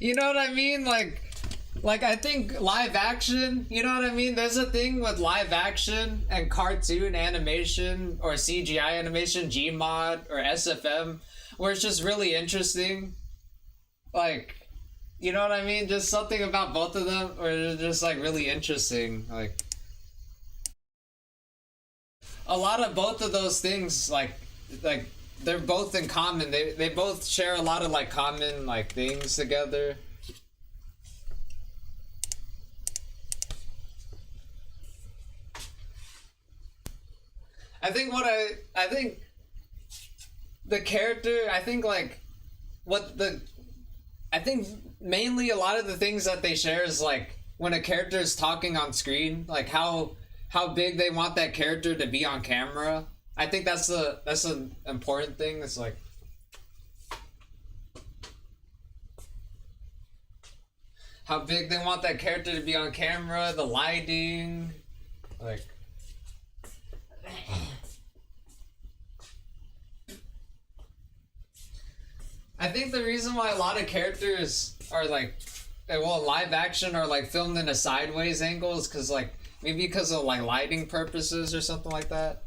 You know what I mean? Like I think live action, you know what I mean? There's a thing with live action and cartoon animation or CGI animation, Gmod or SFM, where it's just really interesting. Like, you know what I mean? Just something about both of them, or they're just like really interesting. Like, a lot of both of those things, like they're both in common. They both share a lot of like common like things together. I think the character, I think like I think mainly a lot of the things that they share is like when a character is talking on screen, like how big they want that character to be on camera. I think that's an important thing. It's like how big they want that character to be on camera, the lighting, like. I think the reason why a lot of characters are like, well, live action are like filmed in a sideways angle is because like maybe because of like lighting purposes or something like that.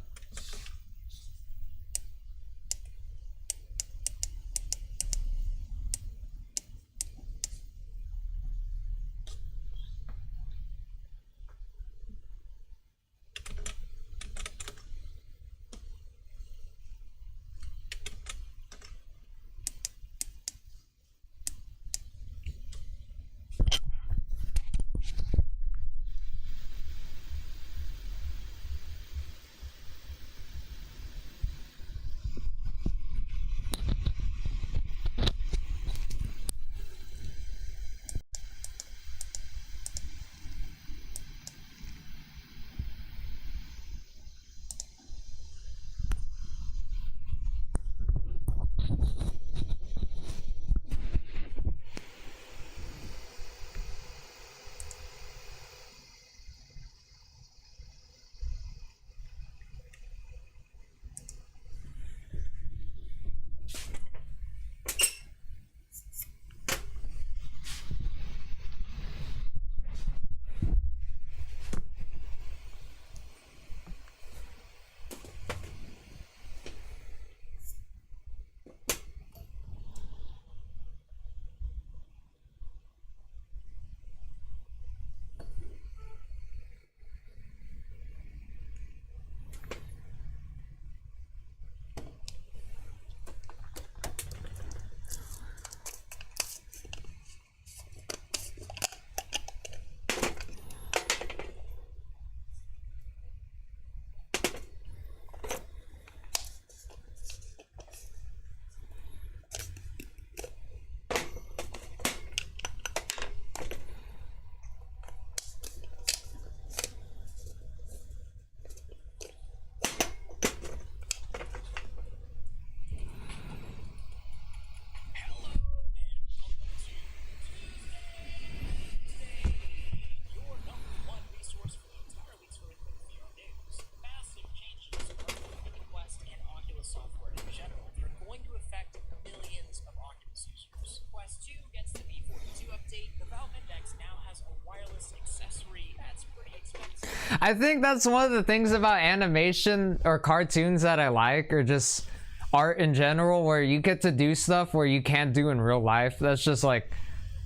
I think that's one of the things about animation or cartoons that I like, or just art in general, where you get to do stuff where you can't do in real life. That's just like,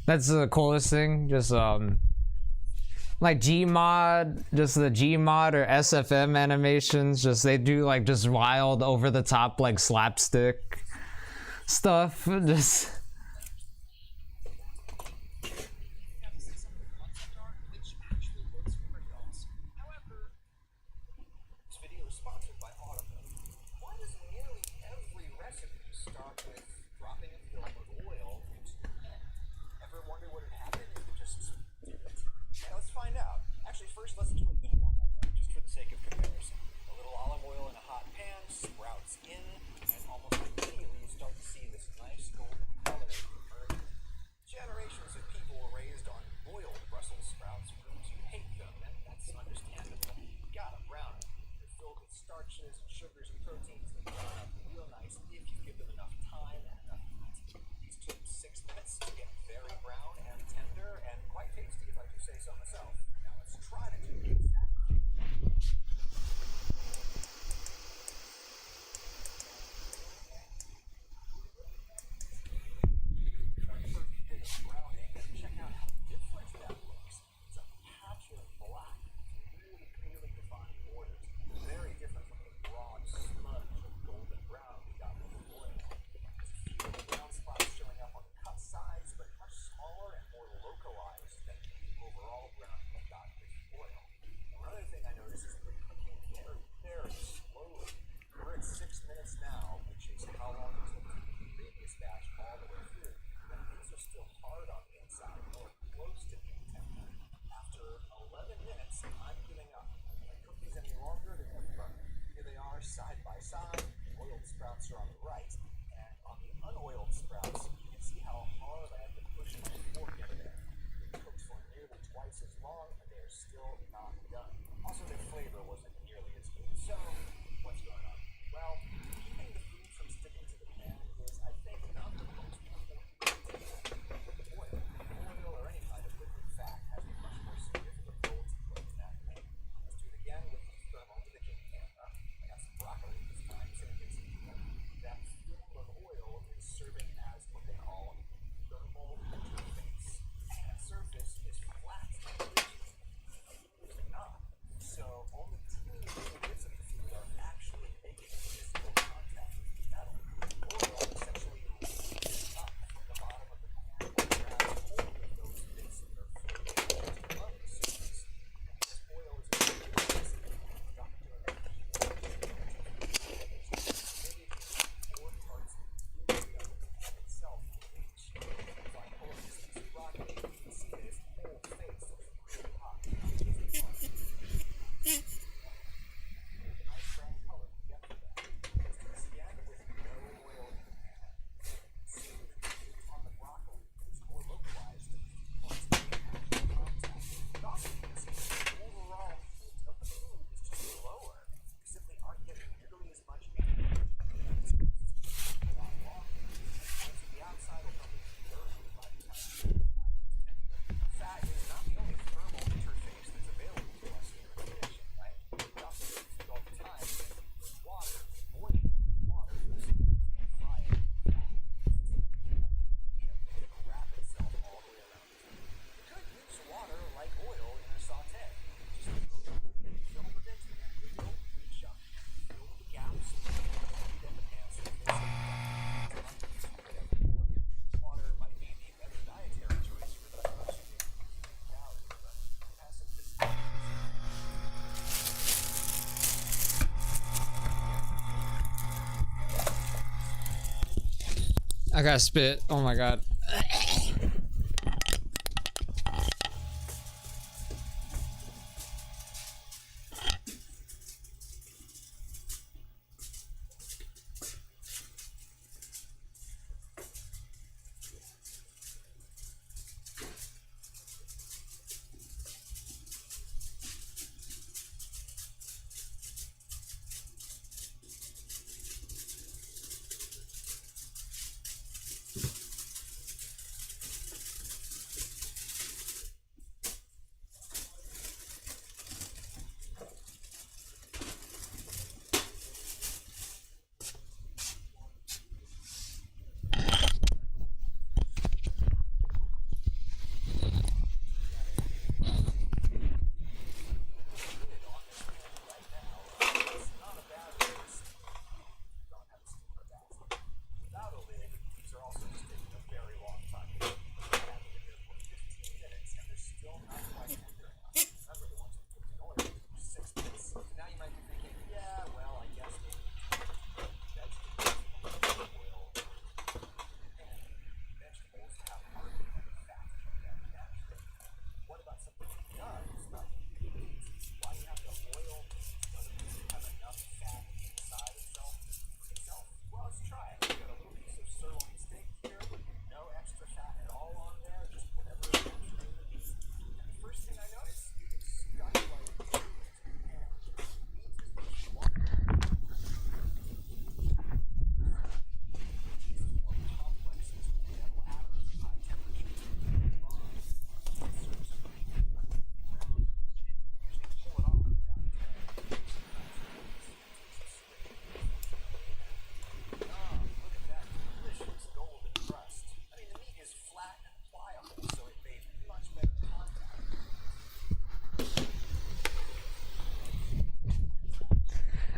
that's the coolest thing. Just like Gmod, just the Gmod or SFM animations, just they do like just wild over the top like slapstick stuff. Just are side by side. Oiled sprouts are on the right, and on the unoiled sprouts, you can see how hard I have to push my fork in there. It cooks for nearly twice as long, and they are still not done. Also, their flavor wasn't nearly as good. So, what's going on? Well, keeping the food from sticking to the pan is, I think, not the most important thing. Oil or any kind of liquid fat has a much more significant role to play in that thing. Let's do it again with the thermal imaging camera. I got some broccoli this time, so you can see that film of oil is serving as what they call thermal interface. That surface is flat and rigid. It's not. So only teeny little bits of the food are actually making physical contact with the metal. Oil essentially heats up from the bottom of the pan and grabs hold of those bits that are floating above the surface. And because oil is a very basic conductor of heat, maybe four parts of the food together and itself each. If I pull up this piece of broccoli, you can see that its whole face is really hot. Nice brown color to get to that. Let's do this again with no oil in the pan. See that the heat on the broccoli is more localized to the parts that have contact. But also you can see that the overall heat of the food is just lower. You simply aren't getting nearly as much heat. It's a lot longer. And so the outside will probably be dirty by the time the inside is tender. Fat is not the only thermal interface that's available to us in the kitchen, right? We also use food all the time with water, boiling water for the fry it. It'll wrap itself all the way around the food. You could use water like oil in a saute. Just fill the bits and then you don't reach up and fill the gaps and then the pan surface. Water might be the better dietary choice for those of us who need calories, but it has some disadvantages. I gotta spit. Oh my god.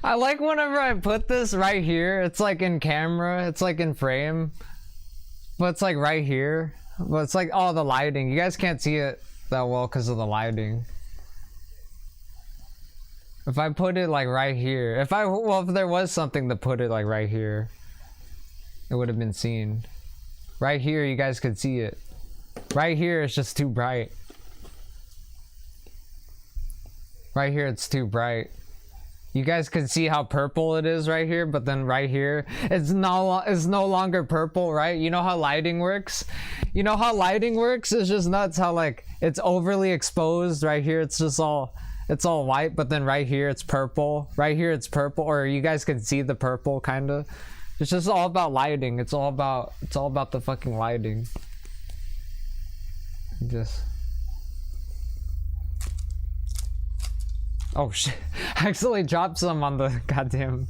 I like whenever I put this right here, it's like in camera, it's like in frame, but it's like right here, but it's like all the lighting. You guys can't see it that well because of the lighting. If I put it like right here, if there was something to put it like right here, it would have been seen. Right here, you guys could see it. Right here, it's just too bright. Right here, it's too bright. You guys can see how purple it is right here, but then right here, it's no longer purple, right? You know how lighting works? You know how lighting works? It's just nuts how like it's overly exposed. Right here, it's all white, but then right here it's purple. Right here it's purple, or you guys can see the purple kind of. It's just all about lighting. It's all about the fucking lighting. Just. Oh shit, I accidentally dropped some on the goddamn,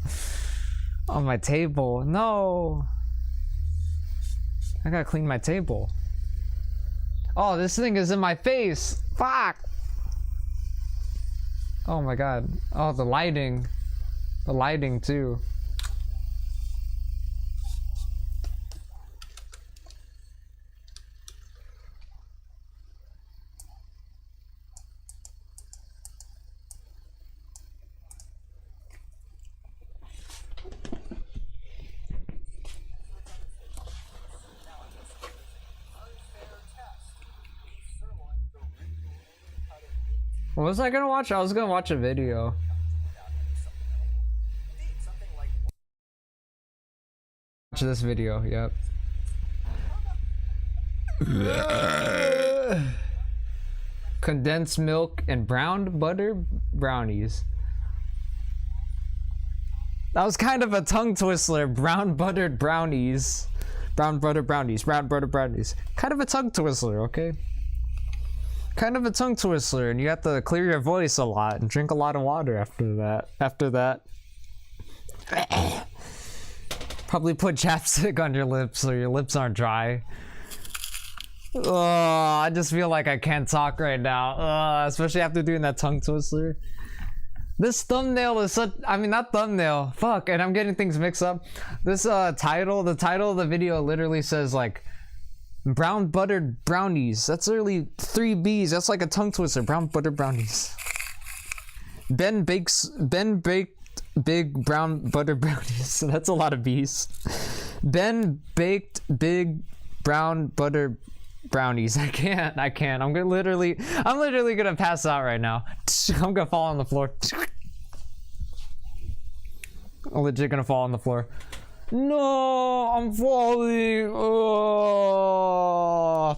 on my table. No. I gotta clean my table. Oh, this thing is in my face. Fuck. Oh my god. Oh, the lighting. The lighting too. What was I gonna watch? I was gonna watch a video. Watch this video, yep. Condensed milk and brown butter brownies. That was kind of a tongue twister. Brown buttered brownies. Brown butter brownies. Brown butter brownies. Kind of a tongue twister, okay? Kind of a tongue twister, and you have to clear your voice a lot and drink a lot of water after that. Probably put chapstick on your lips so your lips aren't dry. Oh, I just feel like I can't talk right now. Especially after doing that tongue twister. This thumbnail is such, I mean, not thumbnail, fuck, and I'm getting things mixed up. This the title of the video literally says like, brown buttered brownies. That's literally 3 B's. That's like a tongue twister. Brown buttered brownies. Ben baked big brown butter brownies. That's a lot of B's. Ben baked big brown butter brownies. I can't. I'm literally gonna pass out right now. I'm gonna fall on the floor. I'm legit gonna fall on the floor. No, I'm falling. Oh.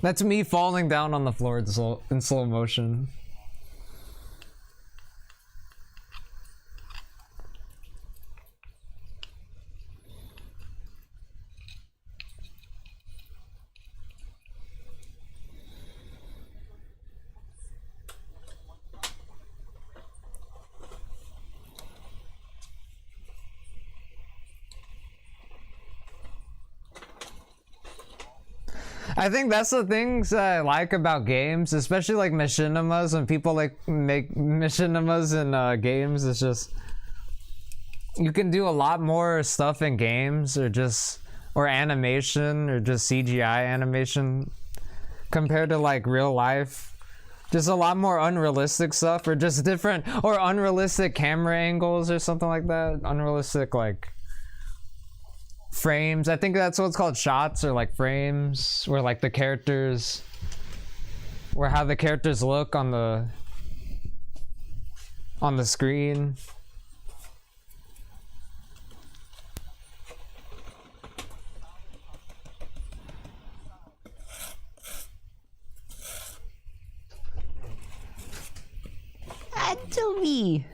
That's me falling down on the floor in slow motion. I think that's the things I like about games, especially like machinimas, when people like make machinimas in games. It's just, you can do a lot more stuff in games, or animation, or just CGI animation compared to like real life. Just a lot more unrealistic stuff, or just different, or unrealistic camera angles or something like that. Unrealistic like frames. I think that's what's called, shots, or like frames, where like the characters, or how the characters look on the screen. To me.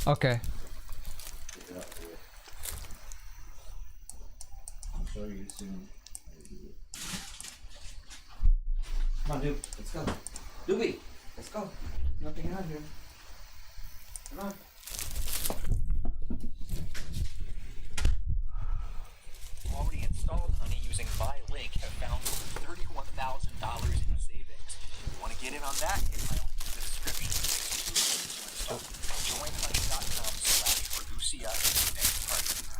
Okay. I'll show you soon. Come on, dude. Let's go. Doobie, let's go. There's nothing out here. Come on. Already installed Honey using My Link have found over $31,000 in savings. You want to get in on that? Hit my link in the description. Join honey.com/Ragusia.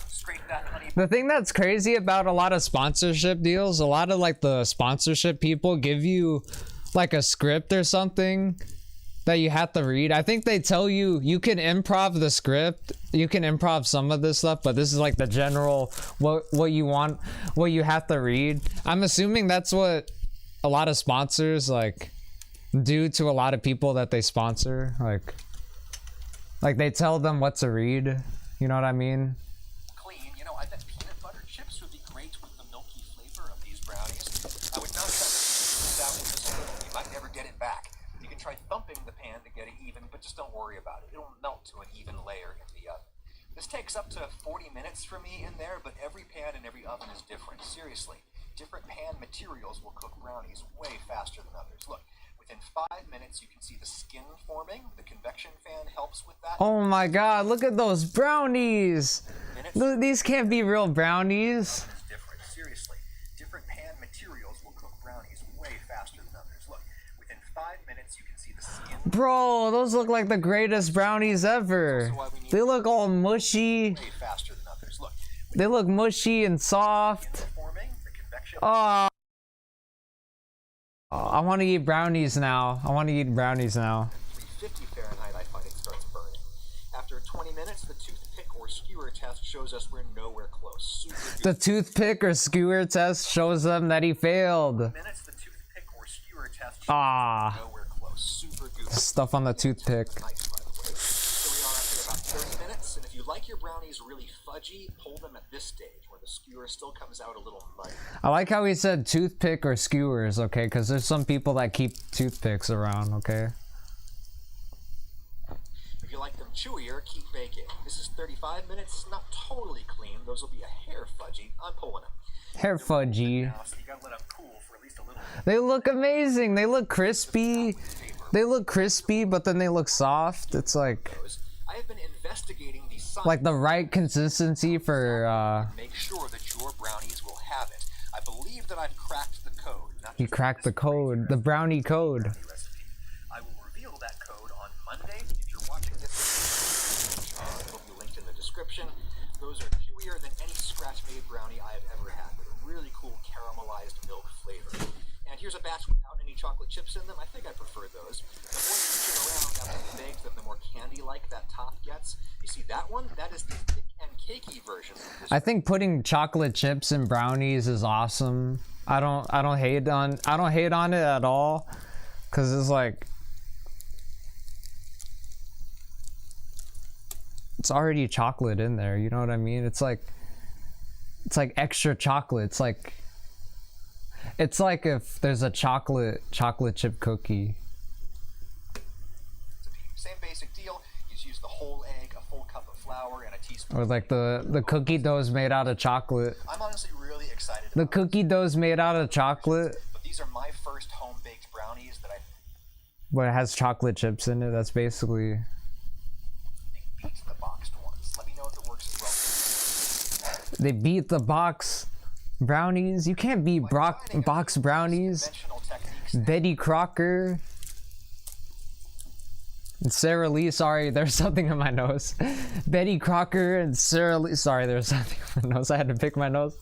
Straight that honey. The thing that's crazy about a lot of sponsorship deals, a lot of like the sponsorship people give you like a script or something that you have to read. I think they tell you you can improv the script, you can improv some of this stuff, but this is like the general what you want, what you have to read. I'm assuming that's what a lot of sponsors like do to a lot of people that they sponsor. Like they tell them what to read. You know what I mean? Clean. You know, I bet peanut butter chips would be great with the milky flavor of these brownies. I would not try to squeeze out with this spoon. You might never get it back. You can try thumping the pan to get it even, but just don't worry about it. It'll melt to an even layer in the oven. This takes up to 40 minutes for me in there, but every pan and every oven is different. Seriously, different pan materials will cook brownies way faster than others. Look, within 5 minutes you can see the skin forming. The convection fan helps with that. Oh my god, look at those brownies. These can't be real brownies. It's different. Seriously, different pan materials will cook brownies way faster than others. Look, within 5 minutes you can see the skin. Bro, those look like the greatest brownies ever. They look all mushy. Way faster than others. Look, They look mushy and soft. forming the convection. Oh, I want to eat brownies now. I want to eat brownies now. 350 Fahrenheit, I find it starts burning. After 20 minutes, the toothpick or skewer test shows us we're nowhere close. Super The good. toothpick or skewer test shows them that he failed. Minutes, the toothpick or skewer test shows Ah, us we're nowhere close. Super good. stuff on the toothpick. Nice, by the way. So we are after about 30 minutes, and if you like your brownies really fudgy, pull them at this stage where the skewer still comes out a little muddy. I like how he said toothpick or skewers, okay? Because there's some people that keep toothpicks around, okay? If you like them chewier, keep baking. This is 35 minutes, not totally clean. Those will be a hair fudgy. I'm pulling them. Hair fudgy. Now, so you gotta let them cool for at least a little bit. They look amazing. They look crispy. They look crispy, but then they look soft. It's like I have been investigating the science. the right consistency for Make sure that your brownies will have it. I believe that I've cracked the code. Not you just cracked the this crazy code, the brownie code. recipe. I will reveal that code on Monday. If you're watching this, it'll be linked in the description. Those are chewier than any scratch-made brownie I have ever had, with a really cool caramelized milk flavor. And here's a batch without any chocolate chips in them. I think I prefer those. The more you switch it around after you baked them, the more candy-like that top gets. You see that one? That is the thick and cakey version of this. I think putting chocolate chips in brownies is awesome. I don't hate on it at all, cause it's like it's already chocolate in there. You know what I mean? It's like extra chocolate. It's like if there's a chocolate chip cookie. Same basic deal. You just use the whole egg, a full cup of flour, and a teaspoon. Or like the cookie dough's made out of chocolate. I'm honestly really excited The about cookie dough's made out of chocolate, this, but these are my first home-baked brownies that I but it has chocolate chips in it. That's basically. think beats the boxed ones. Let me know if it works as well. They beat the box brownies. You can't beat box brownies. Conventional techniques. Betty Crocker. And Sarah Lee. Sorry, there's something in my nose. Betty Crocker and Sarah Lee. Sorry, there's something in my nose. I had to pick my nose.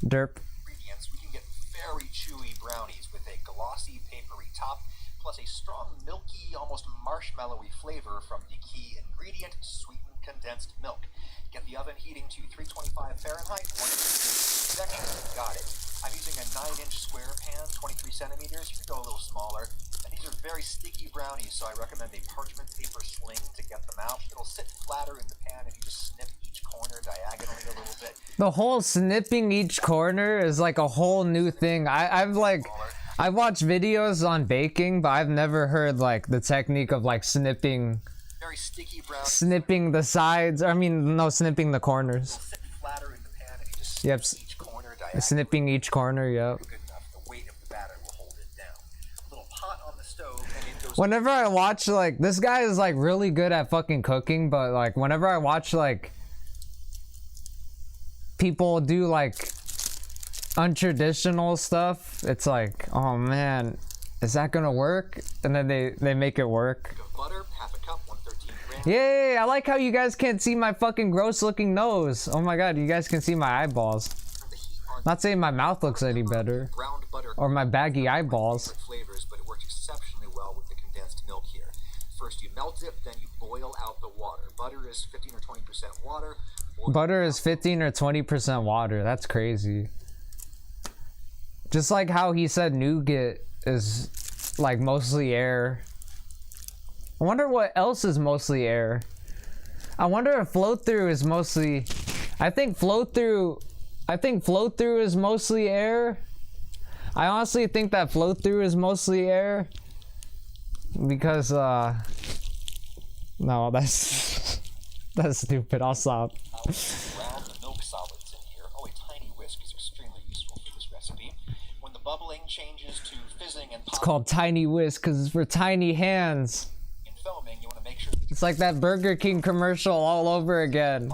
Derp. Ingredients, we can get very chewy brownies with a glossy, papery top, plus a strong, milky, almost marshmallowy flavor from the key ingredient, sweetened condensed milk. Get the oven heating to 325 Fahrenheit, 1 convection. Got it. I'm using a 9-inch square pan, 23 centimeters. You could go a little smaller. And these are very sticky brownies, so I recommend a parchment paper sling to get them out. It'll sit flatter in the pan if you just snip each corner diagonally a little bit. The whole snipping each corner is like a whole new thing. I've watched videos on baking, but I've never heard like the technique of like snipping Very sticky brownies. snipping the sides. I mean, no, snipping the corners. It'll sit flatter in the pan if you just Yep. snip each corner diagonally. Snipping each corner, yep. Good enough. The weight of the batter will hold it down. Whenever I watch, like, this guy is like really good at fucking cooking, but like whenever I watch like people do like untraditional stuff, it's like, oh man, is that gonna work? And then they make it work. Butter, half a cup, 113 grams. Yay! I like how you guys can't see my fucking gross looking nose. Oh my god, you guys can see my eyeballs. Not saying my mouth looks any better, Browned butter or my baggy eyeballs. flavors, but it works exceptionally well with the condensed milk here. First you melt it, then you boil out the water. Butter is 15 or 20% water. Butter is 15 or 20% water. That's crazy. Just like how he said nougat is like mostly air. I wonder what else is mostly air. I wonder if flow-thru is mostly... I think flow-thru is mostly air. I honestly think that flow-thru is mostly air. Because, no, that's... that's stupid. I'll stop. Brown the milk solids in here. Oh, a tiny whisk is extremely useful for this recipe. When the bubbling changes to fizzing and It's called tiny whisk because it's for tiny hands. in foaming, you want to make sure It's like that Burger King commercial all over again.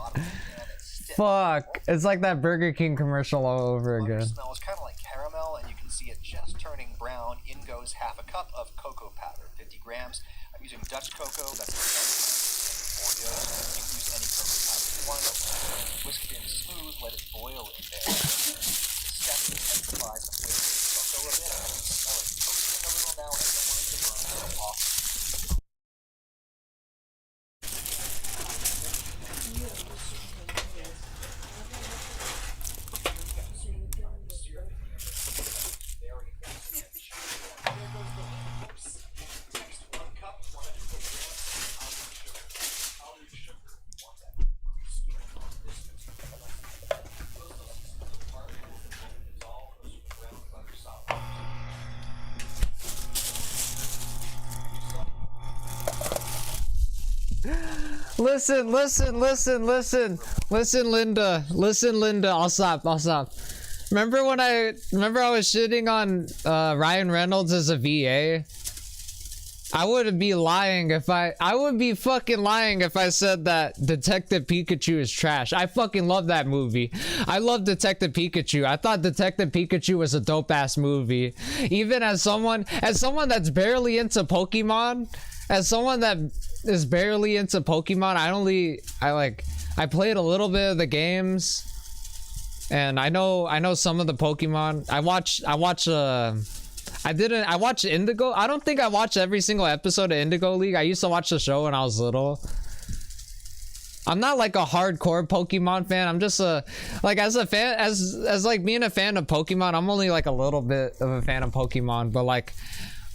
Fuck. It's like that Burger King commercial all over butter again. smells kind of like caramel, and you can see it just turning brown. In goes half a cup of cocoa powder, 50 grams. I'm using Dutch cocoa. That's Oreos. You can use any cocoa powder you want. Whisk it in smooth. Let it boil in there. This step intensifies the flavor of the cocoa a bit. I can smell it toasting a little now, and I don't want it to burn, so off. Listen, Linda, I'll stop. Remember I was shitting on Ryan Reynolds as a VA? I would be fucking lying if I said that Detective Pikachu is trash. I fucking love that movie. I love Detective Pikachu. I thought Detective Pikachu was a dope ass movie. Even as someone that's barely into Pokemon, as someone that is barely into Pokemon, I played a little bit of the games, and I know some of the Pokemon. I watched Indigo. I don't think I watched every single episode of Indigo League. I used to watch the show when I was little. I'm not like a hardcore Pokemon fan. I'm just like as being a fan of Pokemon, I'm only like a little bit of a fan of Pokemon,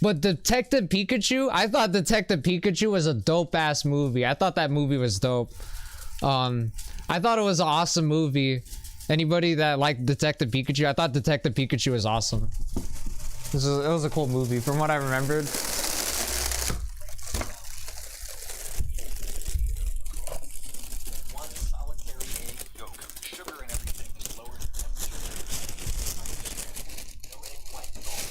but Detective Pikachu, I thought Detective Pikachu was a dope ass movie. I thought that movie was dope. I thought it was an awesome movie. Anybody that liked Detective Pikachu, I thought Detective Pikachu was awesome. It was a cool movie from what I remembered. One solitary egg yolk. Sugar and everything is lower than temperature. No egg white at all.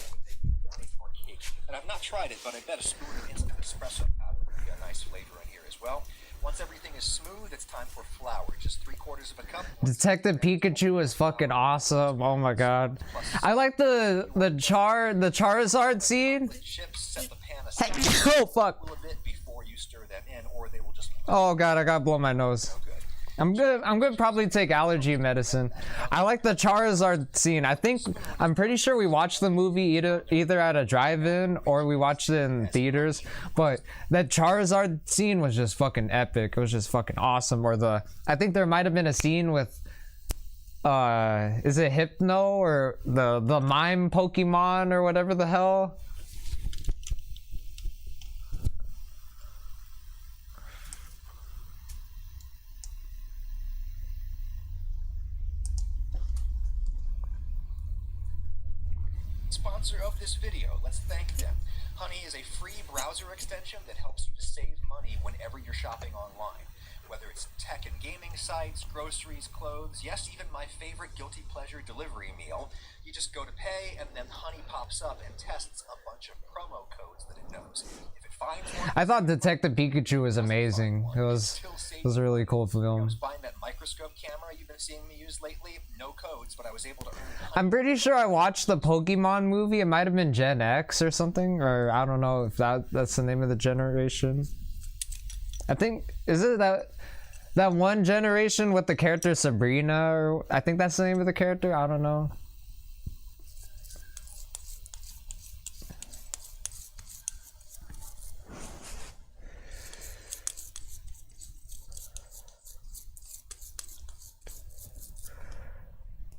Brownies or cake. And I've not tried it, but I bet a spoon of instant espresso powder would be a nice flavor in here as well. Once everything is smooth, it's time for flour. Just 3/4 of a cup. Detective Pikachu is fucking awesome. Oh my god. I like the Charizard scene. Chips, set the pan aside. Oh fuck. A bit before you stir them in, or they will just Oh god, I gotta blow my nose. good. I'm gonna probably take allergy medicine. I like the Charizard scene. I'm pretty sure we watched the movie either at a drive-in or we watched it in theaters, but that Charizard scene was just fucking epic. It was just fucking awesome. Or I think there might have been a scene with is it Hypno or the mime Pokemon or whatever the hell? Sponsor of this video, let's thank them. Honey is a free browser extension that helps you to save money whenever you're shopping online. Whether it's tech and gaming sites, groceries, clothes, yes, even my favorite guilty pleasure delivery meal, you just go to pay and then Honey pops up and tests a bunch of promo codes that it knows. If it finds one, I thought Detective Pikachu was amazing. It was a really cool I film. was buying that microscope camera you've been seeing me use lately. No codes, but I was able to earn Honey. I'm pretty sure I watched the Pokemon movie. It might have been Gen X or something, or I don't know if that's the name of the generation. I think, is it that one generation with the character Sabrina, or I think that's the name of the character. I don't know.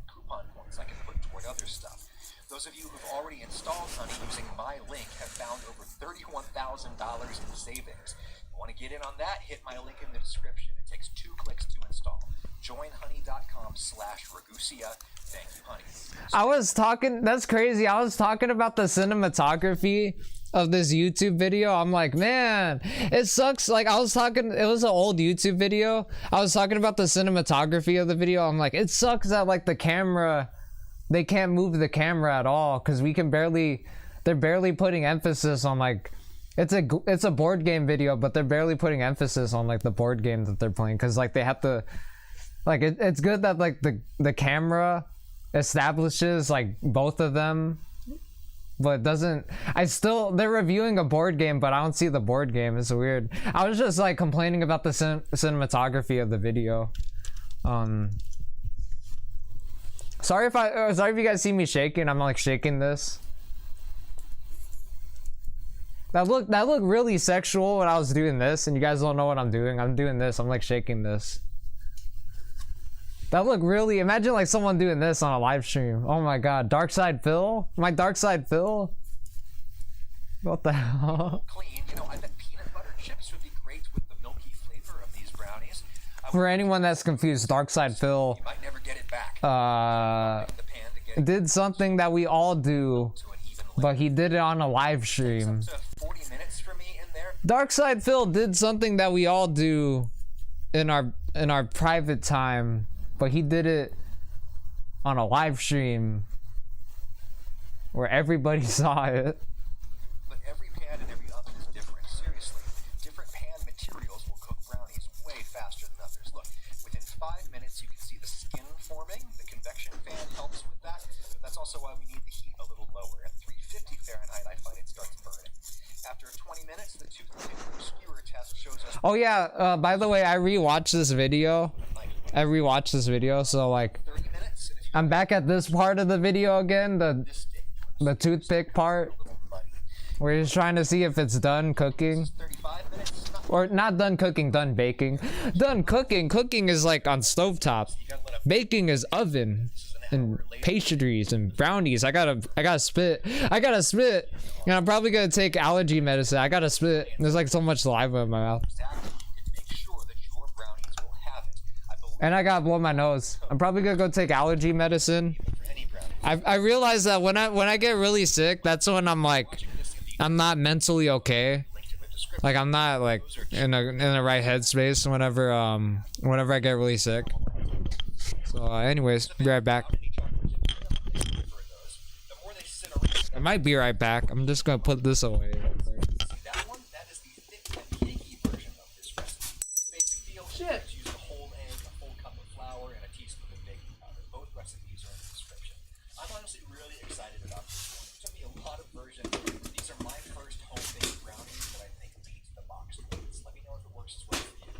Coupon points I can put toward other stuff. Those of you who've already installed Honey using my link have found over $31,000 in savings. You want to get in on that? Hit my link in the description. It takes 2 clicks to install. Joinhoney.com/Ragusia. Thank you, Honey. I was talking, that's crazy. I was talking about the cinematography of this YouTube video. I'm like, man, it sucks. Like, I was talking, it was an old YouTube video. I was talking about the cinematography of the video. I'm like, it sucks that like the camera, they can't move the camera at all, because we can barely, they're barely putting emphasis on like, it's a board game video, but they're barely putting emphasis on like the board game that they're playing, because like they have to, like it's good that like the camera establishes like both of them, but it doesn't. They're reviewing a board game, but I don't see the board game. It's weird. I was just like complaining about the cinematography of the video. Sorry if you guys see me shaking. I'm like shaking this. That looked really sexual when I was doing this, and you guys don't know what I'm doing. I'm doing this. I'm like shaking this. That looked really. Imagine like someone doing this on a live stream. Oh my god, Dark Side Phil? My Dark Side Phil? What the hell? Clean. You know, I bet peanut butter chips would be great with the milky flavor of these brownies. For anyone that's confused, Dark Side Phil You might never get it back. uh The pan to get it did something that we all do, to an even but he did it on a live stream. up to 40 minutes for me in there. Dark Side Phil did something that we all do in our private time, but he did it on a live stream where everybody saw it. But every pan and every oven is different. Seriously, different pan materials will cook brownies way faster than others. Look, within 5 minutes you can see the skin forming. The convection fan helps with that. That's also why we need the heat a little lower. At 350 Fahrenheit, I find it starts burning. After 20 minutes, the toothpick skewer test shows us. Oh yeah, by the way, I rewatched this video. So like 30 minutes, and if you I'm back at this part of the video again, the toothpick part, where he's trying to see if it's done cooking. 35 minutes, not Or not done cooking, done baking. Done cooking. Cooking is like on stovetop. Baking is oven and pastries and brownies. I gotta spit. And I'm probably gonna take allergy medicine. I gotta spit. There's like so much saliva in my mouth. exactly. You can make sure that your brownies will have it. I believe And I gotta blow my nose. I'm probably gonna go take allergy medicine. for any brownie. I realize that when I get really sick, that's when I'm like, I'm not mentally okay. Link to the description. Like I'm not like in the right headspace whenever I get really sick. So anyways, be right back. The more they sit around, I might be right back. I'm just gonna put this away. that one, that is the thick and cakey version of this recipe. Basic deal. Shit. Use a whole egg, a full cup of flour, and a teaspoon of baking powder. Both recipes are in the description. I'm honestly really excited about this one. It took me a lot of versions. These are my first home-baked brownies that I think beat the box ones. Let me know if it works as well for you.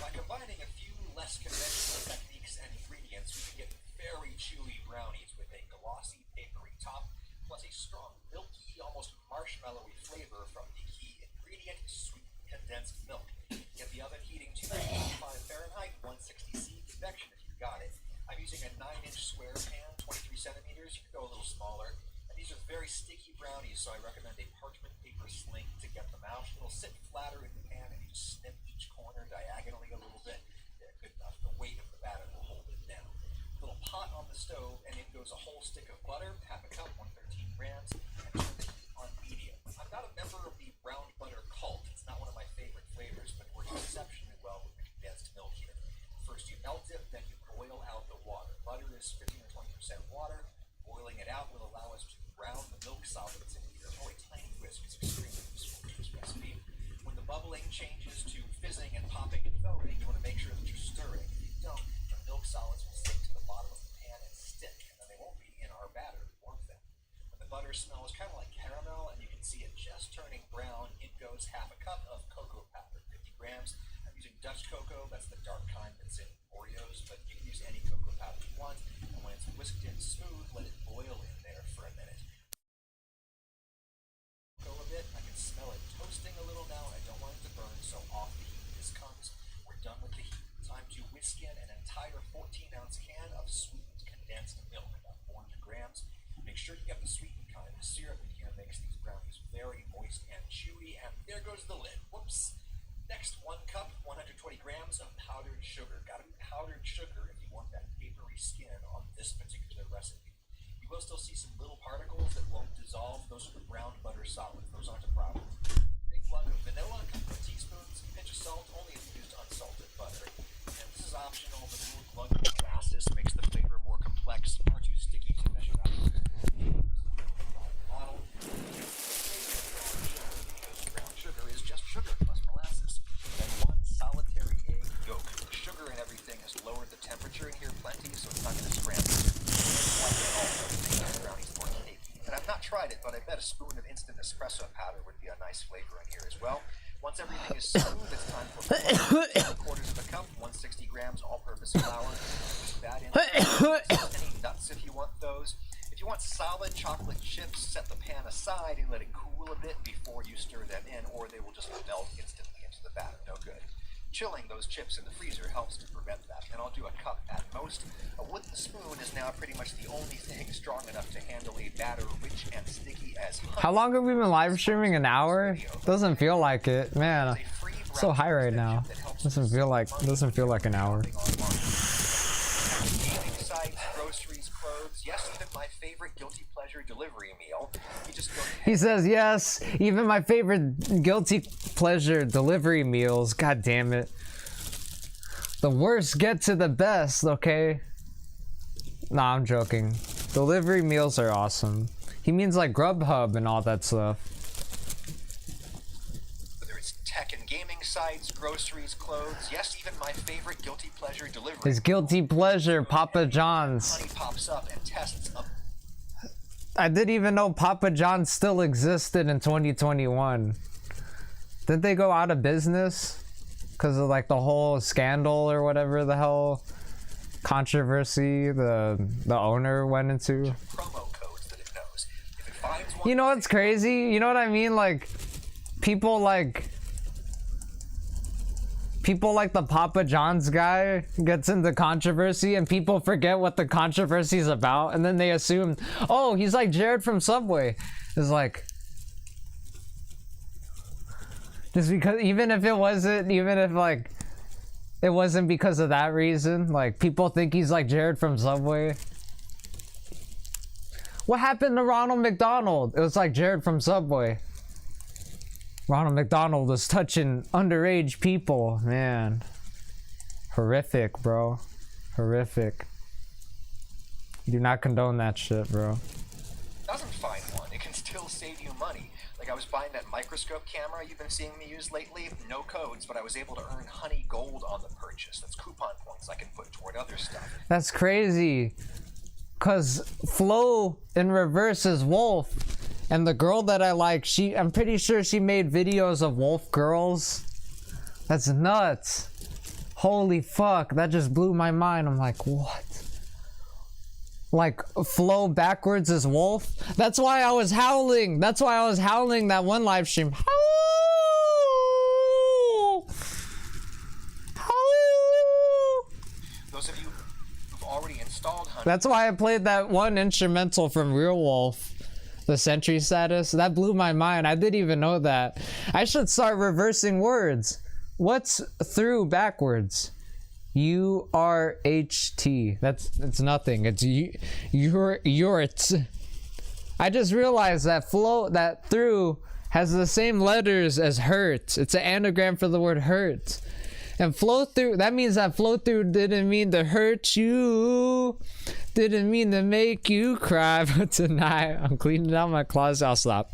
By combining a few less conventional techniques and ingredients, we can get very chewy brownies with a glossy, papery top, plus a strong, milky, almost marshmallowy flavor from the key ingredient, sweet condensed milk. Get the oven heating to 95 Fahrenheit, 160 C convection if you've got it. I'm using a 9-inch square pan, 23 centimeters. You can go a little smaller. And these are very sticky brownies, so I recommend a parchment paper sling to get them out. It'll sit flatter in the pan, and you just snip each corner diagonally a little bit. Yeah, good enough. The weight of the batter will hold it down. Little pot on the stove, and in goes a whole stick of butter, half a cup, 113 grams, and turn the heat on medium. I'm not a member of the brown butter cult. It's not one of my favorite flavors. solids in here. Or a tiny whisk is extremely useful for this recipe. When the bubbling changes to fizzing and popping and foaming, you want to make sure that you're stirring. If you don't, the milk solids will sink to the bottom of the pan and stick, and then they won't be in our batter to warm them. When the butter smells kind of like caramel and you can see it just turning brown, it goes half a cup of cocoa powder, 50 grams. I'm using Dutch cocoa, that's the dark kind that's in Oreos, but you can use any cocoa powder you want. And when it's whisked in smooth, let it boil in there for a minute. Go a bit, I can smell it toasting a little now, and I don't want it to burn, so off the heat this comes. We're done with the heat. Time to whisk in an entire 14-ounce can of sweetened condensed milk, about 400 grams. Make sure you get the sweetened kind. The syrup in here makes these brownies very moist and chewy, and there goes the lid. Whoops. Next, 1 cup, 120 grams of powdered sugar. Gotta be powdered sugar if you want that papery skin on this particular recipe. You will still see some little particles that won't dissolve. Those are the brown butter solids. Those aren't a problem. Big lug of vanilla, a couple of teaspoons, a pinch of salt, only if you used unsalted butter. And this is optional, but a little glug of molasses makes the flavor more complex, far too sticky to measure out. Bottle. Because brown sugar is just sugar plus molasses. And 1 solitary egg yolk. The sugar and everything has lowered the temperature in here plenty, so it's not going to scramble. And I've not tried it, but I bet a spoon of instant espresso powder would be a nice flavor in here as well. Once everything is smooth, it's time for 3/4 of a cup, 160 grams all-purpose flour. Just that in. Any nuts if you want those. If you want solid chocolate chips, set the pan aside and let it cool a bit before you stir them in, or they will just melt instantly into the batter. No good. Chilling those chips in the freezer helps to prevent that, and I'll do a cup at most. A wooden spoon is now pretty much the only thing strong enough to handle a batter rich and sticky as honey. How long have we been live streaming? An hour? Doesn't feel like it, man. I'm so high right now. Doesn't feel like an hour. Gaming sites, groceries, clothes, yes, even my favorite guilty pleasure delivery meal. You just go ahead. He says yes, even my favorite guilty pleasure delivery meals. God damn it. The worst get to the best, okay? Nah, I'm joking. Delivery meals are awesome. He means like Grubhub and all that stuff. Whether it's tech and gaming sites, groceries, clothes, yes, even my favorite guilty pleasure delivery. His guilty pleasure, Papa John's. Honey pops up and tests a I didn't even know Papa John's still existed in 2021. Didn't they go out of business? Because of like the whole scandal or whatever the hell controversy the owner went into. promo codes that it knows. If it finds one, You know what's crazy? You know what I mean? Like people like the Papa John's guy gets into controversy and people forget what the controversy is about, and then they assume, oh, he's like Jared from Subway. It's like, just because, even if like it wasn't because of that reason, like people think he's like Jared from Subway. What happened to Ronald McDonald? It was like Jared from Subway. Ronald McDonald was touching underage people, man. Horrific, bro. Horrific. Do not condone that shit, bro. doesn't find one, it can still save you money. Like I was buying that microscope camera you've been seeing me use lately. No codes, but I was able to earn honey gold on the purchase. That's coupon points I can put toward other stuff. That's crazy. Cause Flo in reverse is Wolf. And the girl that I like, I'm pretty sure she made videos of wolf girls. That's nuts. Holy fuck, that just blew my mind. I'm like, what? Like, Flo backwards is wolf? That's why I was howling. That's why I was howling that one live stream. Howl! Howl! Those of you who've already installed honey. That's why I played that one instrumental from Real Wolf. The sentry status, that blew my mind. I didn't even know that. I should start reversing words. What's through backwards? U-R-H-T. It's nothing. It's you're. I just realized that through has the same letters as hurt. It's an anagram for the word hurt. And flow through, that means that flow through didn't mean to hurt you. Didn't mean to make you cry, but tonight I'm cleaning out my closet. I'll stop.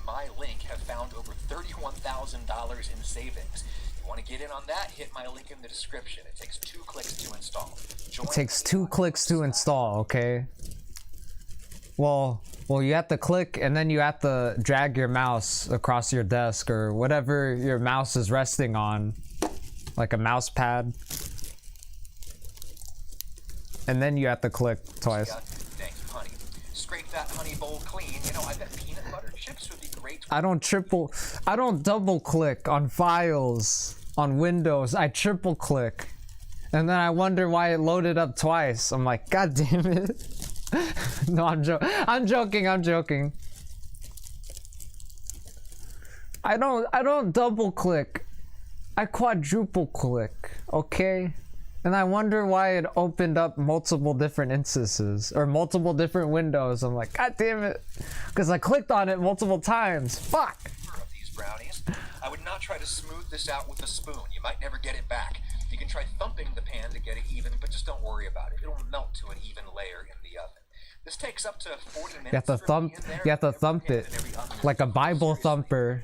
My link have found over $31,000 in savings. You want to get in on that? Hit my link in the description. It takes 2 clicks to install. It takes 2 clicks to install, okay? Well, you have to click and then you have to drag your mouse across your desk or whatever your mouse is resting on, like a mouse pad. And then you have to click twice. Thank you, honey. Scrape that honey bowl clean. You know, I bet peanut butter chips would be great. I don't double click on files on Windows. I triple click. And then I wonder why it loaded up twice. I'm like, God damn it. No, I'm joking. I don't double click. I quadruple click, okay? And I wonder why it opened up multiple different instances or multiple different windows. I'm like, God damn it. Because I clicked on it multiple times. Fuck. Of these brownies, I would not try to smooth this out with a spoon. You might never get it back. You can try thumping the pan to get it even, but just don't worry about it. It'll melt to an even layer in the oven. This takes up to 40 minutes. You have to thump it like a Bible thumper.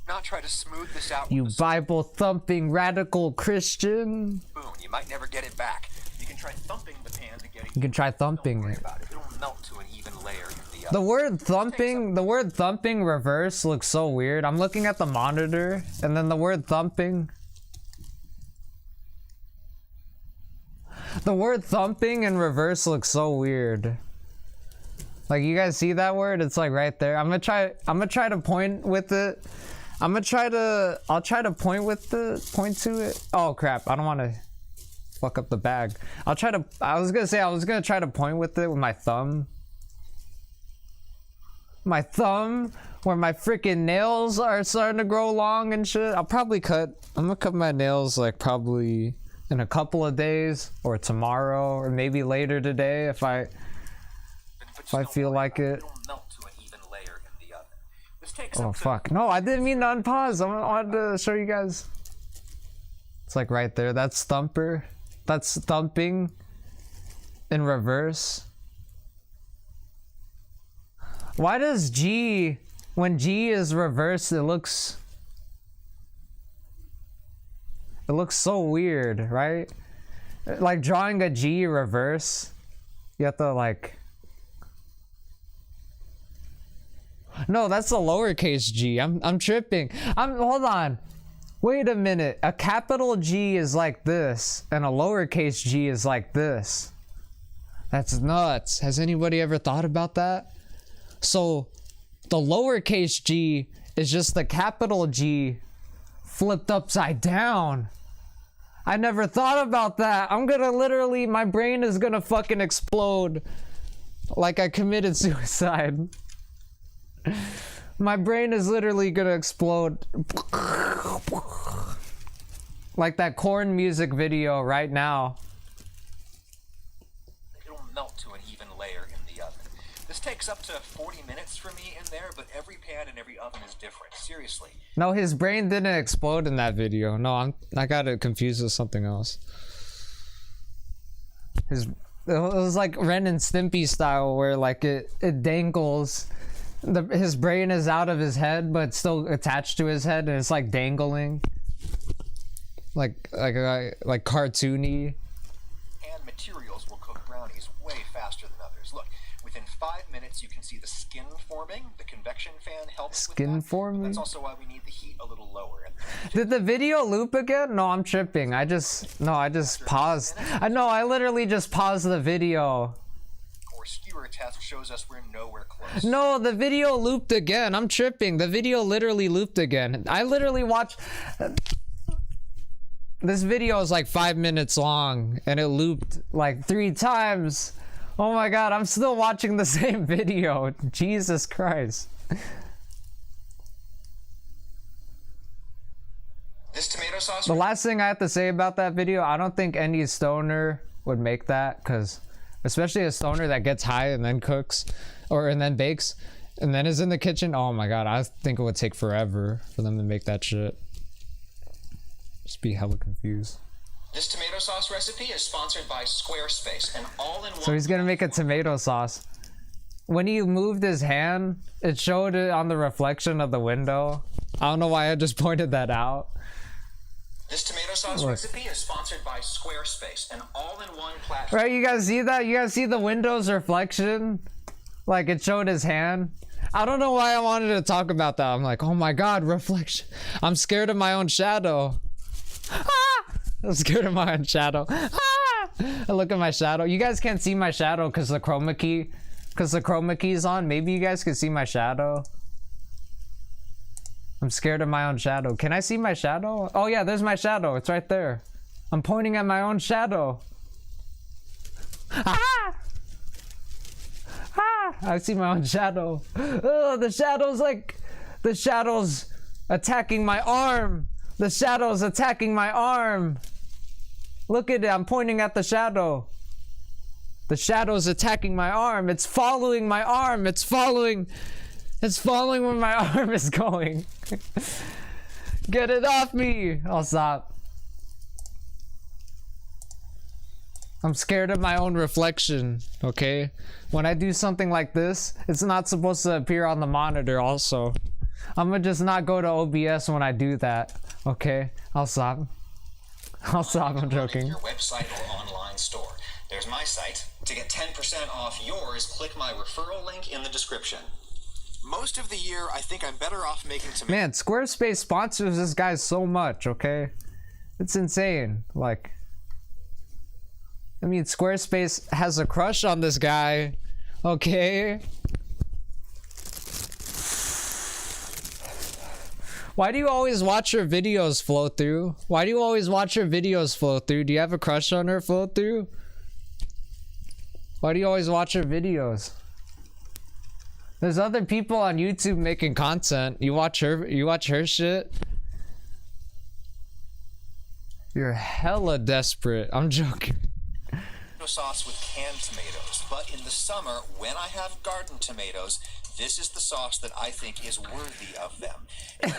Not try to smooth this out. You Bible thumping radical Christian. Boom, you might never get it back. You can try thumping the pan to get it. You can try thumping it. It'll melt to an even layer in the oven. The word thumping reverse looks so weird. I'm looking at the monitor and then the word thumping. The word thumping in reverse looks so weird. Like, you guys see that word? It's like right there. I'm gonna try to point with it. I'll try to point to it. Oh crap, I don't want to fuck up the bag. I was gonna try to point with it with my thumb. My thumb, where my freaking nails are starting to grow long and shit. I'm gonna cut my nails like probably in a couple of days or tomorrow or maybe later today if I feel like it. Oh fuck, no, I didn't mean to unpause. I wanted to show you guys. It's like right there. That's thumper. That's thumping in reverse. Why does G, when G is reversed, it looks so weird, right? Like drawing a G reverse, you have to like, no, that's a lowercase g. I'm tripping. Hold on. Wait a minute. A capital G is like this, and a lowercase g is like this. That's nuts. Has anybody ever thought about that? So, the lowercase g is just the capital G flipped upside down. I never thought about that. I'm gonna literally, my brain is gonna fucking explode like I committed suicide. My brain is literally gonna explode like that corn music video right now. It'll melt to an even layer in the oven. This takes up to 40 minutes for me in there, but every pan and every oven is different. Seriously. No, his brain didn't explode in that video. No, I got it confused with something else. It was like Ren and Stimpy style, where like it dangles. His brain is out of his head, but still attached to his head, and it's like dangling, like cartoony. And materials will cook brownies way faster than others. Look, within 5 minutes, you can see the skin forming. The convection fan helps with that. Skin forming. That's also why we need the heat a little lower. Did the video loop again? No, I'm tripping. I just paused. I literally just paused the video. Skewer test shows us we're nowhere close. No, the video looped again. I'm tripping. The video literally looped again. I literally watched. This video is like 5 minutes long and it looped like 3 times. Oh my god, I'm still watching the same video. Jesus Christ. This tomato sauce. The last thing I have to say about that video, I don't think any stoner would make that, because especially a stoner that gets high and then cooks and then bakes and then is in the kitchen. Oh my god, I think it would take forever for them to make that shit. Just be hella confused. This tomato sauce recipe is sponsored by Squarespace, an all-in-one. So he's gonna make a tomato sauce. When he moved his hand, it showed it on the reflection of the window. I don't know why I just pointed that out. This tomato sauce recipe is sponsored by Squarespace, an all-in-one platform. Right, you guys see that? You guys see the window's reflection? Like it showed his hand. I don't know why I wanted to talk about that. I'm like, oh my god, reflection. I'm scared of my own shadow. Ah! I'm scared of my own shadow. Ah! I look at my shadow. You guys can't see my shadow because the chroma key. Because the chroma key is on. Maybe you guys can see my shadow. I'm scared of my own shadow. Can I see my shadow? Oh yeah, there's my shadow. It's right there. I'm pointing at my own shadow. Ah! Ah! I see my own shadow. Oh, the shadow's like... The shadow's attacking my arm. The shadow's attacking my arm. Look at it. I'm pointing at the shadow. The shadow's attacking my arm. It's following my arm. It's following where my arm is going. Get it off me. I'll stop. I'm scared of my own reflection, okay? When I do something like this, it's not supposed to appear on the monitor also. I'm gonna just not go to OBS when I do that, okay? I'll stop. I'll stop, I'm joking. Your website or online store. There's my site. To get 10% off yours, click my referral link in the description. Most of the year, I think I'm better off making tomatoes. Man, Squarespace sponsors this guy so much, okay? It's insane. Like, I mean, Squarespace has a crush on this guy, okay? Why do you always watch your videos flow through? Why do you always watch your videos flow through? Do you have a crush on her, flow through? Why do you always watch her videos? There's other people on YouTube making content. You watch her shit? You're hella desperate. I'm joking. Sauce with canned tomatoes, but in the summer, when I have garden tomatoes, this is the sauce that I think is worthy of them.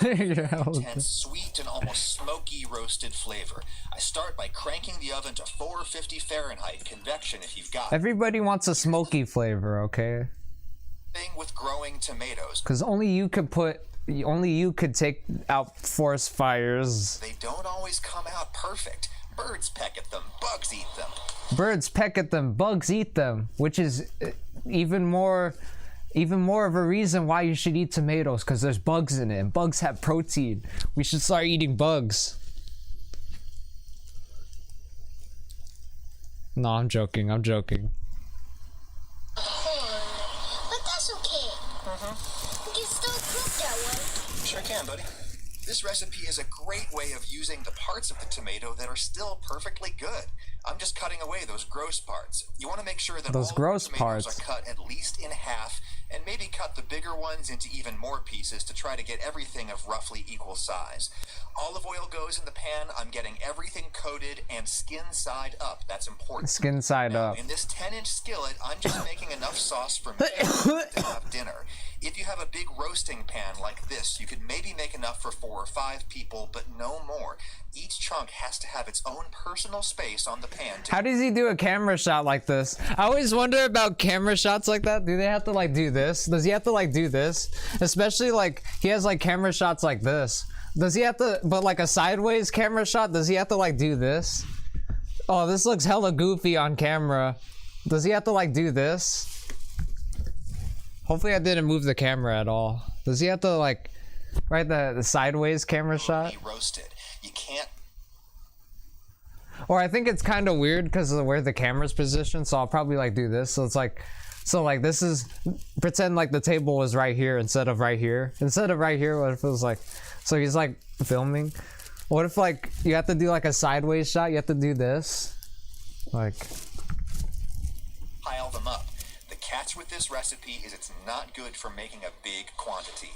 Intense, sweet, and almost smoky roasted flavor. I start by cranking the oven to 450 Fahrenheit, convection if you've got. Everybody wants a smoky flavor, okay? Thing with growing tomatoes. Because only you could take out forest fires. They don't always come out perfect. Birds peck at them, bugs eat them. Birds peck at them, bugs eat them, which is even more of a reason why you should eat tomatoes, because there's bugs in it, and bugs have protein. We should start eating bugs. No, I'm joking. But that's okay. We can still cook that way. Sure can, buddy. This recipe is a great way of using the parts of the tomato that are still perfectly good. I'm just cutting away those gross parts. You want to make sure that those all gross the tomatoes parts are cut at least in half, and maybe cut the bigger ones into even more pieces to try to get everything of roughly equal size. Olive oil goes in the pan. I'm getting everything coated and skin side up. That's important. Skin side up. In this 10-inch skillet, I'm just making enough sauce for me to have dinner. If you have a big roasting pan like this, you could maybe make enough for 4 or 5 people, but no more. Each chunk has to have its own personal space on the pan. How does he do a camera shot like this? I always wonder about camera shots like that. Do they have to like do this? Does he have to like do this? Especially like he has like camera shots like this. Does he have to, but like a sideways camera shot, does he have to like do this? Oh, this looks hella goofy on camera. Does he have to like do this? Hopefully I didn't move the camera at all. Does he have to like, right, the sideways camera shot? Roasted. You can't. Or I think it's kind of weird because of where the camera's positioned, so I'll probably like do this. So it's like, so like this is, pretend like the table was right here instead of right here. Instead of right here, what if it was like, so he's like filming. What if like you have to do like a sideways shot? You have to do this, like. Pile them up. The catch with this recipe is it's not good for making a big quantity.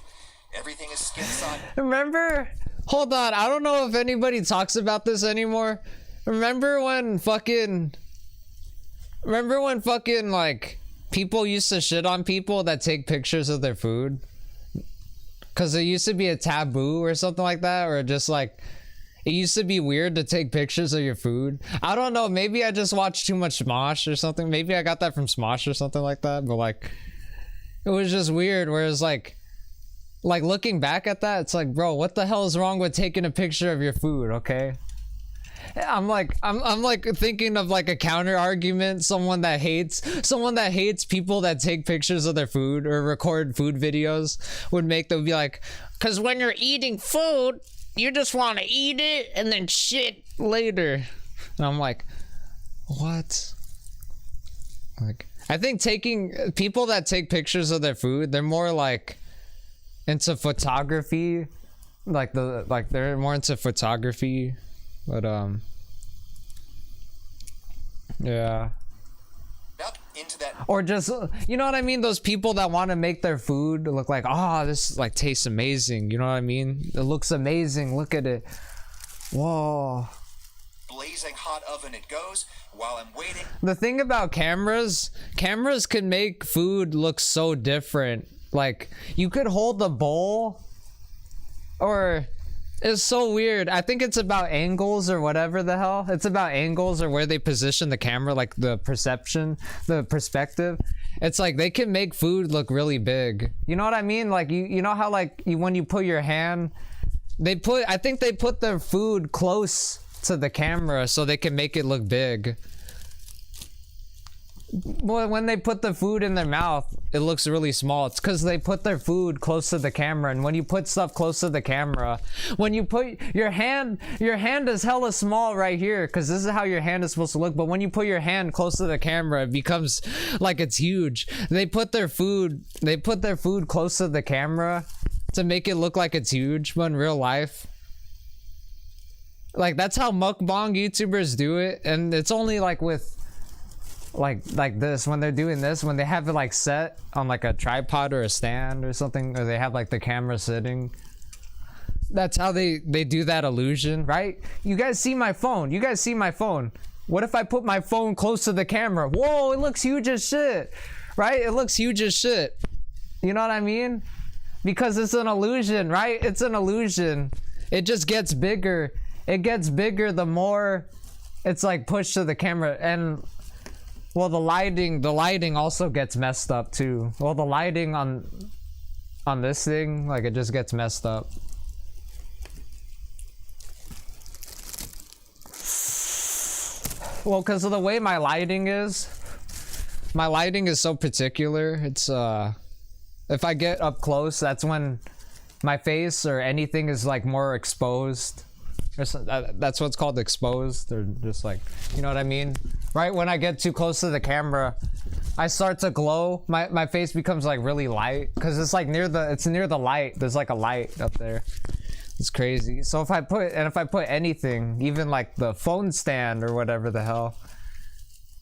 Everything is skin side. Remember? Hold on, I don't know if anybody talks about this anymore. Remember when fucking like people used to shit on people that take pictures of their food? Cause it used to be a taboo or something like that, or just like It used to be weird to take pictures of your food. I don't know, maybe I just watched too much Smosh or something. Maybe I got that from Smosh or something like that, but like it was just weird, whereas like looking back at that, it's like, bro, what the hell is wrong with taking a picture of your food, okay? I'm like thinking of like a counter argument, someone that hates people that take pictures of their food or record food videos would be like, cause when you're eating food, you just want to eat it and then shit later. And I'm like, what? Like, I think people that take pictures of their food, they're more like into photography, they're more into photography, but yeah. Up into that. Or just, you know what I mean, those people that want to make their food look like, oh, this like tastes amazing, you know what I mean, it looks amazing, look at it, whoa. Blazing hot oven it goes while I'm waiting. The thing about cameras can make food look so different. Like, you could hold the bowl, or it's so weird. I think it's about angles or whatever the hell. It's about angles or where they position the camera, like the perspective. It's like they can make food look really big. You know what I mean? Like, you know how like when you put your hand, I think they put their food close to the camera so they can make it look big. Well, when they put the food in their mouth, it looks really small. It's because they put their food close to the camera, and when you put stuff close to the camera, when you put your hand is hella small right here, because this is how your hand is supposed to look, but when you put your hand close to the camera, it becomes like it's huge. They put their food close to the camera to make it look like it's huge, but in real life, like, that's how mukbang YouTubers do it, and it's only like with like this, when they're doing this, when they have it like set on like a tripod or a stand or something, or they have like the camera sitting, that's how they do that illusion, right? You guys see my phone, what if I put my phone close to the camera? Whoa, it looks huge as shit, right? It looks huge as shit, you know what I mean? Because it's an illusion, right? It's an illusion. It just gets bigger. It gets bigger the more it's like pushed to the camera. And well, the lighting also gets messed up too. Well, the lighting on this thing, like, it just gets messed up. Well, because of the way my lighting is so particular. It's if I get up close, that's when my face or anything is like more exposed. That's what's called exposed, or just like, you know what I mean? Right when I get too close to the camera, I start to glow. My face becomes like really light, because it's like near the light. There's like a light up there. It's crazy. So if I put anything, even like the phone stand or whatever the hell,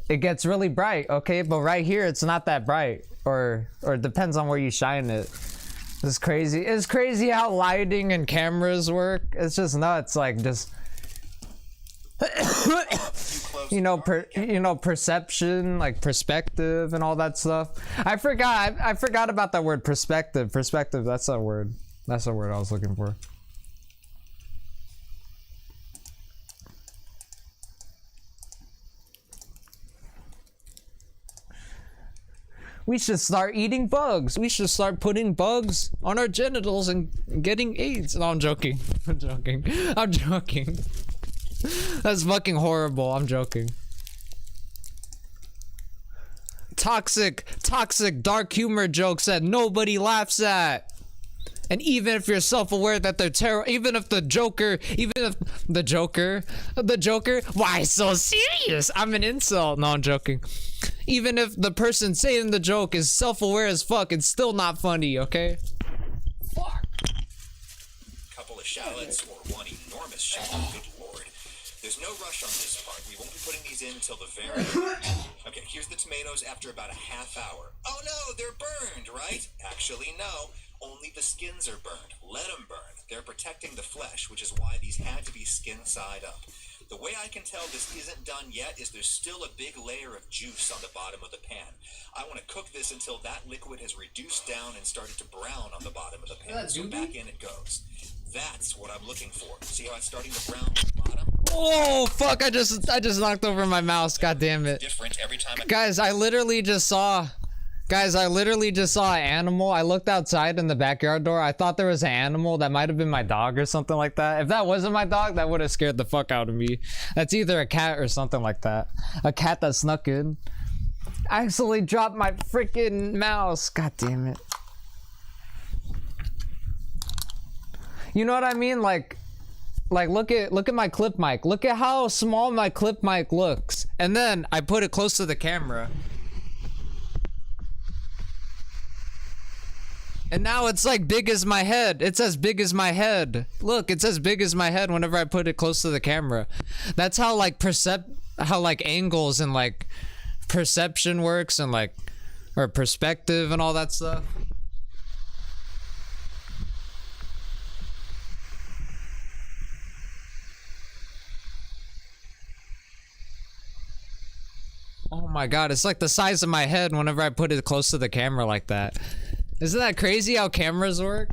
it gets really bright, okay? But right here, it's not that bright, or it depends on where you shine it. It's crazy. It's crazy how lighting and cameras work. It's just nuts. Like, just perception, like perspective and all that stuff. I forgot about that word, perspective. Perspective, that's a word. That's the word I was looking for. We should start eating bugs. We should start putting bugs on our genitals and getting AIDS. No, I'm joking. I'm joking. That's fucking horrible. I'm joking. Toxic, dark humor jokes that nobody laughs at. And even if you're self-aware that they're terrible, even if the Joker, why so serious? I'm an incel. No, I'm joking. Even if the person saying the joke is self-aware as fuck, it's still not funny, okay? Fuck. Couple of shallots or one enormous shallot, good lord. There's no rush on this part. We won't be putting these in until the very end. Okay, here's the tomatoes after about a half hour. Oh no, they're burned, right? Actually, no. Only the skins are burned. Let them burn. They're protecting the flesh, which is why these had to be skin side up. The way I can tell this isn't done yet is there's still a big layer of juice on the bottom of the pan. I want to cook this until that liquid has reduced down and started to brown on the bottom of the pan. So back in it goes. That's what I'm looking for. See how it's starting to brown at the bottom? Oh fuck! I just knocked over my mouse. God damn it! Different every time. Guys, I literally just saw an animal. I looked outside in the backyard door. I thought there was an animal. That might have been my dog or something like that. If that wasn't my dog, that would have scared the fuck out of me. That's either a cat or something like that. A cat that snuck in. I accidentally dropped my freaking mouse. God damn it. You know what I mean? Like look at my clip mic. Look at how small my clip mic looks. And then I put it close to the camera. And now it's like big as my head. It's as big as my head. Look, it's as big as my head whenever I put it close to the camera. That's how like angles and like perception works and like or perspective and all that stuff. Oh my god, it's like the size of my head whenever I put it close to the camera like that. Isn't that crazy how cameras work?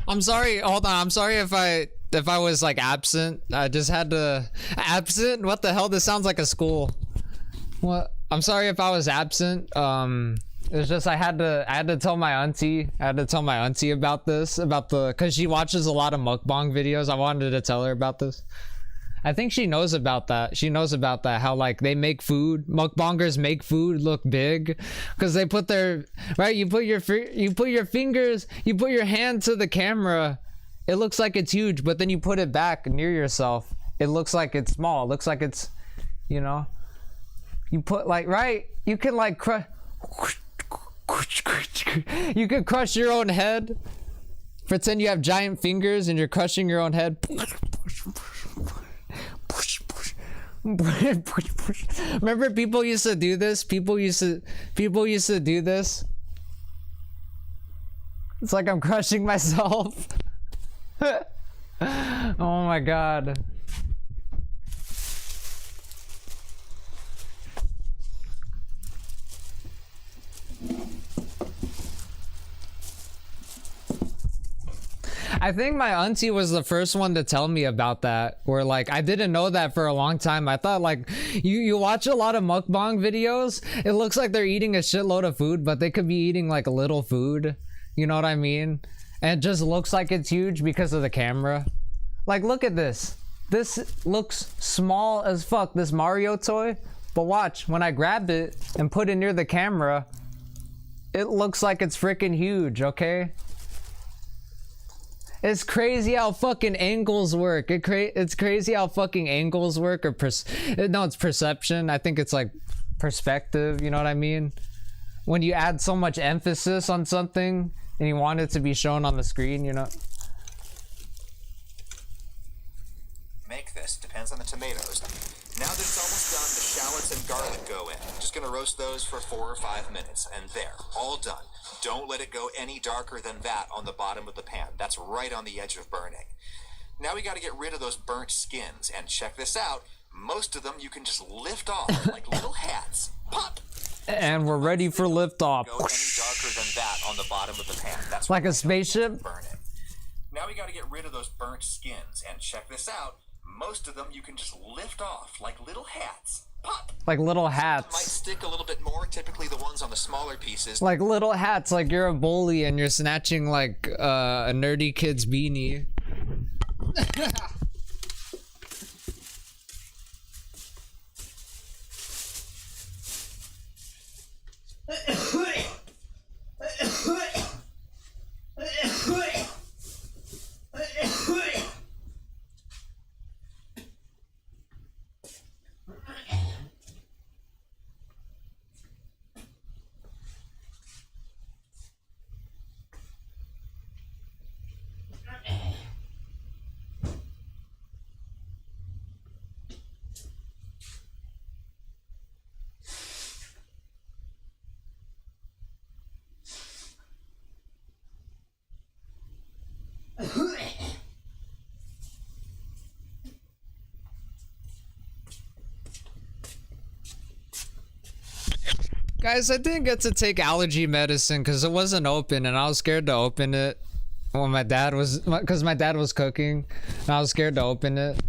I'm sorry, hold on. I'm sorry if I was like absent. I just had to absent? What the hell? This sounds like a school. What? I'm sorry if I was absent. It's just I had to tell my auntie. I had to tell my auntie about this, cause she watches a lot of mukbang videos. I wanted to tell her about this. I think she knows about that. She knows about that. How like they make food. Mukbangers make food look big, cause they put their right. You put your fingers. You put your hand to the camera. It looks like it's huge, but then you put it back near yourself. It looks like it's small. It looks like it's, you know. You put like right. You can like crush. You could crush your own head. Pretend you have giant fingers and you're crushing your own head. Remember people used to do this? People used to do this. It's like I'm crushing myself. Oh my god. I think my auntie was the first one to tell me about that, where like I didn't know that for a long time. I thought like you watch a lot of mukbang videos, it looks like they're eating a shitload of food, but they could be eating like a little food, you know what I mean? And it just looks like it's huge because of the camera. Like look at this looks small as fuck, this Mario toy, but watch, when I grabbed it and put it near the camera, it looks like it's freaking huge. Okay, it's crazy how fucking angles work. It's crazy how fucking angles work, or no, it's perception. I think it's like perspective, you know what I mean? When you add so much emphasis on something and you want it to be shown on the screen, you know? Make this, depends on the tomatoes. Now that it's almost done, the shallots and garlic go in. Just gonna roast those for 4 or 5 minutes, and there, all done. Don't let it go any darker than that on the bottom of the pan. That's right on the edge of burning. Now we gotta get rid of those burnt skins, and check this out. Most of them you can just lift off like little hats. Pop! And we're ready for liftoff. Go any darker than that on the bottom of the pan. That's like a spaceship. Burn it. Now we gotta get rid of those burnt skins, and check this out. Most of them you can just lift off like little hats. Pop! Like little Might hats. stick a little bit more, typically the ones on the smaller pieces. Like little hats, like you're a bully and you're snatching like a nerdy kid's beanie. Guys, I didn't get to take allergy medicine because it wasn't open and I was scared to open it when my dad was, because my dad was cooking and I was scared to open it.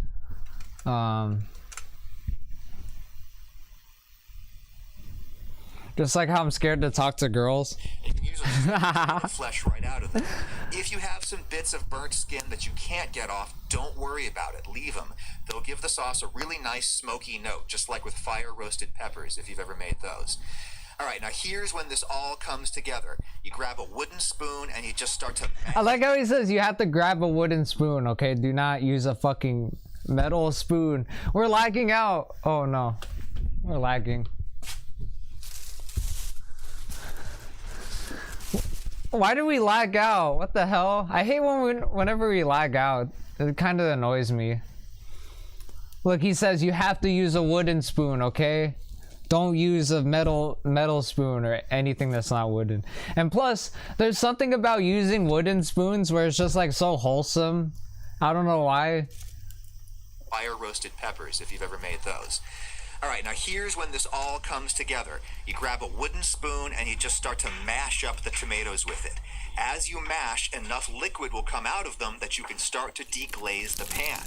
Just like how I'm scared to talk to girls. You can use them to get the flesh right out of them. If you have some bits of burnt skin that you can't get off, don't worry about it. Leave them. They'll give the sauce a really nice smoky note, just like with fire roasted peppers, if you've ever made those. All right, now here's when this all comes together. You grab a wooden spoon and you just start to... I like how he says you have to grab a wooden spoon, okay? Do not use a fucking metal spoon. We're lagging out. Oh no, we're lagging. Why do we lag out? What the hell? I hate whenever we lag out. It kind of annoys me. Look, he says you have to use a wooden spoon, okay? Don't use a metal spoon or anything that's not wooden. And plus, there's something about using wooden spoons where it's just like so wholesome. I don't know why. Fire roasted peppers, if you've ever made those. All right, now here's when this all comes together. You grab a wooden spoon and you just start to mash up the tomatoes with it. As you mash, enough liquid will come out of them that you can start to deglaze the pan.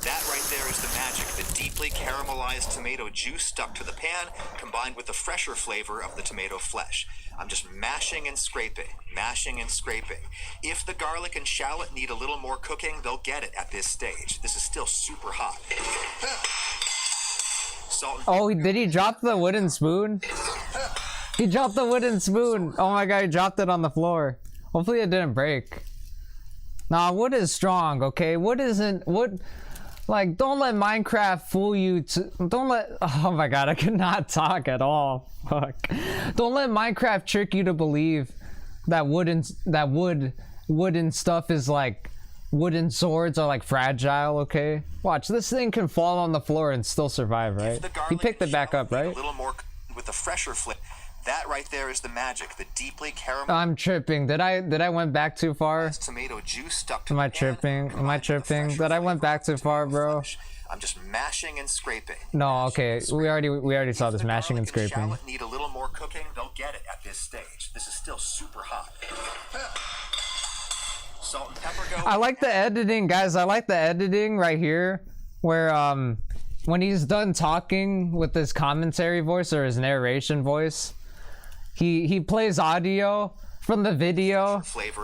That right there is the magic. The deeply caramelized tomato juice stuck to the pan, combined with the fresher flavor of the tomato flesh. I'm just mashing and scraping, mashing and scraping. If the garlic and shallot need a little more cooking, they'll get it at this stage. This is still super hot. Salt and Oh, did he drop the wooden spoon? He dropped the wooden spoon. Oh my god, he dropped it on the floor. Hopefully it didn't break. Nah, wood is strong, okay? Wood isn't... Wood... Like, don't let Minecraft fool you to... Don't let... Oh my god, I could not talk at all. Fuck. Don't let Minecraft trick you to believe that wooden stuff is like... Wooden swords are like fragile, okay? Watch, this thing can fall on the floor and still survive, right? He picked it back up, right? A little more with the fresher flip. That right there is the magic. The deeply caramel. I'm tripping. Did I went back too far? Tomato juice stuck to Am I tripping? Am I tripping? Did I went back too far, bro? I'm just mashing and scraping. No, okay. We already saw this mashing and scraping. Shallot need a little more cooking. They'll get it at this stage. This is still super hot. Salt and pepper go. I like the editing, guys. I like the editing right here, where when he's done talking with his commentary voice or his narration voice, he plays audio from the video,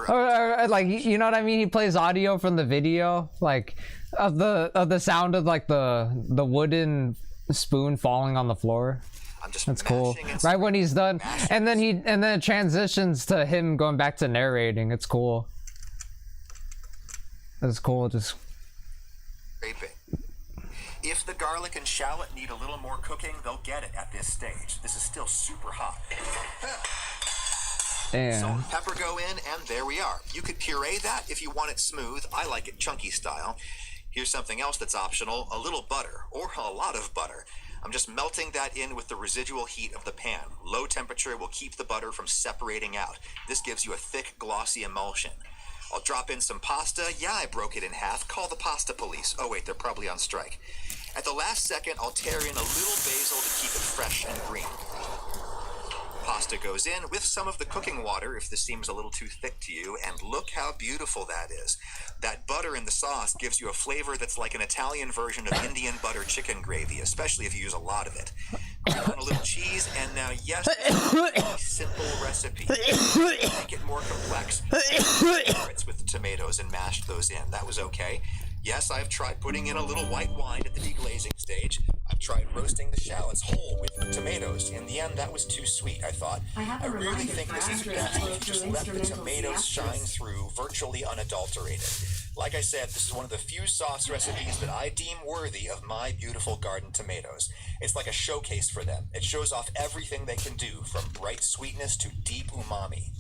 or like, you know what I mean? He plays audio from the video, like of the sound of like the wooden spoon falling on the floor. That's cool. Right when he's done, and then it transitions to him going back to narrating. It's cool. That's cool. Just. If the garlic and shallot need a little more cooking, they'll get it at this stage. This is still super hot. Damn. Salt and pepper go in, and there we are. You could puree that if you want it smooth. I like it chunky style. Here's something else that's optional, a little butter, or a lot of butter. I'm just melting that in with the residual heat of the pan. Low temperature will keep the butter from separating out. This gives you a thick, glossy emulsion. I'll drop in some pasta. Yeah, I broke it in half. Call the pasta police. Oh wait, they're probably on strike. At the last second, I'll tear in a little basil to keep it fresh and green. pasta goes in with some of the cooking water if this seems a little too thick to you, and look how beautiful that is. That butter in the sauce gives you a flavor that's like an Italian version of Indian butter chicken gravy, especially if you use a lot of it. Put on a little cheese, and now yes, this is a really simple recipe. Make it more complex. Carrots with the tomatoes and mashed those in. That was okay. Yes, I've tried putting in a little white wine at the deglazing stage. I've tried roasting the shallots whole with the tomatoes. In the end, that was too sweet, I thought. I really think this is best if you just let the tomatoes shine through, virtually unadulterated. Like I said, this is one of the few sauce recipes that I deem worthy of my beautiful garden tomatoes. It's like a showcase for them. It shows off everything they can do, from bright sweetness to deep umami.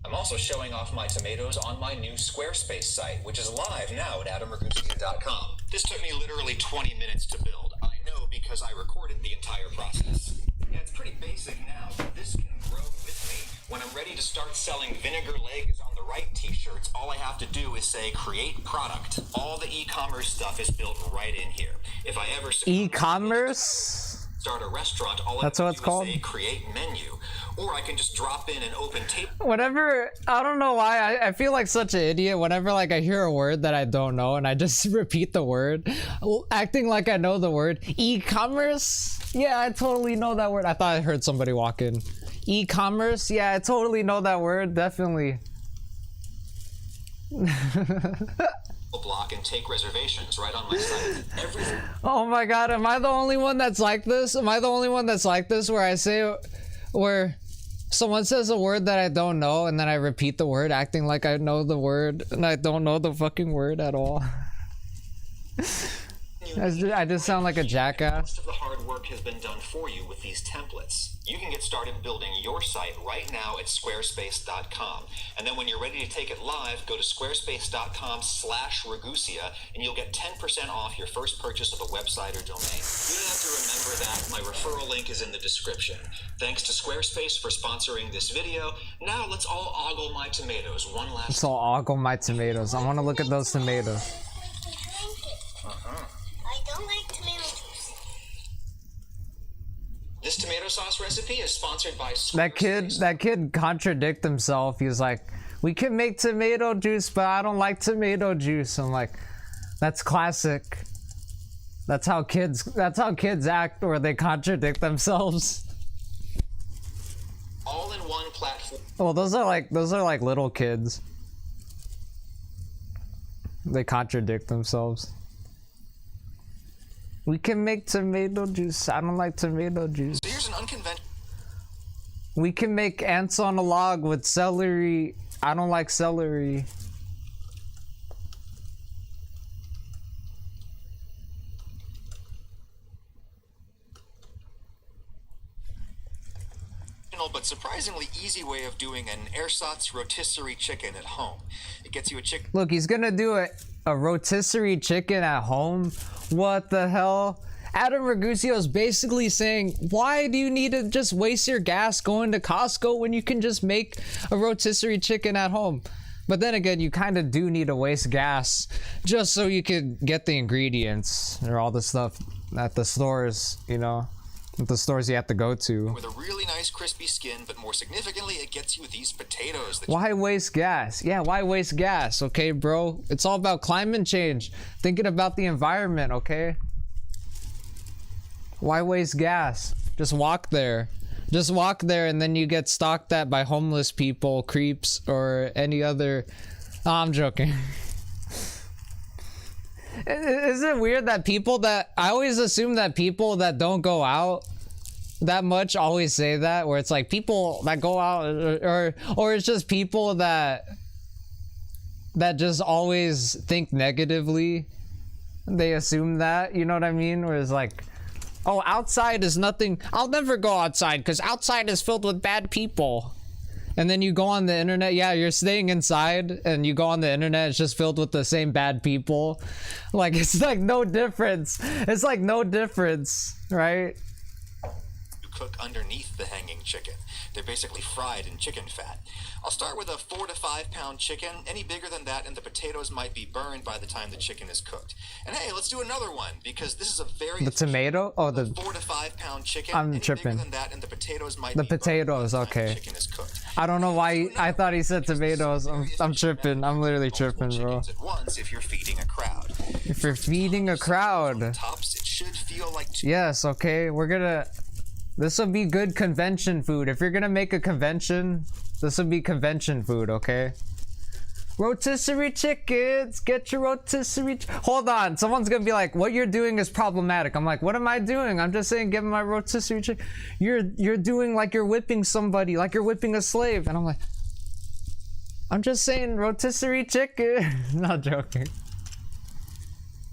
I'm also showing off my tomatoes on my new Squarespace site, which is live now at adamragusa.com. This took me literally 20 minutes to build. I know because I recorded the entire process. Yeah, it's pretty basic now, but this can grow with me. When I'm ready to start selling vinegar legs on the right t-shirts, all I have to do is say create product. All the e-commerce stuff is built right in here. If I ever E-commerce? start a restaurant, all That's I what have it's to do called? is say create menu. Or I can just drop in an open table. Whatever, I don't know why, I feel like such an idiot whenever like I hear a word that I don't know and I just repeat the word, acting like I know the word. E-commerce? Yeah, I totally know that word. I thought I heard somebody walk in. E-commerce? Yeah, I totally know that word, definitely. Block and take reservations right on my site. Everything. Oh my god, am I the only one that's like this? Am I the only one that's like this where I say, where someone says a word that I don't know and then I repeat the word acting like I know the word and I don't know the fucking word at all? I just sound like a jackass. Most of the hard work has been done for you with these templates. You can get started building your site right now at squarespace.com. And then when you're ready to take it live, go to squarespace.com/Ragusia and you'll get 10% off your first purchase of a website or domain. You don't have to remember that. My referral link is in the description. Thanks to Squarespace for sponsoring this video. Now let's all ogle my tomatoes one last time. So I'll ogle my tomatoes. I want to look at those tomatoes. I don't like tomato juice. This tomato sauce recipe is sponsored by That kid contradict himself. He's like, we can make tomato juice, but I don't like tomato juice. I'm like, that's classic. That's how kids act, or they contradict themselves. All in one platform. Well, those are like little kids. They contradict themselves. We can make tomato juice. I don't like tomato juice. So here's an unconventional. We can make ants on a log with celery. I don't like celery. But surprisingly easy way of doing an ersatz rotisserie chicken at home. It gets you a chicken. Look, he's gonna do a rotisserie chicken at home. What the hell? Adam Ragusio is basically saying, why do you need to just waste your gas going to Costco when you can just make a rotisserie chicken at home? But then again, you kind of do need to waste gas just so you could get the ingredients or all the stuff at the stores, you know, at the stores you have to go to. With a really nice crispy skin, but more significantly, it gets you these potatoes. Why waste gas? Yeah, why waste gas? Okay, bro. It's all about climate change. Thinking about the environment, okay? Why waste gas? Just walk there. Just walk there and then you get stalked at by homeless people, creeps, or any other... Oh, I'm joking. Is it weird that people that... I always assume that people that don't go out that much always say that, where it's like people that go out, or it's just people that just always think negatively. They assume that, you know what I mean? Where it's like, oh, outside is nothing. I'll never go outside because outside is filled with bad people. And then you go on the internet, yeah, you're staying inside, and you go on the internet, it's just filled with the same bad people. Like, it's like no difference. It's like no difference, right? cook underneath the hanging chicken. They're basically fried in chicken fat. I'll start with a 4 to 5 pound chicken. Any bigger than that and the potatoes might be burned by the time the chicken is cooked. And hey, let's do another one because this is a very The tomato? Oh, the 4 to 5 pound chicken. I'm Any tripping. bigger than that and the potatoes might The be burned potatoes, by the time okay. the chicken is cooked. I don't know why I thought he said tomatoes. I'm tripping. I'm literally tripping, bro. Chickens at once if you're feeding a crowd. If you're feeding a crowd. Tops, it should feel like two. Yes, okay. We're gonna. This will be good convention food. If you're gonna make a convention, this will be convention food, okay? Rotisserie chickens, get your rotisserie. Hold on, someone's gonna be like, "What you're doing is problematic." I'm like, "What am I doing? I'm just saying, give me my rotisserie chicken." You're doing like you're whipping somebody, like you're whipping a slave, and I'm like, I'm just saying rotisserie chicken. Not joking.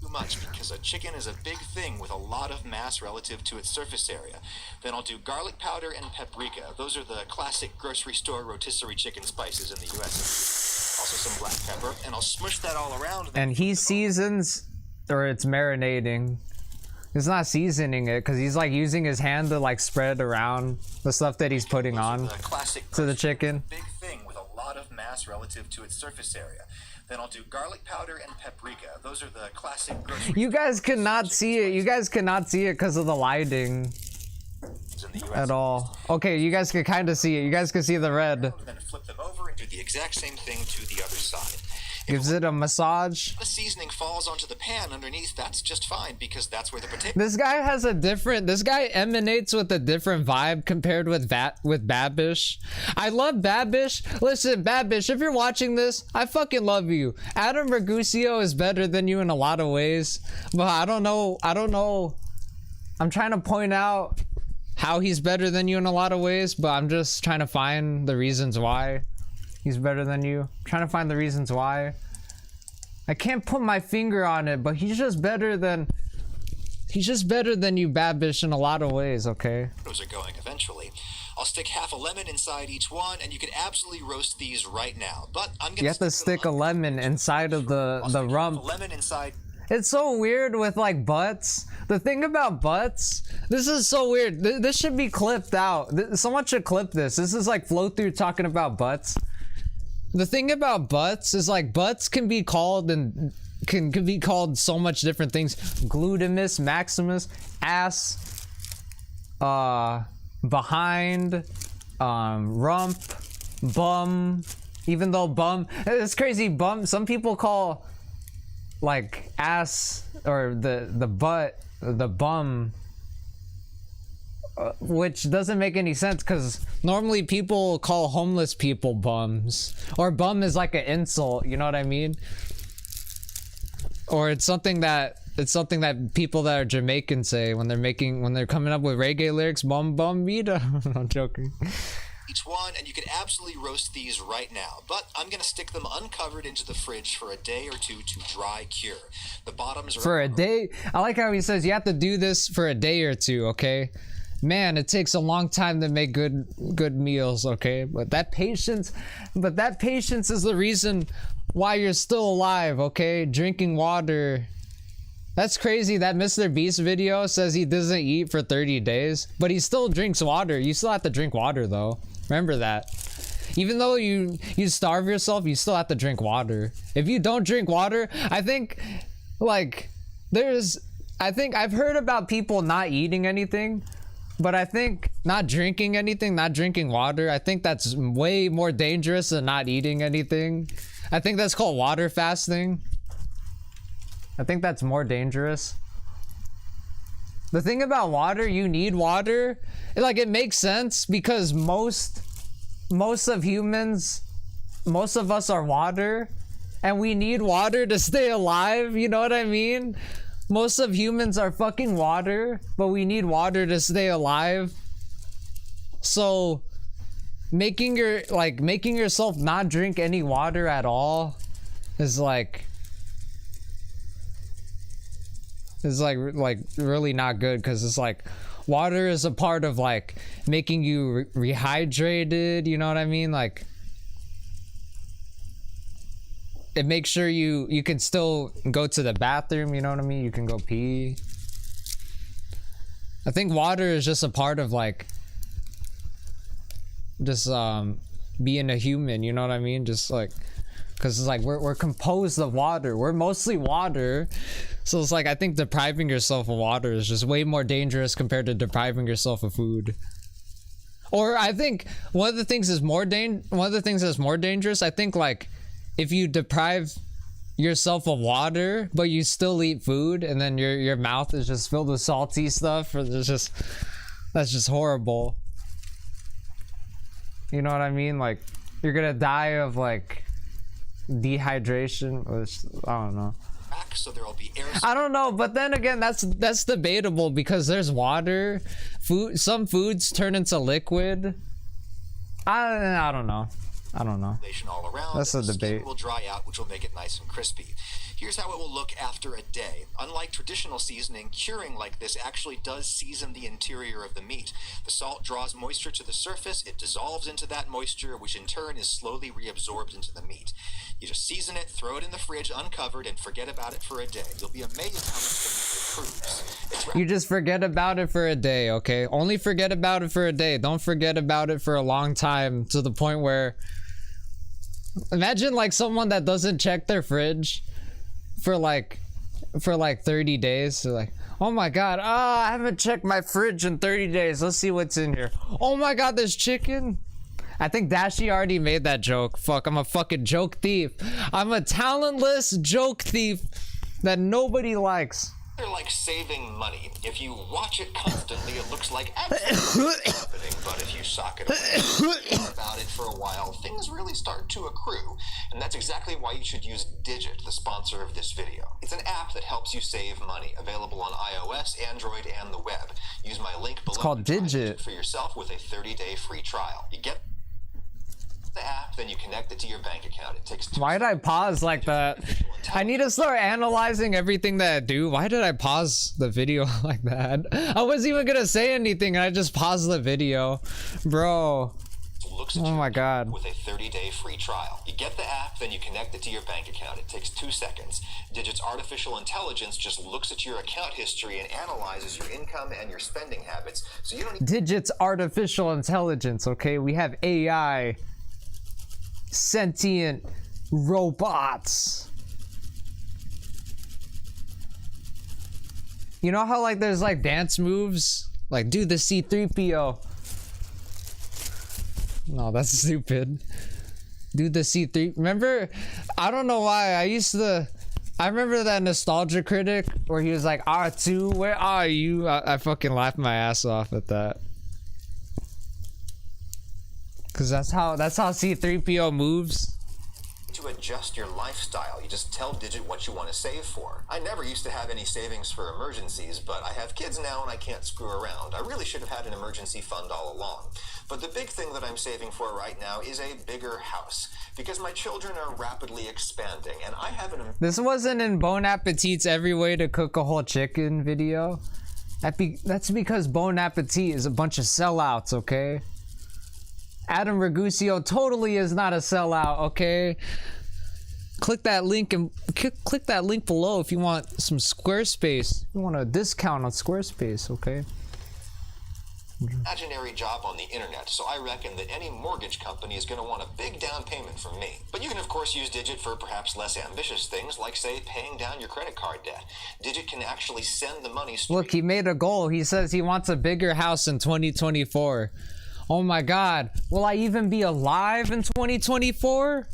Too much because a chicken is a big thing with a lot of mass relative to its surface area. Then I'll do garlic powder and paprika. Those are the classic grocery store rotisserie chicken spices in the US. Also some black pepper, and I'll smush that all around. And he seasons, or it's marinating. He's not seasoning it because he's like using his hand to like spread around the stuff that he's putting on to the chicken. Big thing with a lot of mass relative to its surface area. Then I'll do garlic powder and paprika. Those are the classic grocery You guys cannot see it. You guys cannot see it because of the lighting in the US. at all. Okay, you guys can kind of see it. You guys can see the red. Then flip them over and do the exact same thing to the other side. Gives it a massage. The seasoning falls onto the pan underneath, that's just fine because that's where the potato. This guy has a different. This guy emanates with a different vibe compared with Babish. I love Babish. Listen, Babish, if you're watching this, I fucking love you. Adam Raguseo is better than you in a lot of ways, but I don't know. I'm trying to point out how he's better than you in a lot of ways, but I'm just trying to find the reasons why he's better than you. I'm trying to find the reasons why. I can't put my finger on it, but he's just better than you, Babish, in a lot of ways, okay? Those are going eventually. I'll stick half a lemon inside each one, and you could absolutely roast these right now. But I'm gonna You have to stick a lemon inside of the rump. lemon inside. It's so weird with like butts. The thing about butts, this is so weird. This should be clipped out. Someone should clip this. This is like flow through talking about butts. The thing about butts is like butts can be called and can be called so much different things. Glutamus maximus, ass, behind, rump, bum. Even though bum, it's crazy. Bum. Some people call like ass or the butt the bum, which doesn't make any sense because normally people call homeless people bums, or bum is like an insult, you know what I mean? Or it's something that people that are Jamaican say when they're coming up with reggae lyrics. Bum bum vida. I'm joking. Each one, and you could absolutely roast these right now. But I'm gonna stick them uncovered into the fridge for a day or two to dry cure. The bottoms are For a day. I like how he says you have to do this for a day or two, okay? Man, it takes a long time to make good meals, okay? But that patience is the reason why you're still alive, okay? Drinking water. That's crazy. That Mr. Beast video says he doesn't eat for 30 days, but he still drinks water. You still have to drink water though. Remember that. Even though you starve yourself, you still have to drink water. If you don't drink water, I think I've heard about people not eating anything, but I think not drinking anything, not drinking water, I think that's way more dangerous than not eating anything. I think that's called water fasting. I think that's more dangerous. The thing about water, you need water. Like, it makes sense because most of us are water, and we need water to stay alive, you know what I mean? Most of humans are fucking water, but we need water to stay alive. So making yourself not drink any water at all is like really not good, because it's like water is a part of like making you rehydrated, you know what I mean? Like, it makes sure you can still go to the bathroom, you know what I mean? You can go pee. I think water is just a part of like being a human, you know what I mean? Just like, because it's like we're composed of water, we're mostly water, so it's like I think depriving yourself of water is just way more dangerous compared to depriving yourself of food. Or I think one of the things that's more dangerous, I think, like if you deprive yourself of water but you still eat food and then your mouth is just filled with salty stuff, or that's just horrible. You know what I mean? Like you're gonna die of like dehydration, which I don't know. So there will be air. I don't know, but then again, that's debatable because there's water, food. Some foods turn into liquid. I don't know. All around. That's a The debate. skin will dry out, which will make it nice and crispy. Here's how it will look after a day. Unlike traditional seasoning, curing like this actually does season the interior of the meat. The salt draws moisture to the surface, it dissolves into that moisture, which in turn is slowly reabsorbed into the meat. You just season it, throw it in the fridge uncovered, and forget about it for a day. You'll be amazed how much the meat improves. It's You just forget about it for a day, okay? Only forget about it for a day. Don't forget about it for a long time, to the point where, imagine like someone that doesn't check their fridge for like 30 days. They're like, oh my god, I haven't checked my fridge in 30 days. Let's see what's in here. Oh my god, there's chicken. I think Dashi already made that joke. Fuck, I'm a fucking joke thief. I'm a talentless joke thief that nobody likes. They're like saving money. If you watch it constantly, it looks like absolutely happening. But if you sock it away, think about it for a while, things really start to accrue. And that's exactly why you should use Digit, the sponsor of this video. It's an app that helps you save money, available on iOS, Android, and the web. Use my link below. It's called to try Digit for yourself with a 30-day free trial. You get the app, then you connect it to your bank account. It takes 2 Why did I pause like that? I need to start analyzing everything that I do. Why did I pause the video like that? I wasn't even gonna say anything and I just paused the video. Bro. Looks at Oh my god. with a 30-day free trial. You get the app, then you connect it to your bank account. It takes 2 seconds. Digit's artificial intelligence just looks at your account history and analyzes your income and your spending habits. So you don't need Digit's artificial intelligence, okay? We have AI. Sentient robots. You know how like there's like dance moves? Like do the C3PO. No, that's stupid. Do the C3. Remember? I don't know why. I remember that Nostalgia Critic where he was like, R2, where are you? I fucking laughed my ass off at that. Cause that's how C3PO moves. to adjust your lifestyle. You just tell Digit what you want to save for. I never used to have any savings for emergencies, but I have kids now and I can't screw around. I really should have had an emergency fund all along. But the big thing that I'm saving for right now is a bigger house, because my children are rapidly expanding and I have an... This wasn't in Bon Appetit's Every Way to Cook a Whole Chicken video. That's because Bon Appetit is a bunch of sellouts, okay? Adam Raguseo totally is not a sellout, okay? Click that link and click that link below if you want some Squarespace. You want a discount on Squarespace, okay? imaginary job on the internet, so I reckon that any mortgage company is going to want a big down payment from me. But you can of course use Digit for perhaps less ambitious things, like say paying down your credit card debt. Digit can actually send the money straight. Look, he made a goal. He says he wants a bigger house in 2024. Oh my god, will I even be alive in 2024?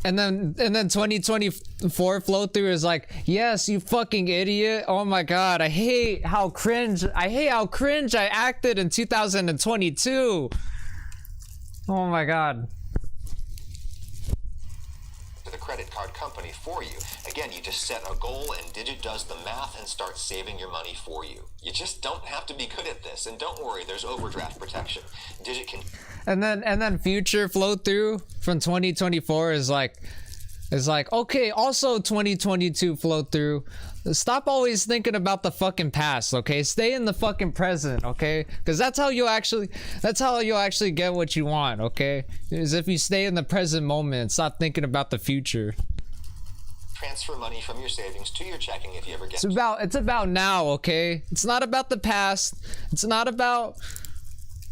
And then 2024 flow through is like, yes, you fucking idiot. Oh my god, I hate how cringe I acted in 2022. Oh my god. To the credit card company for you. Again, you just set a goal and Digit does the math and starts saving your money for you. You just don't have to be good at this, and don't worry, there's overdraft protection. Digit can... And then future flow through from 2024 is like, okay, also 2022 flow through. Stop always thinking about the fucking past, okay? Stay in the fucking present, okay? Because that's how you'll actually get what you want, okay? Is if you stay in the present moment, stop thinking about the future. Transfer money from your savings to your checking if you ever get... It's about now, okay? It's not about the past. It's not about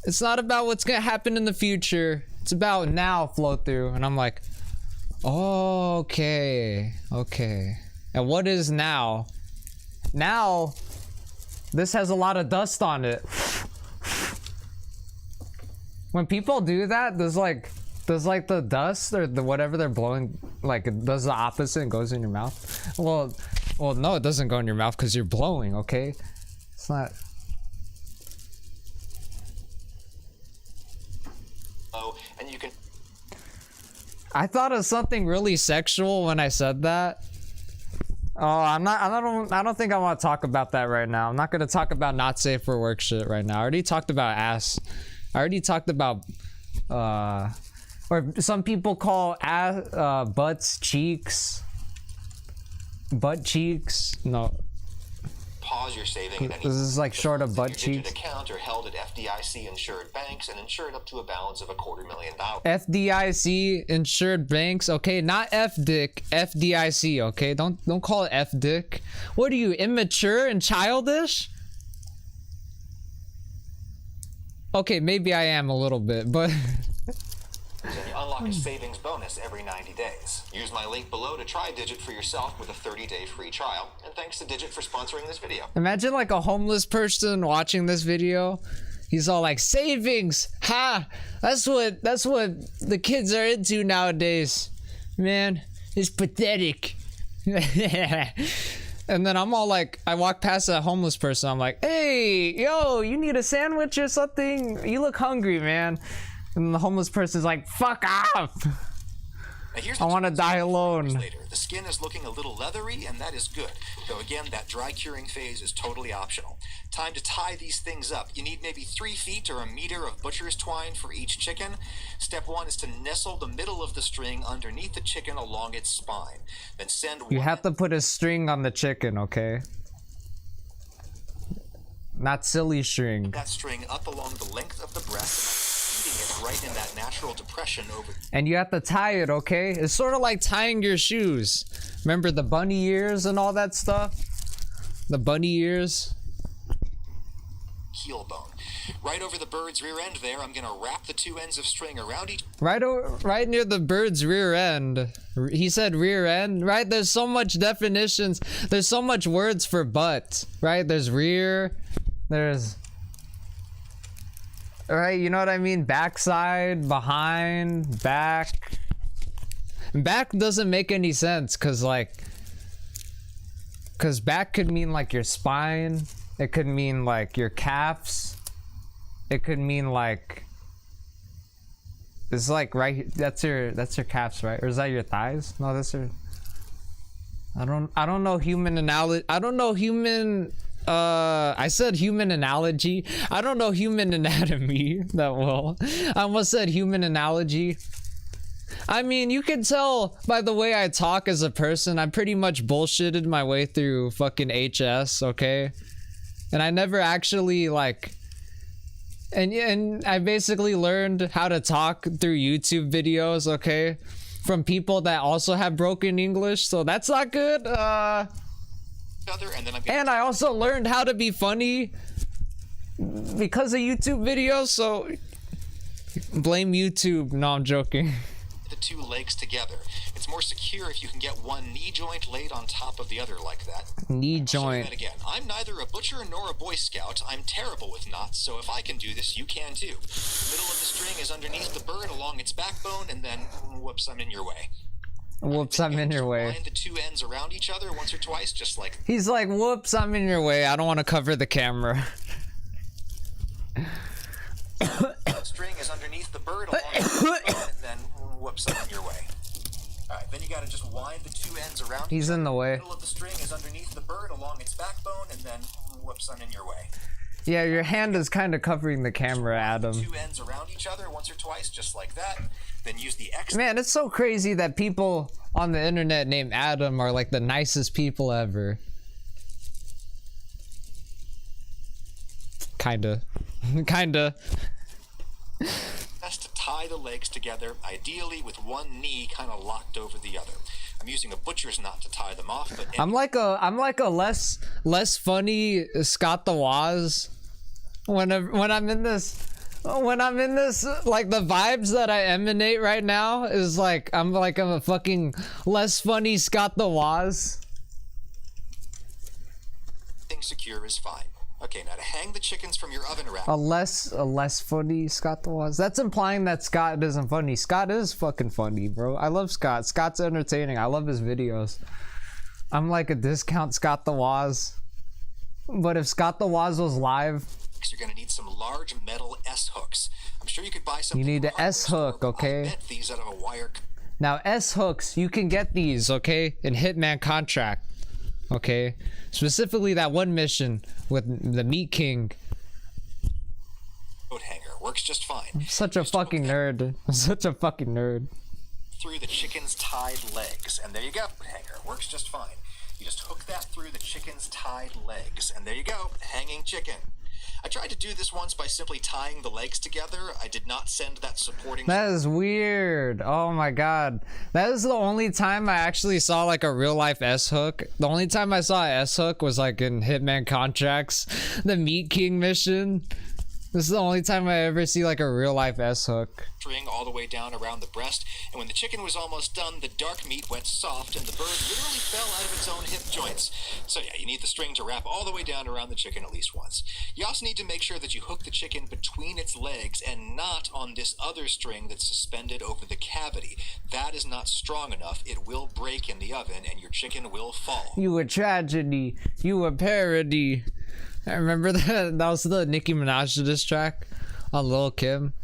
It's not about what's gonna happen in the future. It's about now, flow through. And I'm like, oh, okay. And what is now? Now, this has a lot of dust on it. When people do that, does like the dust or the whatever they're blowing, like it does the opposite and goes in your mouth? Well, no, it doesn't go in your mouth because you're blowing, okay? It's not. Oh, and you can. I thought of something really sexual when I said that. Oh, I don't think I want to talk about that right now. I'm not gonna talk about not safe for work shit right now. I already talked about ass. I already talked about or some people call ass, butts cheeks. Butt cheeks. No. Pause your saving at any This is like short of butt your cheeks. digit account are held at FDIC insured banks and insured up to a balance of $250,000. FDIC insured banks, okay, not FDIC, FDIC, okay, don't call it FDIC. What are you, immature and childish? Okay, maybe I am a little bit, but And you unlock a savings bonus every 90 days. Use my link below to try Digit for yourself with a 30-day free trial. And thanks to Digit for sponsoring this video. imagine like a homeless person watching this video. He's all like, savings, ha! That's what the kids are into nowadays. Man, it's pathetic. And then I'm all like, I walk past a homeless person, I'm like, hey, yo, you need a sandwich or something? You look hungry, man. And the homeless person's like, fuck off! Now here's I the want to truth. die alone. Later. The skin is looking a little leathery, and that is good. Though again, that dry curing phase is totally optional. Time to tie these things up. You need maybe 3 feet or a meter of butcher's twine for each chicken. Step 1 is to nestle the middle of the string underneath the chicken along its spine. Then send You one have to put a string on the chicken, okay? Not silly string. that string up along the length of the breast and feeding it right in that natural depression over. And you have to tie it, okay? It's sort of like tying your shoes. Remember the bunny ears and all that stuff? The bunny ears? Heel bone. Right over the bird's rear end there, I'm gonna wrap the 2 ends of string around each. Right near the bird's rear end. He said rear end, right? There's so much definitions. There's so much words for butt, right? There's rear. There's... Right, you know what I mean? Backside, behind, back. Back doesn't make any sense because back could mean like your spine. It could mean like your calves. It could mean like, it's like right, that's your calves, right? Or is that your thighs? No, that's your, I don't know human analogy. I don't know human, I said human analogy. I don't know human anatomy that well. I almost said human analogy. I mean, you can tell by the way I talk as a person, I pretty much bullshitted my way through fucking HS, okay? And I never actually like, and I basically learned how to talk through YouTube videos, okay? From people that also have broken English, so that's not good. Other, and then I'm gonna And I also learned how to be funny because of YouTube videos, so blame YouTube. No, I'm joking. the 2 legs together. It's more secure if you can get one knee joint laid on top of the other like that. Knee I'll show you joint. that again. I'm neither a butcher nor a Boy Scout. I'm terrible with knots, so if I can do this, you can too. Middle of the string is underneath the bird along its backbone, and then, whoops, I'm in your way. Whoops, Then I'm you in your just way. Wind the 2 ends around each other once or twice, just like. He's like, whoops, I'm in your way. I don't want to cover the camera. The string is underneath the bird along its backbone, and then, whoops, I'm in your way. Alright, then you gotta just wind the 2 ends around. He's in the way. Middle of the string is underneath the bird along its backbone, and then, whoops, I'm in your way. Yeah, your hand is kind of covering the camera, Adam. 2 ends around each other once or twice, just like that. Then use the X. Man, it's so crazy that people on the internet named Adam are like the nicest people ever. Kinda. Kinda. Best to tie the legs together, ideally with one knee kind of locked over the other. I'm using a butcher's knot to tie them off, but I'm like a less funny Scott the Woz when I'm in this When I'm in this, like the vibes that I emanate right now is like I'm a fucking less funny Scott the Woz. Thing secure is fine. Okay, now to hang the chickens from your oven rack. A less funny Scott the Woz. That's implying that Scott isn't funny. Scott is fucking funny, bro. I love Scott. Scott's entertaining. I love his videos. I'm like a discount Scott the Woz. But if Scott the Woz was live, You're gonna need some large metal S hooks. I'm sure you could buy something. you need an S hook, okay? I bet these out of a wire. Now S hooks, you can get these, okay, in Hitman Contract, okay? Specifically that one mission with the Meat King. Coat hanger works just fine. I'm such a fucking nerd. I'm such a fucking nerd. Through the chicken's tied legs, and there you go. Hanger works just fine. You just hook that through the chicken's tied legs, and there you go. Hanging chicken. I tried to do this once by simply tying the legs together. I did not send that supporting. That is weird. Oh my god. That is the only time I actually saw like a real life S hook. The only time I saw a S hook was like in Hitman Contracts, the Meat King mission. This is the only time I ever see like a real life S hook. String all the way down around the breast, and when the chicken was almost done, the dark meat went soft and the bird literally fell out of its own hip joints. So yeah, you need the string to wrap all the way down around the chicken at least once. You also need to make sure that you hook the chicken between its legs and not on this other string that's suspended over the cavity. That is not strong enough. It will break in the oven and your chicken will fall. You a tragedy. You a parody. I remember that. That was the Nicki Minaj diss track on Lil Kim.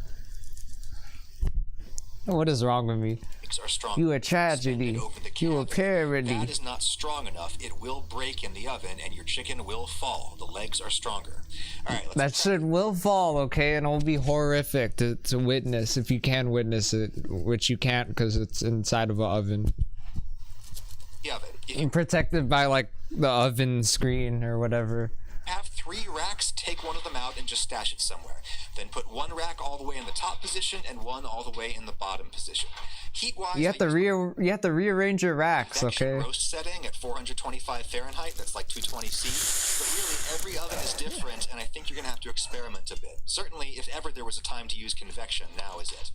What is wrong with me? Are strong. You a tragedy. You a parody. That is not strong enough. It will break in the oven and your chicken will fall. The legs are stronger. All right. That shit will fall, okay, and it'll be horrific to witness if you can witness it, which you can't because it's inside of an oven. The oven. And protected by like the oven screen or whatever. Have 3 racks, take one of them out and just stash it somewhere. Then put 1 rack all the way in the top position and 1 all the way in the bottom position. Heat-wise, you have to rearrange your racks, okay? Roast setting at 425 Fahrenheit, that's like 220 C. But really, every oven is different, and I think you're gonna have to experiment a bit. Certainly, if ever there was a time to use convection, now is it.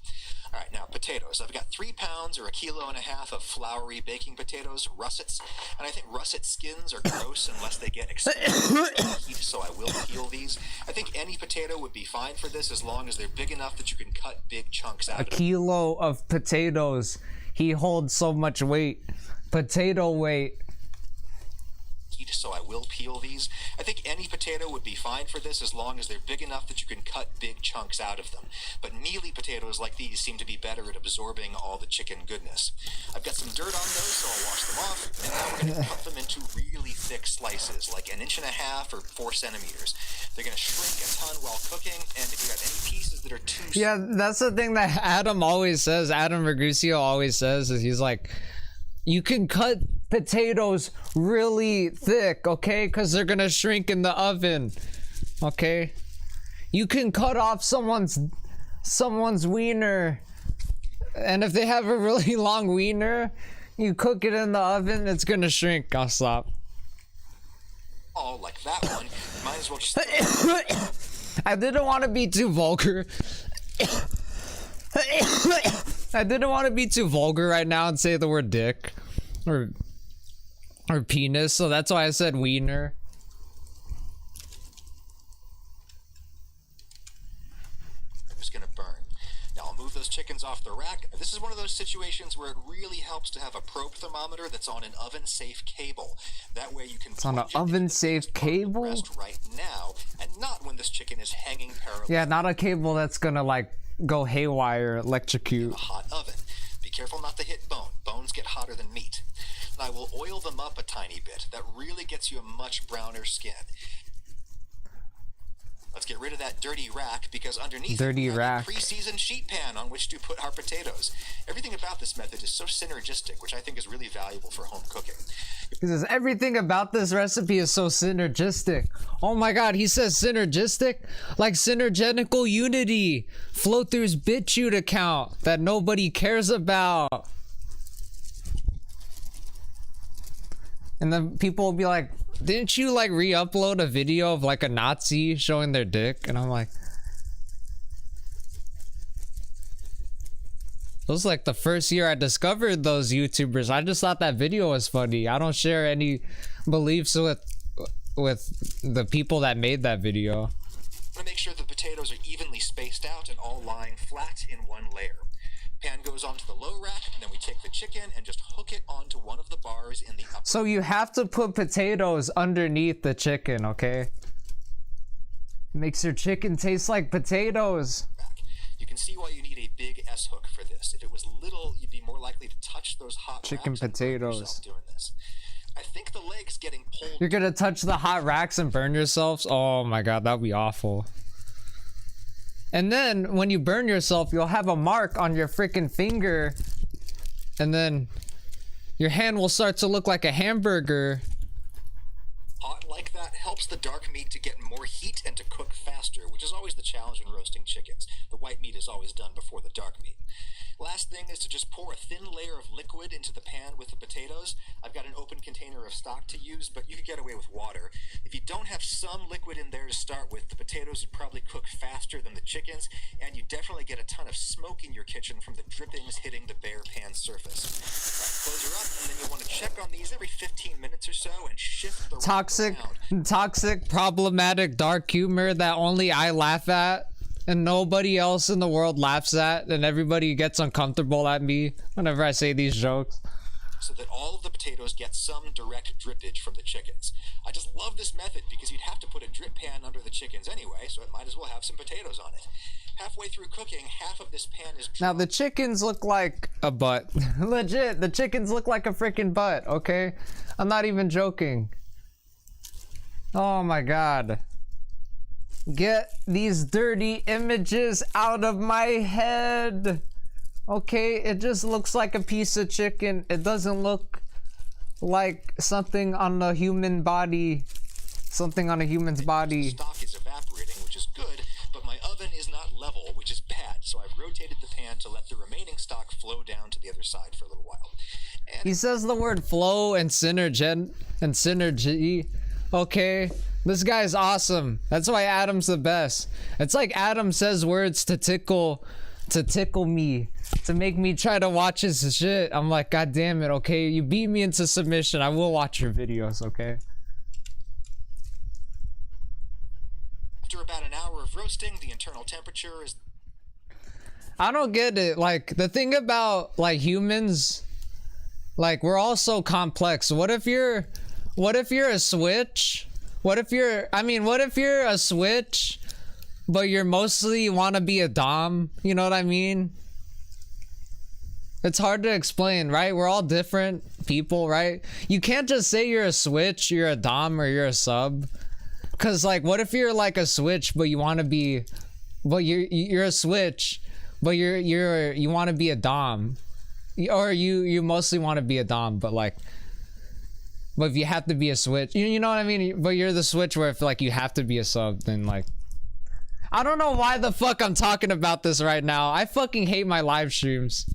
All right, now potatoes. I've got 3 pounds or 1.5 kilos of floury baking potatoes, russets, and I think russet skins are gross unless they get exposed to heat, so I will peel these. I think any potato would be fine for this as long as they're big enough that you can cut big chunks out of them. 1 kilo of potatoes. He holds so much weight. Potato weight. So I will peel these. I think any potato would be fine for this as long as they're big enough that you can cut big chunks out of them. But mealy potatoes like these seem to be better at absorbing all the chicken goodness. I've got some dirt on those, so I'll wash them off. And now we're going to cut them into really thick slices, like 1.5 inches or 4 centimeters. They're going to shrink a ton while cooking, and if you have any pieces that are too... Yeah, that's the thing that Adam always says. Adam Raguseo always says is he's like, you can cut potatoes really thick, okay? Because they're gonna shrink in the oven, okay? You can cut off someone's wiener, and if they have a really long wiener, you cook it in the oven, it's gonna shrink. I'll stop. Oh, like that one. Might as well just... I didn't want to be too vulgar. I didn't want to be too vulgar right now and say the word dick or penis, so that's why I said wiener. I'm just gonna burn. Now I'll move those chickens off the rack. This is one of those situations where it really helps to have a probe thermometer that's on an oven-safe cable. That way you can. It's on an oven-safe cable? Right now, and not when this chicken is hanging parallel. Yeah, not a cable that's gonna like go haywire, electrocute. A hot oven. Be careful not to hit bone. Bones get hotter than meat. And I will oil them up a tiny bit. That really gets you a much browner skin. Let's get rid of that dirty rack because underneath we have a pre-seasoned sheet pan on which to put our potatoes. Everything about this method is so synergistic, which I think is really valuable for home cooking. Because everything about this recipe is so synergistic. Oh my god, he says synergistic? Like synergetical unity. Flowthru's BitChute account that nobody cares about. And then people will be like, didn't you like re-upload a video of like a Nazi showing their dick? And I'm like, was like the first year I discovered those YouTubers. I just thought that video was funny. I don't share any beliefs with the people that made that video. I'm gonna make sure the potatoes are evenly spaced out and all lying flat in one layer. Pan goes onto the low rack, and then we take the chicken and just hook it onto one of the bars in the upper. So you have to put potatoes underneath the chicken, okay? Makes your chicken taste like potatoes. Rack. You can see why you need a big S hook for this. If it was little, you'd be more likely to touch those hot Chicken racks and burn potatoes. yourself doing this. I think the leg's getting pulled. You're gonna touch the hot racks and burn yourselves? Oh my god, that'd be awful. And then when you burn yourself, you'll have a mark on your freaking finger, and then your hand will start to look like a hamburger. Hot like that helps the dark meat to get more heat and to cook faster, which is always the challenge in roasting chickens. The white meat is always done before the dark meat. Last thing is to just pour a thin layer of liquid into the pan with the potatoes. I've got an open container of stock to use, but you could get away with water. If you don't have some liquid in there to start with, the potatoes would probably cook faster than the chickens, and you definitely get a ton of smoke in your kitchen from the drippings hitting the bare pan surface. Right, close her up, and then you'll want to check on these every 15 minutes or so and shift the rack around. Toxic, problematic, dark humor that only I laugh at and nobody else in the world laughs at, and everybody gets uncomfortable at me whenever I say these jokes. So that all of the potatoes get some direct drippage from the chickens. I just love this method because you'd have to put a drip pan under the chickens anyway, so it might as well have some potatoes on it. Halfway through cooking, half of this pan is Now the chickens look like a butt. Legit, the chickens look like a freaking butt, okay? I'm not even joking. Oh my god. Get these dirty images out of my head. Okay, it just looks like a piece of chicken. It doesn't look like something on a human body. Something on a human's body. Stock is evaporating, which is good, but my oven is not level, which is bad. So I've rotated the pan to let the remaining stock flow down to the other side for a little while. And He says the word flow and synergy. Okay, this guy's awesome. That's why Adam's the best. It's like Adam says words to tickle me, to make me try to watch his shit. I'm like, god damn it, okay? You beat me into submission. I will watch your videos, okay? after about an hour of roasting, the internal temperature is... I don't get it. Like, the thing about, like, humans, like, we're all so complex. What if you're a switch? What if you're a switch, but you're mostly want to be a dom? You know what I mean? It's hard to explain, right? We're all different people, right? You can't just say you're a switch, you're a dom, or you're a sub. Cause like, what if you're like a switch, but you want to be, but you're a switch, but you want to be a dom, or you mostly want to be a dom, but like, but if you have to be a switch, you know what I mean? But you're the switch where if like you have to be a sub, then like, I don't know why the fuck I'm talking about this right now. I fucking hate my live streams.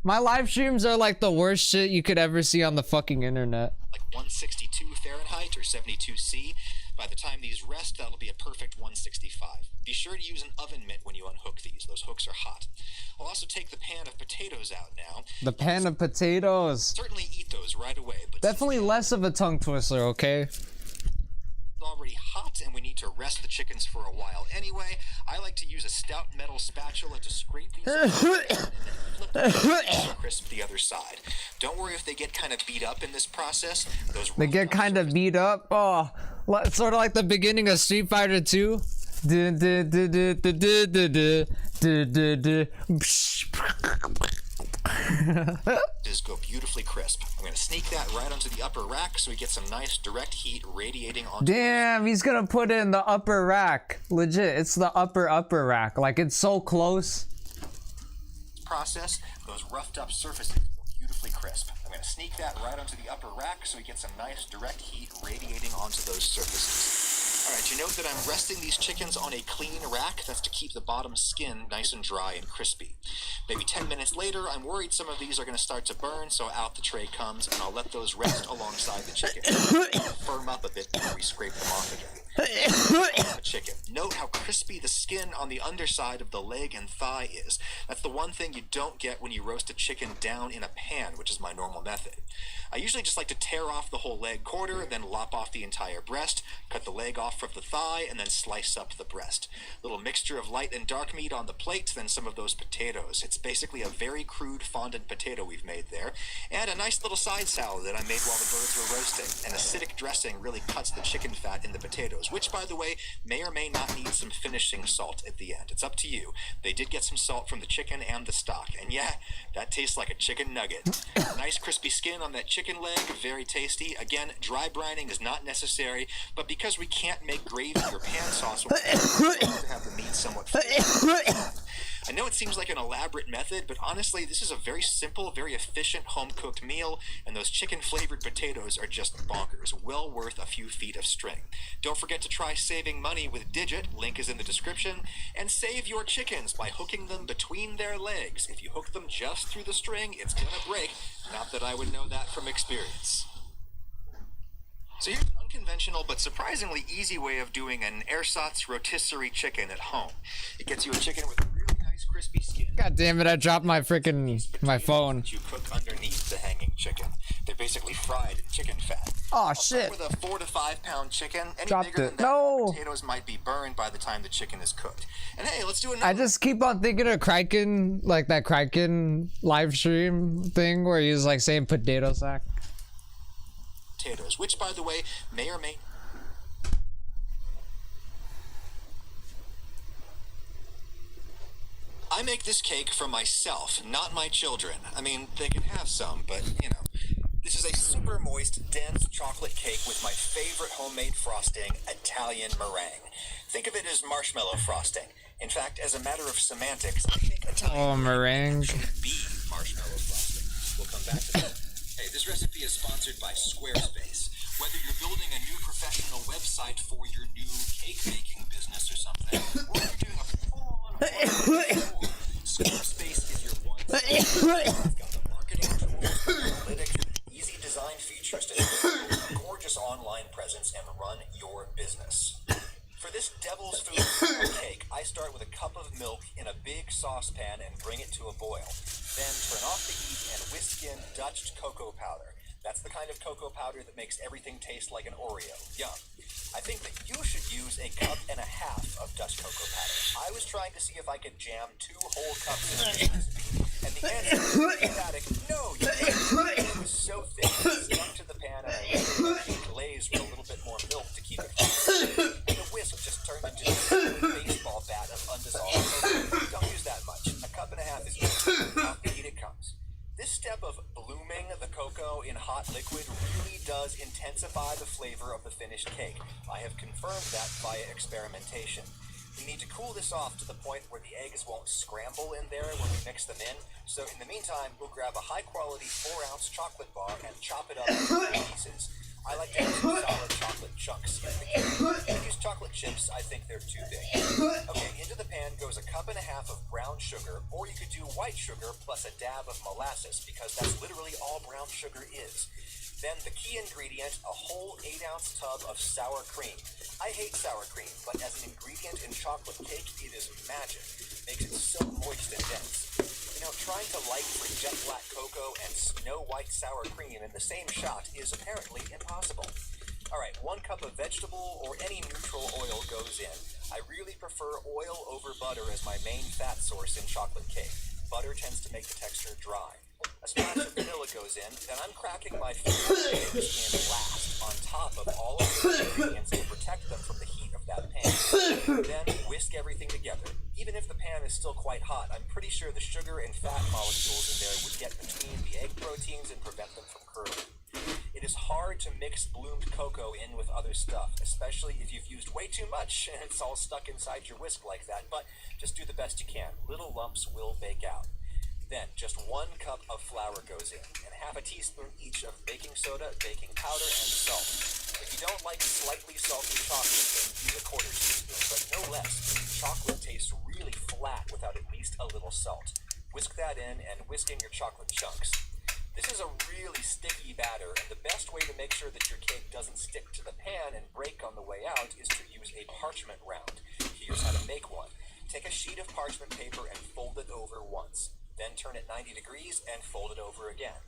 My live streams are like the worst shit you could ever see on the fucking internet. Like 162 Fahrenheit or 72 C. By the time these rest, that'll be a perfect 165. Be sure to use an oven mitt when you unhook these. Those hooks are hot. I'll also take the pan of potatoes out now. The pan of potatoes. Certainly eat those right away, but Definitely less of a tongue twister, okay? it's already hot and we need to rest the chickens for a while anyway. I like to use a stout metal spatula to scrape these off and then flip them to crisp the other side. Don't worry if they get kind of beat up in this process. They get kind of beat up. Oh, sort of like the beginning of Street Fighter 2. Just go beautifully crisp. I'm gonna sneak that right onto the upper rack so we get some nice direct heat radiating onto. Damn, he's gonna put it in the upper rack. Legit, it's the upper rack. Like, it's so close. Process, those roughed up surfaces go beautifully crisp. I'm gonna sneak that right onto the upper rack so we get some nice direct heat radiating onto those surfaces. Alright, you note that I'm resting these chickens on a clean rack. That's to keep the bottom skin nice and dry and crispy. Maybe 10 minutes later, I'm worried some of these are going to start to burn, so out the tray comes, and I'll let those rest alongside the chicken. Firm up a bit before we scrape them off again. A chicken. Note how crispy the skin on the underside of the leg and thigh is. That's the one thing you don't get when you roast a chicken down in a pan, which is my normal method. I usually just like to tear off the whole leg quarter, then lop off the entire breast, cut the leg off from the thigh, and then slice up the breast. Little mixture of light and dark meat on the plate, then some of those potatoes. It's basically a very crude fondant potato we've made there, and a nice little side salad that I made while the birds were roasting. An acidic dressing really cuts the chicken fat in the potatoes, which, by the way, may or may not need some finishing salt at the end. It's up to you. They did get some salt from the chicken and the stock, and yeah, that tastes like a chicken nugget. Nice crispy skin on that chicken leg, very tasty. Again, dry brining is not necessary, but because we can't make gravy or pan sauce, we'll have to have the meat somewhat flavored. I know it seems like an elaborate method, but honestly, this is a very simple, very efficient home-cooked meal, and those chicken-flavored potatoes are just bonkers, well worth a few feet of string. Don't forget to try saving money with Digit, link is in the description, and save your chickens by hooking them between their legs. If you hook them just through the string, it's gonna break. Not that I would know that from experience. So here's an unconventional but surprisingly easy way of doing an ersatz rotisserie chicken at home. It gets you a chicken with a really nice crispy skin. God damn it, I dropped my my phone. That you cook underneath the hanging chicken. They're basically fried in chicken fat. Oh I'll start shit. with a 4 to 5 pound chicken. Any Dropped bigger it. than that, No. the potatoes might be burned by the time the chicken is cooked. And hey, let's do another. I just keep on thinking of Kraken, like that Kraken live stream thing where he's like saying potato sack. Potatoes, which by the way, may or may I make this cake for myself, not my children. I mean, they can have some, but you know. This is a super moist, dense chocolate cake with my favorite homemade frosting, Italian meringue. Think of it as marshmallow frosting. In fact, as a matter of semantics, I think Italian Meringue. should be marshmallow frosting. We'll come back to that. Hey, this recipe is sponsored by Squarespace. Whether you're building a new professional website for your new cake baking business or something, or you're doing a full-on Squarespace is your one. It's got the marketing tools, analytics, easy design features to build a gorgeous online presence and run your business. For this devil's food cake, I start with a cup of milk in a big saucepan and bring it to a boil. Then turn off the heat and whisk in Dutch cocoa powder. That's the kind of cocoa powder that makes everything taste like an Oreo. Yum. I think that you should use a cup and a half of Dutch cocoa powder. I was trying to see if I could jam 2 whole cups in a recipe, and the answer was emphatic. No, you can't. It was so thick it stuck to the pan, and I let it glaze with a little bit more milk to keep it fresh. And the whisk just turned into a baseball bat of undissolved cocoa. Don't use that much. A cup and a half is good. Off the heat it comes. This step of blooming the cocoa in hot liquid really does intensify the flavor of the finished cake. I have confirmed that via experimentation. We need to cool this off to the point where the eggs won't scramble in there when we mix them in. So in the meantime, we'll grab a high-quality 4-ounce chocolate bar and chop it up into pieces. I like to use solid chocolate chunks in the cake. If you use chocolate chips, I think they're too big. Okay, into the pan goes a cup and a half of brown sugar, or you could do white sugar plus a dab of molasses, because that's literally all brown sugar is. Then the key ingredient, a whole 8-ounce tub of sour cream. I hate sour cream, but as an ingredient in chocolate cake, it is magic. Makes it so moist and dense. You know, trying to like for jet black cocoa and snow white sour cream in the same shot is apparently impossible. Alright, 1 cup of vegetable or any neutral oil goes in. I really prefer oil over butter as my main fat source in chocolate cake. Butter tends to make the texture dry. A splash of vanilla goes in, then I'm cracking my favorite eggs in last, on top of all of the ingredients to protect them from the heat of that pan. Then whisk everything together. Even if the pan is still quite hot, I'm pretty sure the sugar and fat molecules in there would get between the egg proteins and prevent them from curdling. It is hard to mix bloomed cocoa in with other stuff, especially if you've used way too much and it's all stuck inside your whisk like that, but just do the best you can. Little lumps will bake out. Then, just 1 cup of flour goes in, and half a teaspoon each of baking soda, baking powder, and salt. If you don't like slightly salty chocolate, then use a 1/4 teaspoon, but no less. Chocolate tastes really flat without at least a little salt. Whisk that in, and whisk in your chocolate chunks. This is a really sticky batter, and the best way to make sure that your cake doesn't stick to the pan and break on the way out is to use a parchment round. Here's how to make one. Take a sheet of parchment paper and fold it over once. Then turn it 90 degrees and fold it over again.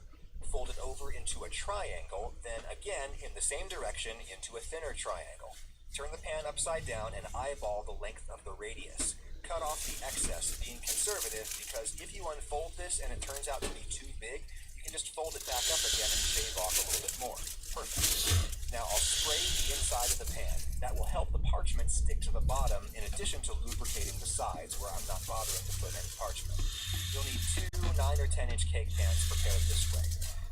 Fold it over into a triangle, then again in the same direction into a thinner triangle. Turn the pan upside down and eyeball the length of the radius. Cut off the excess, being conservative, because if you unfold this and it turns out to be too big, you can just fold it back up again and shave off a little bit more. Perfect. Now I'll spray the inside of the pan. That will help the parchment stick to the bottom in addition to lubricating the sides where I'm not bothering to put any parchment. You'll need 2 9 or 10 inch cake pans prepared this way.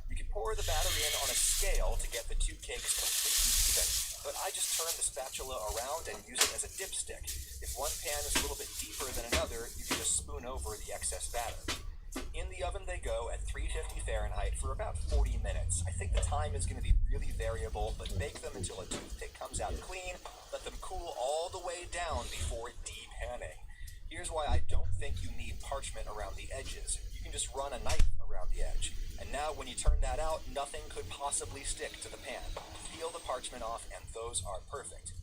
You can pour the batter in on a scale to get the 2 cakes completely even, but I just turn the spatula around and use it as a dipstick. If one pan is a little bit deeper than another, you can just spoon over the excess batter. In the oven they go at 350 Fahrenheit for about 40 minutes. I think the time is going to be really variable, but bake them until a toothpick comes out clean. Let them cool all the way down before depanning. Here's why I don't think you need parchment around the edges. You can just run a knife around the edge. And now when you turn that out, nothing could possibly stick to the pan. Peel the parchment off and those are perfect.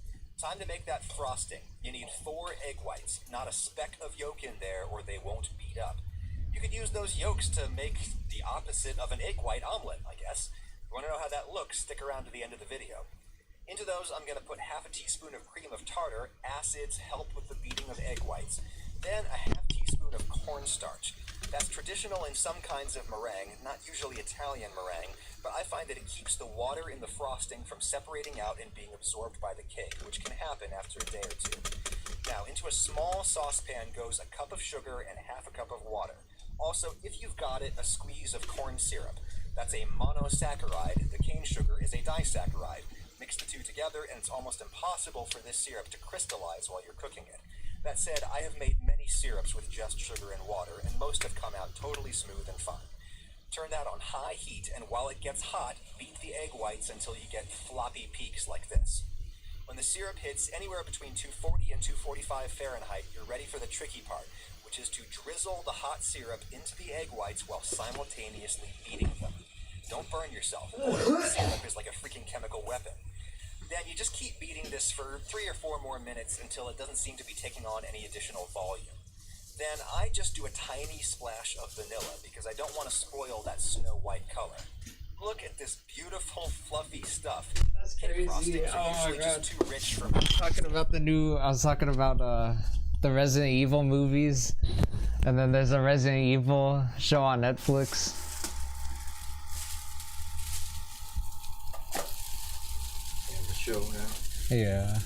Time to make that frosting. You need 4 egg whites, not a speck of yolk in there or they won't beat up. You could use those yolks to make the opposite of an egg white omelet, I guess. If you want to know how that looks, stick around to the end of the video. Into those, I'm going to put half a teaspoon of cream of tartar. Acids help with the beating of egg whites. Then a half teaspoon of cornstarch. That's traditional in some kinds of meringue, not usually Italian meringue, but I find that it keeps the water in the frosting from separating out and being absorbed by the cake, which can happen after a day or two. Now, into a small saucepan goes a cup of sugar and half a cup of water. Also, if you've got it, a squeeze of corn syrup. That's a monosaccharide. The cane sugar is a disaccharide. Mix the two together and it's almost impossible for this syrup to crystallize while you're cooking it. That said, I have made many syrups with just sugar and water, and most have come out totally smooth and fine. Turn that on high heat, and while it gets hot, beat the egg whites until you get floppy peaks like this. When the syrup hits anywhere between 240 and 245 Fahrenheit, you're ready for the tricky part, which is to drizzle the hot syrup into the egg whites while simultaneously beating them. Don't burn yourself. Boiling syrup is like a freaking chemical weapon. Then you just keep beating this for 3 or 4 more minutes until it doesn't seem to be taking on any additional volume. Then I just do a tiny splash of vanilla because I don't want to spoil that snow white color. Look at this beautiful fluffy stuff. That's crazy. Frostings are Oh my usually god. just too rich for me. I was talking about the Resident Evil movies, and then there's a Resident Evil show on Netflix. Show now. Yeah.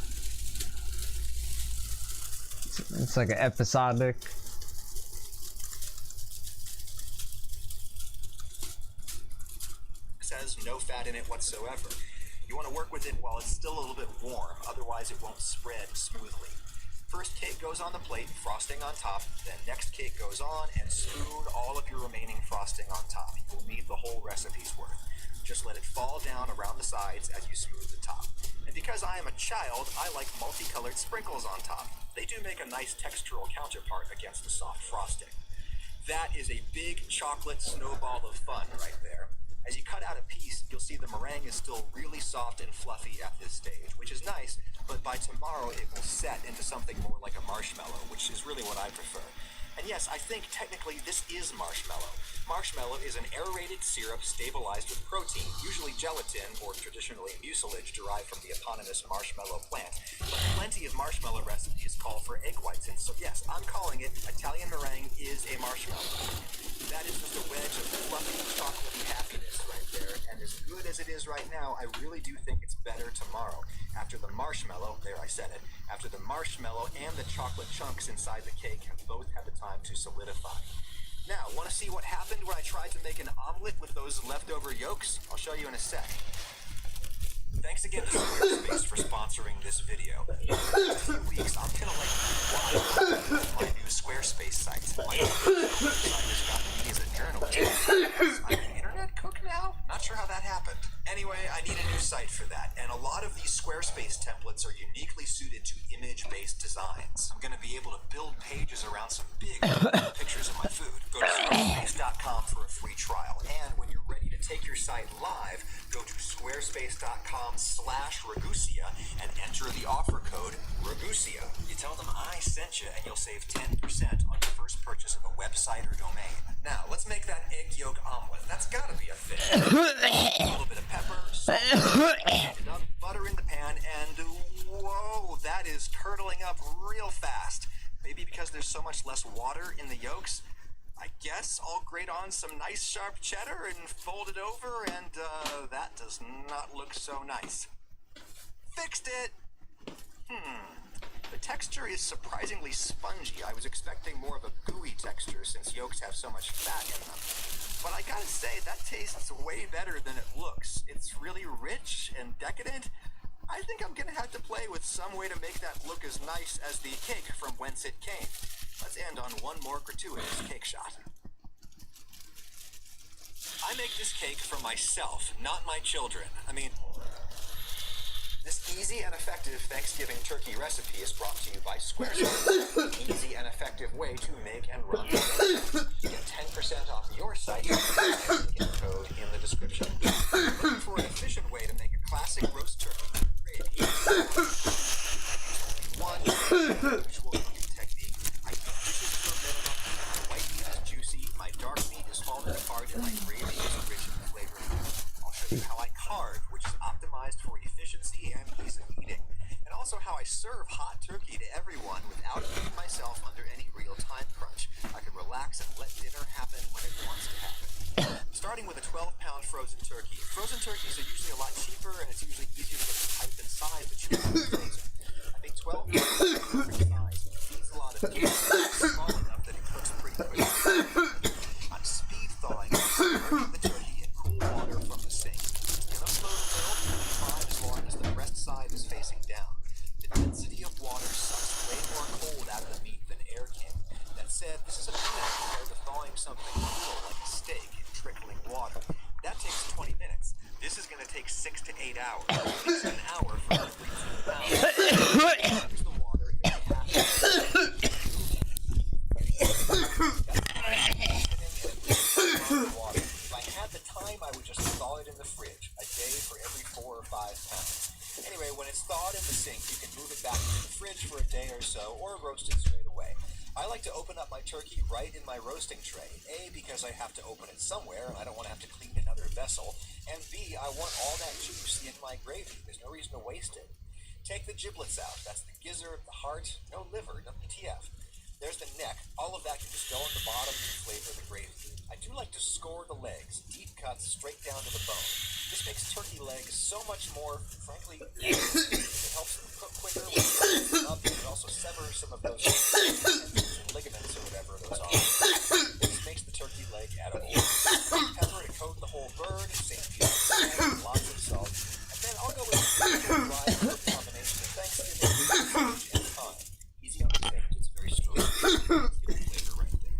It's like an episodic. Says no fat in it whatsoever. You want to work with it while it's still a little bit warm, otherwise it won't spread smoothly. First cake goes on the plate, frosting on top, then next cake goes on, and spoon all of your remaining frosting on top. You'll need the whole recipe's worth. Just let it fall down around the sides as you smooth the top. And because I am a child, I like multicolored sprinkles on top. They do make a nice textural counterpart against the soft frosting. That is a big chocolate snowball of fun right there. As you cut out a piece, you'll see the meringue is still really soft and fluffy at this stage, which is nice, but by tomorrow it will set into something more like a marshmallow, which is really what I prefer. And yes, I think technically this is marshmallow. Marshmallow is an aerated syrup stabilized with protein, usually gelatin or traditionally mucilage derived from the eponymous marshmallow plant. But plenty of marshmallow recipes call for egg whites, and so yes, I'm calling it Italian meringue is a marshmallow. That is just a wedge of fluffy chocolatey happiness right there, and as good as it is right now, I really do think it's better tomorrow. After the marshmallow, there I said it, after the marshmallow and the chocolate chunks inside the cake have both had the time to solidify. Now, want to see what happened when I tried to make an omelet with those leftover yolks? I'll show you in a sec. Thanks again to Squarespace for sponsoring this video. In a few weeks, I'm gonna let you watch my new Squarespace site. My new site has gotten me as a journalist. I'm an internet cook now? Not sure how that happened. Anyway, I need a new site for that, and a lot of these Squarespace templates are uniquely suited to image-based designs. I'm gonna be able to build pages around some big pictures of my food. Go to squarespace.com for a free trial, and when you're ready take your site live, go to squarespace.com/Ragusia and enter the offer code Ragusia. You tell them I sent you and you'll save 10% on your first purchase of a website or domain. Now, let's make that egg yolk omelet. That's gotta be a thing. A little bit of pepper, salt, it up, butter in the pan, and whoa, that is curdling up real fast. Maybe because there's so much less water in the yolks. I guess I'll grate on some nice sharp cheddar and fold it over, and that does not look so nice. Fixed it! The texture is surprisingly spongy. I was expecting more of a gooey texture since yolks have so much fat in them. But I gotta say, that tastes way better than it looks. It's really rich and decadent. I think I'm gonna have to play with some way to make that look as nice as the cake from whence it came. Let's end on one more gratuitous cake shot. I make this cake for myself, not my children. This easy and effective Thanksgiving turkey recipe is brought to you by Squarespace, an easy and effective way to make and run your business. You get 10% off your site and get the code in the description. Looking for an efficient way to make a classic roast turkey? Great. One usual cooking technique. I keep dishes to a minimum. My white meat is juicy, my dark meat is falling apart, and my gravy is rich and flavored. I'll show you how I carve, which is optimized for efficiency and ease of eating, and also how I serve hot turkey to everyone without putting myself under any real time crunch. I can relax and let dinner happen when it wants to happen. Starting with a 12-pound frozen turkey. Frozen turkeys are usually a lot cheaper, and it's usually easier to get the type and size that you want in the freezer. I think 12 pounds is the perfect size, but it needs a lot of heat. It's small enough that it cooks pretty quickly. I'm speed thawing the turkey in cool water from the sink. Enough slow to boil, 25 as long as the breast side is facing down. The density of water sucks way more cold out of the meat than air can. That said, this is a minute compared to thawing something cool like a steak in trickling water. That takes 20 minutes. This is going to take 6 to 8 hours. It takes an hour for every 2 pounds. Use the water every half hour. If I had the time, I would just thaw it in the fridge, a day for every 4 or 5 pounds. Anyway, when it's thawed in the sink, you can move it back into the fridge for a day or so, or roast it straight away. I like to open up my turkey right in my roasting tray. A, because I have to open it somewhere, and I don't want to have to clean another vessel. And B, I want all that juice in my gravy. There's no reason to waste it. Take the giblets out. That's the gizzard, the heart, no liver, no TF. There's the neck. All of that can just go on the bottom to flavor the gravy. I do like to score the legs, deep cuts straight down to the bone. This makes turkey legs so much more, frankly, it helps them cook quicker when you cook them up. It also severs some of those ligaments or whatever those are. This makes the turkey leg edible. Pepper to coat the whole bird, same deal, lots of salt. And then I'll go with a dry herb combination of Thanksgiving, and thyme. Easy on the stage, it's very strong. Flavor right there.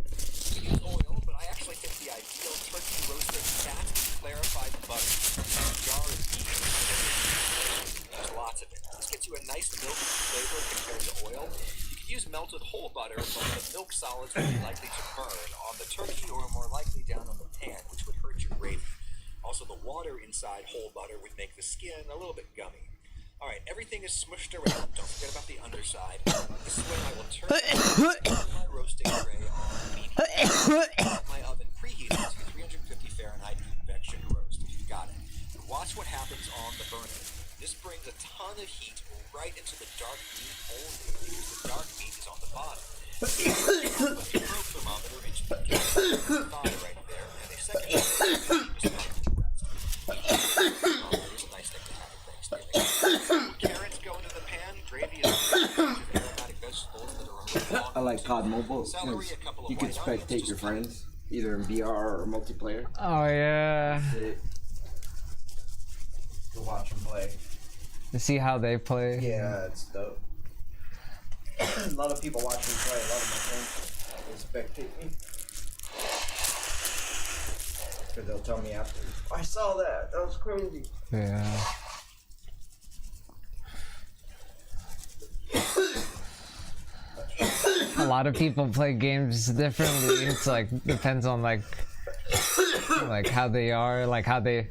We use oil, but I actually think the ideal turkey roasted fat is clarified butter. A jar of beef. There's lots of it. This gets you a nice milky flavor compared to oil. You could use melted whole butter, but the milk solids would be likely to burn on the turkey or more likely down on the pan, which would hurt your gravy. Also, the water inside whole butter would make the skin a little bit gummy. Alright, everything is smushed around. Don't forget about the underside. This is when I will turn my roasting tray on medium. My oven preheated to 350 Fahrenheit convection roast, if you've got it. And watch what happens on the burner. This brings a ton of heat right into the dark meat only, because the dark meat is on the bottom. Put the probe thermometer into the thigh right there, and a second is to rest. It's a nice thing to have at Thanksgiving. Carrots go into the pan, gravy is aromatic vegetables that are removed. I like COD Mobile. Celery, a couple of You can white onions, spectate just your friends, either in VR or multiplayer. Oh yeah. To watch them play. To see how they play. Yeah, it's dope. A lot of people watch me play. A lot of my friends will spectate me. Because they'll tell me after, I saw that. That was crazy. Yeah. A lot of people play games differently. It's like depends on like like how they are, like how they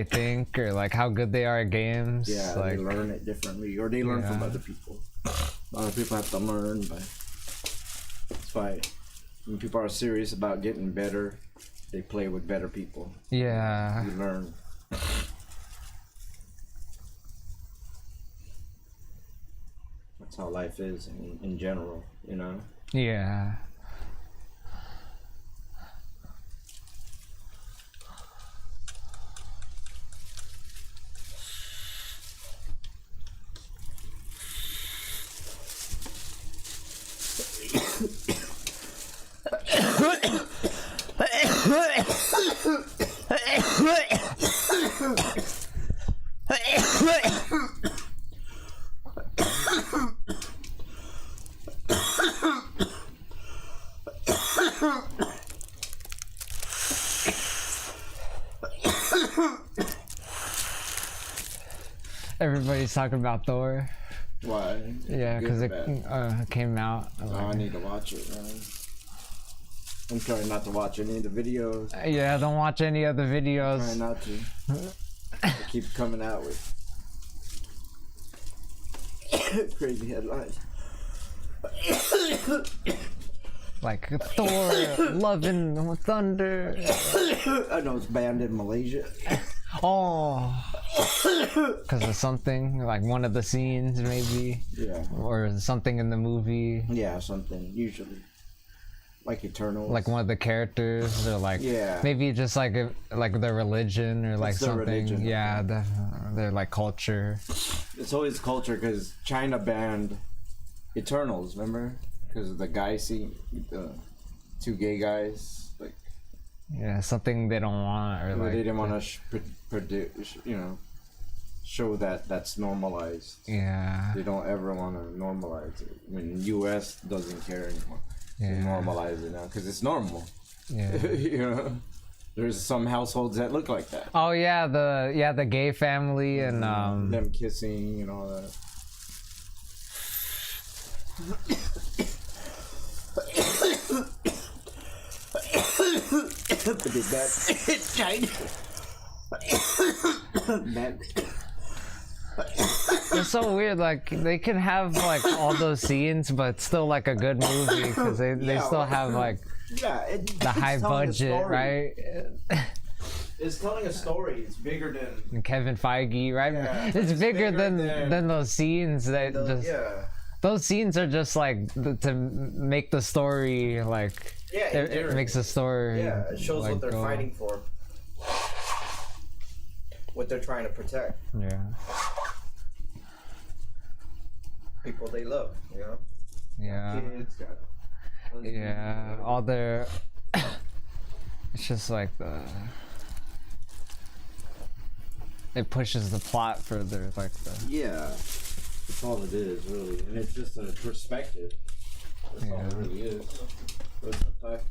think, or like how good they are at games. Yeah, like, they learn it differently, or they learn from Yeah. other people. Other people have to learn, but that's why when people are serious about getting better, they play with better people. yeah. You learn. That's how life is in general, you know. Yeah. Everybody's talking about Thor. Why? Yeah, Good because or it bad? came out. Oh, I need to watch it, man. I'm trying not to watch any of the videos. Yeah, don't watch any other Trying videos. not to. They keep coming out with crazy headlines. Like Thor, Love and Thunder. I know it's banned in Malaysia. Oh, because of something, like one of the scenes maybe, Yeah. or something in the movie, Yeah, something. Usually. Like Eternals. like one of the characters, or like Yeah. maybe just like like their religion, or like their something. religion, Yeah, their like culture. It's always culture because China banned Eternals, remember? Because of the guy scene, the two gay guys, like Yeah, something they don't want, or like they didn't want to produce, show that that's normalized. yeah, They don't ever want to normalize it. I mean, U.S. doesn't care anymore. They Yeah. normalize it now because it's normal. yeah. There's some households that look like that. Oh yeah, the gay family and Them kissing and all that. But that's China. Man. it's so weird. Like they can have like all those scenes, but still like a good movie because they Yeah, still have like Yeah, the high budget, right? It's telling a story. It's bigger than And Kevin Feige, right? Yeah, it's bigger than than those scenes that just yeah. those scenes are just like to make the story like Yeah, it makes the story Yeah, it shows like, what they're go. fighting for. What they're trying to protect. Yeah, People they love, you know? yeah, Kids, got yeah. All their it's just like it pushes the plot further, like Yeah. That's all it is, really. And it's just a perspective. That's all it Yeah. really is. What's the fuck?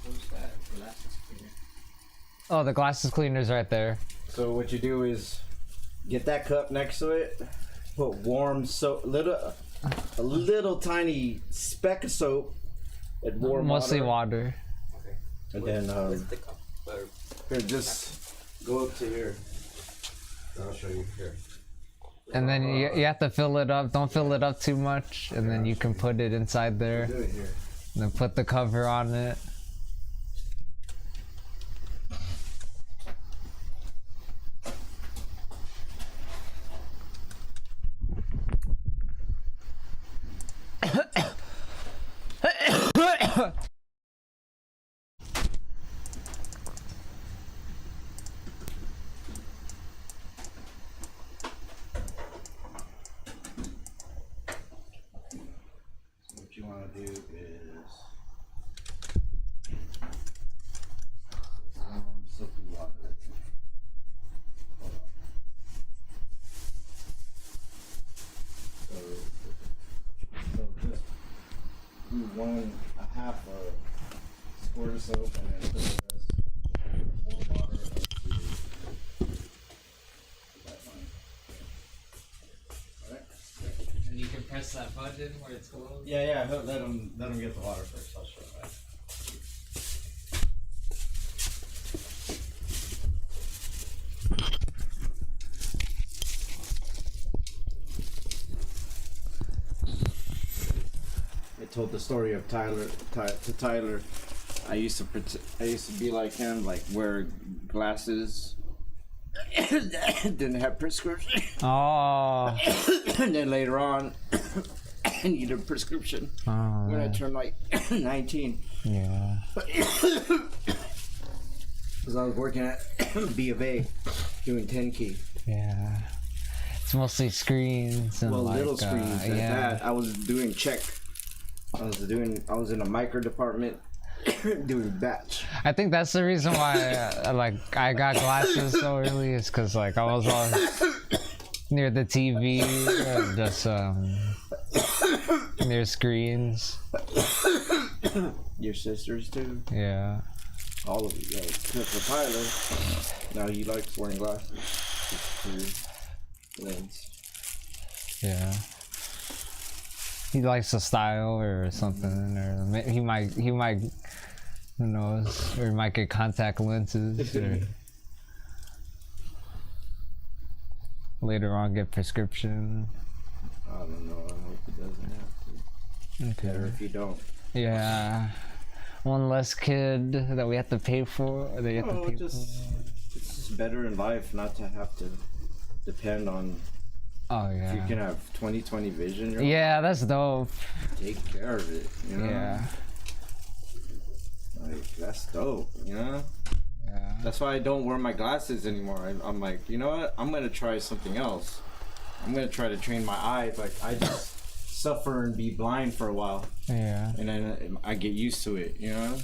What's that? Glasses cleaner. oh, the glasses cleaner's right there. So what you do is get that cup next to it, put warm soap, a little tiny speck of soap, and warm Mostly water. water. And then here, just go up to here. I'll show you here. And then you have to fill it up. Don't fill it up too much, and then you can put it inside there. Do it here. And then put the cover on it. What you want to do is soapy water. Hold on. So just do half a squirt of soap and then put the rest warm water up to that line. Alright? And you can press that button where it's closed. Yeah, let 'em get the water first. I'll show you that. told the story of Tyler to Tyler. I used to be like him, like wear glasses. Didn't have prescription. Oh. And then later on, I needed a prescription when I turned like 19. Yeah. Because I was working at B of A doing 10 key. Yeah. It's mostly screens and Well, like, little screens like yeah. that. I was doing check. I was in a micro department doing batch. I think that's the reason why I got glasses so early is because like I was on near the TV and just near screens. Your sisters too. Yeah. All of you, yeah. Except for Tyler. Now he likes wearing glasses. Just through lens. Yeah. He likes the style or something, or he might, who knows, or he might get contact lenses, or later on get prescription. I don't know. I hope he doesn't have to. Okay. Better if you don't. Yeah. One less kid that we have to pay for. Or they have to pay It's just better in life not to have to depend on. Oh yeah. If you can have 20/20 vision, you're Yeah, that's dope. take care of it. You know. Yeah. Like that's dope. You know. Yeah. That's why I don't wear my glasses anymore. I'm like, you know what? I'm gonna try something else. I'm gonna try to train my eyes. Like I just suffer and be blind for a while, Yeah. and then I get used to it. You know.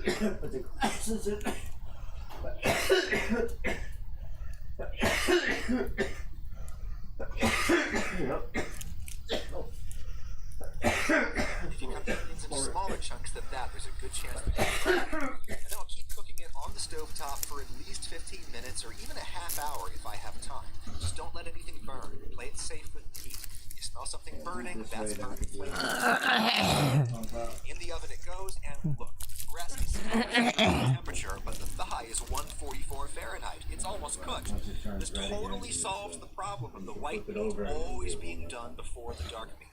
Put the glasses in. If you cut the onions into smaller chunks than that, there's a good chance that you'll and then I'll keep cooking it on the stovetop for at least 15 minutes or even a half hour if I have time. Just don't let anything burn. Play it safe with the heat. You smell something burning, that's burning flavor. In the oven it goes, and look, breast is temperature, but the thigh is 144 Fahrenheit. It's almost cooked. This totally solves the problem of the white meat always being done before the dark meat.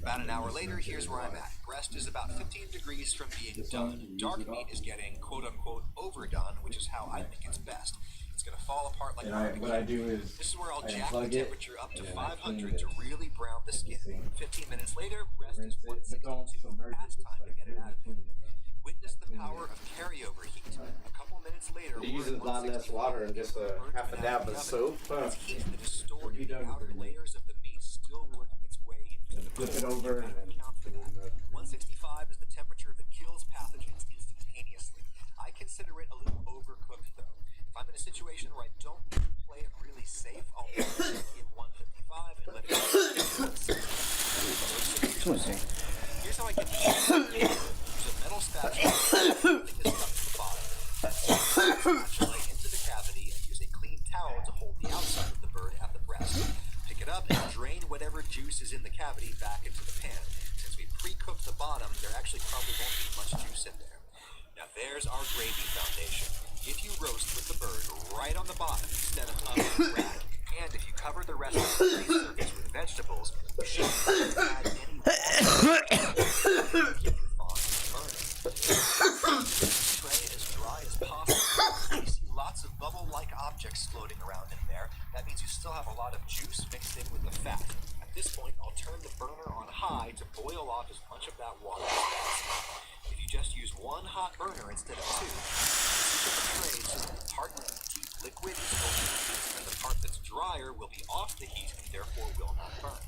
About an hour later, here's where I'm at. Breast is about 15 degrees from being done. Dark meat is getting quote-unquote overdone, which is how I think it's best. It's going to fall apart like What I do is this is where I'll jack the unplug it, temperature up to and then I 500 to clean really brown the skin. 15 minutes later, breast is rinse it, but don't 162. submerge it, Past just time to like get it out of there. clean it. Witness the power of carryover heat. A couple minutes later, It uses a lot less water and just a half a dab of soap. It's heat that is stored in the done outer layers of the meat, still working its way into the Flip it core. over and then Count for that. 165 is the temperature that kills pathogens instantaneously. I consider it a little overcooked though. If I'm in a situation where I don't need to play it really safe, I'll put it at 155 and let it go. Here's how I get this. Use a metal spatula like this up to the bottom. Spatula into the cavity and use a clean towel to hold the outside of the bird at the breast. Pick it up and drain whatever juice is in the cavity back into the pan. Since we pre-cooked the bottom, there actually probably won't be much juice in there. Now there's our gravy foundation. If you roast with the bird right on the bottom instead of up the rack, and if you cover the rest of the grease surface with vegetables, you shouldn't add any water. Keep your fond from burning. Tray as dry as possible. You see lots of bubble-like objects floating around in there. That means you still have a lot of juice mixed in with the fat. At this point, I'll turn the burner on high to boil off as much of that water as possible. If you just use one hot burner instead of two, switch the tray so that the part with the deep liquid is over the heat, and the part that's drier will be off the heat and therefore will not burn.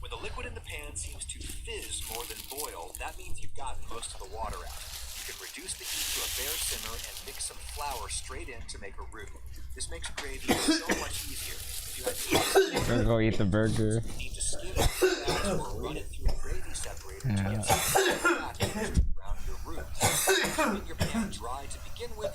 When the liquid in the pan seems to fizz more than boil, that means you've gotten most of the water out. You can reduce the heat to a bare simmer and mix some flour straight in to make a roux. This makes gravy so much easier. If you had We're gonna go eat the burger. you need to skim it or run it through a gravy separator to get some fat around your roux. Keeping your pan dry to begin with,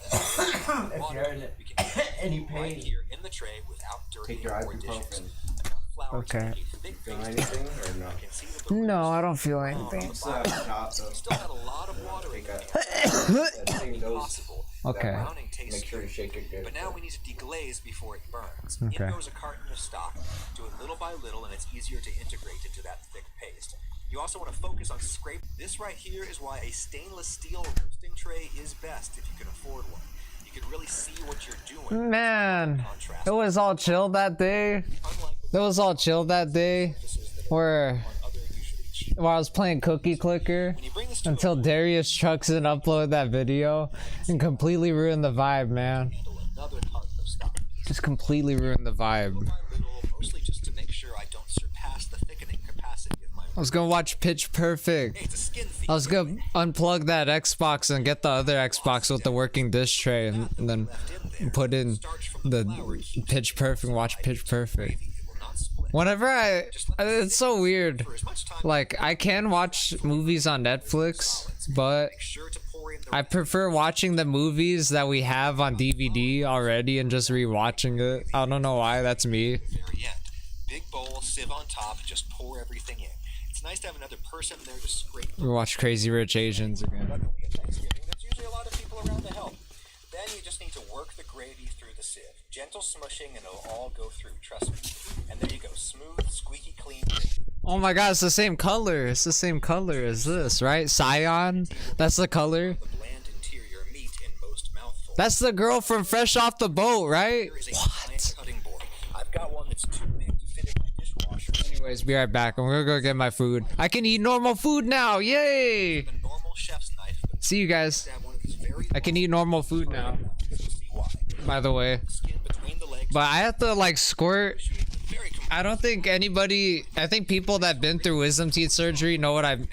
and water, we can get any right pain, here in the tray without dirty take your or dishes. ibuprofen. Enough flour Okay. to make a thick Feel paste. anything or no? You can see that the No, roux I don't feel anything. It's not hot though. still had a lot of water in the pan. That thing goes. Possible. Okay. That browning tastes Make sure you good. shake it good. But now we need to deglaze before it burns. Okay. In goes a carton of stock. Do it little by little, and it's easier to integrate into that thick paste. You also want to focus on scrape. This right here is why a stainless steel roasting tray is best if you can afford one. You can really see what you're doing. Man, Contrast. it was all chill that day. Unlike It was all chill that day surfaces that are where on other usually cheap. while I was playing Cookie Clicker When you bring this to until a Darius trucks and upload that video and completely ruined the vibe, man. handle another carton of stock. Just completely ruined the vibe. Little by little, mostly just to make sure I don't surpass the thickening capacity of my. I was gonna watch Pitch Perfect. Hey, it's a skin feed. I was gonna unplug that Xbox and get the other Xbox with the working disc tray and then put in the Pitch Perfect and watch Pitch Perfect. It will not split. Whenever it's so weird. For as much time Like, I can watch movies on Netflix, but make sure to pour in the I prefer watching the movies that we have on DVD already and just rewatching it. I don't know why, that's me. very end. Big bowl, sieve on top, just pour everything in. It's nice to have another person there to scrape. We watch Crazy Rich Asians again. Luckily at Thanksgiving, there's usually a lot of people around to help. Then you just need to work the gravy through the sieve. Gentle smushing and it'll all go through, trust me. And there you go, smooth, squeaky clean gravy. Oh my god, it's the same color. It's the same color as this, right? Cyan? That's the color. The bland interior meat in most mouthfuls. That's the girl from Fresh Off the Boat, right? Here is a giant cutting board. I've got one that's too big to fit in my dishwasher. Anyways, be right back. I'm gonna go get my food. I can eat normal food now. Yay! A normal chef's knife, but See you guys. to have one of these very I can eat normal food now, you'll see why. by the way. Skin between the legs. But I have to like squirt. Very I don't think anybody. I think people that been through wisdom teeth surgery know what I'm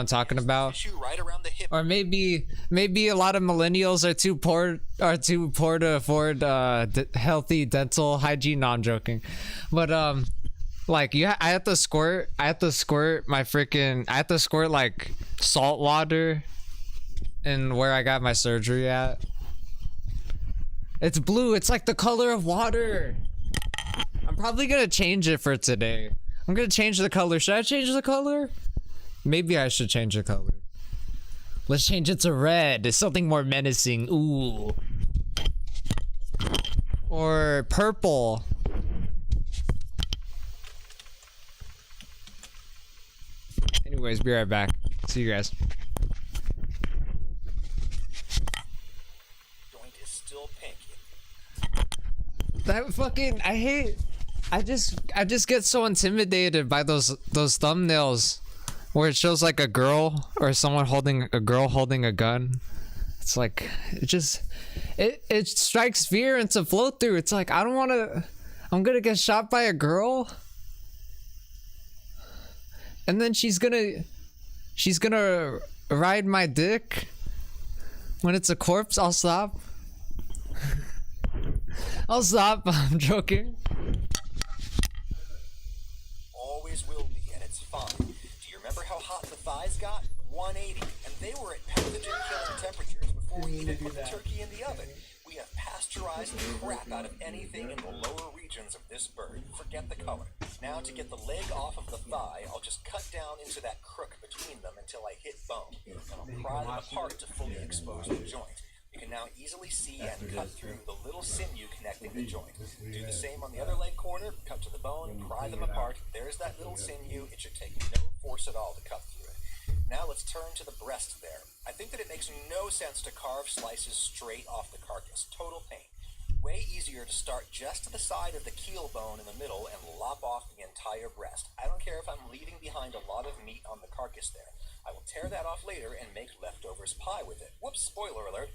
talking about. tissue right around the hip. Or maybe a lot of millennials are too poor to afford healthy dental hygiene. No, I'm joking. But like I have to squirt like salt water in where I got my surgery at. It's blue. It's like the color of water. I'm probably gonna change it for today. I'm gonna change the color. Should I change the color? Maybe I should change the color. Let's change it to red. It's something more menacing. Ooh. Or purple. Anyways, be right back. See you guys. Joint is still pink. That fucking I just get so intimidated by those thumbnails where it shows like a girl or someone holding a gun. It's like it strikes fear into flow through. It's like I'm gonna get shot by a girl. And then she's gonna ride my dick. When it's a corpse, I'll stop. I'll stop. I'm joking. Always will be, and it's fine. Do you remember how hot the thighs got? 180, and they were at pathogen-killing temperatures before we even put the turkey in the oven. We have pasteurized the crap out of anything in the lower regions of this bird. Forget the color. Now, to get the leg off of the thigh, I'll just cut down into that crook between them until I hit bone, and I'll pry them apart to fully expose the joint. You can now easily see and cut through the little sinew connecting the joint. Do the same on the other leg quarter, cut to the bone, pry them apart. There's that little sinew. It should take no force at all to cut through it. Now let's turn to the breast there. I think that it makes no sense to carve slices straight off the carcass. Total pain. Way easier to start just to the side of the keel bone in the middle and lop off the entire breast. I don't care if I'm leaving behind a lot of meat on the carcass there. I will tear that off later and make leftovers pie with it. Whoops, spoiler alert.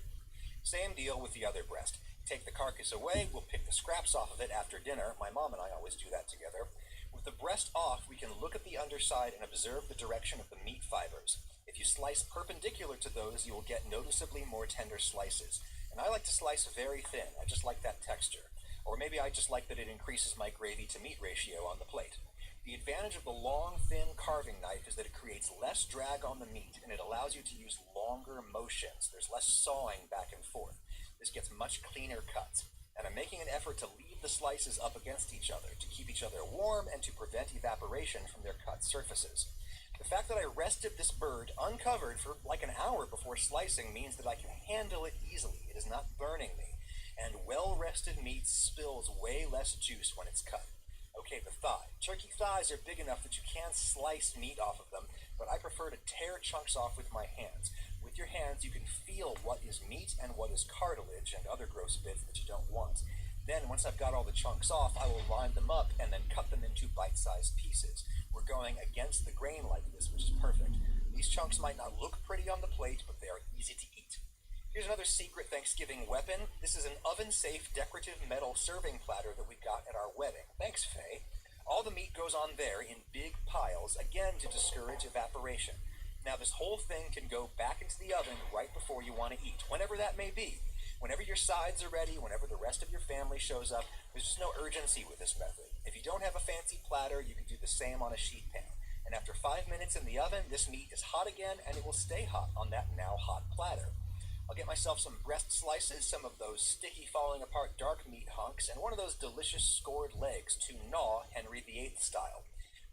Same deal with the other breast. Take the carcass away, we'll pick the scraps off of it after dinner. My mom and I always do that together. With the breast off, we can look at the underside and observe the direction of the meat fibers. If you slice perpendicular to those, you will get noticeably more tender slices. And I like to slice very thin. I just like that texture. Or maybe I just like that it increases my gravy to meat ratio on the plate. The advantage of the long, thin carving knife is that it creates less drag on the meat, and it allows you to use longer motions. There's less sawing back and forth. This gets much cleaner cuts. And I'm making an effort to leave the slices up against each other, to keep each other warm and to prevent evaporation from their cut surfaces. The fact that I rested this bird uncovered for like an hour before slicing means that I can handle it easily. It is not burning me. And well-rested meat spills way less juice when it's cut. Okay, the thigh. Turkey thighs are big enough that you can slice meat off of them, but I prefer to tear chunks off with my hands. With your hands, you can feel what is meat and what is cartilage and other gross bits that you don't want. Then, once I've got all the chunks off, I will line them up and then cut them into bite-sized pieces. We're going against the grain like this, which is perfect. These chunks might not look pretty on the plate, but they are easy to eat. Here's another secret Thanksgiving weapon. This is an oven-safe decorative metal serving platter that we got at our wedding. Thanks, Faye. All the meat goes on there in big piles, again to discourage evaporation. Now this whole thing can go back into the oven right before you want to eat, whenever that may be. Whenever your sides are ready, whenever the rest of your family shows up, there's just no urgency with this method. If you don't have a fancy platter, you can do the same on a sheet pan. And after 5 minutes in the oven, this meat is hot again, and it will stay hot on that now hot platter. I'll get myself some breast slices, some of those sticky falling apart dark meat hunks, and one of those delicious scored legs to gnaw Henry VIII style.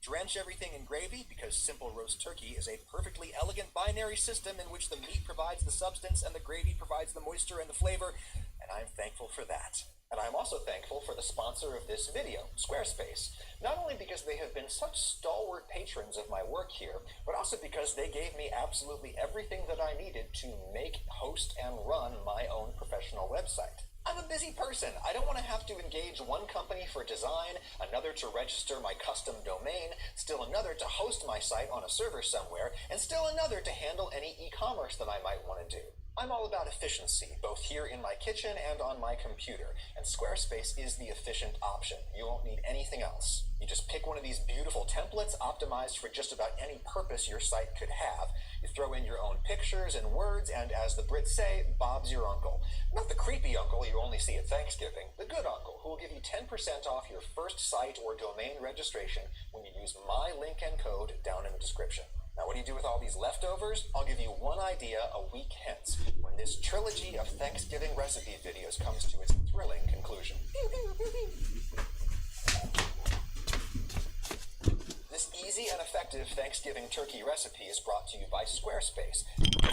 Drench everything in gravy because simple roast turkey is a perfectly elegant binary system in which the meat provides the substance and the gravy provides the moisture and the flavor, and I'm thankful for that. And I'm also thankful for the sponsor of this video, Squarespace. Not only because they have been such stalwart patrons of my work here, but also because they gave me absolutely everything that I needed to make, host, and run my own professional website. I'm a busy person. I don't want to have to engage one company for design, another to register my custom domain, still another to host my site on a server somewhere, and still another to handle any e-commerce that I might want to do. I'm all about efficiency, both here in my kitchen and on my computer, and Squarespace is the efficient option. You won't need anything else. You just pick one of these beautiful templates optimized for just about any purpose your site could have. You throw in your own pictures and words, and as the Brits say, Bob's your uncle. Not the creepy uncle you only see at Thanksgiving, the good uncle who will give you 10% off your first site or domain registration when you use my link and code down in the description. Now, what do you do with all these leftovers? I'll give you one idea a week hence, when this trilogy of Thanksgiving recipe videos comes to its thrilling conclusion. This easy and effective Thanksgiving turkey recipe is brought to you by Squarespace.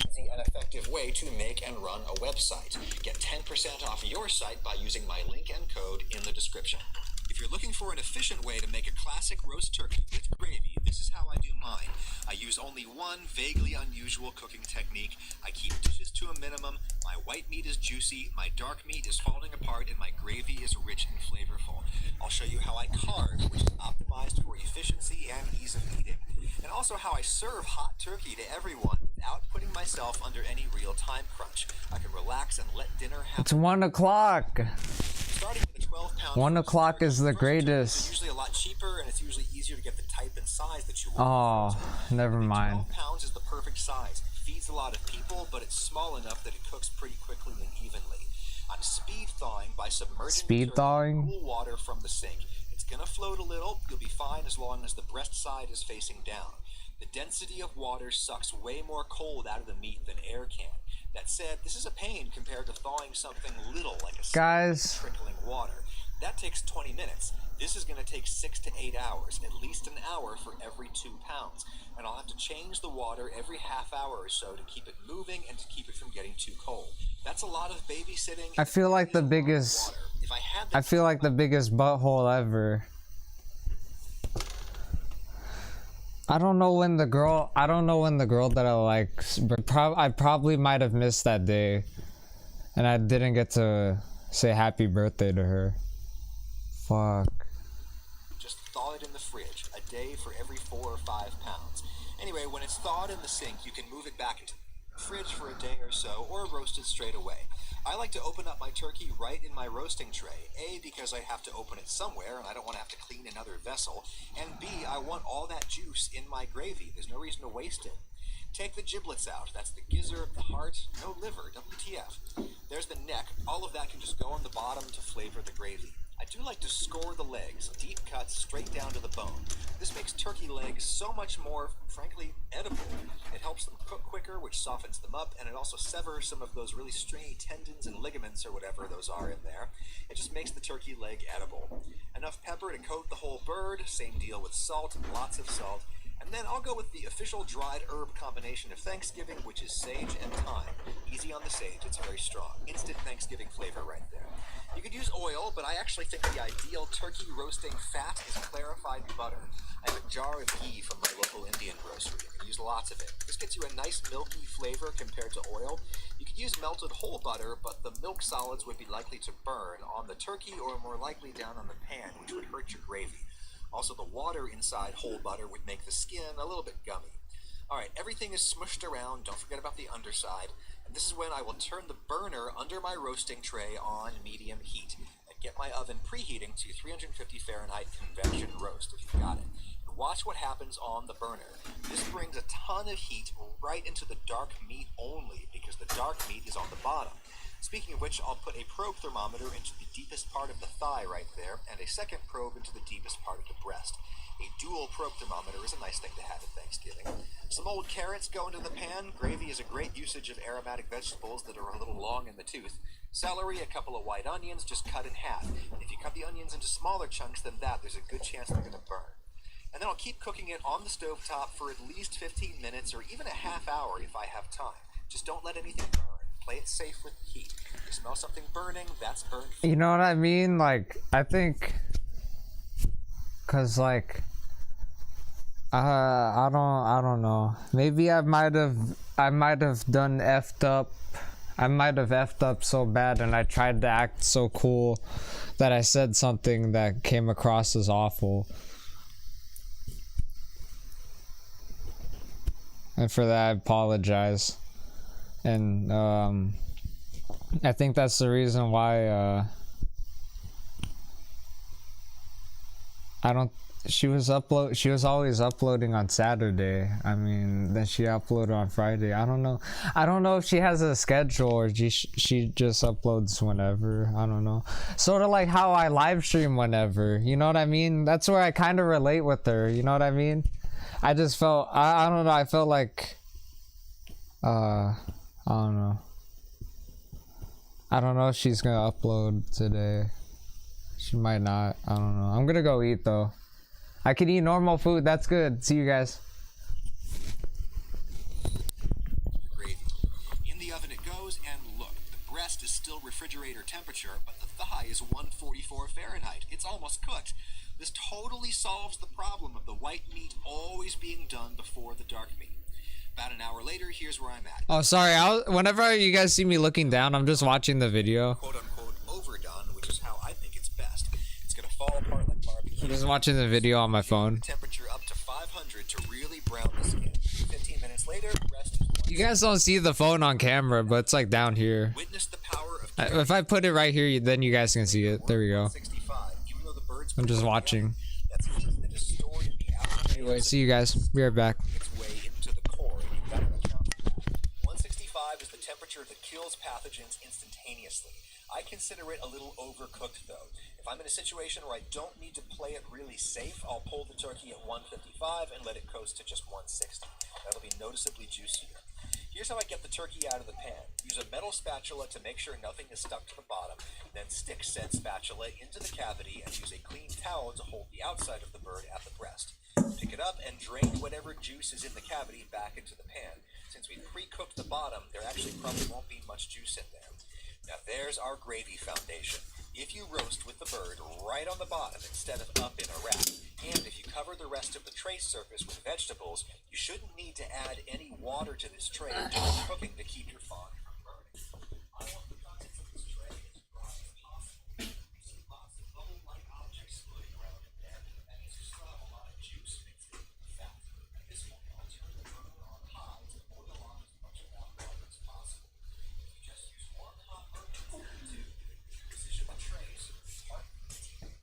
Easy and effective way to make and run a website. Get 10% off your site by using my link and code in the description. If you're looking for an efficient way to make a classic roast turkey with gravy, this is how I do mine. I use only one vaguely unusual cooking technique. I keep dishes to a minimum, my white meat is juicy, my dark meat is falling apart, and my gravy is rich and flavorful. I'll show you how I carve, which is optimized for efficiency and ease of eating, and also how I serve hot turkey to everyone without putting myself under any real time crunch. I can relax and let dinner happen. It's 1 o'clock. Starting with a 12-pound 1 o'clock is the greatest. It's usually a lot cheaper, and it's usually easier to get the type and size that you want. Oh, never mind. 12 pounds is the perfect size. It feeds a lot of people, but it's small enough that it cooks pretty quickly and evenly. I'm speed thawing by submerging the turkey in cool water from the sink. It's gonna float a little. You'll be fine as long as the breast side is facing down. The density of water sucks way more cold out of the meat than air can. That said, this is a pain compared to thawing something little like a trickling water. That takes 20 minutes. This is going to take 6 to 8 hours, at least an hour for every 2 pounds. And I'll have to change the water every half hour or so to keep it moving and to keep it from getting too cold. That's a lot of babysitting. I feel like the biggest butthole ever. I don't know when the girl that I like, but I probably might have missed that day, and I didn't get to say happy birthday to her. Fuck. Just thaw it in the fridge, a day for every 4 or 5 pounds. Anyway, when it's thawed in the sink, you can move it back into the fridge for a day or so, or roast it straight away. I like to open up my turkey right in my roasting tray. A, because I have to open it somewhere and I don't want to have to clean another vessel. And B, I want all that juice in my gravy. There's no reason to waste it. Take the giblets out. That's the gizzard, the heart, no liver, WTF. There's the neck. All of that can just go on the bottom to flavor the gravy. I do like to score the legs, deep cuts straight down to the bone. This makes turkey legs so much more, frankly, edible. It helps them cook quicker, which softens them up, and it also severs some of those really stringy tendons and ligaments or whatever those are in there. It just makes the turkey leg edible. Enough pepper to coat the whole bird, same deal with salt, lots of salt. And And then I'll go with the official dried herb combination of Thanksgiving, which is sage and thyme. Easy on the sage, it's very strong. Instant Thanksgiving flavor right there. You could use oil, but I actually think the ideal turkey roasting fat is clarified butter. I have a jar of ghee from my local Indian grocery. I can use lots of it. This gets you a nice milky flavor compared to oil. You could use melted whole butter, but the milk solids would be likely to burn on the turkey or more likely down on the pan, which would hurt your gravy. Also, the water inside whole butter would make the skin a little bit gummy. Alright, everything is smushed around, don't forget about the underside, and this is when I will turn the burner under my roasting tray on medium heat and get my oven preheating to 350 Fahrenheit convection roast, if you've got it. And watch what happens on the burner. This brings a ton of heat right into the dark meat only, because the dark meat is on the bottom. Speaking of which, I'll put a probe thermometer into the deepest part of the thigh right there, and a second probe into the deepest part of the breast. A dual probe thermometer is a nice thing to have at Thanksgiving. Some old carrots go into the pan. Gravy is a great usage of aromatic vegetables that are a little long in the tooth. Celery, a couple of white onions, just cut in half. And if you cut the onions into smaller chunks than that, there's a good chance they're going to burn. And then I'll keep cooking it on the stovetop for at least 15 minutes or even a half hour if I have time. Just don't let anything burn. Play it safe with heat. If you smell something burning, that's burned. You know what I mean? Like, I think, cause like, I don't know. Maybe I might have done effed up. I might have effed up so bad, and I tried to act so cool that I said something that came across as awful. And for that, I apologize. And I think that's the reason why I don't. She was always uploading on Saturday. I mean, then she uploaded on Friday. I don't know if she has a schedule or she just uploads whenever. I don't know. Sort of like how I live stream whenever. You know what I mean? That's where I kind of relate with her. You know what I mean? I just felt I don't know. I felt like I don't know. I don't know if she's gonna upload today. She might not. I don't know. I'm gonna go eat though. I can eat normal food. That's good. See you guys. Gravy. In the oven it goes, and look, the breast is still refrigerator temperature, but the thigh is 144 Fahrenheit. It's almost cooked. This totally solves the problem of the white meat always being done before the dark meat. About an hour later, here's where I'm at. Oh, sorry. Whenever you guys see me looking down, I'm just watching the video. Quote unquote overdone, which is how I think it's best. It's gonna fall apart like barbecue. I'm just watching the video on my phone. Temperature up to 500 to really brown the skin. 15 minutes later, rest is You guys don't see the phone on camera, but it's like down here. Witness the power of If I put it right here, then you guys can see it. There we go. 65. Even though the birds I'm just watching. that's heat that is stored in the outer Anyway, see you guys. Be right back. its way into the core. You've got to account for that. 165 is the temperature that kills pathogens instantaneously. I consider it a little overcooked though. If I'm in a situation where I don't need to play it really safe, I'll pull the turkey at 155 and let it coast to just 160. That'll be noticeably juicier. Here's how I get the turkey out of the pan. Use a metal spatula to make sure nothing is stuck to the bottom, then stick said spatula into the cavity and use a clean towel to hold the outside of the bird at the breast. Pick it up and drain whatever juice is in the cavity back into the pan. Since we pre-cooked the bottom, there actually probably won't be much juice in there. Now there's our gravy foundation. If you roast with the bird right on the bottom instead of up in a wrap, and if you cover the rest of the tray surface with vegetables, you shouldn't need to add any water to this tray during cooking to keep your fond from burning. I want the contents of this tray as dry as possible. You see lots of bubble-like objects floating around in there, and you still have a lot of juice mixed in with the fat. At this point, I'll turn the burner on high to boil off as much of that water as possible. If you just use one hot burner instead of two, the precision of the trays is hard to maintain.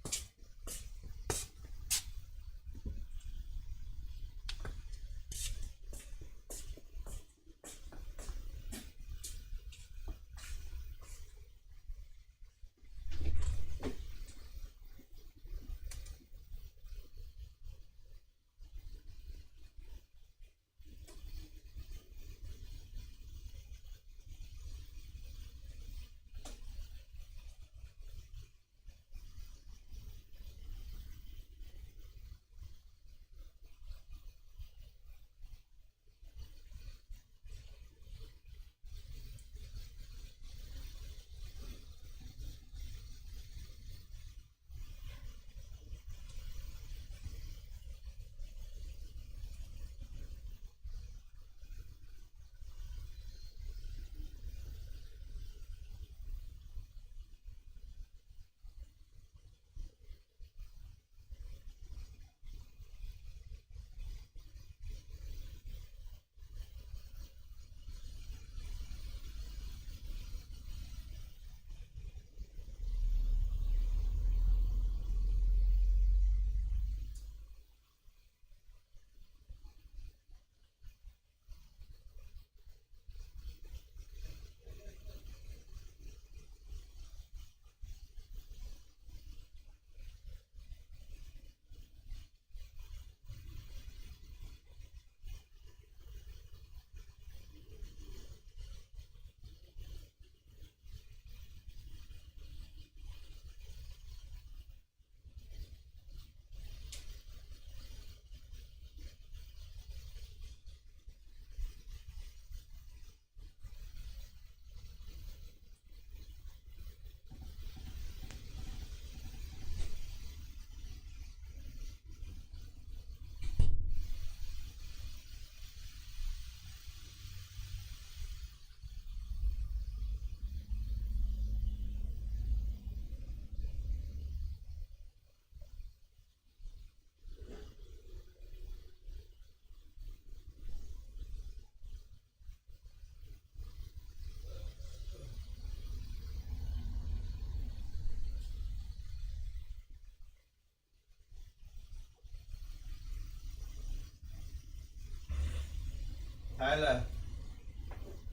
Tyler,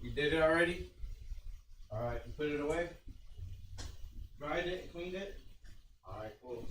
you did it already? Alright, you put it away? Dried it, cleaned it? Alright, cool.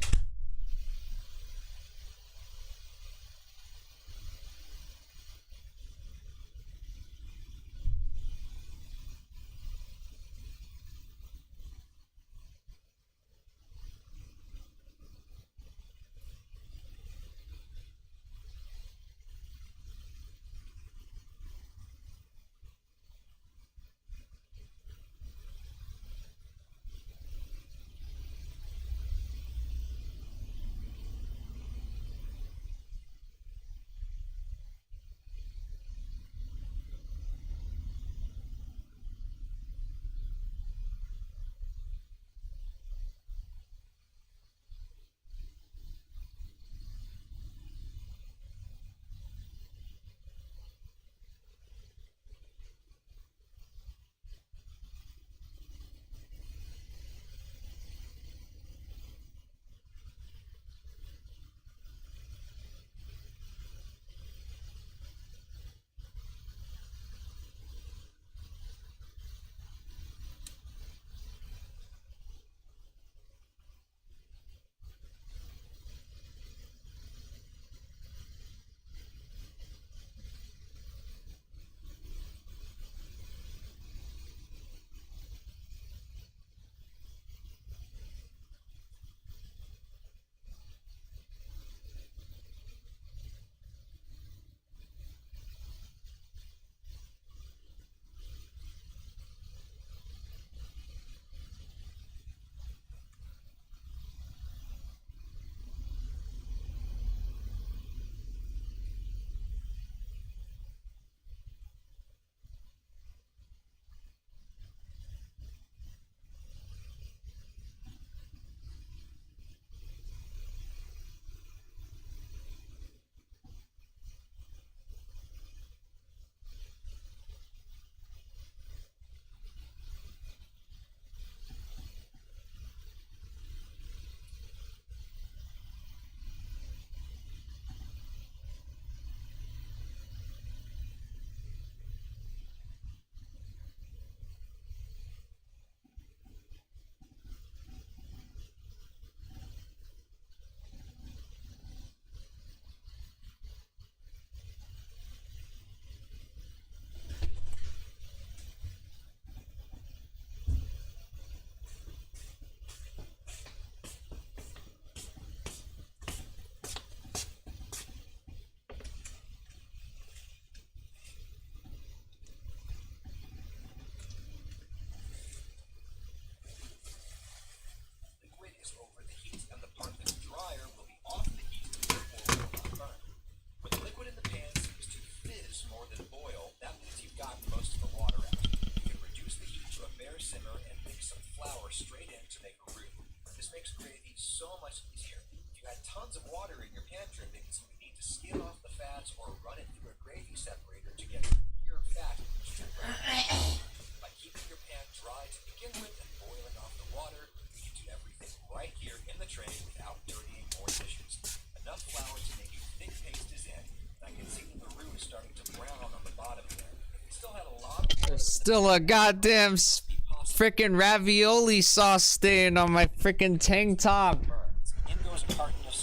Still a goddamn freaking ravioli sauce stain on my freaking tank top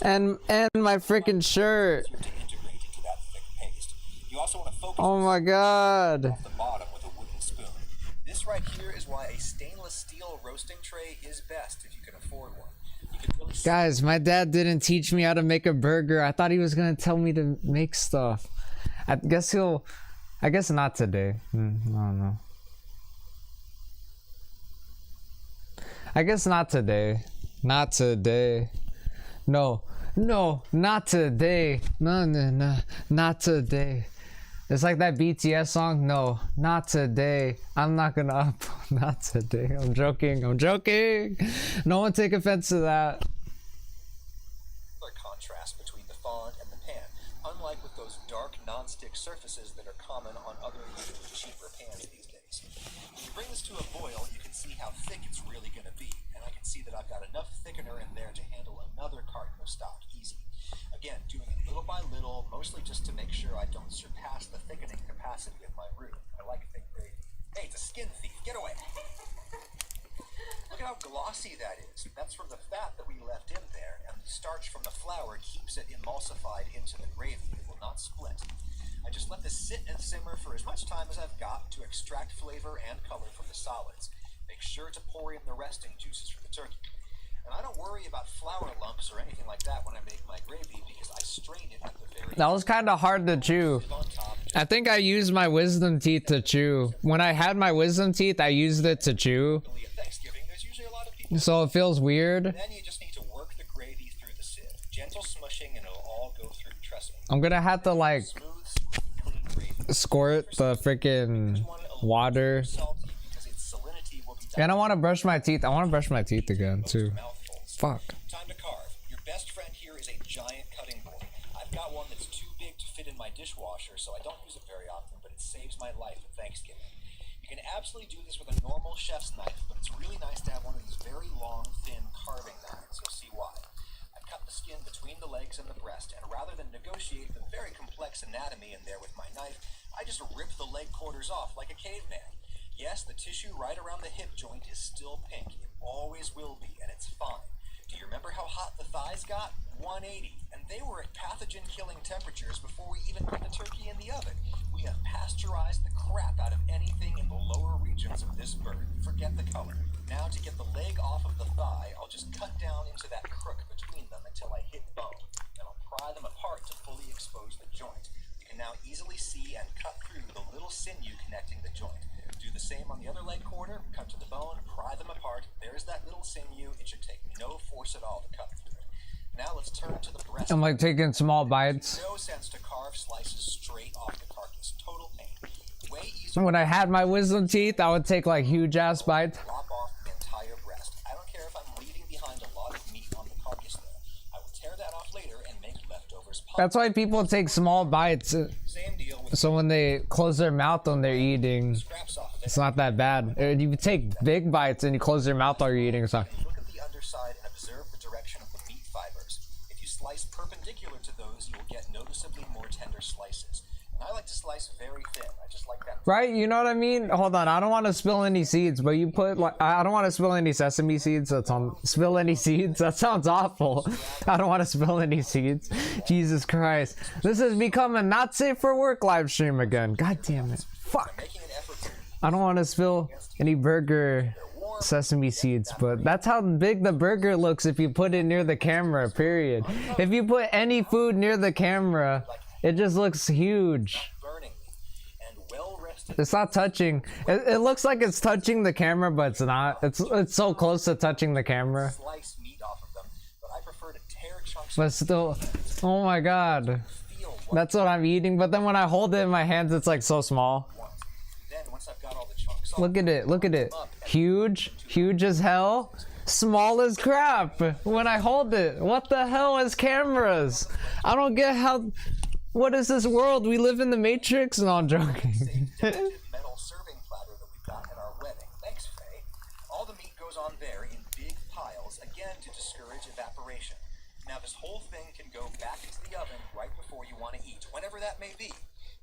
and my freaking shirt. Oh my god. This right here is why a stainless steel roasting tray is best if you can afford one. Really guys, my dad didn't teach me how to make a burger. I thought he was gonna tell me to make stuff. I guess not today. I don't know. I guess not today. Not today. No, not today. No, not today. It's like that BTS song. No, not today. I'm not gonna upload. Not today. I'm joking. No one take offense to that. Contrast between the fond and the pan, unlike with those dark non-stick surfaces that are common on other usually cheaper pans these days. When you bring this to a boil, you can see how thick it's really going to be, and I can see that I've got enough thickener in there to handle another carton of stock easy. Again, doing it little by little, mostly just to make sure I don't surpass the thickening capacity. capacity of my roux. I like thick gravy. Hey, it's a skin thief. Get away. Look at how glossy that is. That's from the fat that we left in there, and the starch from the flour keeps it emulsified into the gravy. It will not split. I just let this sit and simmer for as much time as I've got to extract flavor and color from the solids. Make sure to pour in the resting juices from the turkey. And I don't worry about flour lumps or anything like that when I make my gravy because I strain it at the very That was kind of hard to chew. on top. I think I used my wisdom teeth to chew. When I had my wisdom teeth, I used it to chew. At Thanksgiving, there's usually a lot of people. So it feels weird. Then you just need to work the gravy through the sieve. Gentle smushing and it'll all go through. Trust me. I'm gonna have to like Smooth, clean gravy. squirt the freaking water. Salty because its salinity will be And I want to brush my teeth. I want to brush my teeth again too. mouthfuls. Fuck. Time to carve. Your best friend here is a giant cutting board. I've got one that's too big to fit in my dishwasher, so I don't use it very often, but it saves my life at Thanksgiving. You can absolutely do this with a normal chef's knife, but it's really nice to have one of these very long, thin carving knives. You'll see why. I cut the skin between the legs and the breast, and rather than negotiate the very complex anatomy in there with my knife, I just rip the leg quarters off like a caveman. Yes, the tissue right around the hip joint is still pink. It always will be, and it's fine. Do you remember how hot the thighs got? 180. And they were at pathogen-killing temperatures before we even put the turkey in the oven. We have pasteurized the crap out of anything in the lower regions of this bird. Forget the color. Now to get the leg off of the thigh, I'll just cut down into that crook between them until I hit bone. Then I'll pry them apart to fully expose the joint. You can now easily see and cut through the little sinew connecting the joint. Do the same on the other leg quarter, cut to the bone, pry them apart. There's that little sinew. It should take no force at all to cut through it. Now let's turn to the breast. I'm like taking small bites. No sense to carve slices straight off the carcass. Total pain. Way easier When I had my wisdom teeth, I would take like huge ass bites. to lop off the entire breast. I don't care if I'm leaving behind a lot of meat on the carcass there. I will tear that off later and make leftovers pop. That's why people take small bites. Same deal with So when they close their mouth when they're eating, scraps off of it. it's not that bad. You take big bites and you close your mouth while you're eating. So Look at the underside and observe the direction of the meat fibers. If you slice perpendicular to those, you will get noticeably more tender slices. And I like to slice very thin. I just like that. right, you know what I mean? Hold on, I don't want to spill any seeds, but you put like I don't want to spill any sesame seeds. That's on spill any seeds. That sounds awful. I don't want to spill any seeds. Jesus Christ, this has become a not safe for work live stream again. God damn it. Fuck. Making an effort to I don't want to spill any burger sesame seeds, but that's how big the burger looks if you put it near the camera, period. If you put any food near the camera, it just looks huge. burning me. And well-rested It's not touching. It looks like it's touching the camera, but it's not. It's so close to touching the camera. slice meat off of them, but I prefer to tear chunks But still, oh my god. feel what That's what I'm eating, but then when I hold it in my hands, it's like so small. I want. Then once I've got all the chunks off, Look at it, look at it. Huge, huge as hell. Small as crap when I hold it. What the hell is cameras? I don't get how. What is this world? We live in the Matrix? No, I'm joking. decorative metal serving platter that we got at our wedding. Thanks, Faye. All the meat goes on there in big piles, again to discourage evaporation. Now this whole thing can go back into the oven right before you want to eat, whenever that may be.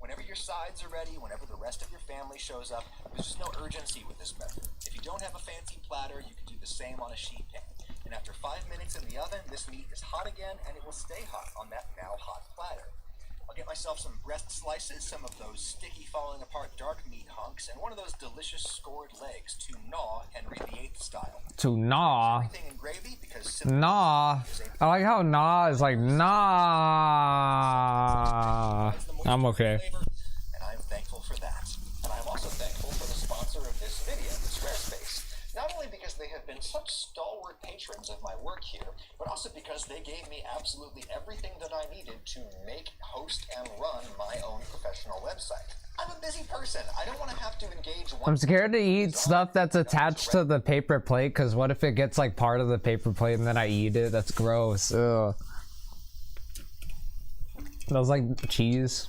Whenever your sides are ready, whenever the rest of your family shows up, there's just no urgency with this method. If you don't have a fancy platter, you can do the same on a sheet pan. And after 5 minutes in the oven, this meat is hot again, and it will stay hot on that now hot platter. I'll get myself some breast slices, some of those sticky falling apart dark meat hunks, and one of those delicious scored legs to gnaw Henry VIII style. To gnaw. Everything in gravy because simple Nah. I like how nah is like nah. is the most I'm okay. flavor, and I'm thankful for that. And I'm also thankful for the sponsor of this video, Squarespace. Not only because they have been such stalwart patrons of my work here, but also because they gave me absolutely everything that I needed to make, host, and run my own professional website. I'm a busy person. I don't want to have to engage one. I'm scared to eat stuff that's attached to the paper plate, because what if it gets like part of the paper plate and then I eat it? That's gross. Ugh. Smells like cheese.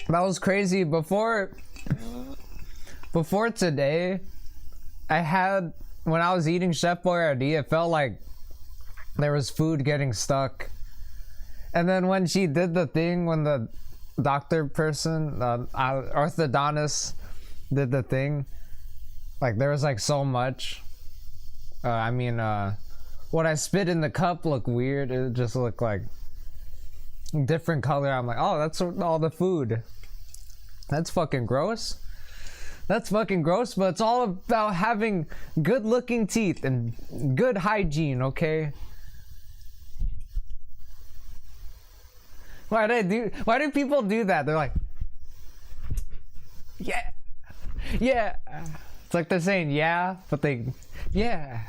That was crazy. Before today, when I was eating Chef Boyardee, it felt like there was food getting stuck. And then when she did the thing, when the doctor person, orthodontist did the thing, like there was like so much. What I spit in the cup looked weird. It just looked like different color. I'm like, oh, that's all the food. That's fucking gross. That's fucking gross, but it's all about having good looking teeth and good hygiene, okay? Why do people do that? They're like, yeah. It's like they're saying yeah, but yeah.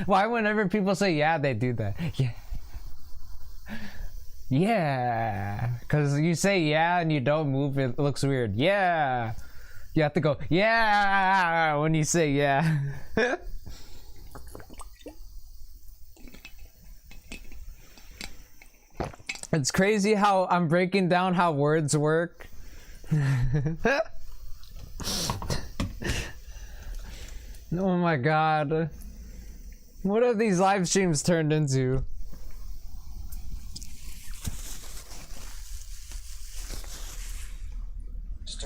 Why whenever people say yeah, they do that? Yeah. Because you say yeah and you don't move, it looks weird. Yeah. You have to go, yeah, when you say yeah. It's crazy how I'm breaking down how words work. Oh my god. What have these live streams turned into?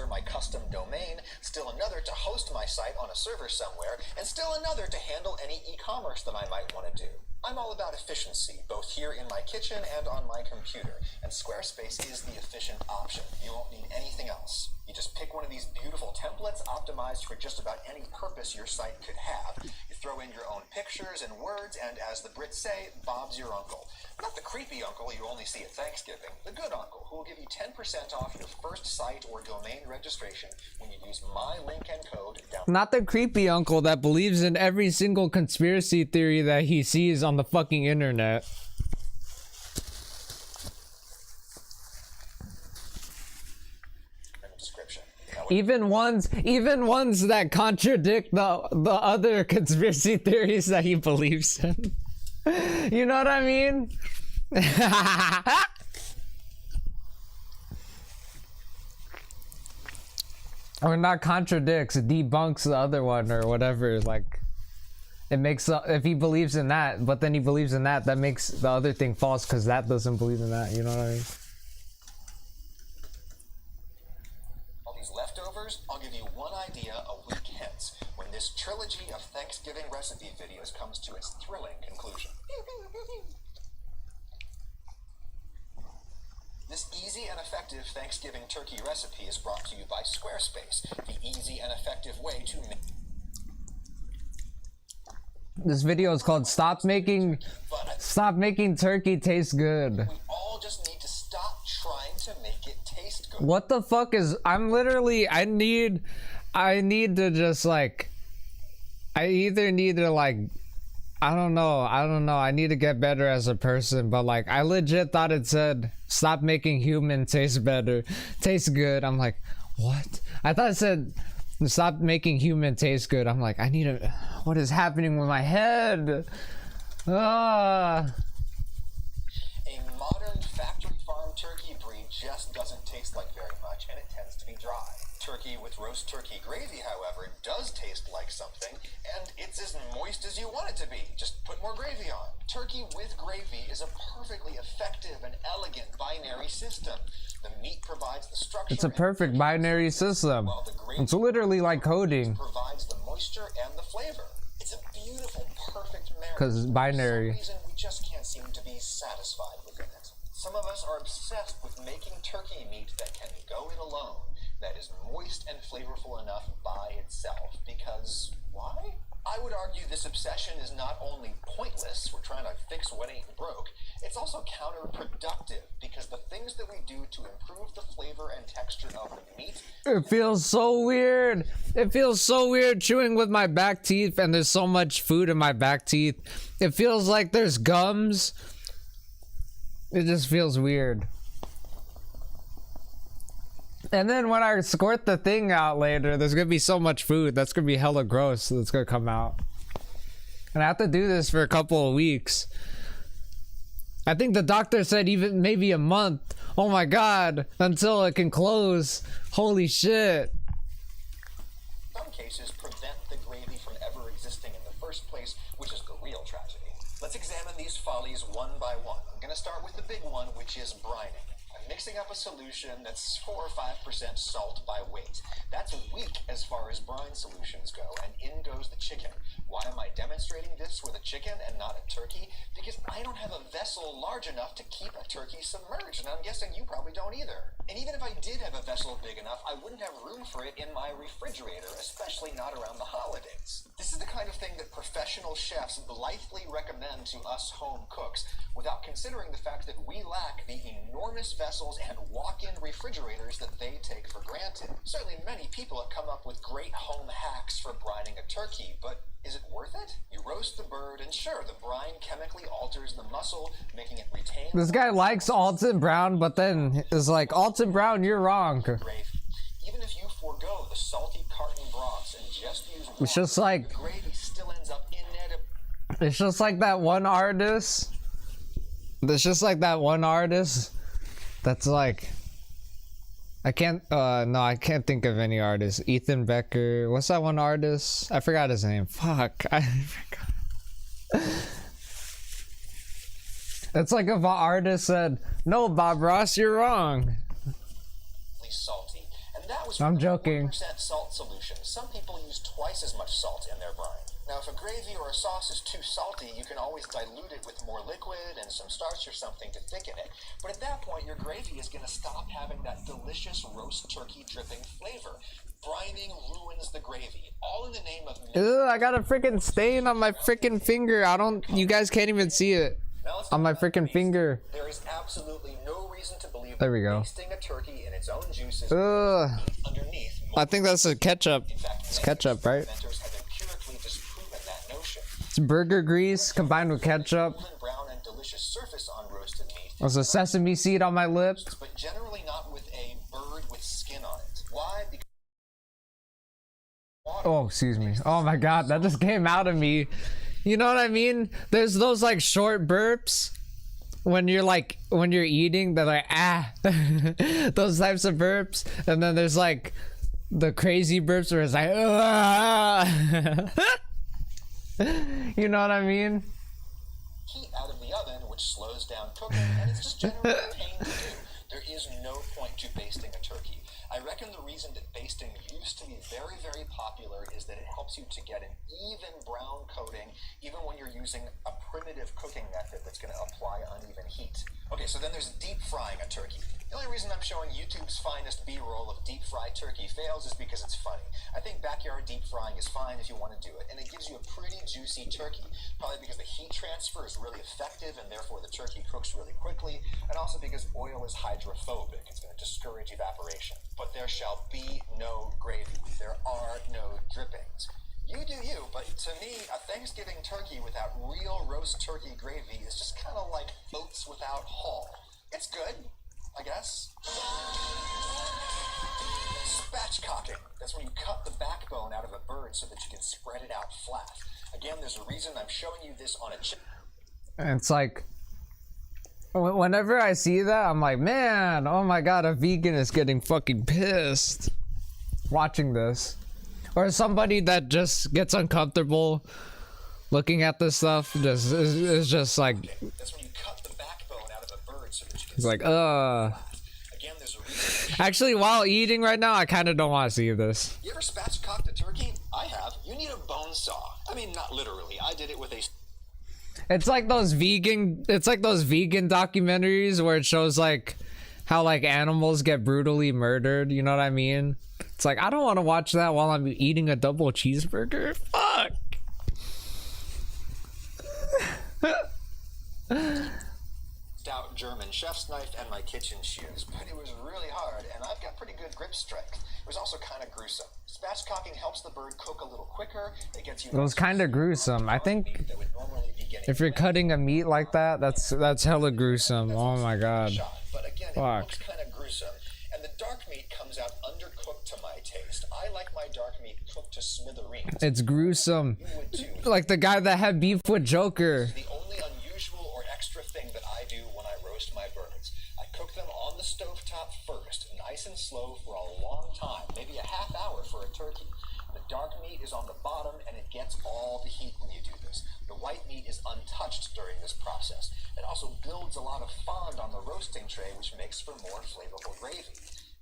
My custom domain, still another to host my site on a server somewhere, and still another to handle any e-commerce that I might want to do. I'm all about efficiency, both here in my kitchen and on my computer, and Squarespace is the efficient option. You won't need anything else. You just pick one of these beautiful templates optimized for just about any purpose your site could have. You throw in your own pictures and words, and as the Brits say, Bob's your uncle. Not the creepy uncle you only see at Thanksgiving, the good uncle who will give you 10% off your first site or domain registration when you use my link and code down. Not the creepy uncle that believes in every single conspiracy theory that he sees on the fucking internet. Even ones that contradict the other conspiracy theories that he believes in. You know what I mean? Or not contradicts, debunks the other one or whatever. Like, it makes, if he believes in that, but then he believes in that, that makes the other thing false because that doesn't believe in that. You know what I mean? All these leftovers, I'll give you one idea a week hence, when this trilogy of Thanksgiving recipe videos comes to its thrilling conclusion. This easy and effective Thanksgiving turkey recipe is brought to you by Squarespace, the easy and effective way to make. This video is called Stop Making Turkey Taste Good. We all just need to stop trying to make it taste good. What the fuck is, I'm literally, I need to just like, I either need to like, I don't know, I need to get better as a person, but like, I legit thought it said, stop making human taste good. I'm like, what? I thought it said, stop making human taste good. I'm like, I need to, what is happening with my head? Ah. A modern factory farm turkey breed just doesn't taste like very much, and it tends to be dry. Turkey with roast turkey gravy, however, does taste like something, and it's as moist as you want it to be. Just put more gravy on. Turkey with gravy is a perfectly effective and elegant binary system. The meat provides the structure. It's a perfect binary system. It's literally like coding. Provides the moisture and the flavor. It's a beautiful, perfect marriage. Because binary. For some reason, we just can't seem to be satisfied within it. Some of us are obsessed with making turkey meat that can go it alone, that is moist and flavorful enough by itself. Because why? I would argue this obsession is not only pointless, we're trying to fix what ain't broke, it's also counterproductive, because the things that we do to improve the flavor and texture of the meat. It feels so weird. It feels so weird chewing with my back teeth, and there's so much food in my back teeth. It feels like there's gums. It just feels weird. And then when I squirt the thing out later, there's gonna be so much food. That's gonna be hella gross that's gonna come out. And I have to do this for a couple of weeks. I think the doctor said even maybe a month. Oh my god, until it can close. Holy shit. Some cases prevent the gravy from ever existing in the first place, which is the real tragedy. Let's examine these follies one by one. I'm going to start with the big one, which is brining. I'm mixing up a solution that's 4 or 5% salt by weight. That's weak as far as brine solutions go, and in goes the chicken. Why am I demonstrating this with a chicken and not a turkey? Because I don't have a vessel large enough to keep a turkey submerged, and I'm guessing you probably don't either. And even if I did have a vessel big enough, I wouldn't have room for it in my refrigerator, especially not around the holidays. This is the kind of thing that professional chefs blithely recommend to us home cooks, without considering the fact that we lack the enormous vessels and walk-in refrigerators that they take for granted. Certainly many people have come up with great home hacks for brining a turkey, but is it worth it? You roast the bird, and sure, the brine chemically alters the muscle, making it retain... This guy likes Alton Brown, but then is like, Alton Brown, you're wrong. Even if you forego the salty carton broths and just use It's just like... the gravy still ends up inedible. It's just like that one artist. It's just like that one artist that's like... I can't, no, I can't think of any artist. Ethan Becker. What's that one artist? I forgot his name. Fuck. I forgot. It's like if an artist said, no, Bob Ross, you're wrong. Salty. And that was I'm joking. 1% salt solution. Some people use twice as much salt in their brine. Now, if a gravy or a sauce is too salty, you can always dilute it with more liquid and some starch or something to thicken it. But at that point, your gravy is going to stop having that delicious roast turkey dripping flavor. Brining ruins the gravy, all in the name of... Ugh, I got a freaking stain on my freaking finger. You guys can't even see it. On my freaking finger. There is absolutely no reason to believe there we go. Basting a turkey in its own juices underneath. I think that's a ketchup. It's ketchup, right? It's burger grease combined with ketchup. There's a sesame seed on my lip. But generally not with a bird with skin on it. Why? Because oh, excuse me. Oh my god, that just came out of me. You know what I mean? There's those like short burps when you're eating, they're like, ah. Those types of burps. And then there's like the crazy burps where it's like, ah. You know what I mean? Heat out of the oven, which slows down cooking, and it's just generally a pain to do. There is no point to basting a turkey. I reckon the reason that basting used to be very, very popular is that it helps you to get an even brown coating, even when you're using a primitive cooking method that's going to apply uneven heat. Okay, so then there's deep frying a turkey. The only reason I'm showing YouTube's finest B-roll of deep fried turkey fails is because it's funny. I think backyard deep frying is fine if you want to do it, and it gives you a pretty juicy turkey, probably because the heat transfer is really effective and therefore the turkey cooks really quickly, and also because oil is hydrophobic. It's going to discourage evaporation. But there shall be no gravy. There are no drippings. You do you, but to me, a Thanksgiving turkey without real roast turkey gravy is just kind of like oats without hull. It's good, I guess. Spatchcocking. That's when you cut the backbone out of a bird so that you can spread it out flat. Again, there's a reason I'm showing you this on a chip. And it's like, whenever I see that, I'm like, man, oh my god, a vegan is getting fucking pissed watching this. Or somebody that just gets uncomfortable looking at this stuff, just is just like, that's when you cut the backbone out of a bird so that you can it's like, Again, there's a reason. Actually, while eating right now, I kind of don't want to see this. You ever spatchcocked a turkey? I have. You need a bone saw. I mean, not literally. I did it with a... It's like those vegan documentaries where it shows like how like animals get brutally murdered, you know what I mean? It's like, I don't want to watch that while I'm eating a double cheeseburger. Fuck. Stout German chef's knife and my kitchen shears, but it was really hard, and I've got pretty good grip strength. It was also kind of gruesome. Spatchcocking helps the bird cook a little quicker. It gets you... It was kind of gruesome. I think if you're cutting a meat like that, that's hella gruesome. Oh my god. But again, fuck. It looks kind of gruesome. And the dark meat comes out undercooked to my taste. I like my dark meat cooked to smithereens. It's gruesome. You would too. Like the guy that had beef with Joker. The only unusual or extra thing that I do when I roast my birds. I cook them on the stovetop first, nice and slow for a long time, maybe a half hour for a turkey. The dark meat is on the bottom, and it gets all the heat when you do this. The white meat is untouched during this process. It also builds a lot of fond on the roasting tray, which makes for more flavorful gravy.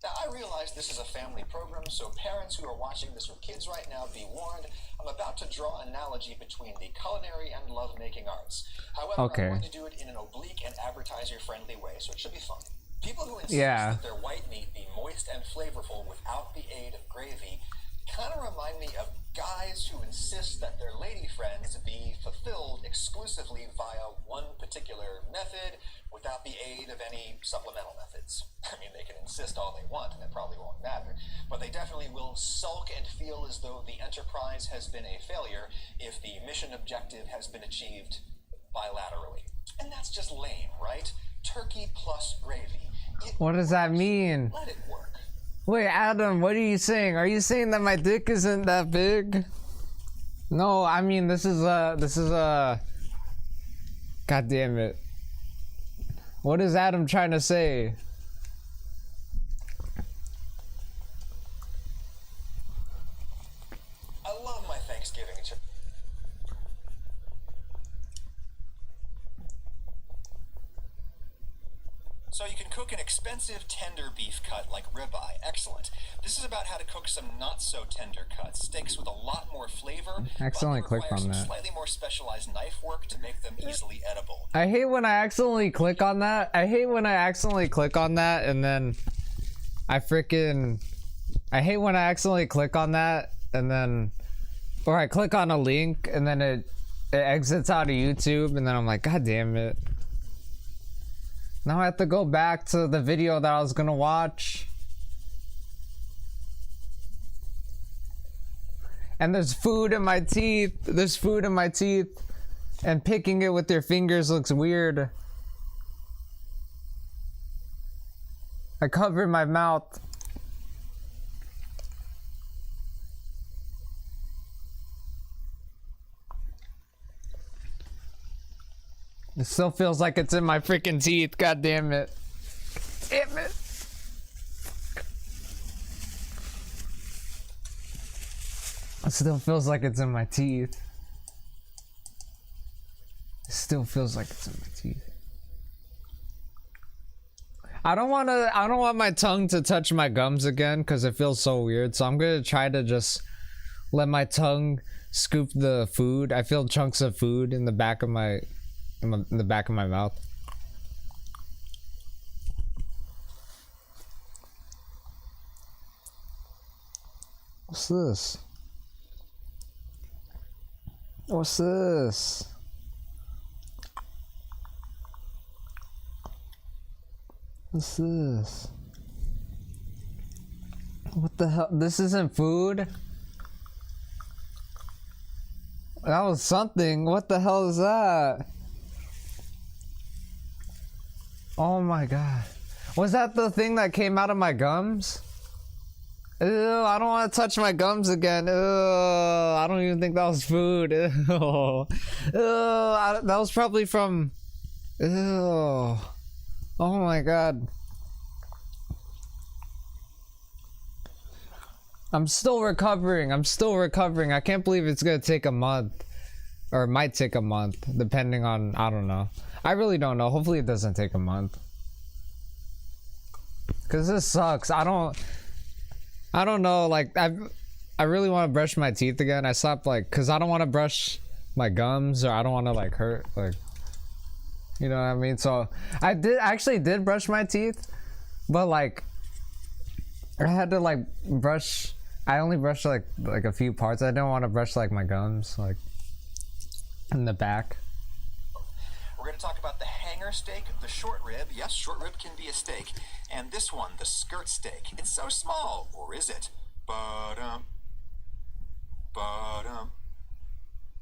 Now, I realize this is a family program, so parents who are watching this with kids right now, be warned. I'm about to draw an analogy between the culinary and lovemaking arts. However, Okay. I'm going to do it in an oblique and advertiser-friendly way, so it should be fun. People who insist Yeah. that their white meat be moist and flavorful without the aid of gravy kind of remind me of guys who insist that their lady friends be fulfilled exclusively via one particular method without the aid of any supplemental methods. I mean, they can insist all they want, and it probably won't matter, but they definitely will sulk and feel as though the enterprise has been a failure if the mission objective has been achieved bilaterally. And that's just lame, right? Turkey plus gravy. What does that mean? Let it work. Wait, Adam, what are you saying? Are you saying that my dick isn't that big? No, I mean, this is a... God damn it. What is Adam trying to say? I love my Thanksgiving. So you can cook an expensive tender beef cut like ribeye. Excellent. This is about how to cook some not so tender cuts, steaks with a lot more flavor. I accidentally but clicked require on some that. Slightly more specialized knife work to make them easily edible. I hate when I accidentally click on that. I hate when I accidentally click on that and then I freaking... I hate when I accidentally click on that and then... Or I click on a link and then it exits out of YouTube and then I'm like, God damn it. Now I have to go back to the video that I was gonna watch. And there's food in my teeth. There's food in my teeth. And picking it with your fingers looks weird. I covered my mouth. It still feels like it's in my freaking teeth. God damn it. Damn it. It still feels like it's in my teeth. It still feels like it's in my teeth. I don't want my tongue to touch my gums again because it feels so weird. So I'm gonna try to just let my tongue scoop the food. I feel chunks of food in the back of my in the back of my mouth. What's this? What's this? What's this? What the hell? This isn't food? That was something. What the hell is that? Oh my god. Was that the thing that came out of my gums? Ew, I don't want to touch my gums again. Ew, I don't even think that was food. Ew. Ew, that was probably from... Ew. Oh my god. I'm still recovering. I can't believe it's gonna take a month. Or it might take a month, depending on... I don't know. I really don't know. Hopefully it doesn't take a month. Cause this sucks. I don't know, like I really want to brush my teeth again. I stopped like cause I don't want to brush my gums or I don't want to like hurt like, you know what I mean? So I actually did brush my teeth, but like I had to like brush. I only brushed like a few parts. I didn't want to brush like my gums like in the back. We're going to talk about the hanger steak, the short rib. Yes, short rib can be a steak. And this one, the skirt steak. It's so small, or is it? Ba-dum. Ba-dum.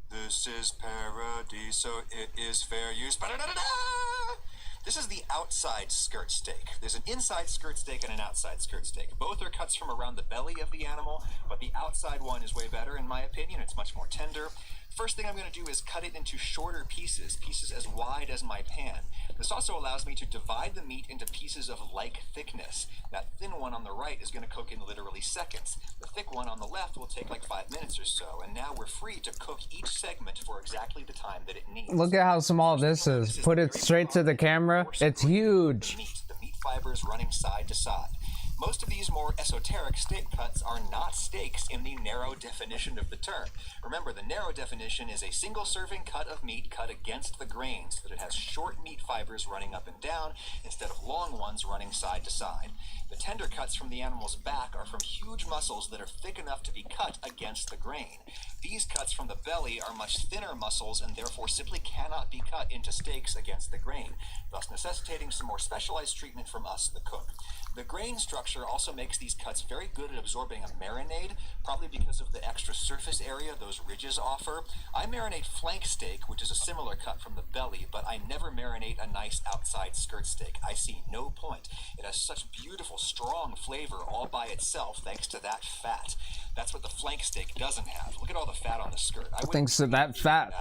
This is paradise, so it is fair use. Ba-da-da-da-da! This is the outside skirt steak. There's an inside skirt steak and an outside skirt steak. Both are cuts from around the belly of the animal, but the outside one is way better in my opinion. It's much more tender. First thing I'm going to do is cut it into shorter pieces, pieces as wide as my pan. This also allows me to divide the meat into pieces of like thickness. That thin one on the right is going to cook in literally seconds. The thick one on the left will take like 5 minutes or so, and now we're free to cook each segment for exactly the time that it needs. Look at how small this is. Put it straight to the camera. It's huge. The meat fibers running side to side. Most of these more esoteric steak cuts are not steaks in the narrow definition of the term. Remember, the narrow definition is a single serving cut of meat cut against the grain so that it has short meat fibers running up and down instead of long ones running side to side. The tender cuts from the animal's back are from huge muscles that are thick enough to be cut against the grain. These cuts from the belly are much thinner muscles and therefore simply cannot be cut into steaks against the grain, thus necessitating some more specialized treatment from us, the cook. The grain structure also makes these cuts very good at absorbing a marinade, probably because of the extra surface area those ridges offer. I marinate flank steak, which is a similar cut from the belly, but I never marinate a nice outside skirt steak. I see no point. It has such beautiful, strong flavor all by itself thanks to that fat. That's what the flank steak doesn't have. Look at all the fat on the skirt. Thanks to that fat.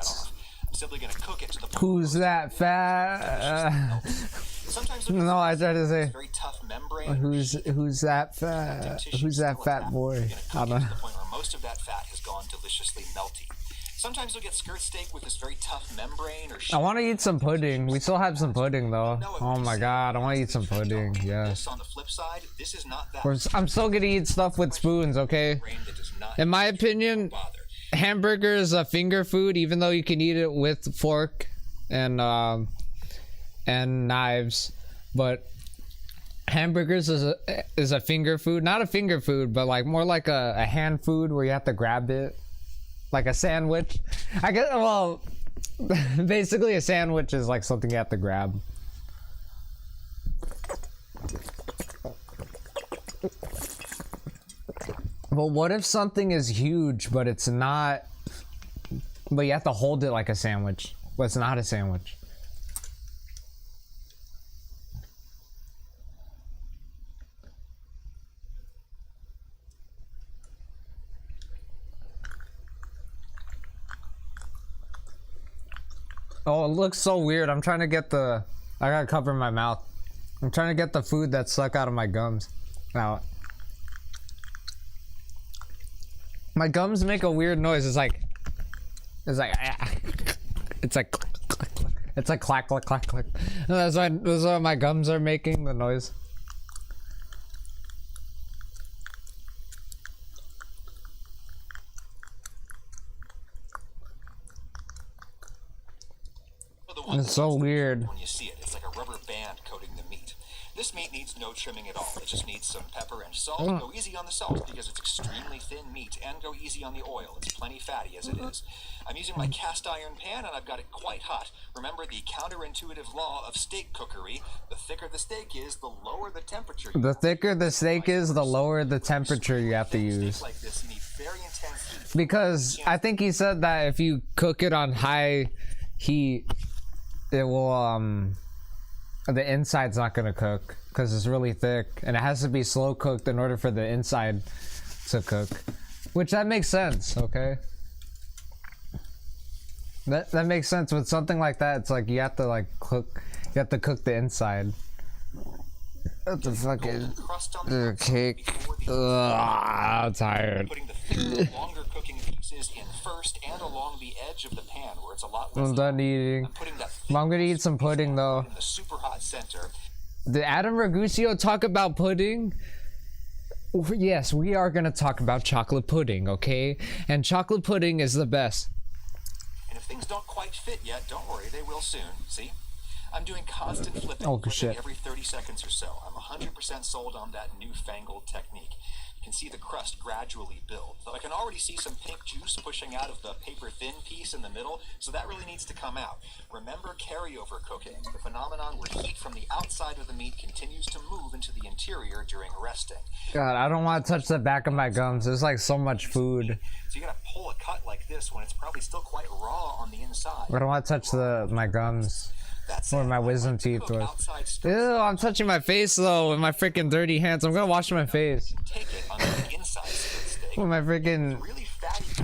I'm simply going to cook it to the point. Who's that fat? No, I tried to say. Very tough membrane. Who's that fat? Who's that fat boy? I don't know. To the point where most of that fat has gone deliciously melty. Sometimes you'll get skirt steak with this very tough membrane or I want to eat some pudding. We still have some pudding though. Oh my god, I want to eat some pudding. Yes. On the flip side, this is not that. I'm still gonna eat stuff with spoons, okay? In my opinion, hamburger is a finger food, even though you can eat it with fork and knives. But hamburgers is a finger food, not a finger food, but like more like a hand food where you have to grab it. Like a sandwich. I guess, well, basically a sandwich is like something you have to grab. But what if something is huge, but it's not, but you have to hold it like a sandwich, but it's not a sandwich? Oh, it looks so weird. I'm trying to get the... I gotta cover my mouth. I'm trying to get the food that's stuck out of my gums out. My gums make a weird noise. It's like... It's like... It's like... It's like clack, clack, clack, clack. That's why my gums are making the noise. It's so weird. When you see it, it's like a rubber band coating the meat. This meat needs no trimming at all. It just needs some pepper and salt. Go easy on the salt because it's extremely thin meat, and go easy on the oil. It's plenty fatty as it is. I'm using my cast iron pan and I've got it quite hot. Remember the counterintuitive law of steak cookery. The thicker the steak is, the lower the temperature. The thicker the steak is, the lower the temperature you have to use. Like this need very intense heat. Because I think he said that if you cook it on high heat, it will the inside's not gonna cook because it's really thick, and it has to be slow cooked in order for the inside to cook, which that makes sense. Okay, that makes sense with something like that. It's like you have to like cook, you have to cook the inside. What the fuck is the cake? I'm tired. Putting the thicker, longer cooking pieces in first and along the edge of the pan where it's a lot less. I'm done eating. I'm gonna eat some pudding though. In the super hot center. Did Adam Raguseo talk about pudding? Yes, we are gonna talk about chocolate pudding, okay? And chocolate pudding is the best. And if things don't quite fit yet, don't worry, they will soon. See? I'm doing constant flipping, every 30 seconds or so. I'm 100% sold on that newfangled technique. You can see the crust gradually build. Though I can already see some pink juice pushing out of the paper-thin piece in the middle, so that really needs to come out. Remember carryover cooking, the phenomenon where heat from the outside of the meat continues to move into the interior during resting. God, I don't want to touch the back of my gums. There's like so much food. So you gotta pull a cut like this when it's probably still quite raw on the inside. I don't want to touch my gums. Or my wisdom teeth was. Ew, I'm touching my face though with my freaking dirty hands. I'm gonna wash my face. Take it on the inside steak. With my freaking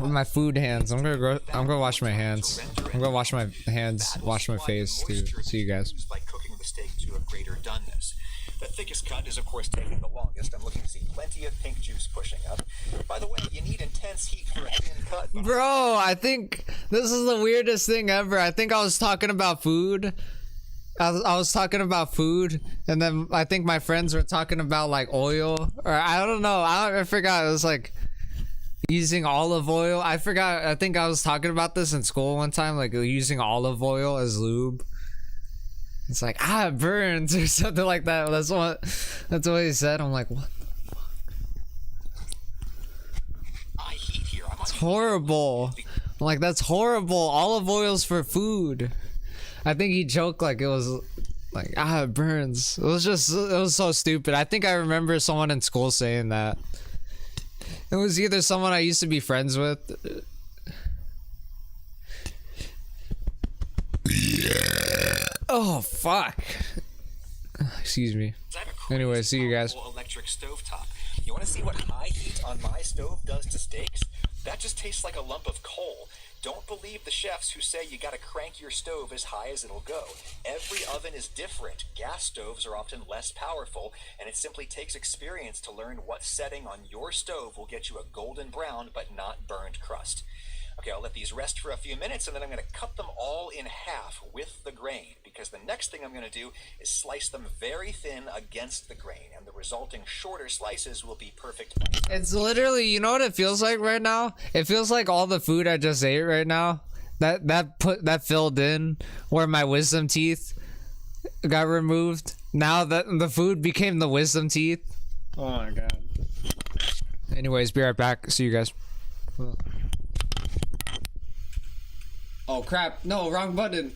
With my food hands. I'm gonna wash my hands. I'm gonna wash my hands, wash my face too. See you guys. By cooking the steak to a greater doneness. The thickest cut is of course taking the longest. I'm looking to see plenty of pink juice pushing up. By the way, you need intense heat for a thin cut. Bro, I think this is the weirdest thing ever. I think I was talking about food. I was talking about food, and then I think my friends were talking about like oil, or I don't know. I forgot. It was like using olive oil. I forgot. I think I was talking about this in school one time, like using olive oil as lube. It's like it burns or something like that. That's what he said. I'm like, what the fuck? It's horrible. I'm like, that's horrible. Olive oil's for food. I think he joked like it was like it burns. It was so stupid. I think I remember someone in school saying that. It was either someone I used to be friends with. Oh fuck. Excuse me. Anyway, see you guys. Electric stovetop. You want to see what high heat on my stove does to steaks? That just tastes like a lump of coal. Don't believe the chefs who say you gotta crank your stove as high as it'll go. Every oven is different. Gas stoves are often less powerful, and it simply takes experience to learn what setting on your stove will get you a golden brown but not burned crust. Okay, I'll let these rest for a few minutes, and then I'm going to cut them all in half with the grain, because the next thing I'm going to do is slice them very thin against the grain, and the resulting shorter slices will be perfect. It's literally, you know what it feels like right now? It feels like all the food I just ate right now, that filled in where my wisdom teeth got removed. Now that the food became the wisdom teeth. Oh my god. Anyways, be right back. See you guys. Oh crap, no, wrong button.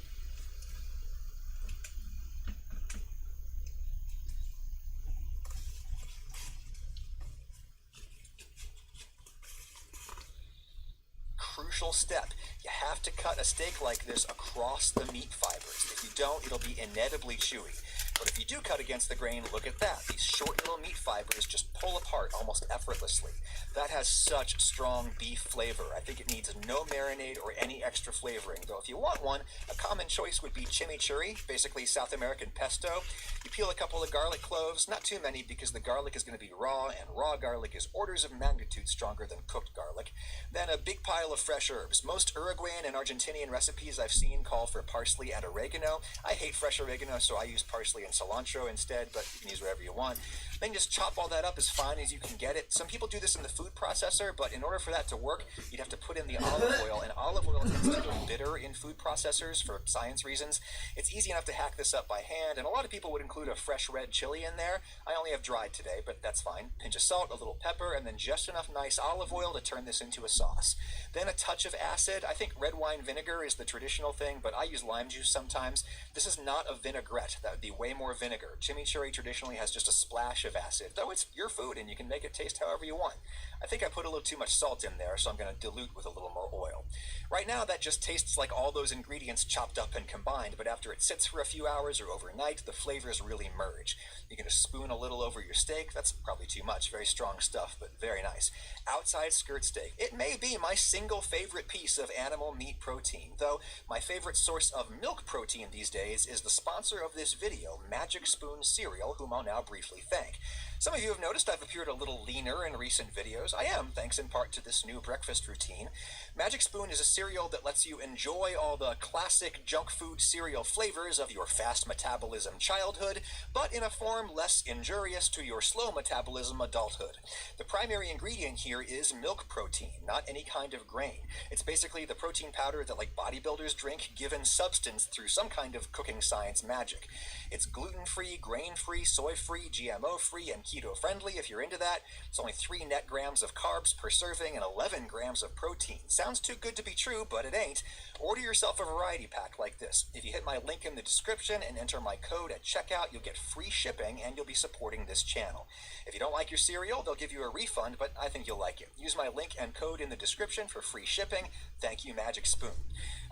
Crucial step. You have to cut a steak like this across the meat fibers. If you don't, it'll be inevitably chewy. But if you do cut against the grain, look at that. These short little meat fibers just pull apart almost effortlessly. That has such strong beef flavor. I think it needs no marinade or any extra flavoring. Though if you want one, a common choice would be chimichurri, basically South American pesto. You peel a couple of garlic cloves, not too many because the garlic is going to be raw, and raw garlic is orders of magnitude stronger than cooked garlic. Then a big pile of fresh herbs. Most Uruguayan and Argentinian recipes I've seen call for parsley and oregano. I hate fresh oregano, so I use parsley and cilantro instead, but you can use whatever you want. Then just chop all that up as fine as you can get it. Some people do this in the food processor, but in order for that to work, you'd have to put in the olive oil, and olive oil tends to go bitter in food processors for science reasons. It's easy enough to hack this up by hand, and a lot of people would include a fresh red chili in there. I only have dried today, but that's fine. Pinch of salt, a little pepper, and then just enough nice olive oil to turn this into a sauce. Then a touch of acid. I think red wine vinegar is the traditional thing, but I use lime juice sometimes. This is not a vinaigrette. That would be way more vinegar. Chimichurri traditionally has just a splash of acid, though it's your food and you can make it taste however you want. I think I put a little too much salt in there, so I'm going to dilute with a little more oil. Right now, that just tastes like all those ingredients chopped up and combined, but after it sits for a few hours or overnight, the flavors really merge. You're going to spoon a little over your steak. That's probably too much. Very strong stuff, but very nice. Outside skirt steak. It may be my single favorite piece of animal meat protein, though my favorite source of milk protein these days is the sponsor of this video, Magic Spoon Cereal, whom I'll now briefly thank. Some of you have noticed I've appeared a little leaner in recent videos. I am, thanks in part to this new breakfast routine. Magic Spoon is a cereal that lets you enjoy all the classic junk food cereal flavors of your fast metabolism childhood, but in a form less injurious to your slow metabolism adulthood. The primary ingredient here is milk protein, not any kind of grain. It's basically the protein powder that like bodybuilders drink, given substance through some kind of cooking science magic. It's gluten-free, grain-free, soy-free, GMO-free, and keto-friendly if you're into that. It's only 3 net grams of carbs per serving and 11 grams of protein. Sounds too good to be true, but it ain't. Order yourself a variety pack like this. If you hit my link in the description and enter my code at checkout, you'll get free shipping and you'll be supporting this channel. If you don't like your cereal, they'll give you a refund, but I think you'll like it. Use my link and code in the description for free shipping. Thank you, Magic Spoon.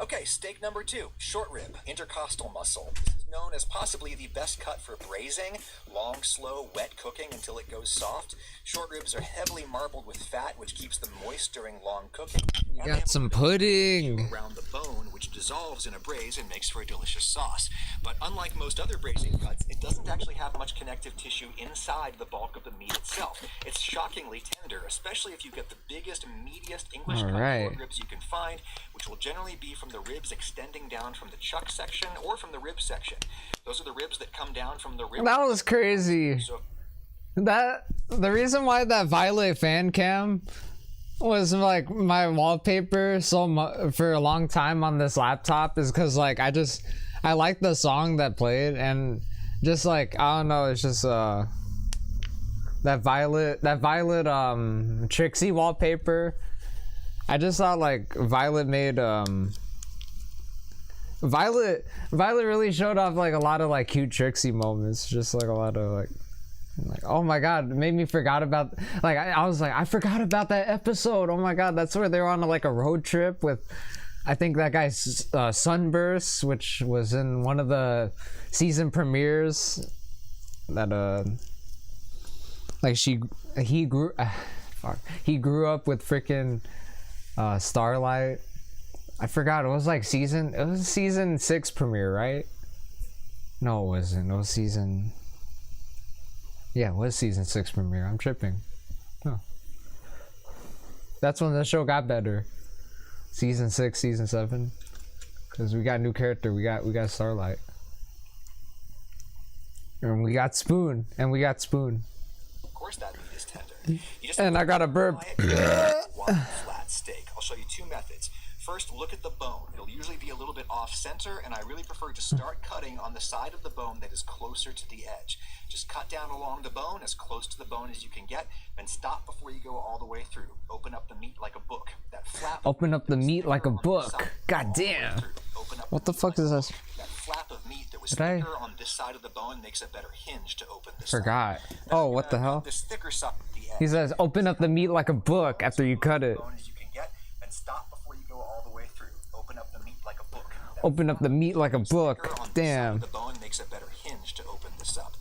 Okay, steak number 2, short rib, intercostal muscle. This is known as possibly the best cut for braising, long, slow, wet cooking until it goes soft. Short ribs are heavily marbled with fat, which keeps them moist during long cooking. We got some pudding around the bone, which dissolves in a braise and makes for a delicious sauce. But unlike most other braising cuts, it doesn't actually have much connective tissue inside the bulk of the meat itself. It's shockingly tender, especially if you get the biggest, meatiest English cut short ribs you can find, which will generally be from the ribs extending down from the chuck section or from the rib section. Those are the ribs that come down from the rib. That was crazy. So, that the reason why that Violet fan cam was like my wallpaper for a long time on this laptop is because like I like the song that played, and just like I don't know, it's just that Violet Trixie wallpaper. I just thought like Violet made Violet really showed off like a lot of like cute Trixie moments, just like a lot of like oh my god, it made me forgot about like I was like I forgot about that episode. Oh my god, that's where they were on like a road trip with I think that guy's Sunburst, which was in one of the season premieres that like he grew up with freaking Starlight. I forgot, it was season 6 premiere, right? No, it wasn't. It was season season 6 premiere. I'm tripping. No. That's when the show got better. Season 6, season 7. Cause we got a new character. We got Starlight. And we got Spoon. of course that meat is tender. You just And I got a burp. One flat steak. I'll show you two methods. First, look at the bone. It'll usually be a little bit off center, and I really prefer to start cutting on the side of the bone that is closer to the edge. Just cut down along the bone, as close to the bone as you can get, and stop before you go all the way through. Open up the meat like a book. That flap. Open up the meat like a book. God damn. What the fuck is this? That flap of meat that was thicker on this side of the bone makes a better hinge to open this. Forgot. Oh, what the hell? This thicker side of the edge. He says, open up the meat like a book after you cut it. As you can get, and stop before you go all the way through. Open up the meat like a book. Open up the meat like a book. Damn. The bone makes a better hinge to open this up.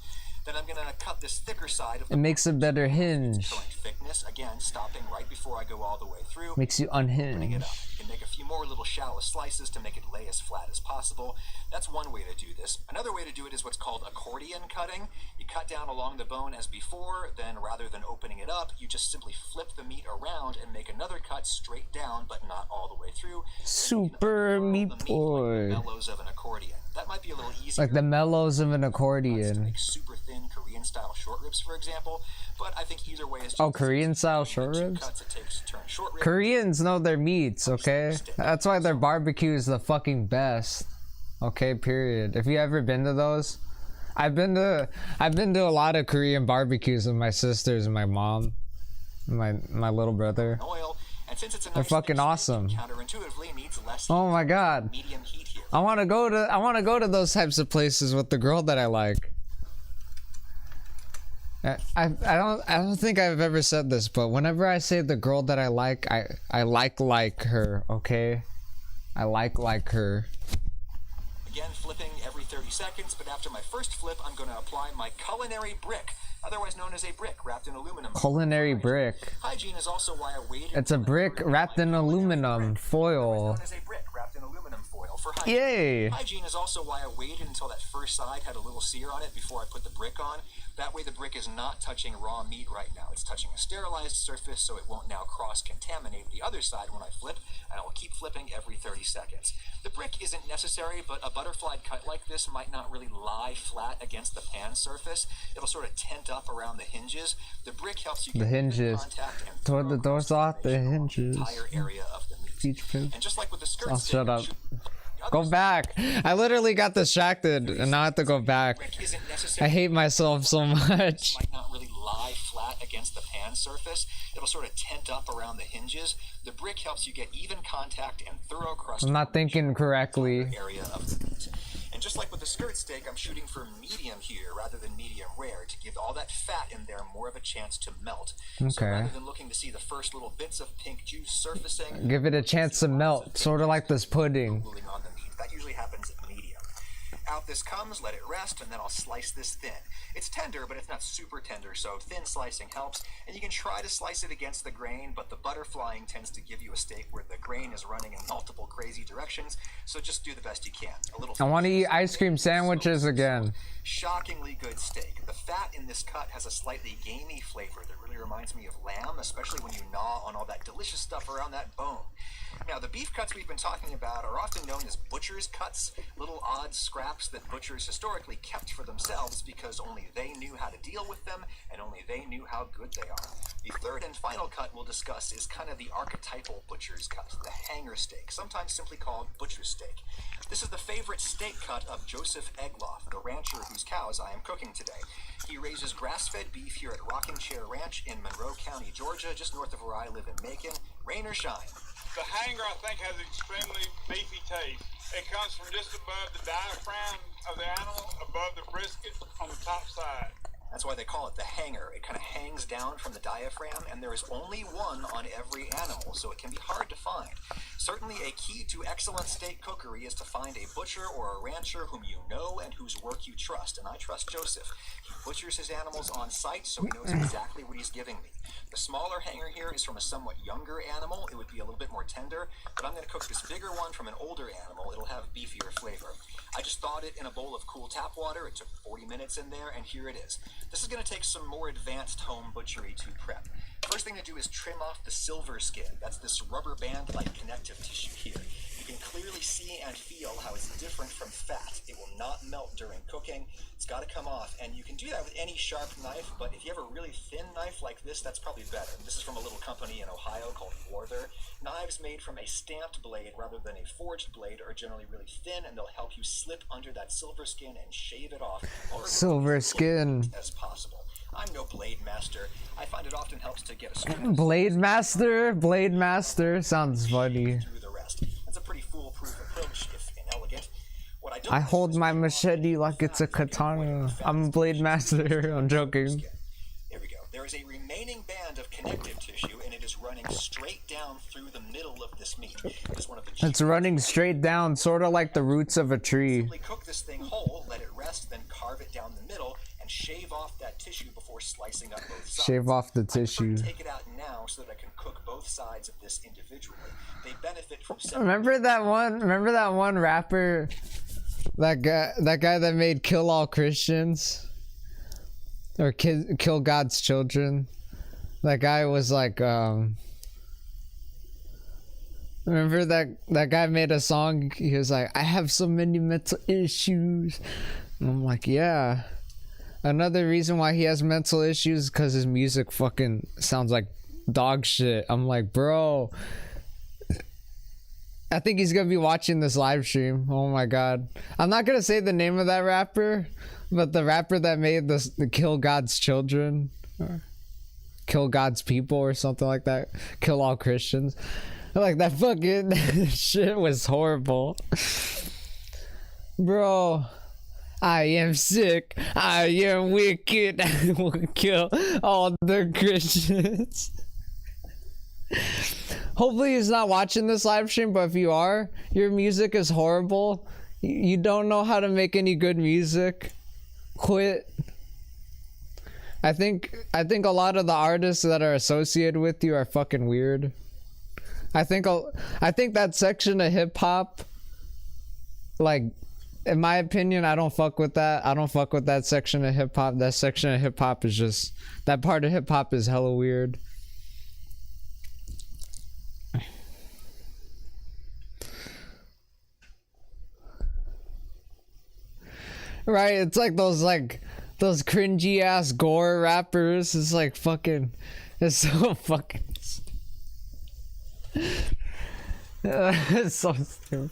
Then I'm gonna cut this thicker side of the It makes a better hinge. thickness. Again, stopping right before I go all the way through. Makes you Opening it unhinged. up. You can make a few more little shallow slices to make it lay as flat as possible. That's one way to do this. Another way to do it is what's called accordion cutting. You cut down along the bone as before, then rather than opening it up, you just simply flip the meat around and make another cut straight down, but not all the way through. Super Meat Boy. Like the mellows of an accordion. That might be a little easier. Like the mellows of an To accordion. make super thin Korean style short ribs, for example, but I think either way is just Korean style short two ribs? cuts it takes to turn short ribs. Koreans know their meats, okay? That's why their barbecue is the fucking best. Okay, period. If you ever been to those, I've been to a lot of Korean barbecues with my sisters and my mom, and my little brother. Oil, and since it's a They're nice fucking thick awesome. steak, counterintuitively needs less Oh my god. medium heat here. I want to go to those types of places with the girl that I like. I don't think I've ever said this, but whenever I say the girl that I like like her, okay? I like her. Again, flipping every 30 seconds, but after my first flip, I'm going to apply my culinary brick, otherwise known as a brick wrapped in aluminum. Culinary brick. Hygiene is also why I waited. It's a brick wrapped in aluminum foil. Known as a brick wrapped in aluminum foil for hygiene. Yay! Hygiene is also why I waited until that first side had a little sear on it before I put the brick on. That way the brick is not touching raw meat right now. It's touching a sterilized surface, so it won't now cross-contaminate the other side when I flip, and I will keep flipping every 30 seconds. The brick isn't necessary, but a butterfly cut like this might not really lie flat against the pan surface. It'll sort of tent up around the hinges. The brick helps you get The hinges. contact and Toward the doors off the hinges. entire area of the meat. Peach pig. And just like with the skirt Oh, stick, shut I'm up. shooting the Go other back. I literally got distracted and now I have to go back. brick isn't I necessary. hate myself so much. Might not really lie flat against the pan surface. It'll sort of tent up around the hinges. The brick helps you get even contact and thorough crust. I'm not thinking correctly. Area of the meat. And just like with the skirt steak, I'm shooting for medium here rather than medium rare to give all that fat in there more of a chance to melt. So Okay. rather than looking to see the first little bits of pink juice surfacing, Give it a chance to melt, sort of like this pudding. cooling on the meat. That usually happens at medium. Out this comes, let it rest, and then I'll slice this thin. It's tender, but it's not super tender, so thin slicing helps. And you can try to slice it against the grain, but the butter flying tends to give you a steak where the grain is running in multiple crazy directions, so just do the best you can. A little I want to eat ice cream sandwiches again. Shockingly good steak. The fat in this cut has a slightly gamey flavor that really reminds me of lamb, especially when you gnaw on all that delicious stuff around that bone. Now, the beef cuts we've been talking about are often known as butcher's cuts, little odd scraps that butchers historically kept for themselves because only they knew how to deal with them and only they knew how good they are. The third and final cut we'll discuss is kind of the archetypal butcher's cut, the hanger steak, sometimes simply called butcher's steak. This is the favorite steak cut of Joseph Egloff, the rancher whose cows I am cooking today. He raises grass-fed beef here at Rocking Chair Ranch in Monroe County, Georgia, just north of where I live in Macon. Rain or shine. The hanger, I think, has an extremely beefy taste. It comes from just above the diaphragm of the animal, above the brisket on the top side. That's why they call it the hanger. It kind of hangs down from the diaphragm, and there is only one on every animal, so it can be hard to find. Certainly a key to excellent steak cookery is to find a butcher or a rancher whom you know and whose work you trust, and I trust Joseph. He butchers his animals on site, so he knows exactly what he's giving me. The smaller hanger here is from a somewhat younger animal. It would be a little bit more tender, but I'm going to cook this bigger one from an older animal. It'll have beefier flavor. I just thawed it in a bowl of cool tap water. It took 40 minutes in there, and here it is. This is going to take some more advanced home butchery to prep. First thing to do is trim off the silver skin. That's this rubber band-like connective tissue here. You can clearly see and feel how it's different from fat. It will not melt during cooking. It's got to come off, and you can do that with any sharp knife, but if you have a really thin knife like this, that's probably better. This is from a little company in Ohio called Warther. Knives made from a stamped blade rather than a forged blade are generally really thin, and they'll help you slip under that silver skin and shave it off Silver skin as possible. I'm no blade master. I find it often helps to get a Blade Master? Blade Master sounds funny. through the rest. That's a pretty foolproof approach, if inelegant. What I don't I like hold is my when machete like it's a katana. I'm a Blade Master. I'm joking. There we go. There is a remaining band of connective tissue, and it is running straight down through the middle of this meat. It is one of the It's running straight down, sort of like the roots of a tree. Simply cook this thing whole, let it rest, then carve it down the middle, and shave off that tissue before slicing up both sides. Shave off the I prefer tissue. to take it out now so that I can cook both sides of this individually. They benefit from separate. Remember that one rapper? That guy that made Kill All Christians? Or Kill God's Children? That guy was like, remember that guy made a song? He was like, I have so many mental issues. And I'm like, yeah. Another reason why he has mental issues is because his music fucking sounds like dog shit. I'm like, bro. I think he's gonna be watching this live stream. Oh my god. I'm not gonna say the name of that rapper, but the rapper that made the Kill God's Children, or Kill God's People, or something like that. Kill All Christians. Like, that fucking shit was horrible. Bro. I am sick. I am wicked. I will kill all the Christians. Hopefully he's not watching this live stream, but if you are, your music is horrible. You don't know how to make any good music. Quit. I think a lot of the artists that are associated with you are fucking weird. I think that section of hip hop, like, in my opinion, I don't fuck with that. I don't fuck with that section of hip hop. That section of hip hop is just, that part of hip hop is hella weird. Right? It's like those cringy ass gore rappers. It's like fucking, it's so fucking, it's so stupid.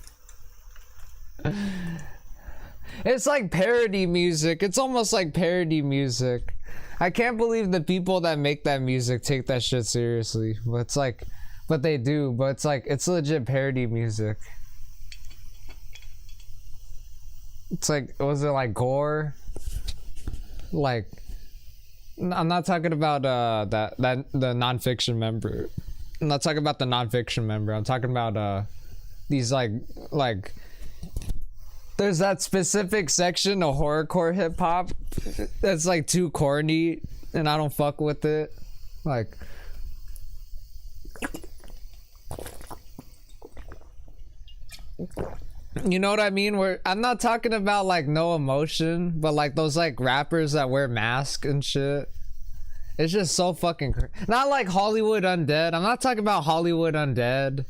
It's like parody music. It's almost like parody music. I can't believe the people that make that music take that shit seriously. But it's like, but they do. But it's like, it's legit parody music. It's like, was it like gore? Like, I'm not talking about the nonfiction member. I'm not talking about the nonfiction member. I'm talking about these like There's that specific section of horrorcore hip hop that's like too corny, and I don't fuck with it. Like, you know what I mean? Where I'm not talking about like no emotion, but like those like rappers that wear masks and shit. It's just so fucking not like Hollywood Undead. I'm not talking about Hollywood Undead.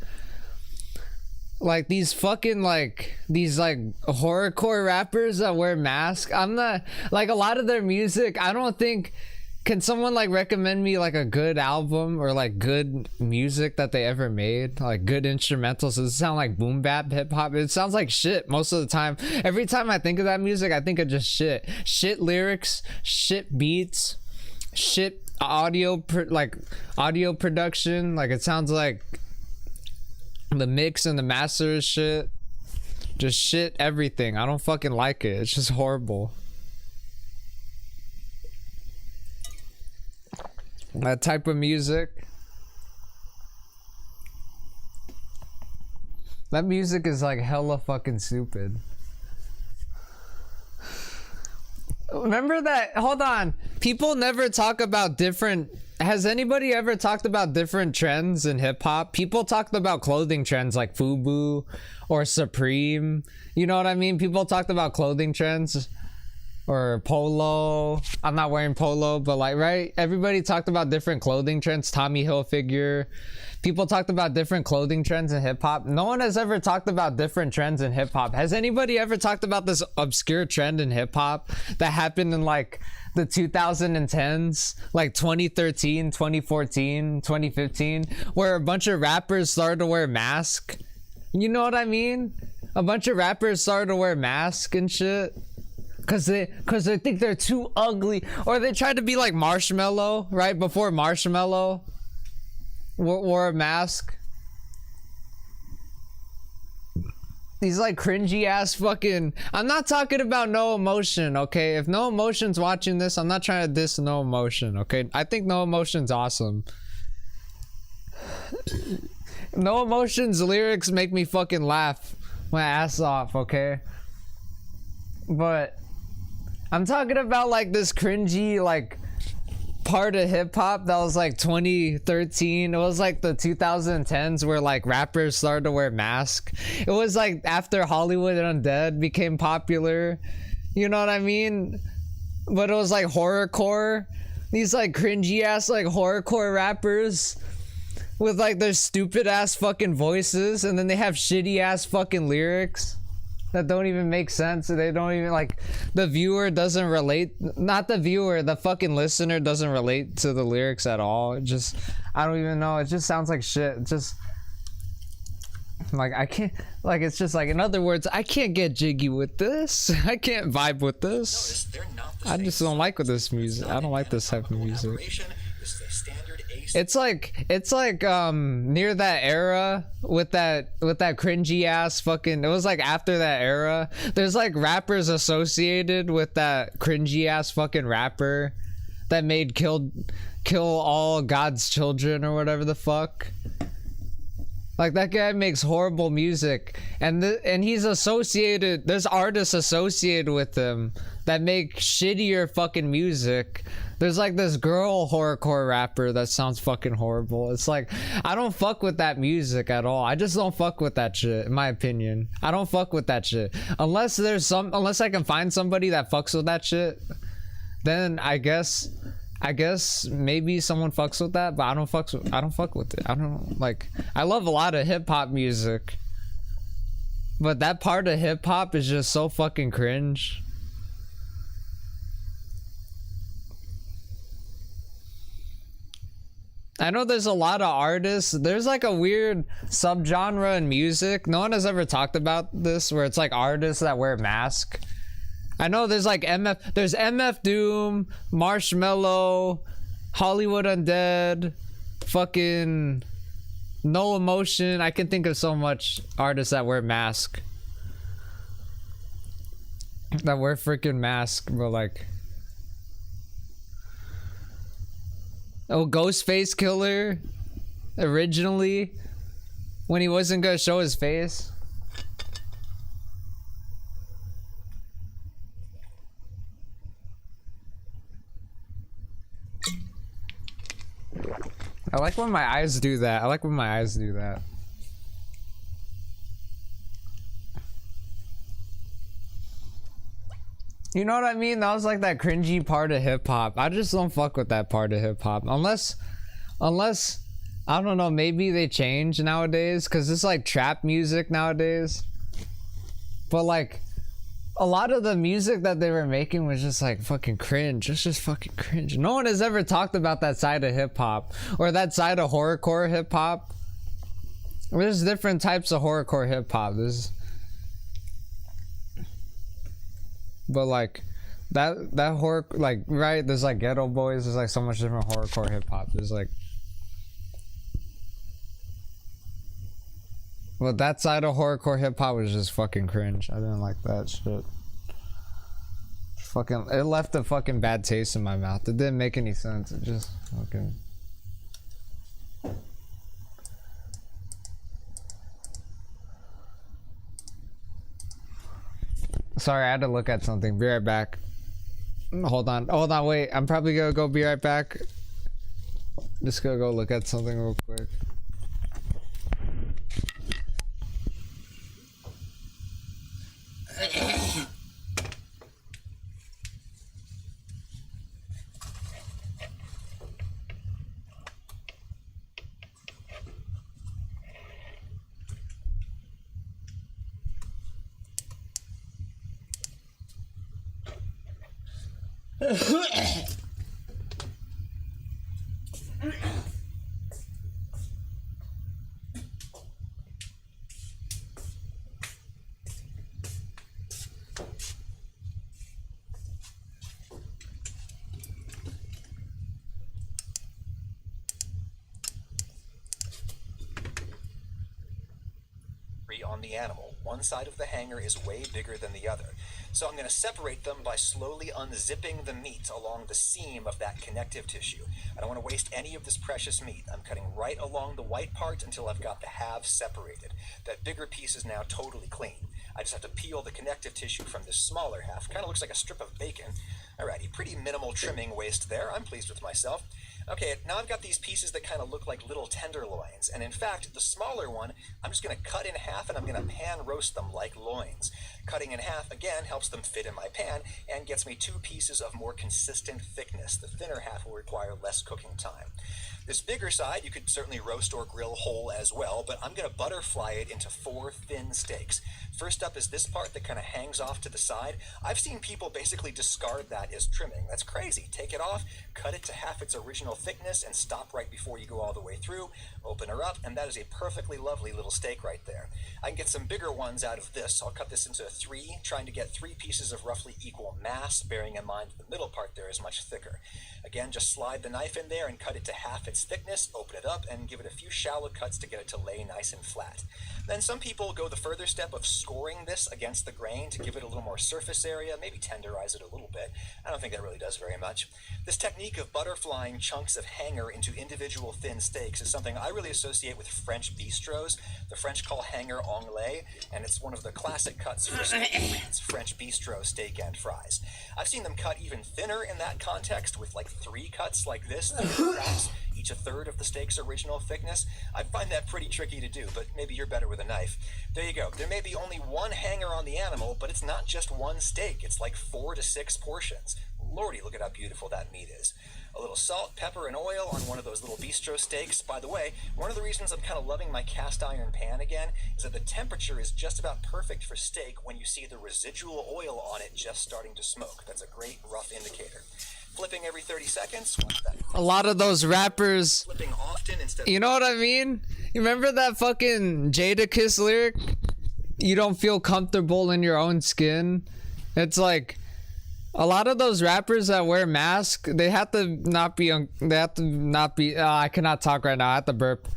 Like these fucking like these like horrorcore rappers that wear masks. I'm not like a lot of their music. I don't think. Can someone like recommend me like a good album or like good music that they ever made? Like good instrumentals. Does it sound like boom bap hip hop? It sounds like shit most of the time. Every time I think of that music, I think of just shit. Shit lyrics, shit beats, shit audio audio production. Like it sounds like the mix and the master is shit. Just shit everything. I don't fucking like it. It's just horrible. That type of music. That music is like hella fucking stupid. Remember that? Hold on. People never talk about different. Has anybody ever talked about different trends in hip hop? People talked about clothing trends like FUBU or Supreme. You know what I mean? People talked about clothing trends. Or polo. I'm not wearing polo, but like, right? Everybody talked about different clothing trends. Tommy Hilfiger. People talked about different clothing trends in hip hop. No one has ever talked about different trends in hip hop. Has anybody ever talked about this obscure trend in hip hop that happened in like the 2010s, like 2013, 2014, 2015, where a bunch of rappers started to wear masks? You know what I mean? A bunch of rappers started to wear masks and shit. Cause they think they're too ugly, or they tried to be like Marshmello, right? Before Marshmello wore a mask. These like cringy ass fucking. I'm not talking about No Emotion, okay? If No Emotion's watching this, I'm not trying to diss No Emotion, okay? I think No Emotion's awesome. No Emotion's lyrics make me fucking laugh my ass off, okay? But I'm talking about like this cringy like part of hip hop that was like 2013. It was like the 2010s where like rappers started to wear masks. It was like after Hollywood Undead became popular. You know what I mean? But it was like horrorcore. These like cringy ass like horrorcore rappers with like their stupid ass fucking voices, and then they have shitty ass fucking lyrics that don't even make sense. They don't even like, the viewer doesn't relate. Not the viewer, the fucking listener doesn't relate to the lyrics at all. It just, I don't even know. It just sounds like shit. It just like, I can't, like, it's just like, in other words, I can't get jiggy with this. I can't vibe with this. I just don't like with this music. I don't like this type of music. It's like near that era with that cringy ass fucking, it was like after that era. There's like rappers associated with that cringy ass fucking rapper that made kill all God's children or whatever the fuck. Like that guy makes horrible music, and he's associated, there's artists associated with him that make shittier fucking music. There's like this girl horrorcore rapper that sounds fucking horrible. It's like, I don't fuck with that music at all. I just don't fuck with that shit, in my opinion. I don't fuck with that shit. Unless I can find somebody that fucks with that shit, then I guess maybe someone fucks with that, but I don't fuck with it. I don't like, I love a lot of hip hop music, but that part of hip hop is just so fucking cringe. I know there's a lot of artists. There's like a weird subgenre in music. No one has ever talked about this, where it's like artists that wear masks. I know there's like there's MF Doom, Marshmello, Hollywood Undead, fucking No Emotion. I can think of so much artists that wear masks. That wear freaking masks, but like, oh, Ghostface Killer, originally, when he wasn't gonna show his face. I like when my eyes do that. I like when my eyes do that. You know what I mean? That was like that cringy part of hip hop. I just don't fuck with that part of hip hop unless I don't know, maybe they change nowadays because it's like trap music nowadays. But like a lot of the music that they were making was just like fucking cringe. It's just fucking cringe. No one has ever talked about that side of hip hop or that side of horrorcore hip hop. There's different types of horrorcore hip hop. But like that horror, like, right, there's like Ghetto Boys, there's like so much different horrorcore hip hop. There's like, well, that side of horrorcore hip hop was just fucking cringe. I didn't like that shit. Fucking, it left a fucking bad taste in my mouth. It didn't make any sense. It just fucking. Sorry, I had to look at something. Be right back. Hold on, wait. I'm probably gonna go be right back. Just gonna go look at something real quick. On the animal. One side of the hanger is way bigger than the other. So I'm going to separate them by slowly unzipping the meat along the seam of that connective tissue. I don't want to waste any of this precious meat. I'm cutting right along the white part until I've got the halves separated. That bigger piece is now totally clean. I just have to peel the connective tissue from this smaller half. Kind of looks like a strip of bacon. Alrighty, pretty minimal trimming waste there. I'm pleased with myself. Okay, now I've got these pieces that kind of look like little tenderloins, and in fact, the smaller one, I'm just going to cut in half and I'm going to pan roast them like loins. Cutting in half, again, helps them fit in my pan and gets me 2 pieces of more consistent thickness. The thinner half will require less cooking time. This bigger side, you could certainly roast or grill whole as well, but I'm going to butterfly it into 4 thin steaks. First up is this part that kind of hangs off to the side. I've seen people basically discard that as trimming. That's crazy. Take it off, cut it to half its original thickness, and stop right before you go all the way through. Open her up, and that is a perfectly lovely little steak right there. I can get some bigger ones out of this. I'll cut this into 3, trying to get 3 pieces of roughly equal mass, bearing in mind the middle part there is much thicker. Again, just slide the knife in there and cut it to half its thickness, open it up, and give it a few shallow cuts to get it to lay nice and flat. Then some people go the further step of scoring this against the grain to give it a little more surface area, maybe tenderize it a little bit. I don't think that really does very much. This technique of butterflying chunks of hanger into individual thin steaks is something I really associate with French bistros. The French call hanger anglais, and it's one of the classic cuts for French bistro steak and fries. I've seen them cut even thinner in that context with like 3 cuts like this, each a third of the steak's original thickness. I find that pretty tricky to do, but maybe you're better with a knife. There you go. There may be only 1 hanger on the animal, but it's not just 1 steak. It's like 4 to 6 portions. Lordy, look at how beautiful that meat is. A little salt, pepper, and oil on one of those little bistro steaks. By the way, one of the reasons I'm kind of loving my cast iron pan again is that the temperature is just about perfect for steak when you see the residual oil on it just starting to smoke. That's a great rough indicator. Flipping every 30 seconds. A lot of those rappers, flipping often instead of, you know what I mean? You remember that fucking Jadakiss lyric? You don't feel comfortable in your own skin. It's like a lot of those rappers that wear masks, they have to not be I cannot talk right now. I have to burp.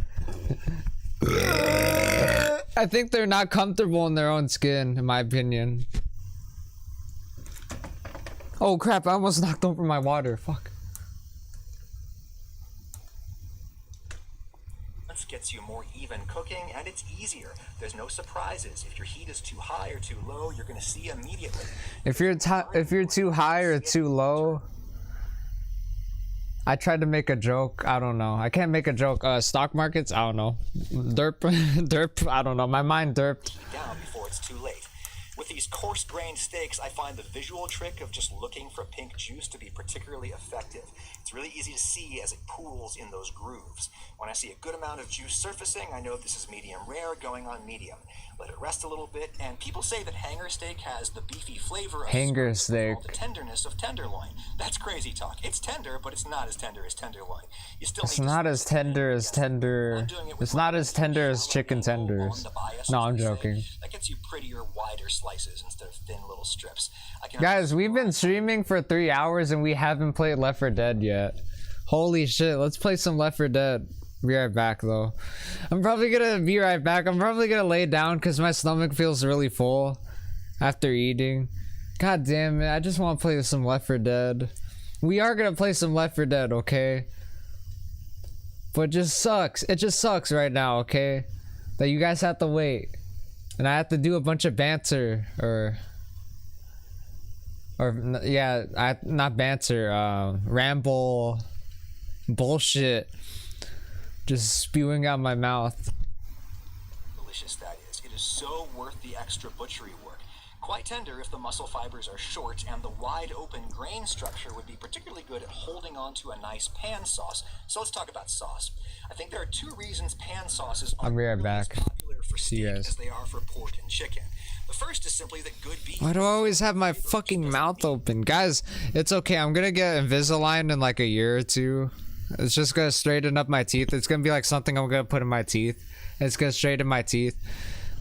I think they're not comfortable in their own skin, in my opinion. Oh crap, I almost knocked over my water. Fuck. This gets you more even cooking, and it's easier. There's no surprises. If your heat is too high or too low, you're going to see immediately. If you're too high or too low, I tried to make a joke. I don't know. I can't make a joke. Stock markets. I don't know. Derp. Derp. I don't know. My mind derped. Down before it's too late. With these coarse-grained steaks, I find the visual trick of just looking for pink juice to be particularly effective. It's really easy to see as it pools in those grooves. When I see a good amount of juice surfacing, I know this is medium rare going on medium. Let it rest a little bit, and people say that hanger steak has the beefy flavor of Hanger steak. the tenderness of tenderloin. That's crazy talk. It's tender, but it's not as tender as tenderloin. You still It's need to not as tender as tender. I'm doing it with It's not my as tender as chicken on tenders. the bias, No, as I'm they say. joking. That gets you prettier, wider slices instead of thin little strips. I can Guys, we've been streaming for 3 hours and we haven't played Left 4 Dead yet. Holy shit, let's play some Left 4 Dead. Be right back though. I'm probably gonna be right back. I'm probably gonna lay down because my stomach feels really full after eating. God damn it, I just want to play some Left 4 Dead. We are gonna play some Left 4 Dead, okay? But it just sucks. It just sucks right now, okay? That you guys have to wait. And I have to do a bunch of banter not banter, ramble bullshit just spewing out my mouth. delicious that is. It is so worth the extra butchery work. Quite tender if the muscle fibers are short, and the wide open grain structure would be particularly good at holding on to a nice pan sauce. So let's talk about sauce. I think there are 2 reasons pan sauces I'll aren't be right really as back. popular for See you steak guys. as they are for pork and chicken. The first is simply that good beef. Why do I always have my fucking mouth open? Guys, it's okay. I'm gonna get Invisalign in like a year or 2. It's just gonna straighten up my teeth. It's gonna be like something I'm gonna put in my teeth. It's gonna straighten my teeth.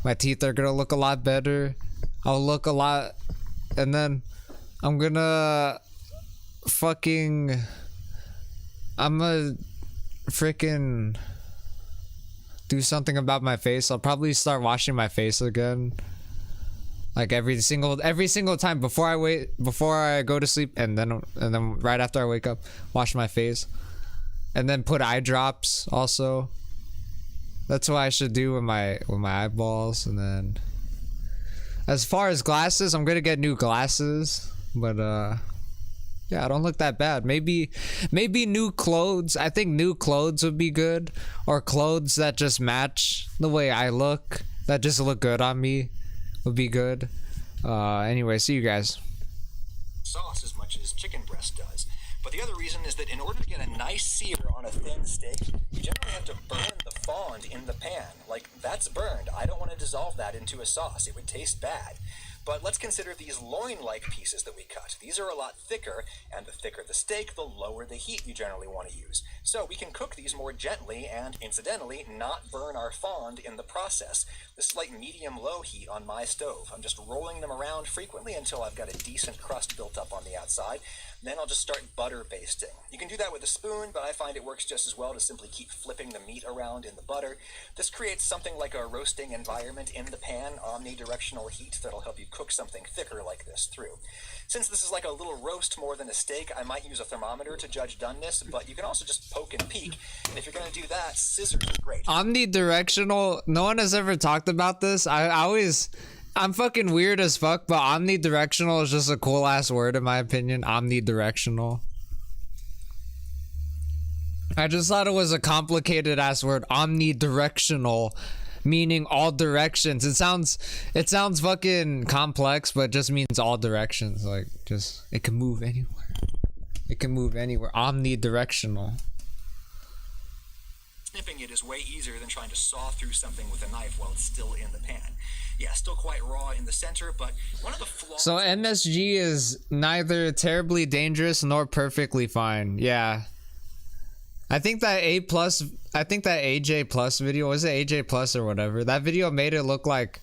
My teeth are gonna look a lot better. I'll look a lot, and then I'm gonna freaking do something about my face. I'll probably start washing my face again, like every single time before I go to sleep, and then right after I wake up, wash my face, and then put eye drops also. That's what I should do with my eyeballs. And then as far as glasses, I'm gonna get new glasses, but yeah, I don't look that bad. Maybe new clothes. I think new clothes would be good, or clothes that just match the way I look, that just look good on me, would be good. Anyway, see you guys. Sauce as much as chicken breast does. But the other reason is that in order to get a nice sear on a thin steak, you generally have to burn the fond in the pan. Like, that's burned. I don't want to dissolve that into a sauce. It would taste bad. But let's consider these loin-like pieces that we cut. These are a lot thicker, and the thicker the steak, the lower the heat you generally want to use. So we can cook these more gently and, incidentally, not burn our fond in the process. This is like medium-low heat on my stove. I'm just rolling them around frequently until I've got a decent crust built up on the outside. Then I'll just start butter basting. You can do that with a spoon, but I find it works just as well to simply keep flipping the meat around in the butter. This creates something like a roasting environment in the pan, omnidirectional heat that'll help you cook something thicker like this through. Since this is like a little roast more than a steak, I might use a thermometer to judge doneness, but you can also just poke and peek. And if you're going to do that, scissors are great. Omnidirectional. No one has ever talked about this. I'm fucking weird as fuck, but omnidirectional is just a cool ass word in my opinion. Omnidirectional. I just thought it was a complicated ass word. Omnidirectional, meaning all directions. It sounds fucking complex, but it just means all directions. Like, just, it can move anywhere. It can move anywhere. Omnidirectional. Snipping it is way easier than trying to saw through something with a knife while it's still in the pan. Yeah, still quite raw in the center, but one of the flaws... So MSG is neither terribly dangerous nor perfectly fine. Yeah. I think that AJ Plus video, was it AJ Plus or whatever? That video made it look like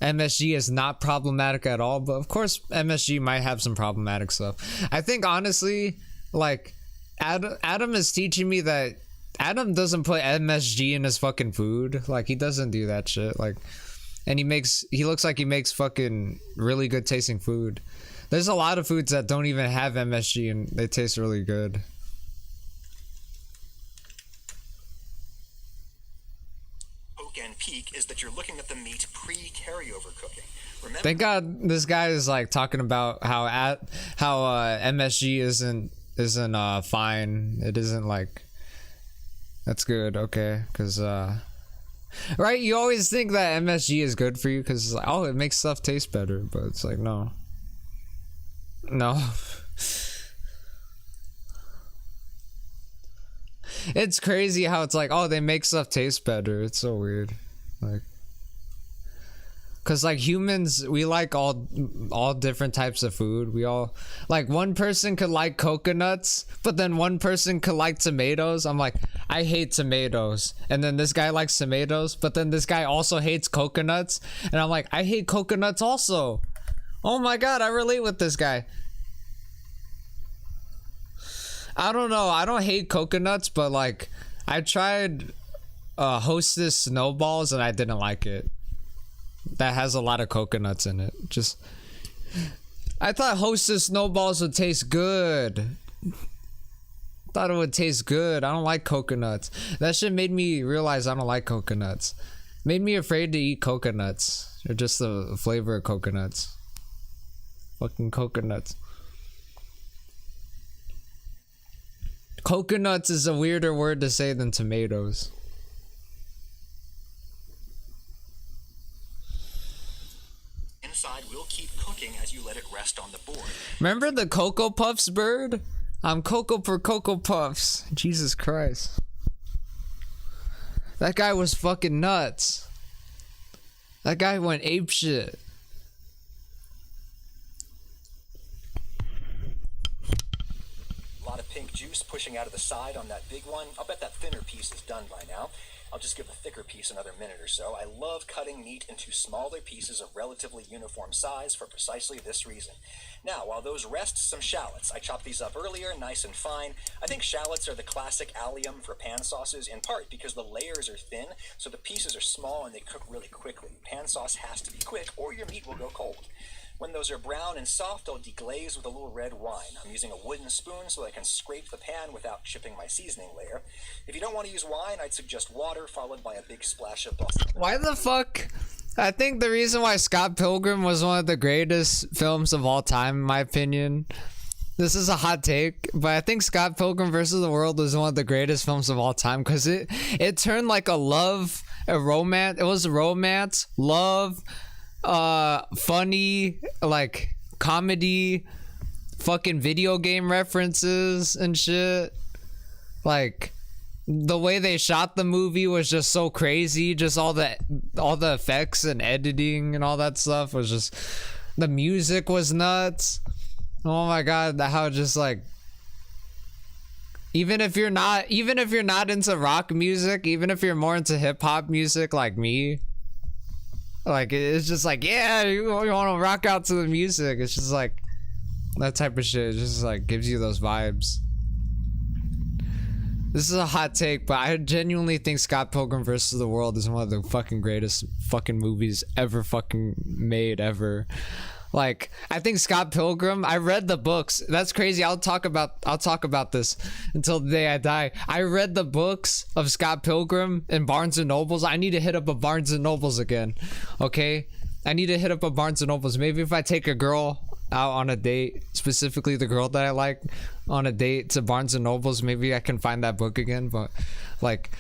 MSG is not problematic at all, but of course MSG might have some problematic stuff. I think honestly, like, Adam is teaching me that Adam doesn't put MSG in his fucking food. Like, he doesn't do that shit. Like, and he looks like he makes fucking really good tasting food. There's a lot of foods that don't even have MSG and they taste really good. Poke and peek is that you're looking at the meat pre-carryover cooking. Remember, Thank God this guy is like talking about how MSG isn't isn't fine. It isn't like that's good, okay? Because right, you always think that MSG is good for you because it's like, oh, it makes stuff taste better, but it's like no. It's crazy how it's like, oh, they make stuff taste better. It's so weird, like. Cause like humans, we like all different types of food. We all like, one person could like coconuts, but then one person could like tomatoes. I'm like, I hate tomatoes, and then this guy likes tomatoes, but then this guy also hates coconuts, and I'm like, I hate coconuts also. Oh my god, I relate with this guy. I don't know. I don't hate coconuts, but like, I tried Hostess snowballs and I didn't like it. That has a lot of coconuts in it. Just, I thought Hostess snowballs would taste good. Thought it would taste good. I don't like coconuts. That shit made me realize I don't like coconuts. Made me afraid to eat coconuts. Or just the flavor of coconuts. Fucking coconuts. Coconuts is a weirder word to say than tomatoes. Inside will keep cooking as you let it rest on the board. Remember the Cocoa Puffs bird? I'm Cocoa for Cocoa Puffs. Jesus Christ. That guy was fucking nuts. That guy went apeshit. A lot of pink juice pushing out of the side on that big one. I'll bet that thinner piece is done by now. I'll just give the thicker piece another minute or so. I love cutting meat into smaller pieces of relatively uniform size for precisely this reason. Now, while those rest, some shallots. I chopped these up earlier, nice and fine. I think shallots are the classic allium for pan sauces, in part because the layers are thin, so the pieces are small and they cook really quickly. Pan sauce has to be quick, or your meat will go cold. When those are brown and soft, I'll deglaze with a little red wine. I'm using a wooden spoon so I can scrape the pan without chipping my seasoning layer. If you don't want to use wine, I'd suggest water followed by a big splash of balsamic. Why the fuck? I think the reason why Scott Pilgrim was one of the greatest films of all time, in my opinion. This is a hot take, but I think Scott Pilgrim versus the World was one of the greatest films of all time because it turned like a romance. It was romance, love, funny, like comedy, fucking video game references and shit. Like the way they shot the movie was just so crazy. Just all the effects and editing and all that stuff was just, the music was nuts. Oh my god, how just like, even if you're not into rock music, even if you're more into hip hop music like me, like it's just like, yeah, you want to rock out to the music. It's just like that type of shit. It just like gives you those vibes. This is a hot take, but I genuinely think Scott Pilgrim versus the World is one of the fucking greatest fucking movies ever fucking made ever. Like, I think Scott Pilgrim, I read the books. That's crazy. I'll talk about this until the day I die. I read the books of Scott Pilgrim in Barnes and Nobles. I need to hit up a Barnes and Nobles again. Okay? I need to hit up a Barnes and Nobles. Maybe if I take a girl out on a date, specifically the girl that I like, on a date to Barnes and Nobles, maybe I can find that book again. But like,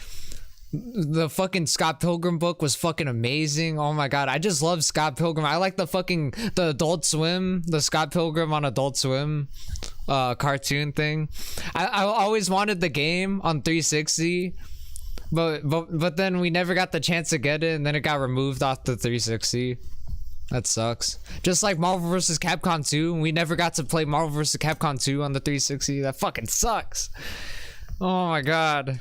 the fucking Scott Pilgrim book was fucking amazing. Oh my god, I just love Scott Pilgrim. I like the Adult Swim, the Scott Pilgrim on Adult Swim cartoon thing. I always wanted the game on 360, but then we never got the chance to get it, and then it got removed off the 360. That sucks. Just like Marvel vs. Capcom 2, we never got to play Marvel vs. Capcom 2 on the 360. That fucking sucks. Oh my god.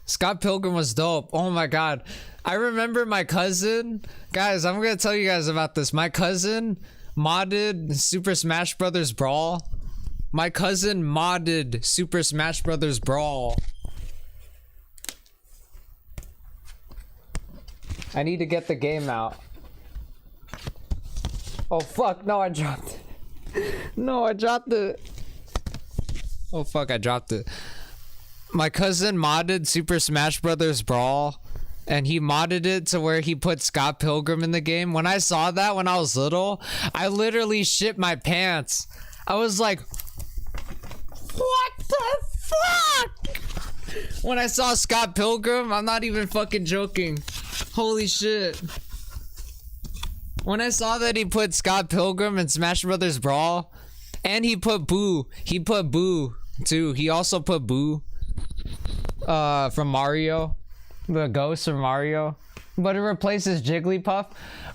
Scott Pilgrim was dope. Oh my god. I remember my cousin. Guys, I'm gonna tell you guys about this. My cousin modded Super Smash Brothers Brawl. My cousin modded Super Smash Brothers Brawl. I need to get the game out. Oh fuck, no, I dropped it. No, I dropped it. Oh fuck, I dropped it. My cousin modded Super Smash Brothers Brawl, and he modded it to where he put Scott Pilgrim in the game. When I saw that when I was little, I literally shit my pants. I was like, what the fuck? When I saw Scott Pilgrim, I'm not even fucking joking. Holy shit. When I saw that he put Scott Pilgrim in Smash Brothers Brawl, and he put Boo too. He also put Boo from Mario, the ghost from Mario, but it replaces Jigglypuff.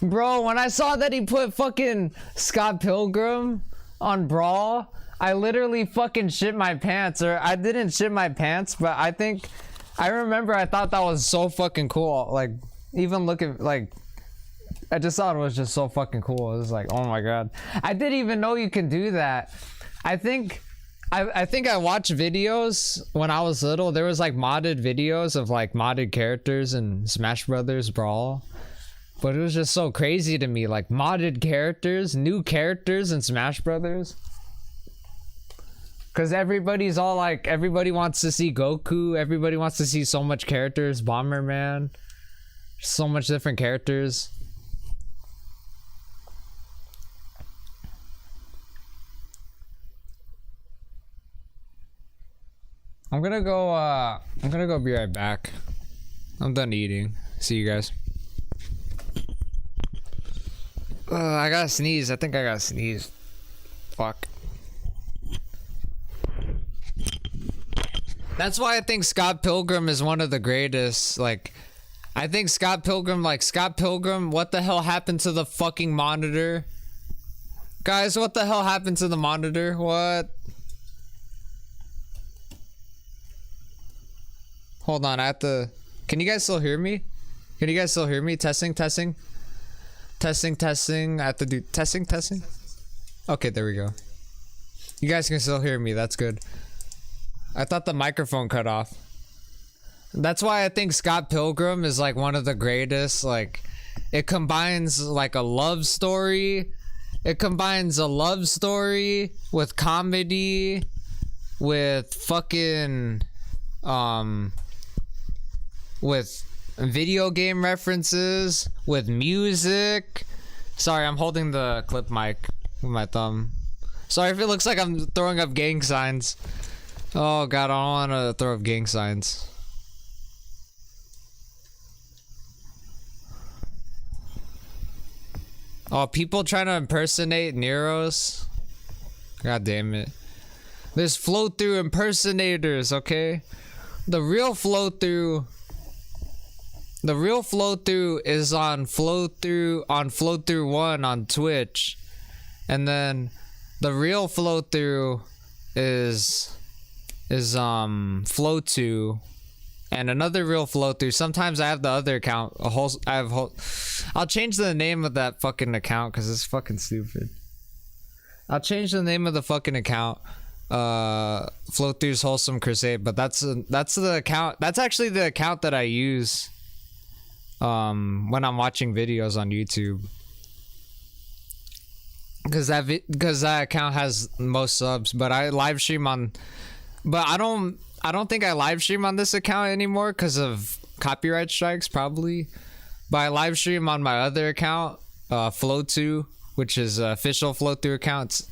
Bro, when I saw that he put fucking Scott Pilgrim on Brawl, I literally fucking shit my pants. Or I didn't shit my pants, but I remember I thought that was so fucking cool. Like, even looking, like, I just thought it was just so fucking cool. It was like, oh my god. I didn't even know you can do that. I think I watched videos when I was little. There was like modded videos of like modded characters in Smash Brothers Brawl. But it was just so crazy to me. Like modded characters, new characters in Smash Brothers. Cause everybody's all like, everybody wants to see Goku. Everybody wants to see so much characters. Bomberman. So much different characters. I'm gonna go be right back. I'm done eating. See you guys. I gotta sneeze. I think I gotta sneeze. Fuck. That's why I think Scott Pilgrim is one of the greatest. Like, I think Scott Pilgrim, what the hell happened to the fucking monitor? Guys, what the hell happened to the monitor? What? Hold on, I have to... Can you guys still hear me? Can you guys still hear me? Testing. I have to do... Testing. Okay, there we go. You guys can still hear me, that's good. I thought the microphone cut off. That's why I think Scott Pilgrim is like one of the greatest. Like, it combines like a love story. It combines a love story with comedy, with fucking... with video game references, with music. Sorry, I'm holding the clip mic with my thumb. Sorry if it looks like I'm throwing up gang signs. Oh god, I don't want to throw up gang signs. Oh, people trying to impersonate Neros. God damn it. There's flow-through impersonators, okay? The real flow-through is on flow-through 1 on Twitch. And then the real flow-through is flow2 and another real flow-through. Sometimes I have the other account. I'll change the name of that fucking account because it's fucking stupid. I'll change the name of the fucking account. Flow-through's Wholesome Crusade, but that's the account. That's actually the account that I use when I'm watching videos on YouTube. Because that account has most subs, but I live stream on. But I don't think I live stream on this account anymore because of copyright strikes, probably. But I live stream on my other account, Flow2, which is official flow-through accounts.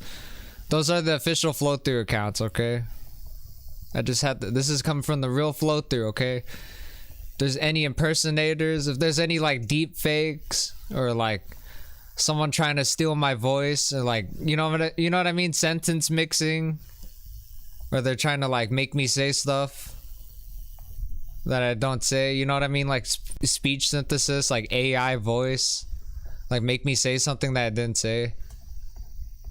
Those are the official flow-through accounts, okay? I just had this is coming from the real flow-through, okay? If there's any impersonators, if there's any like deep fakes or like someone trying to steal my voice or like you know what I mean, sentence mixing, or they're trying to like make me say stuff that I don't say, you know what I mean, like speech synthesis, like AI voice, like make me say something that I didn't say.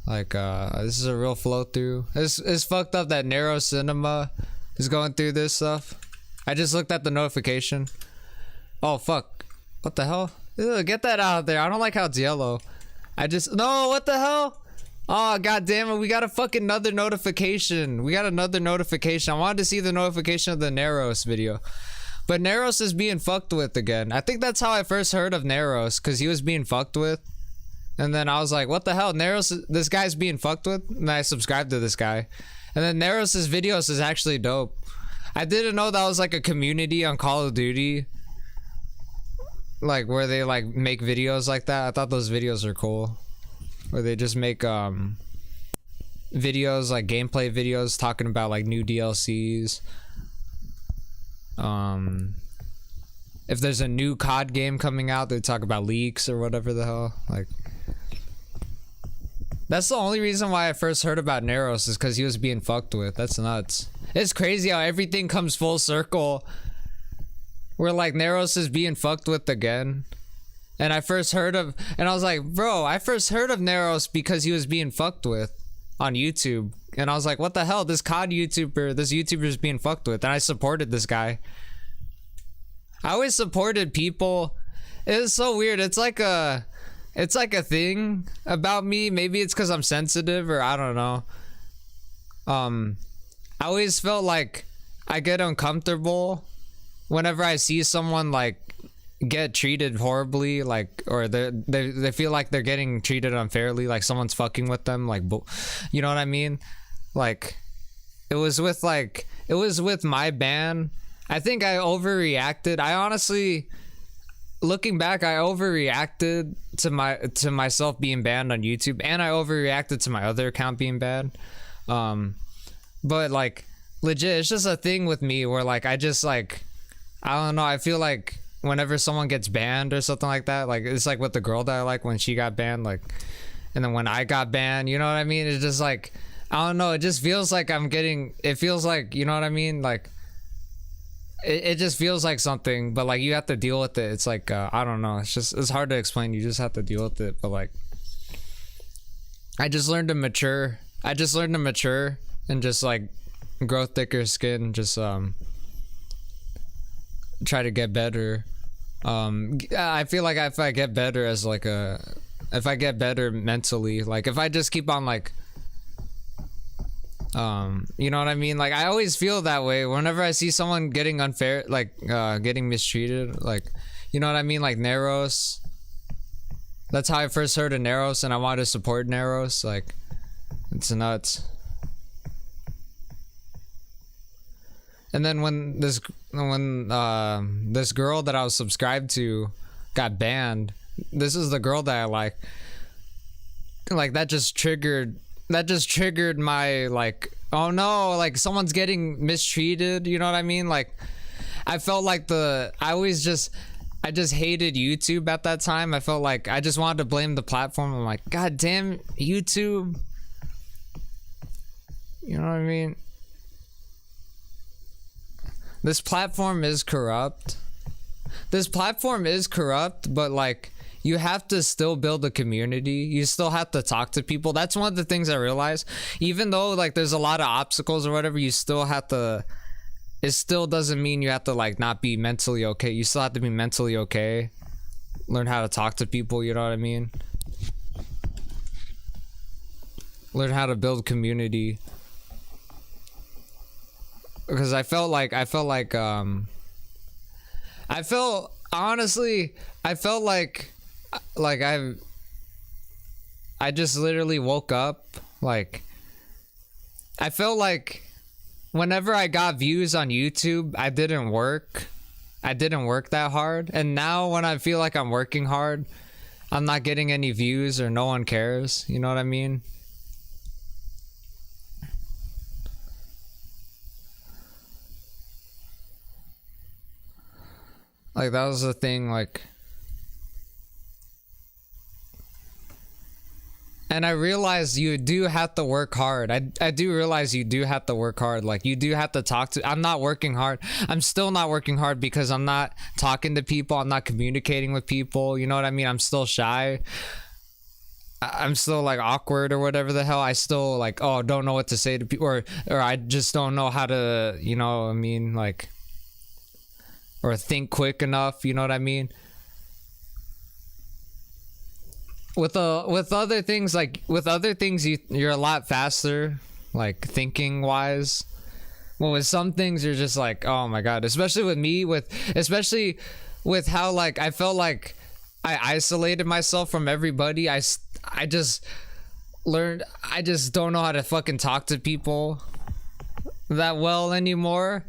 Like this is a real flow through. It's fucked up that Narrow Cinema is going through this stuff. I just looked at the notification. Oh fuck, what the hell? Ugh, get that out of there. I don't like how it's yellow. No, what the hell? Oh god damn it, we got a fucking another notification. I wanted to see the notification of the Narrows video. But Narrows is being fucked with again. I think that's how I first heard of Narrows, because he was being fucked with. And then I was like, what the hell? Narrows, this guy's being fucked with? And I subscribed to this guy. And then Narrows' videos is actually dope. I didn't know that was like a community on Call of Duty like where they like make videos like that. I thought those videos are cool, where they just make videos like gameplay videos talking about like new DLCs. If there's a new COD game coming out, they talk about leaks or whatever the hell. Like, that's the only reason why I first heard about Neros, is because he was being fucked with. That's nuts. It's crazy how everything comes full circle. Where like Neros is being fucked with again. And I first heard of, and I was like, bro, I first heard of Neros because he was being fucked with on YouTube. And I was like, what the hell? This COD YouTuber, this YouTuber is being fucked with. And I supported this guy. I always supported people. It's so weird. It's like a thing about me. Maybe it's because I'm sensitive, or I don't know. I always felt like I get uncomfortable whenever I see someone like get treated horribly, like, or they feel like they're getting treated unfairly, like someone's fucking with them, like, you know what I mean? Like, it was with my band. I think I overreacted. I honestly, looking back, I overreacted to myself being banned on YouTube, and I overreacted to my other account being banned. But like, legit, it's just a thing with me where like I just like, I don't know, I feel like whenever someone gets banned or something like that, like it's like with the girl that I like when she got banned, like, and then when I got banned, you know what I mean? It's just like, I don't know, it just feels like it feels like, you know what I mean? Like, it just feels like something, but like you have to deal with it. It's like, I don't know, it's hard to explain. You just have to deal with it. But like, I just learned to mature. And just like grow thicker skin. Just try to get better. I feel like if I get better if I get better mentally, like if I just keep on like, you know what I mean? Like I always feel that way whenever I see someone getting unfair, like getting mistreated, like, you know what I mean? Like Neros. That's how I first heard of Neros, and I wanted to support Neros. Like, it's nuts. And then when this girl that I was subscribed to got banned, this is the girl that I like that just triggered my like, oh no, like someone's getting mistreated, you know what I mean? Like I felt like I just hated YouTube at that time. I felt like I just wanted to blame the platform. I'm like, god damn YouTube, you know what I mean? This platform is corrupt, but like, you have to still build a community. You still have to talk to people. That's one of the things I realized. Even though like there's a lot of obstacles or whatever, you still have to, it still doesn't mean you have to like not be mentally okay. You still have to be mentally okay. Learn how to talk to people, you know what I mean? Learn how to build community. Because I felt like I just literally woke up, like I felt like whenever I got views on YouTube, I didn't work that hard, and now when I feel like I'm working hard, I'm not getting any views or no one cares, you know what I mean? Like that was the thing, like, and I realized you do have to work hard. I do realize you do have to work hard. Like you do have to talk to, I'm not working hard. I'm still not working hard because I'm not talking to people. I'm not communicating with people. You know what I mean? I'm still shy. I'm still like awkward or whatever the hell. I still like, oh, don't know what to say to people, or I just don't know how to, you know what I mean? Like, or think quick enough, you know what I mean? With other things, you're a lot faster, like thinking wise. Well, with some things you're just like, oh my god, especially with me, especially with how like I felt like I isolated myself from everybody. I just learned, I just don't know how to fucking talk to people that well anymore.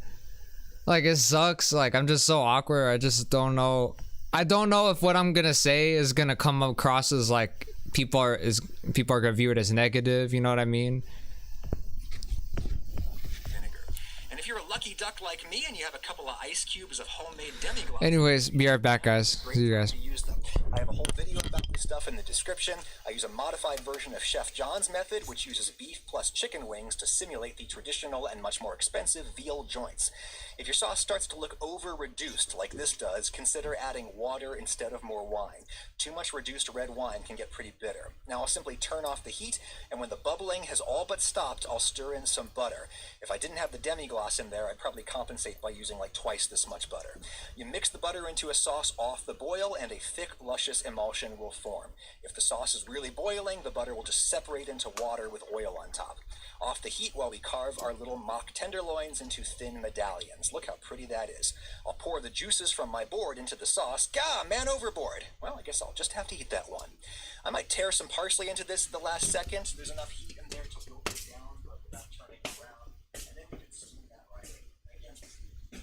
Like it sucks. Like I'm just so awkward. I just don't know. I don't know if what I'm gonna say is gonna come across as like people are gonna view it as negative. You know what I mean? Vinegar. And if you're a lucky duck like me and you have a couple of ice cubes of homemade demi-glace, Anyways, be right back, guys. great See you time guys. to use them. I have a whole video about this stuff in the description. I use a modified version of Chef John's method, which uses beef plus chicken wings to simulate the traditional and much more expensive veal joints. If your sauce starts to look over-reduced like this does, consider adding water instead of more wine. Too much reduced red wine can get pretty bitter. Now I'll simply turn off the heat, and when the bubbling has all but stopped, I'll stir in some butter. If I didn't have the demi-glace in there, I'd probably compensate by using like twice this much butter. You mix the butter into a sauce off the boil, and a thick, luscious emulsion will form. If the sauce is really boiling, the butter will just separate into water with oil on top. Off the heat while we carve our little mock tenderloins into thin medallions. Look how pretty that is. I'll pour the juices from my board into the sauce. Gah, man overboard. Well, I guess I'll just have to eat that one. I might tear some parsley into this at the last second. There's enough heat in there to wilt it down, but without turning it around. And then we can steam that right again.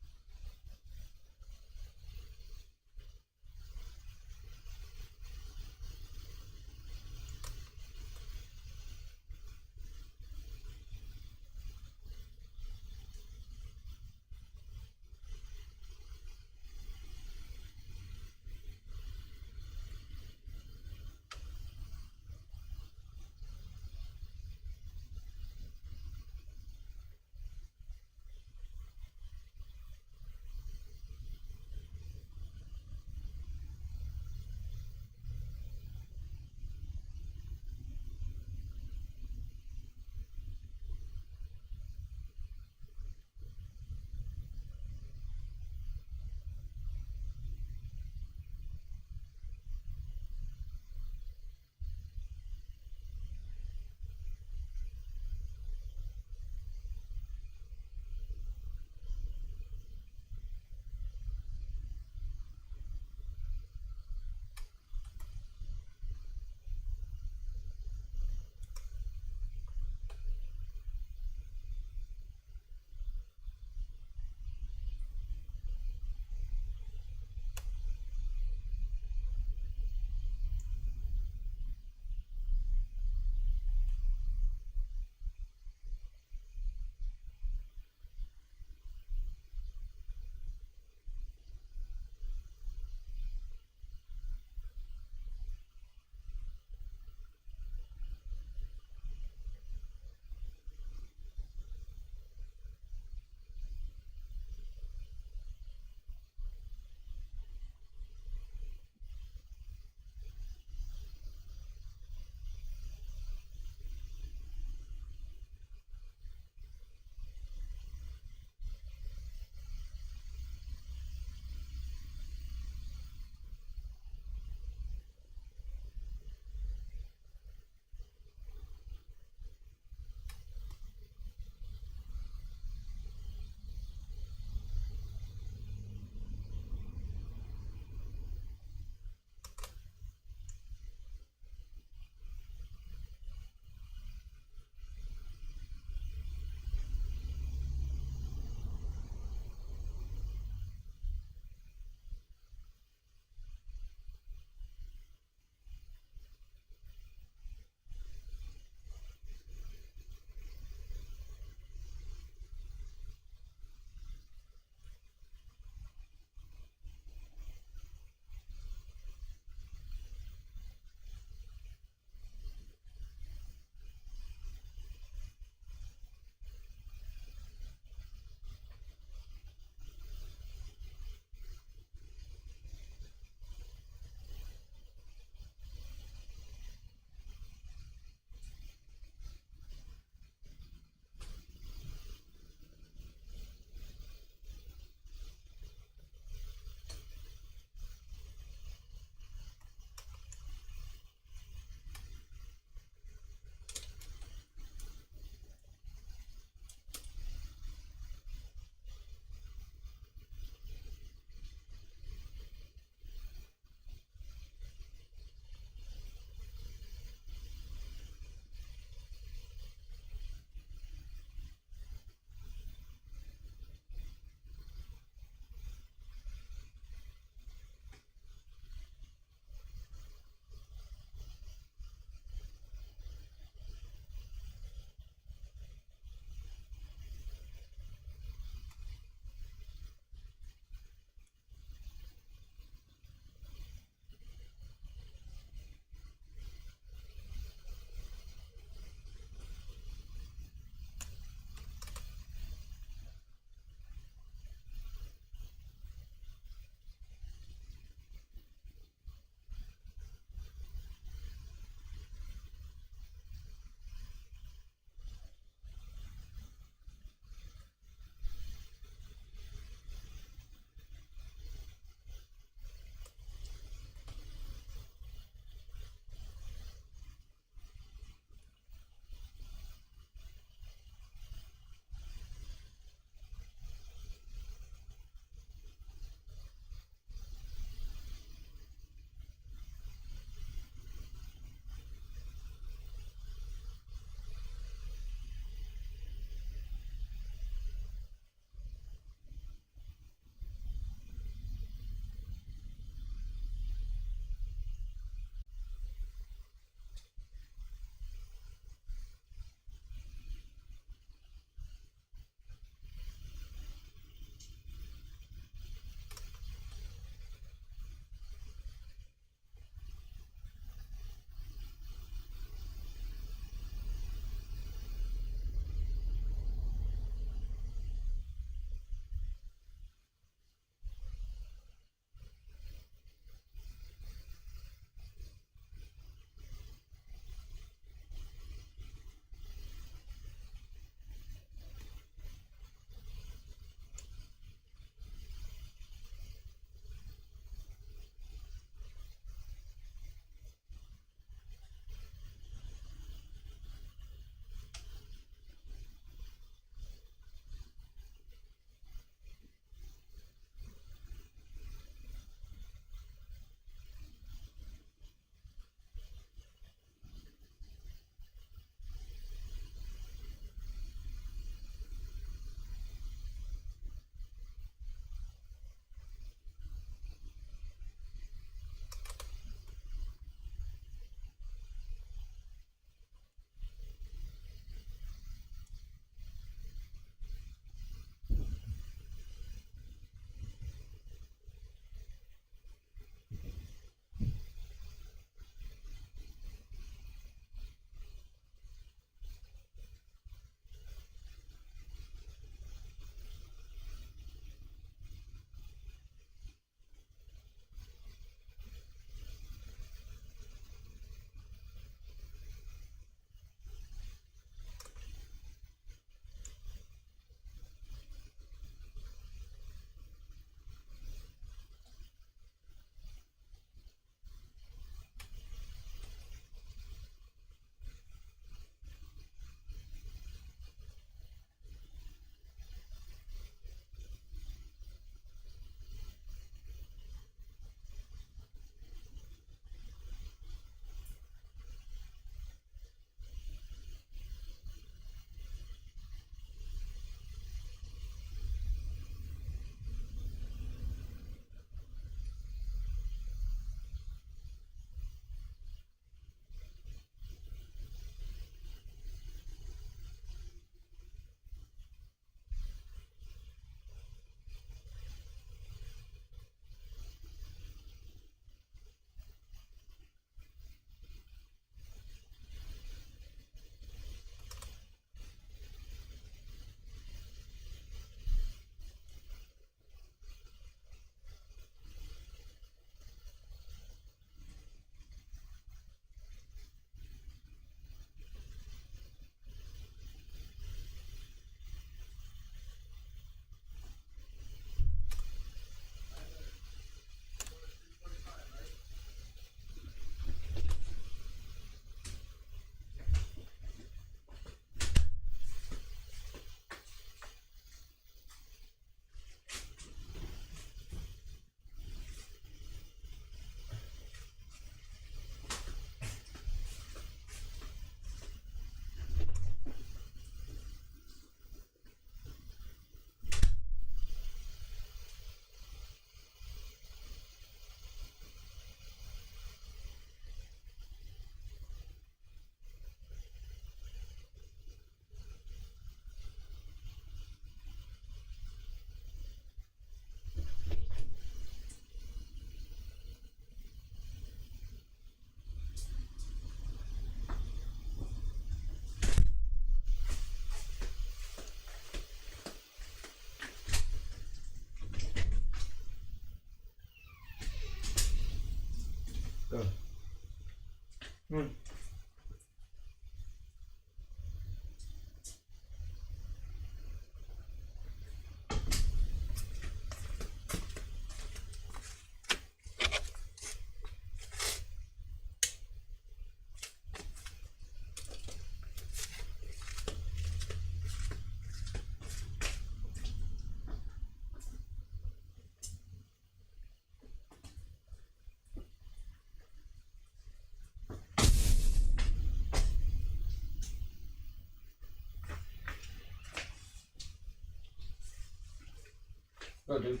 Go, dude.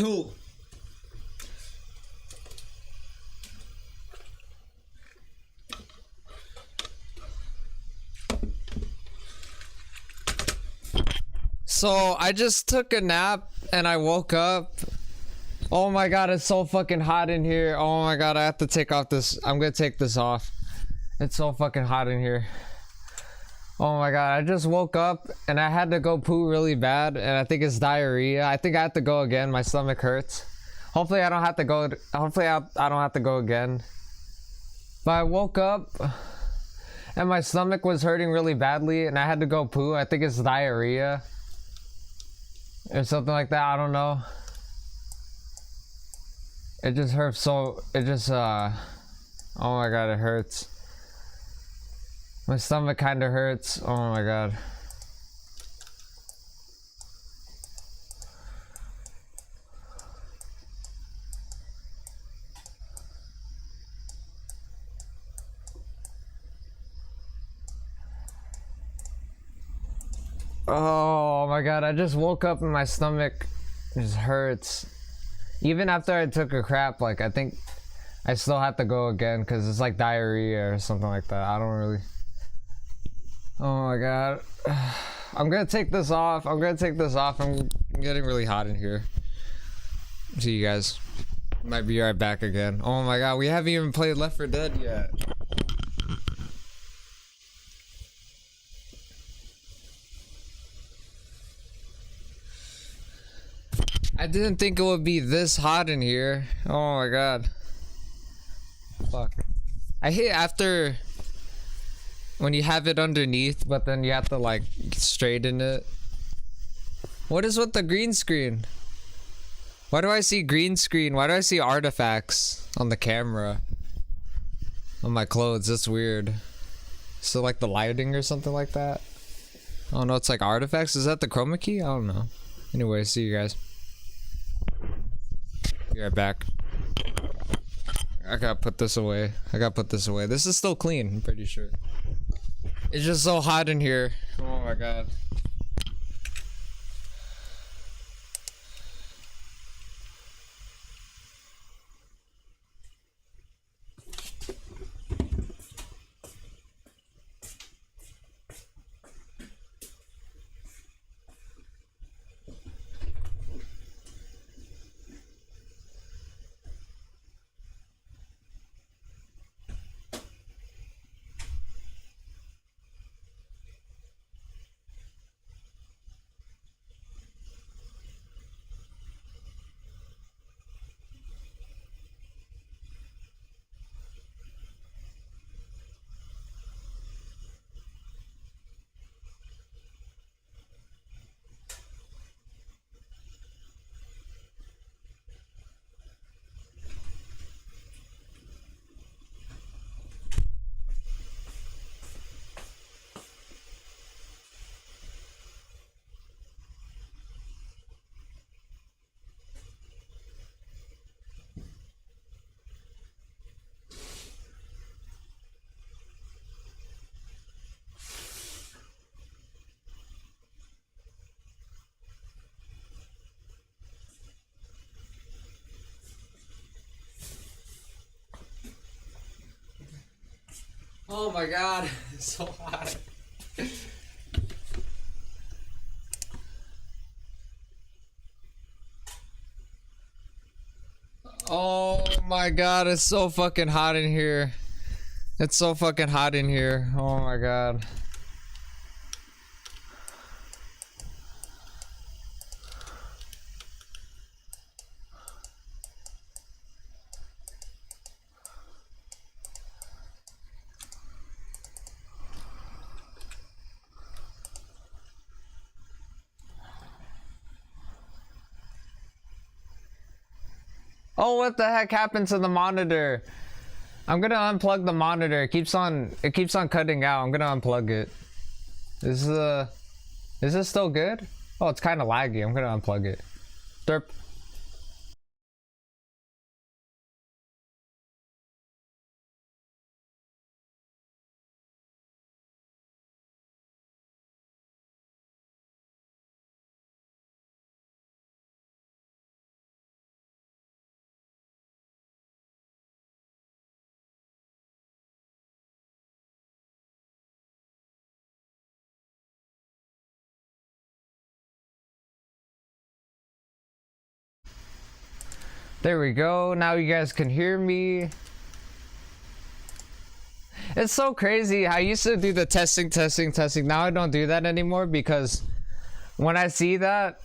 Cool. So I just took a nap and I woke up. Oh my god, it's so fucking hot in here. Oh my god, I have to take off this. I'm gonna take this off. It's so fucking hot in here. Oh my god, I just woke up and I had to go poo really bad and I think it's diarrhea. I think I have to go again. My stomach hurts. Hopefully I don't have to go. Hopefully I don't have to go again. But I woke up and my stomach was hurting really badly and I had to go poo. I think it's diarrhea or something like that. I don't know. It just hurts so. It just oh my god, it hurts. My stomach kind of hurts. Oh my god. Oh my god, I just woke up and my stomach just hurts. Even after I took a crap, like I think I still have to go again because it's like diarrhea or something like that. I don't really. Oh my god. I'm gonna take this off. I'm getting really hot in here. See you guys. Might be right back again. Oh my god, we haven't even played Left 4 Dead yet. I didn't think it would be this hot in here. Oh my god. Fuck. I hate after when you have it underneath, but then you have to like straighten it. What is with the green screen? Why do I see green screen? Why do I see artifacts on the camera? On my clothes, that's weird. So like the lighting or something like that? I don't know, it's like artifacts? Is that the chroma key? I don't know. Anyway, see you guys. Be right back. I gotta put this away. This is still clean, I'm pretty sure. It's just so hot in here. Oh my god. Oh my god, it's so hot. Oh my god, it's so fucking hot in here. It's so fucking hot in here. Oh my god. Oh, what the heck happened to the monitor? I'm gonna unplug the monitor. It keeps on cutting out. I'm gonna unplug it. Is this still good? Oh, it's kind of laggy. I'm gonna unplug it. Derp. There we go. Now you guys can hear me. It's so crazy. I used to do the testing. Now I don't do that anymore because when I see that,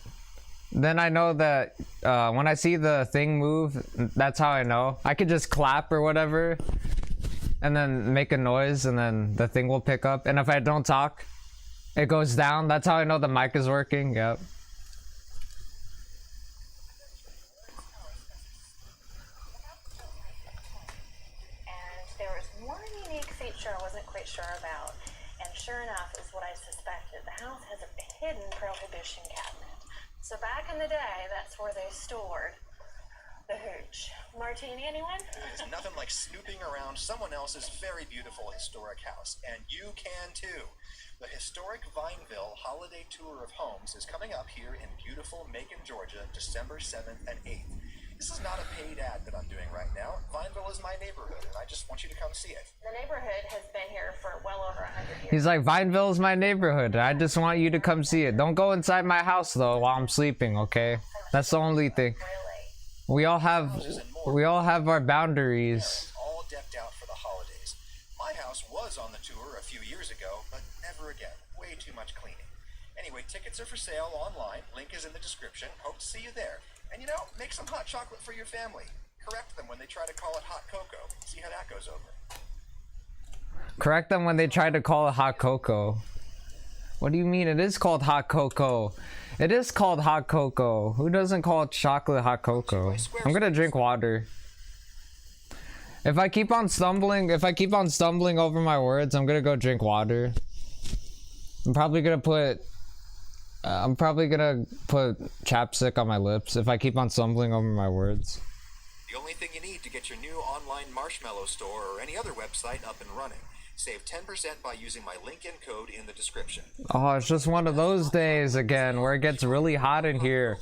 then I know that when I see the thing move, that's how I know. I could just clap or whatever and then make a noise and then the thing will pick up. And if I don't talk, it goes down. That's how I know the mic is working. Yep. There was one unique feature I wasn't quite sure about, and sure enough is what I suspected. The house has a hidden prohibition cabinet. So back in the day, that's where they stored the hooch. Martini, anyone? There's nothing like snooping around someone else's very beautiful historic house, and you can too. The historic Vineville Holiday Tour of Homes is coming up here in beautiful Macon, Georgia, December 7th and 8th. This is not a paid ad that I'm doing right now. Vineville is my neighborhood, and I just want you to come see it. The neighborhood has been here for well over 100 years. He's like, Vineville's my neighborhood. I just want you to come see it. Don't go inside my house though while I'm sleeping, okay? That's the only thing. We all have our boundaries. All decked out for the holidays. My house was on the tour a few years ago, but never again. Way too much cleaning. Anyway, tickets are for sale online. Link is in the description. Hope to see you there. And you know, make some hot chocolate for your family. Correct them when they try to call it hot cocoa. See how that goes over. Correct them when they try to call it hot cocoa. What do you mean? It is called hot cocoa. It is called hot cocoa. Who doesn't call it chocolate hot cocoa? I'm gonna drink water. If I keep on stumbling over my words, I'm gonna go drink water. I'm probably gonna put chapstick on my lips if I keep on stumbling over my words. The only thing you need to get your new online marshmallow store or any other website up and running. Save 10% by using my link and code in the description. Oh, it's just one of those days again where it gets really hot in here.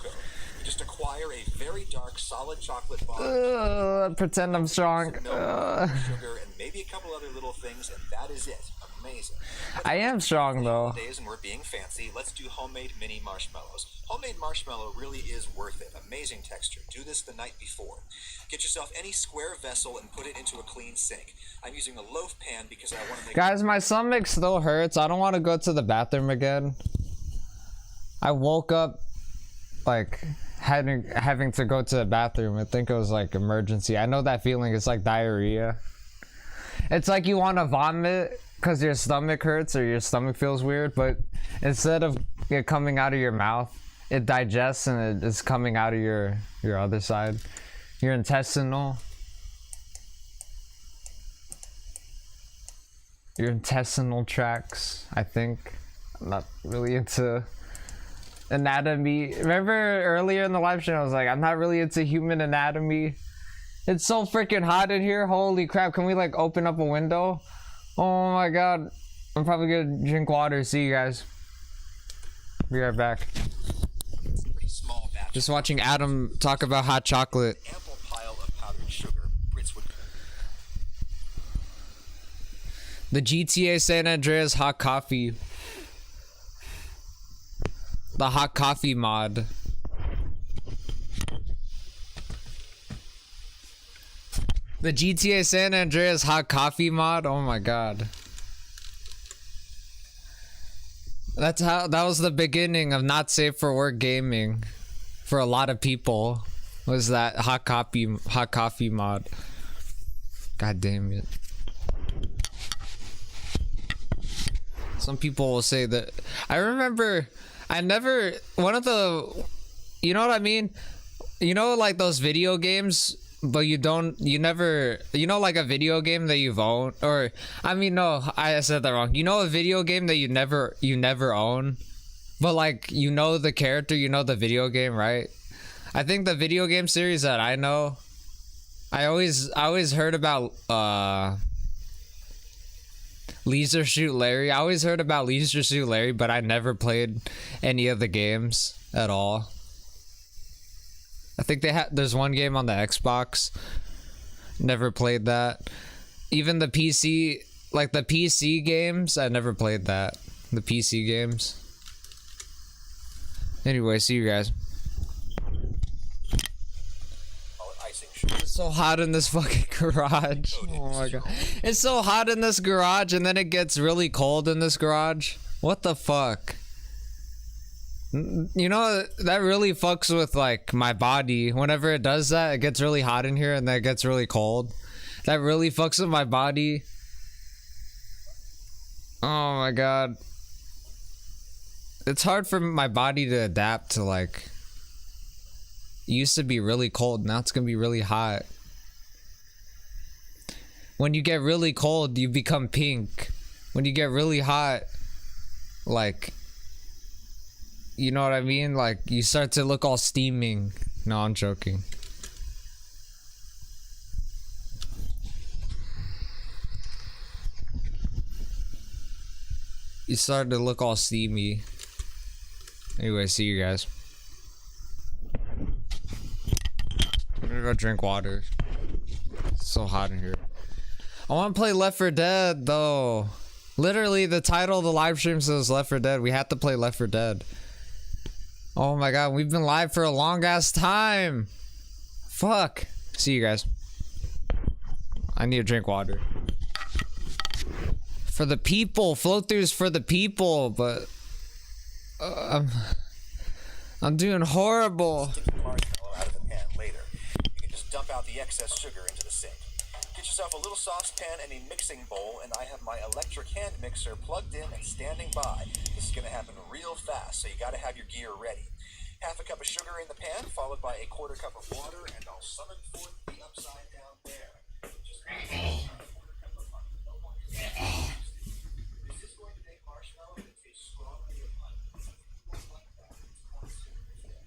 Just acquire a very dark, solid chocolate bar. Pretend I'm strong. Sugar and maybe a couple other little things, and that is it. Amazing. I am strong though. Days and we're being fancy. Let's do homemade mini marshmallows. Homemade marshmallow really is worth it. Amazing texture. Do this the night before. Get yourself any square vessel and put it into a clean sink. I'm using a loaf pan because I want to make. Guys, my stomach still hurts. I don't want to go to the bathroom again. I woke up like having to go to the bathroom. I think it was like emergency. I know that feeling. It's like diarrhea. It's like you want to vomit because your stomach hurts or your stomach feels weird, but instead of it coming out of your mouth, it digests and it is coming out of your other side, your intestinal tracts. I think. I'm not really into anatomy. Remember earlier in the live stream I was like, I'm not really into human anatomy. It's so freaking hot in here. Holy crap. Can we like open up a window? Oh my god. I'm probably gonna drink water. See you guys. Be right back. Just watching Adam talk about hot chocolate. Ample pile of powdered sugar. Brits would. The GTA San Andreas hot coffee. The hot coffee mod. The GTA San Andreas hot coffee mod. Oh my god. That was the beginning of not safe for work gaming for a lot of people. Was that hot coffee mod. God damn it. Some people will say that. I remember one of the, you know what I mean? You know, like those video games, but you never, you know, like a video game that you've owned, or, I mean, no, I said that wrong. You know, a video game that you never own, but like, you know the character, you know the video game, right? I think the video game series that I know, I always heard about, Leisure Suit Larry. I always heard about Leisure Suit Larry, but I never played any of the games at all. I think there's one game on the Xbox. Never played that. Even the PC, like the PC games, I never played that. The PC games. Anyway, see you guys. So hot in this fucking garage. Oh my god. It's so hot in this garage and then it gets really cold in this garage. What the fuck? You know, that really fucks with like my body. Whenever it does that, it gets really hot in here and then it gets really cold. That really fucks with my body. Oh my god. It's hard for my body to adapt to like, it used to be really cold, now it's gonna be really hot. When you get really cold, you become pink. When you get really hot, like, you know what I mean? Like, you start to look all steaming. No, I'm joking. You start to look all steamy. Anyway, see you guys. I'm gonna go drink water. It's so hot in here. I want to play Left 4 Dead though. Literally, the title of the live stream says Left 4 Dead. We have to play Left 4 Dead. Oh my god, we've been live for a long ass time. Fuck. See you guys. I need to drink water. For the people. Flow throughs for the people, but I'm doing horrible. Stick the marshmallow out of the pan later. You can just dump out the excess sugar into the sink. Get yourself a little saucepan and a mixing bowl, and I have my electric hand mixer plugged in and standing by. This is going to happen real fast, so you got to have your gear ready. Half a cup of sugar in the pan, followed by a quarter cup of water, and I'll summon forth the upside down bear. Just add a quarter cup of honey. No one can. This is going to make marshmallow that tastes strongly of honey. You won't like that. It's corn syrup instead.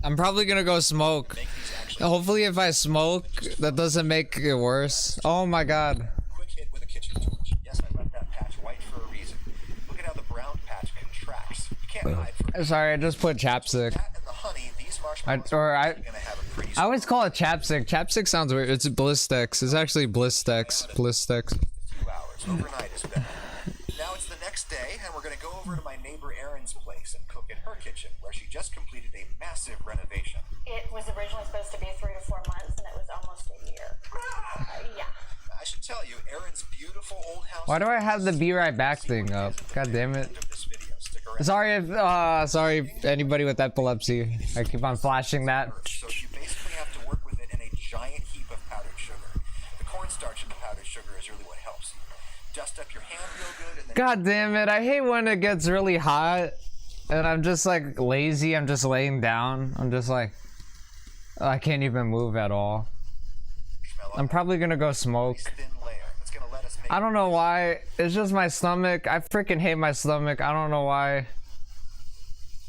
I'm probably gonna go smoke. Hopefully if I smoke, that doesn't make it worse. Oh my god. Quick hit with a kitchen torch. Yes, I left that patch white for a reason. Look at how the brown patch contracts. You can't hide from it. Sorry, I just put chapstick. That and the honey, these marshmallows are gonna have a pretty I always call it chapstick. Chapstick sounds weird. It's Blistex. It's actually Blistex. Blistex. 2 hours. Overnight is better. Now it's the next day, and we're going to go over to my neighbor Erin's place and cook in her kitchen, where she just completed a massive renovation. It was originally supposed to be 3 to 4 months, and it was almost a year. Yeah. I should tell you, Erin's beautiful old house. Why do I have the be right back thing up? God damn it. Sorry if sorry anybody with epilepsy. I keep on flashing that. So you basically have to work with it in a giant heap of powdered sugar. The cornstarch in the powdered sugar is really what helps. Dust up your hand real good and then God damn it. I hate when it gets really hot and I'm just like lazy. I'm just laying down. I'm just like I can't even move at all. I'm probably gonna go smoke. thin layer. That's gonna let us make I don't know why. It's just my stomach. I freaking hate my stomach. I don't know why.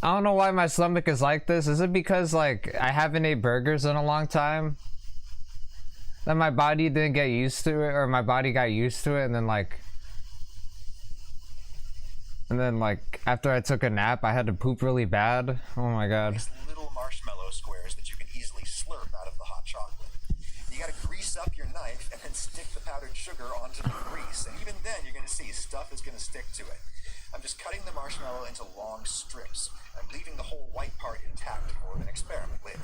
I don't know why my stomach is like this. Is it because like I haven't ate burgers in a long time? That my body didn't get used to it, or my body got used to it, and then like after I took a nap, I had to poop really bad. Oh my god. these little marshmallow squares that you can easily slurp out of the hot chocolate. You gotta grease up your knife and then stick the powdered sugar onto the grease. And even then, you're gonna see stuff is gonna stick to it. I'm just cutting the marshmallow into long strips. I'm leaving the whole white part intact for an experiment later.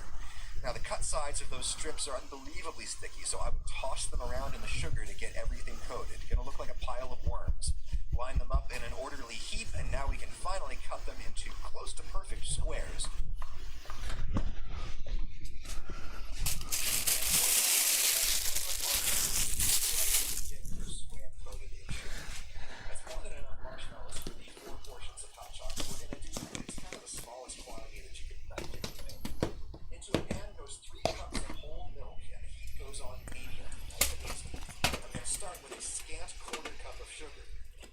Now, the cut sides of those strips are unbelievably sticky, so I would toss them around in the sugar to get everything coated. Gonna look like a pile of worms. Line them up in an orderly heap, and now we can finally cut them into close to perfect squares. That's more than enough marshmallows for the 4 portions of hot chocolate we're gonna do. It's kind of the smallest quantity that you can practically make. Into a pan goes 3 cups of whole milk, and the heat goes on medium, nice and easy. I'm gonna start with a scant 1/4 cup of sugar.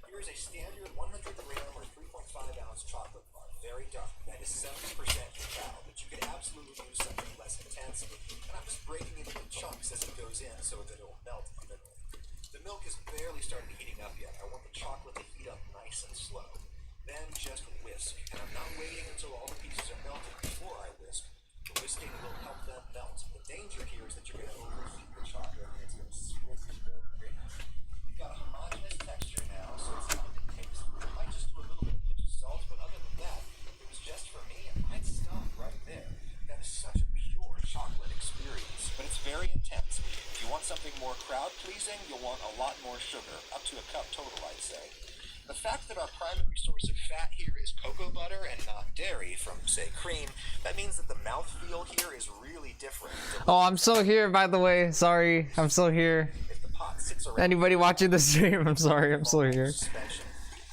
Here's a standard 100 gram or 3.5 ounce chocolate bar, very dark. That is 70% cacao, but you could absolutely use something less intense. And I'm just breaking it into chunks as it goes in so that it will melt evenly. The milk has barely started heating up yet. I want the chocolate to heat up nice and slow. Then just whisk. And I'm not waiting until all the pieces are melted before I whisk. The whisking will help them melt. The danger here is that you're going to overheat the chocolate and it's going to split and go green. You've got a homogeneous texture now, so it's time to taste. I might just do a little bit of pinch of salt, but other than that, if it was just for me, I'd stop right there. That is such a pure chocolate experience, but it's very intense. If you want something more crowd-pleasing, you'll want a lot more sugar, up to a cup total, I'd say. The fact that our primary source of fat here is cocoa butter and not dairy from, say, cream, that means that the mouthfeel here is really different. Oh, I'm still here, by the way. Sorry, I'm still here. If the pot sits around Anybody watching the stream, I'm sorry, I'm still here. suspension.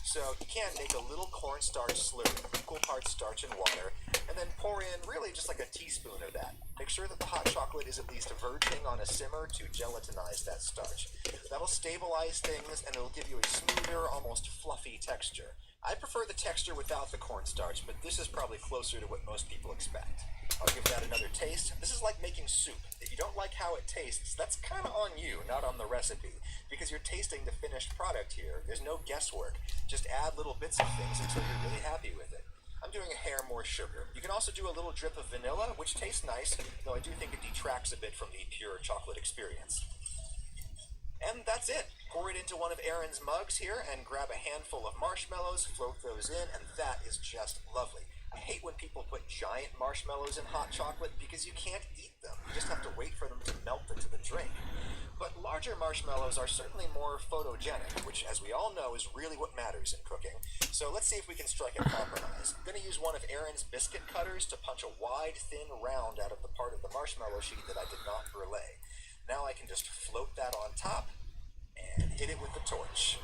So you can make a little cornstarch slurry, equal parts starch and water, and then pour in really just like a teaspoon of that. Make sure that the hot chocolate is at least verging on a simmer to gelatinize that starch. That'll stabilize things and it'll give you a smoother, almost fluffy texture. I prefer the texture without the cornstarch, but this is probably closer to what most people expect. I'll give that another taste. This is like making soup. If you don't like how it tastes, that's kind of on you, not on the recipe, because you're tasting the finished product here. There's no guesswork. Just add little bits of things until you're really happy with it. I'm doing a hair more sugar. You can also do a little drip of vanilla, which tastes nice, though I do think it detracts a bit from the pure chocolate experience. And that's it. Pour it into one of Erin's mugs here and grab a handful of marshmallows, float those in, and that is just lovely. I hate when people put giant marshmallows in hot chocolate because you can't eat them. You just have to wait for them to melt into the drink. But larger marshmallows are certainly more photogenic, which, as we all know, is really what matters in cooking. So let's see if we can strike a compromise. I'm going to use one of Erin's biscuit cutters to punch a wide, thin round out of the part of the marshmallow sheet that I did not brulee. Now I can just float that on top and hit it with the torch.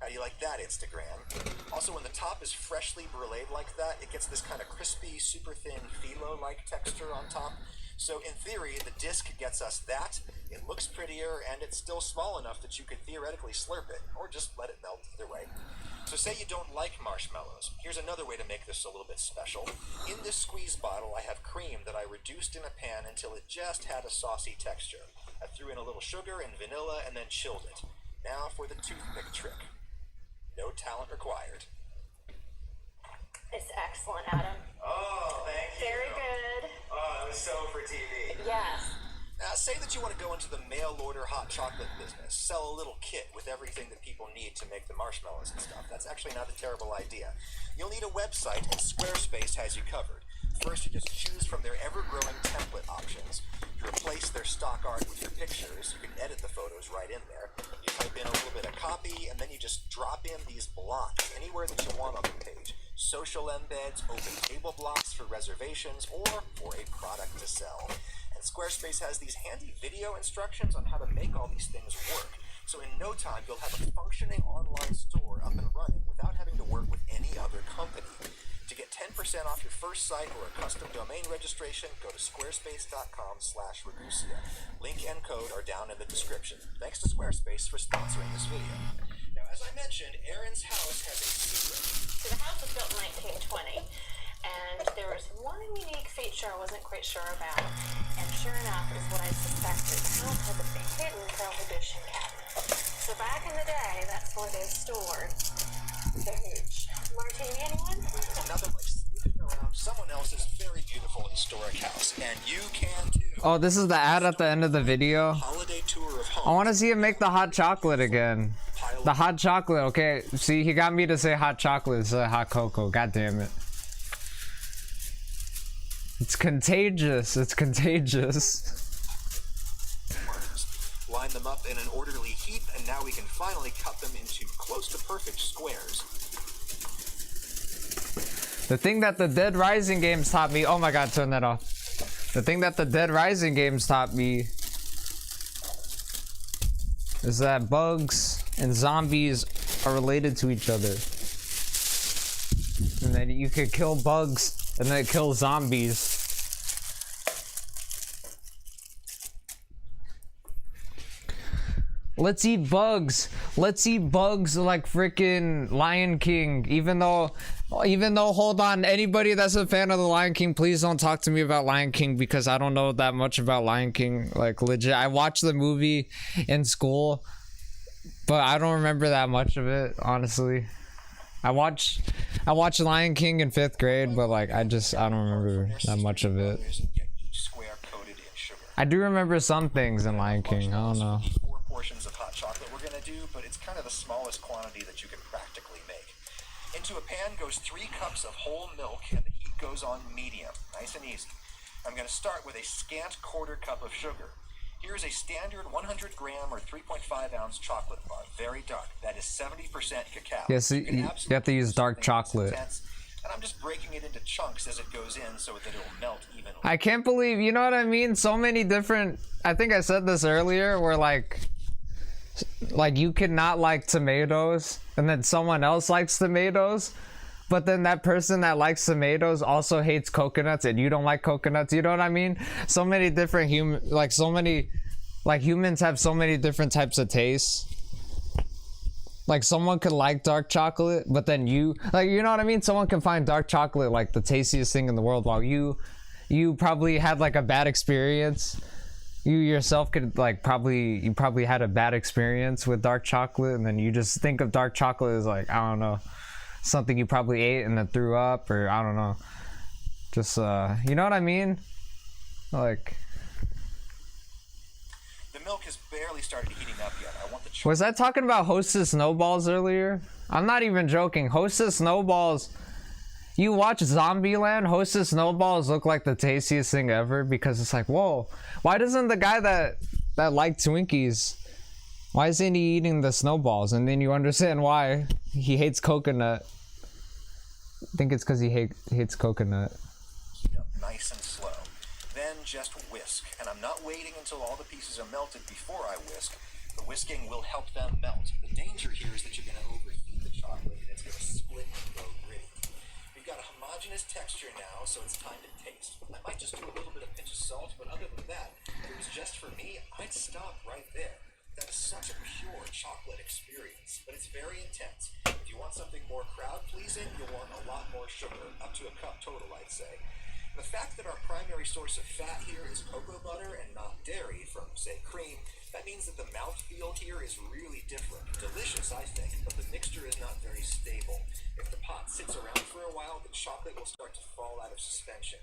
How do you like that, Instagram? Also, when the top is freshly bruleed like that, it gets this kind of crispy, super thin phyllo-like texture on top. So in theory, the disc gets us that. It looks prettier, and it's still small enough that you could theoretically slurp it, or just let it melt either way. So say you don't like marshmallows. Here's another way to make this a little bit special. In this squeeze bottle, I have cream that I reduced in a pan until it just had a saucy texture. I threw in a little sugar and vanilla and then chilled it. Now for the toothpick trick. No talent required. It's excellent, Adam. Oh, thank you. Very good. Oh, it was so for TV. Yes. Now, say that you want to go into the mail-order hot chocolate business, sell a little kit with everything that people need to make the marshmallows and stuff. That's actually not a terrible idea. You'll need a website, and Squarespace has you covered. First, you just choose from their ever-growing template options. You replace their stock art with your pictures. You can edit the photos right in there. You type in a little bit of copy, and then you just drop in these blocks anywhere that you want on the page. Social embeds, open table blocks for reservations, or for a product to sell. And Squarespace has these handy video instructions on how to make all these things work. So in no time, you'll have a functioning online store up and running without having to work with any other company. To get 10% off your first site or a custom domain registration, go to squarespace.com/Ragusia. Link and code are down in the description. Thanks to Squarespace for sponsoring this video. Now, as I mentioned, Aaron's house has a secret. So the house was built in 1920, and there was one unique feature I wasn't quite sure about, and sure enough is what I suspected. The house has a hidden prohibition cabinet. So back in the day, that's where they stored the hooch. Martini, anyone? Nothing like snooping around someone else's very beautiful historic house, and you can too. Oh, this is the ad at the end of the video. Holiday tour of I home. want to see him make the hot chocolate again. The hot chocolate, okay. See, he got me to say hot chocolate instead of hot cocoa. God damn it. It's contagious. It's contagious. Line them up in an orderly heap, and now we can finally cut them into close to perfect squares. The thing that the Dead Rising games taught me. Oh my god, turn that off. The thing that the Dead Rising games taught me is that bugs and zombies are related to each other. And that you could kill bugs and then kill zombies. Let's eat bugs. Let's eat bugs like freaking Lion King. Even though, hold on, anybody that's a fan of the Lion King, please don't talk to me about Lion King because I don't know that much about Lion King. Like legit, I watched the movie in school, but I don't remember that much of it, honestly. I watched Lion King in 5th grade, but like I don't remember that much of it. I do remember some things in Lion King. I don't know. Portions of hot chocolate we're gonna do, but it's kind of the smallest quantity that you can practically make. Into a pan goes 3 cups of whole milk, and the heat goes on medium, nice and easy. I'm gonna start with a scant 1/4 cup of sugar. Here's a standard 100 gram or 3.5 ounce chocolate bar, very dark. That is 70% cacao. Yes, you have to use dark chocolate. And I'm just breaking it into chunks as it goes in so that it'll melt evenly. I can't believe, you know what I mean? So many different, I think I said this earlier, where like you could not like tomatoes and then someone else likes tomatoes, but then that person that likes tomatoes also hates coconuts and you don't like coconuts. You know what I mean? So many different humans have so many different types of tastes. Like someone could like dark chocolate, but then you know what I mean? Someone can find dark chocolate like the tastiest thing in the world, while you probably had like a bad experience. You yourself could you probably had a bad experience with dark chocolate, and then you just think of dark chocolate as like, I don't know, something you probably ate and then threw up, or I don't know. Just you know what I mean? Like, the milk has barely started heating up yet. I want the was I talking about Hostess Snowballs earlier? I'm not even joking. Hostess Snowballs. You watch Zombieland, Hostess Snowballs look like the tastiest thing ever, because it's like, whoa, why doesn't the guy that liked Twinkies, why isn't he eating the snowballs? And then you understand why he hates coconut. I think it's because he hates coconut. Nice and slow. Then just whisk. And I'm not waiting until all the pieces are melted before I whisk. The whisking will help them melt. The danger here is that you're going to overheat the chocolate and it's going to split and go gritty. We've got a homogeneous texture now, so it's time to taste. I might just do a little bit of pinch of salt, but other than that, if it was just for me, I'd stop right there. That is such a pure chocolate experience, but it's very intense. If you want something more crowd-pleasing, you'll want a lot more sugar, up to a cup total, I'd say. The fact that our primary source of fat here is cocoa butter and not dairy from, say, cream, that means that the mouthfeel here is really different. Delicious, I think, but the mixture is not very stable. If the pot sits around for a while, the chocolate will start to fall out of suspension.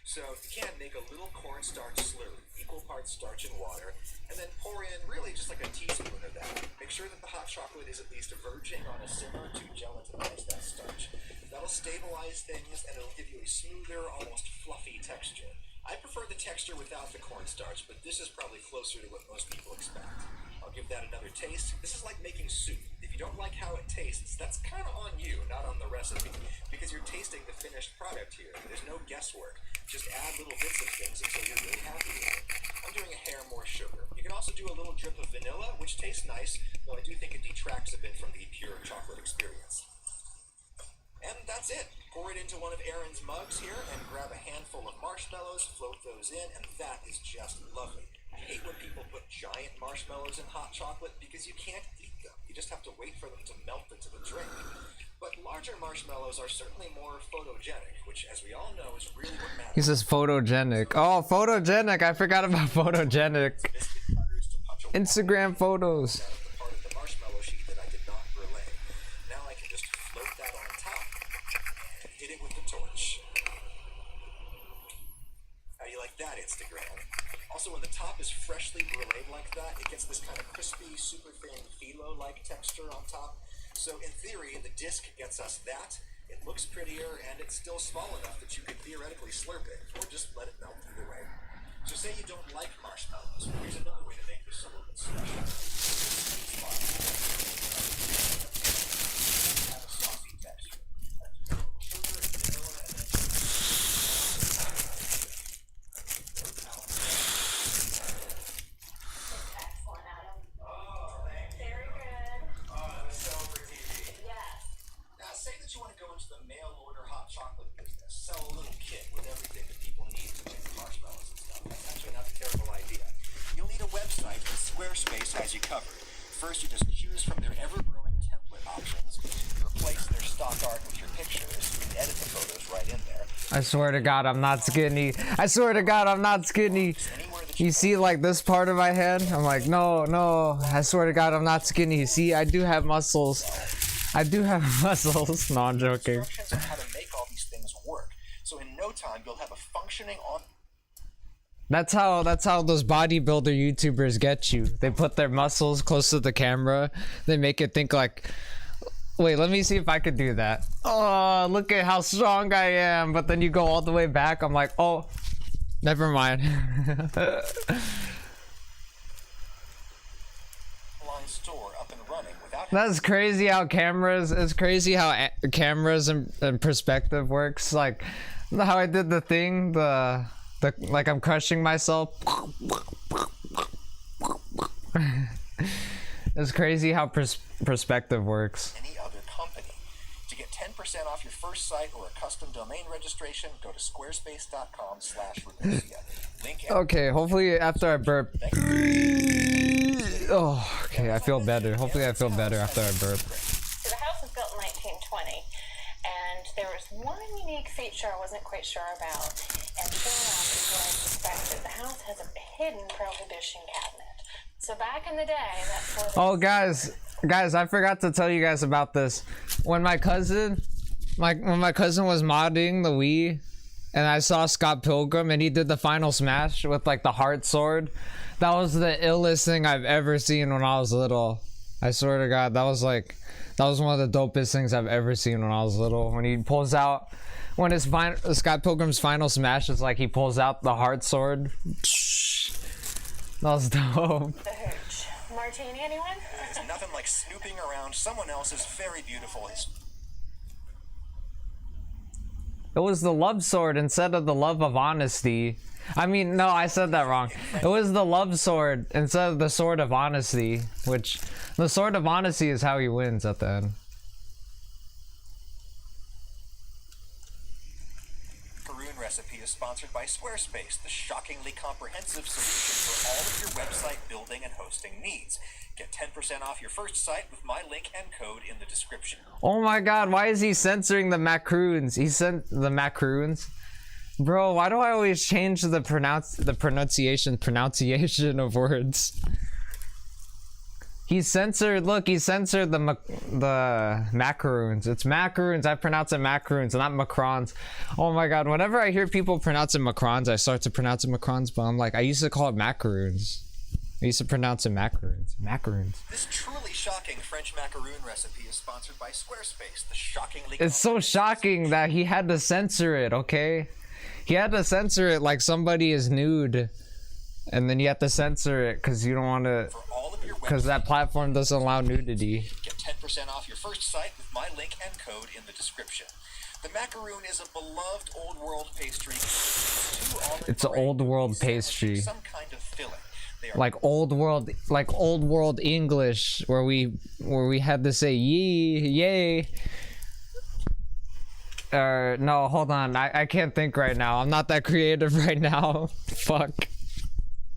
So you can make a little cornstarch slurry, equal parts starch and water, and then pour in really just like a teaspoon of that. Make sure that the hot chocolate is at least verging on a simmer to gelatinize that starch. That'll stabilize things and it'll give you a smoother, almost fluffy texture. I prefer the texture without the cornstarch, but this is probably closer to what most people expect. I'll give that another taste. This is like making soup. If you don't like how it tastes, that's kind of on you, not on the recipe, because you're tasting the finished product here. There's no guesswork. Just add little bits of things until you're really happy with it. I'm doing a hair more sugar. You can also do a little drip of vanilla, which tastes nice, though I do think it detracts a bit from the pure chocolate experience. And that's it. Pour it into one of Aaron's mugs here and grab a handful of marshmallows, float those in, and that is just lovely. I hate when people put giant marshmallows in hot chocolate because you can't eat them. You just have to wait for them to melt into the drink. But larger marshmallows are certainly more photogenic, which, as we all know, is really what matters. He says photogenic. Oh, photogenic. I forgot about photogenic. Instagram photos. The part of the marshmallow sheet that I did not relay. Now I can just float that on top and hit it with the torch. How do you like that, Instagram? Also, when the top is freshly bruleed like that, it gets this kind of crispy, super thin, phyllo-like texture on top. So in theory, the disc gets us that. It looks prettier, and it's still small enough that you could theoretically slurp it, or just let it melt either way. So say you don't like marshmallows. Here's another way to make this a little bit special. Have a saucy texture. Sugar and vanilla, and then Excellent, Adam. Very good. Yes. Now, say that you want to go into the mail-order hot chocolate business, sell a little kit with everything that people need to make marshmallows and stuff. That's actually not a terrible idea. You'll need a website, and Squarespace has you covered. First, you just choose from their ever-growing template options. You replace their stock art with your pictures. You can edit the photos right in there. I swear to God, I'm not skinny. I swear to God, I'm not skinny. You see, like, this part of my head? I'm like, no, no. I swear to God, I'm not skinny. You see, I do have muscles. I do have muscles. No, I'm joking. Instructions on how to make all these things work. So in no time, you'll have a functioning on. That's how those bodybuilder YouTubers get you. They put their muscles close to the camera. They make it think like, wait, let me see if I could do that. Oh, look at how strong I am. But then you go all the way back. I'm like, oh, never mind. Store up and running without. That's crazy how cameras. It's crazy how cameras and perspective works. Like how I did the thing. The like I'm crushing myself. It's crazy how perspective works. Any other company. To get 10% off your first site or a custom domain registration, go to squarespace.com/Ragusia. Link. Okay, hopefully after I burp. Oh, okay, I feel better. Hopefully I feel better after I burp. So the house was built in 1920, and there was one unique feature I wasn't quite sure about, and sure enough is what I suspected. The house has a hidden prohibition cabinet. So back in the day, that's where. Oh, guys, I forgot to tell you guys about this. When my cousin was modding the Wii, and I saw Scott Pilgrim, and he did the final smash with like the heart sword. That was the illest thing I've ever seen when I was little. I swear to God, that was one of the dopest things I've ever seen when I was little. When he pulls out, when his Scott Pilgrim's final smash is like he pulls out the heart sword. That was dope. The hooch. Martini, anyone? There's nothing like snooping around someone else's very beautiful history. It was the love sword instead of the love of honesty. I mean, no, I said that wrong. It was the love sword instead of the sword of honesty, which the sword of honesty is how he wins at the end. macaroon recipe is sponsored by Squarespace, the shockingly comprehensive solution for all of your website building and hosting needs. Get 10% off your first site with my link and code in the description. Oh my god, why is he censoring the macaroons? He sent the macaroons? Bro, why do I always change the pronunciation of words? He censored, look, he censored the macaroons. It's macaroons, I pronounce it macaroons, not macrons. Oh my god, whenever I hear people pronounce it macrons, I start to pronounce it macrons, but I'm like, I used to call it macaroons. I used to pronounce it macaroons. Macaroons. This truly shocking French macaroon recipe is sponsored by Squarespace, the shockingly... It's so shocking that he had to censor it, okay? He had to censor it like somebody is nude. And then you have to censor it because you don't want to... Because that platform doesn't allow nudity. Get 10% off your first site with my link and code in the description. The macaroon is a beloved old world pastry. It's an old world pastry. Some kind of filling. Like old world English, where we had to say yay. No, hold on. I can't think right now. I'm not that creative right now. Fuck.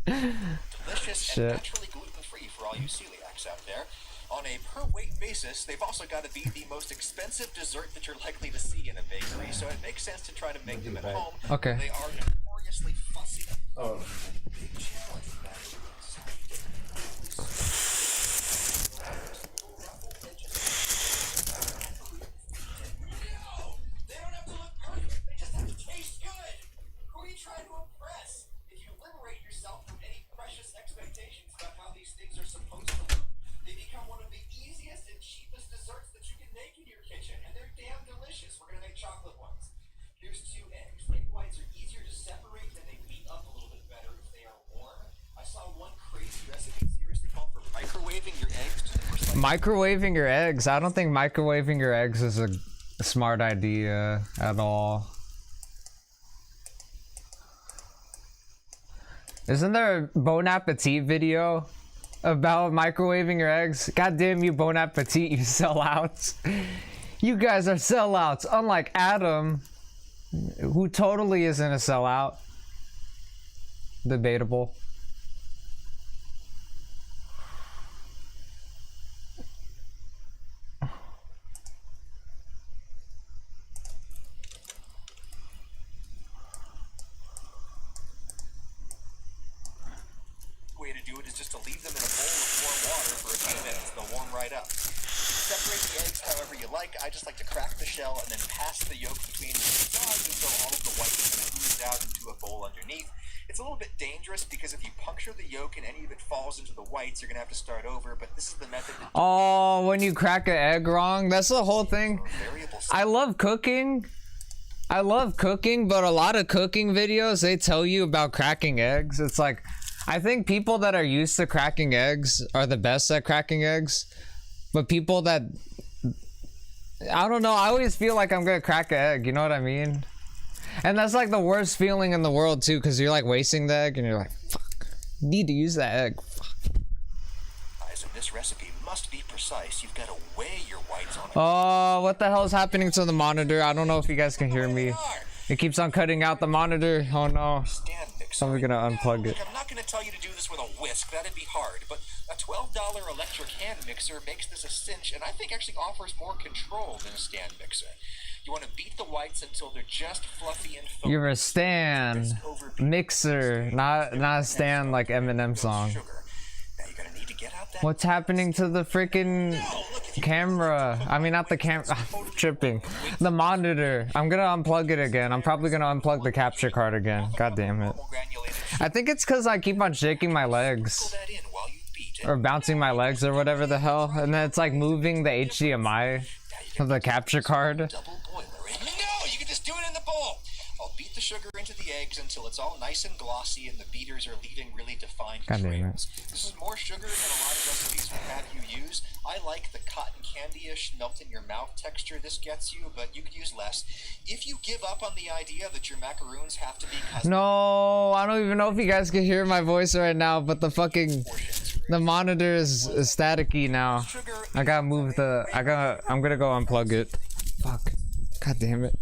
Delicious Shit. and naturally gluten-free for all you celiacs out there. On a per-weight basis, they've also got to be the most expensive dessert that you're likely to see in a bakery, so it makes sense to try to make them at home. Okay. They are notoriously fussy. Oh. Big challenge. Trying to impress. If you liberate yourself from any precious expectations about how these things are supposed to look, they become one of the easiest and cheapest desserts that you can make in your kitchen, and they're damn delicious. We're gonna make chocolate ones. Here's 2 eggs. Egg whites are easier to separate and they beat up a little bit better if they are warm. I saw one crazy recipe seriously called for microwaving your eggs to the precise... Microwaving your eggs? I don't think microwaving your eggs is a smart idea at all. Isn't there a Bon Appetit video about microwaving your eggs? God damn you, Bon Appetit, you sellouts. You guys are sellouts, unlike Adam, who totally isn't a sellout. Debatable. Way to do it is just to leave them in a bowl of warm water for a few minutes. They'll warm right up. Separate the eggs however you like. I just like to crack the shell and then pass the yolk between the sides until all of the white ooze out into a bowl underneath. It's a little bit dangerous because if you puncture the yolk and any of it falls into the whites, you're gonna have to start over. But this is the method. Oh, when you crack an egg wrong, that's the whole thing. I love cooking. But a lot of cooking videos, they tell you about cracking eggs. It's like, I think people that are used to cracking eggs are the best at cracking eggs, but people that, I don't know, I always feel like I'm gonna crack an egg, you know what I mean? And that's like the worst feeling in the world too, because you're like wasting the egg and you're like, fuck, need to use that egg. Fuck. So this recipe must be precise. You've got to weigh your whites on it. Oh, what the hell is happening to the monitor? I don't know if you guys can hear me. It keeps on cutting out the monitor. Oh no. So I'm gonna unplug it. I'm not gonna tell you to do this with a whisk. That'd be hard. But a $12 electric hand mixer makes this a cinch, and I think actually offers more control than a stand mixer. You want to beat the whites until they're just fluffy and foamy. You're a stand mixer, not a stand like Eminem song. What's happening to the freaking camera? I mean, not the camera. I'm tripping. The monitor. I'm gonna unplug it again. I'm probably gonna unplug the capture card again. God damn it. I think it's because I keep on shaking my legs. Or bouncing my legs or whatever the hell. And then it's like moving the HDMI of the capture card. No, you can just do it in the bowl. I'll beat the sugar into the eggs until it's all nice and glossy and the beaters are leaving really defined trails. This is more sugar than a lot of recipes we've had you use. I like the cotton candy-ish melt-in-your-mouth texture this gets you, but you could use less. If you give up on the idea that your macaroons have to be custom... No, I don't even know if you guys can hear my voice right now, but the fucking... The monitor is staticky now. I gotta move the... I'm gonna go unplug it. Fuck. God damn it.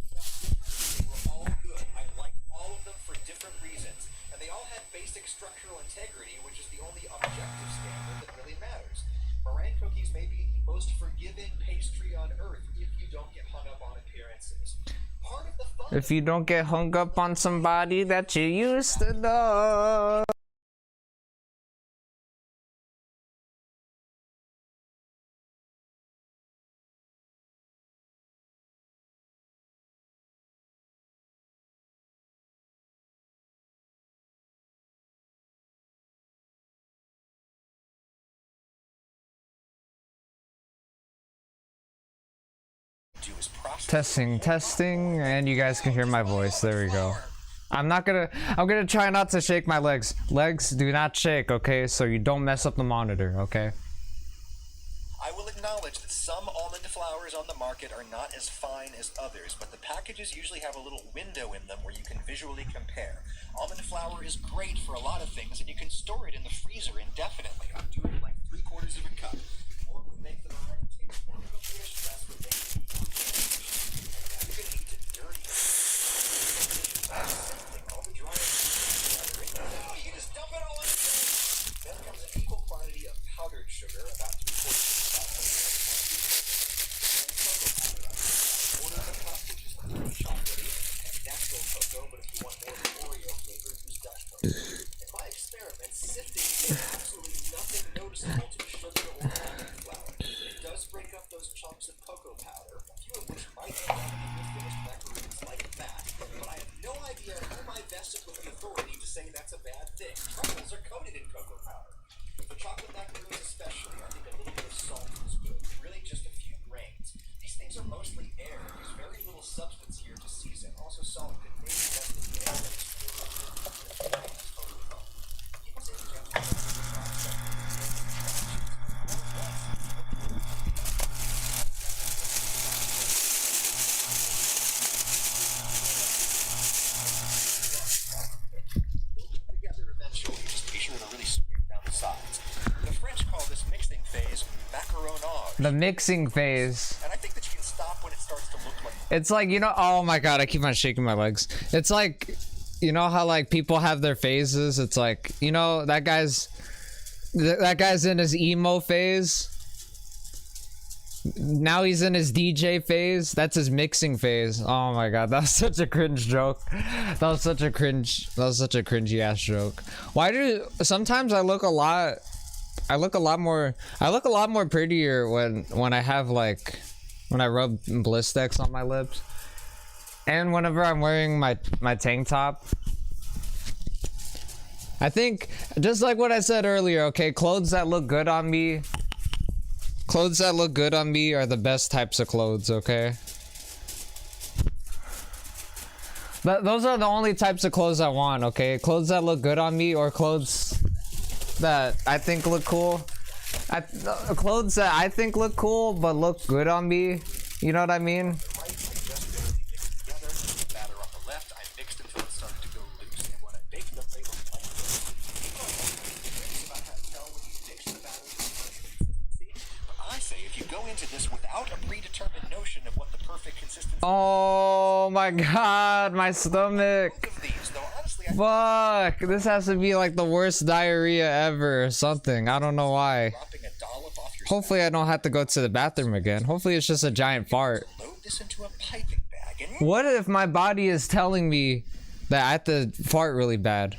basic structural integrity, which is the only objective standard that really matters. Meringue cookies may be the most forgiving pastry on earth if you don't get hung up on appearances. Part of the fun. If you don't get hung up on somebody that you used to know. Testing, and you guys can hear my voice. There we go. I'm gonna try not to shake my legs. Legs do not shake, okay? So you don't mess up the monitor, okay? I will acknowledge that some almond flours on the market are not as fine as others, but the packages usually have a little window in them where you can visually compare. Almond flour is great for a lot of things, and you can store it in the freezer indefinitely. I'm doing like 3/4 of a cup. Or would make the meringue taste more cookish, less would make it more I'm gonna need to dirty it. All the dry together. You just dump it all in the thing. Then comes an equal quantity of powdered sugar, about 3/4 cup. Quarter of a cup, which is chocolatey, and natural cocoa, but if you want more of the Oreo flavor, use Dutch cocoa. In my experiments, sifting did absolutely nothing noticeable to sugar or almond flour. It does break up those chunks of cocoa powder, a few of which might end up in your finished macaroons like that, but I have no idea whom I vested with the authority to say that's a bad thing. Truffles are coated in cocoa powder. For chocolate macaroons especially, I think a little bit of salt is good, really just a few grains. These things are mostly air. There's very little substance here to season. Also, salt could maybe less than the air that's people say that you have to together eventually. Just be sure to really scrape down the sides. The French call this mixing phase macaronage. The mixing phase. And I think that you can stop when it starts to look like. It's like, you know, oh my god, I keep on shaking my legs. It's like, you know how like people have their phases? It's like, you know, that guy's in his emo phase. Now he's in his DJ phase. That's his mixing phase. Oh my god, that was such a cringe joke. That was such a cringy ass joke. Why do sometimes I look a lot more prettier when I have like when I rub Blistex on my lips, and whenever I'm wearing my tank top. I think just like what I said earlier, okay, clothes that look good on me are the best types of clothes, okay? Those are the only types of clothes I want, okay? Clothes that look good on me, or clothes that I think look cool. Clothes that I think look cool but look good on me. You know what I mean? Oh my god, my stomach. Fuck, this has to be like the worst diarrhea ever or something. I don't know why. Hopefully I don't have to go to the bathroom again. Hopefully it's just a giant fart. What if my body is telling me that I have to fart really bad?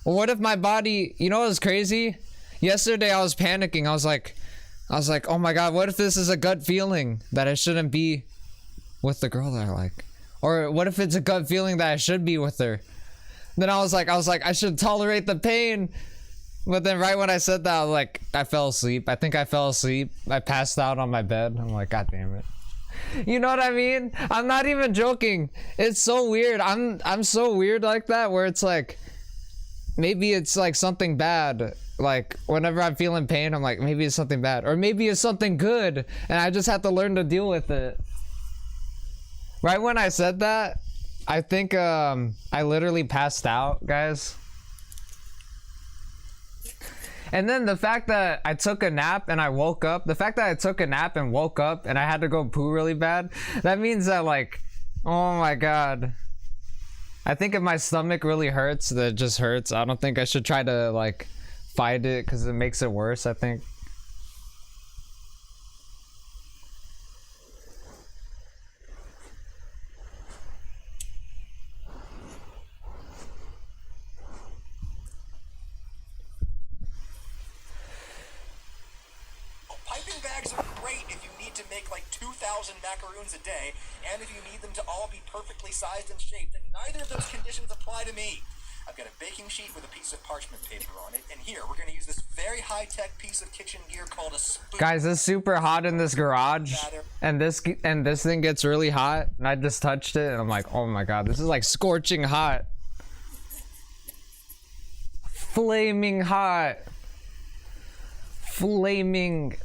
Or what if my body, you know what's crazy? Yesterday I was panicking. I was like, oh my god, what if this is a gut feeling that I shouldn't be with the girl that I like? Or what if it's a gut feeling that I should be with her? Then I was like, I should tolerate the pain. But then right when I said that, I fell asleep. I think I fell asleep. I passed out on my bed. I'm like, god damn it. You know what I mean? I'm not even joking. It's so weird. I'm so weird like that, where it's like, maybe it's like something bad. Like whenever I'm feeling pain, I'm like, maybe it's something bad. Or maybe it's something good, and I just have to learn to deal with it. Right when I said that, I think I literally passed out, guys. And then the fact that I took a nap and I woke up, the fact that I took a nap and woke up and I had to go poo really bad, that means that like, oh my god, I think if my stomach really hurts, that just hurts. I don't think I should try to like fight it because it makes it worse, I think. Piping bags are great if you need to make like 2,000 macaroons a day, and if you need them to all be perfectly sized and shaped, and neither of those conditions apply to me. I've got a baking sheet with a piece of parchment paper on it, and here we're going to use this very high-tech piece of kitchen gear called a spoon. Guys, it's super hot in this garage, and this thing gets really hot, and I just touched it, and I'm like, oh my god, this is like scorching hot. Flaming hot. Flaming.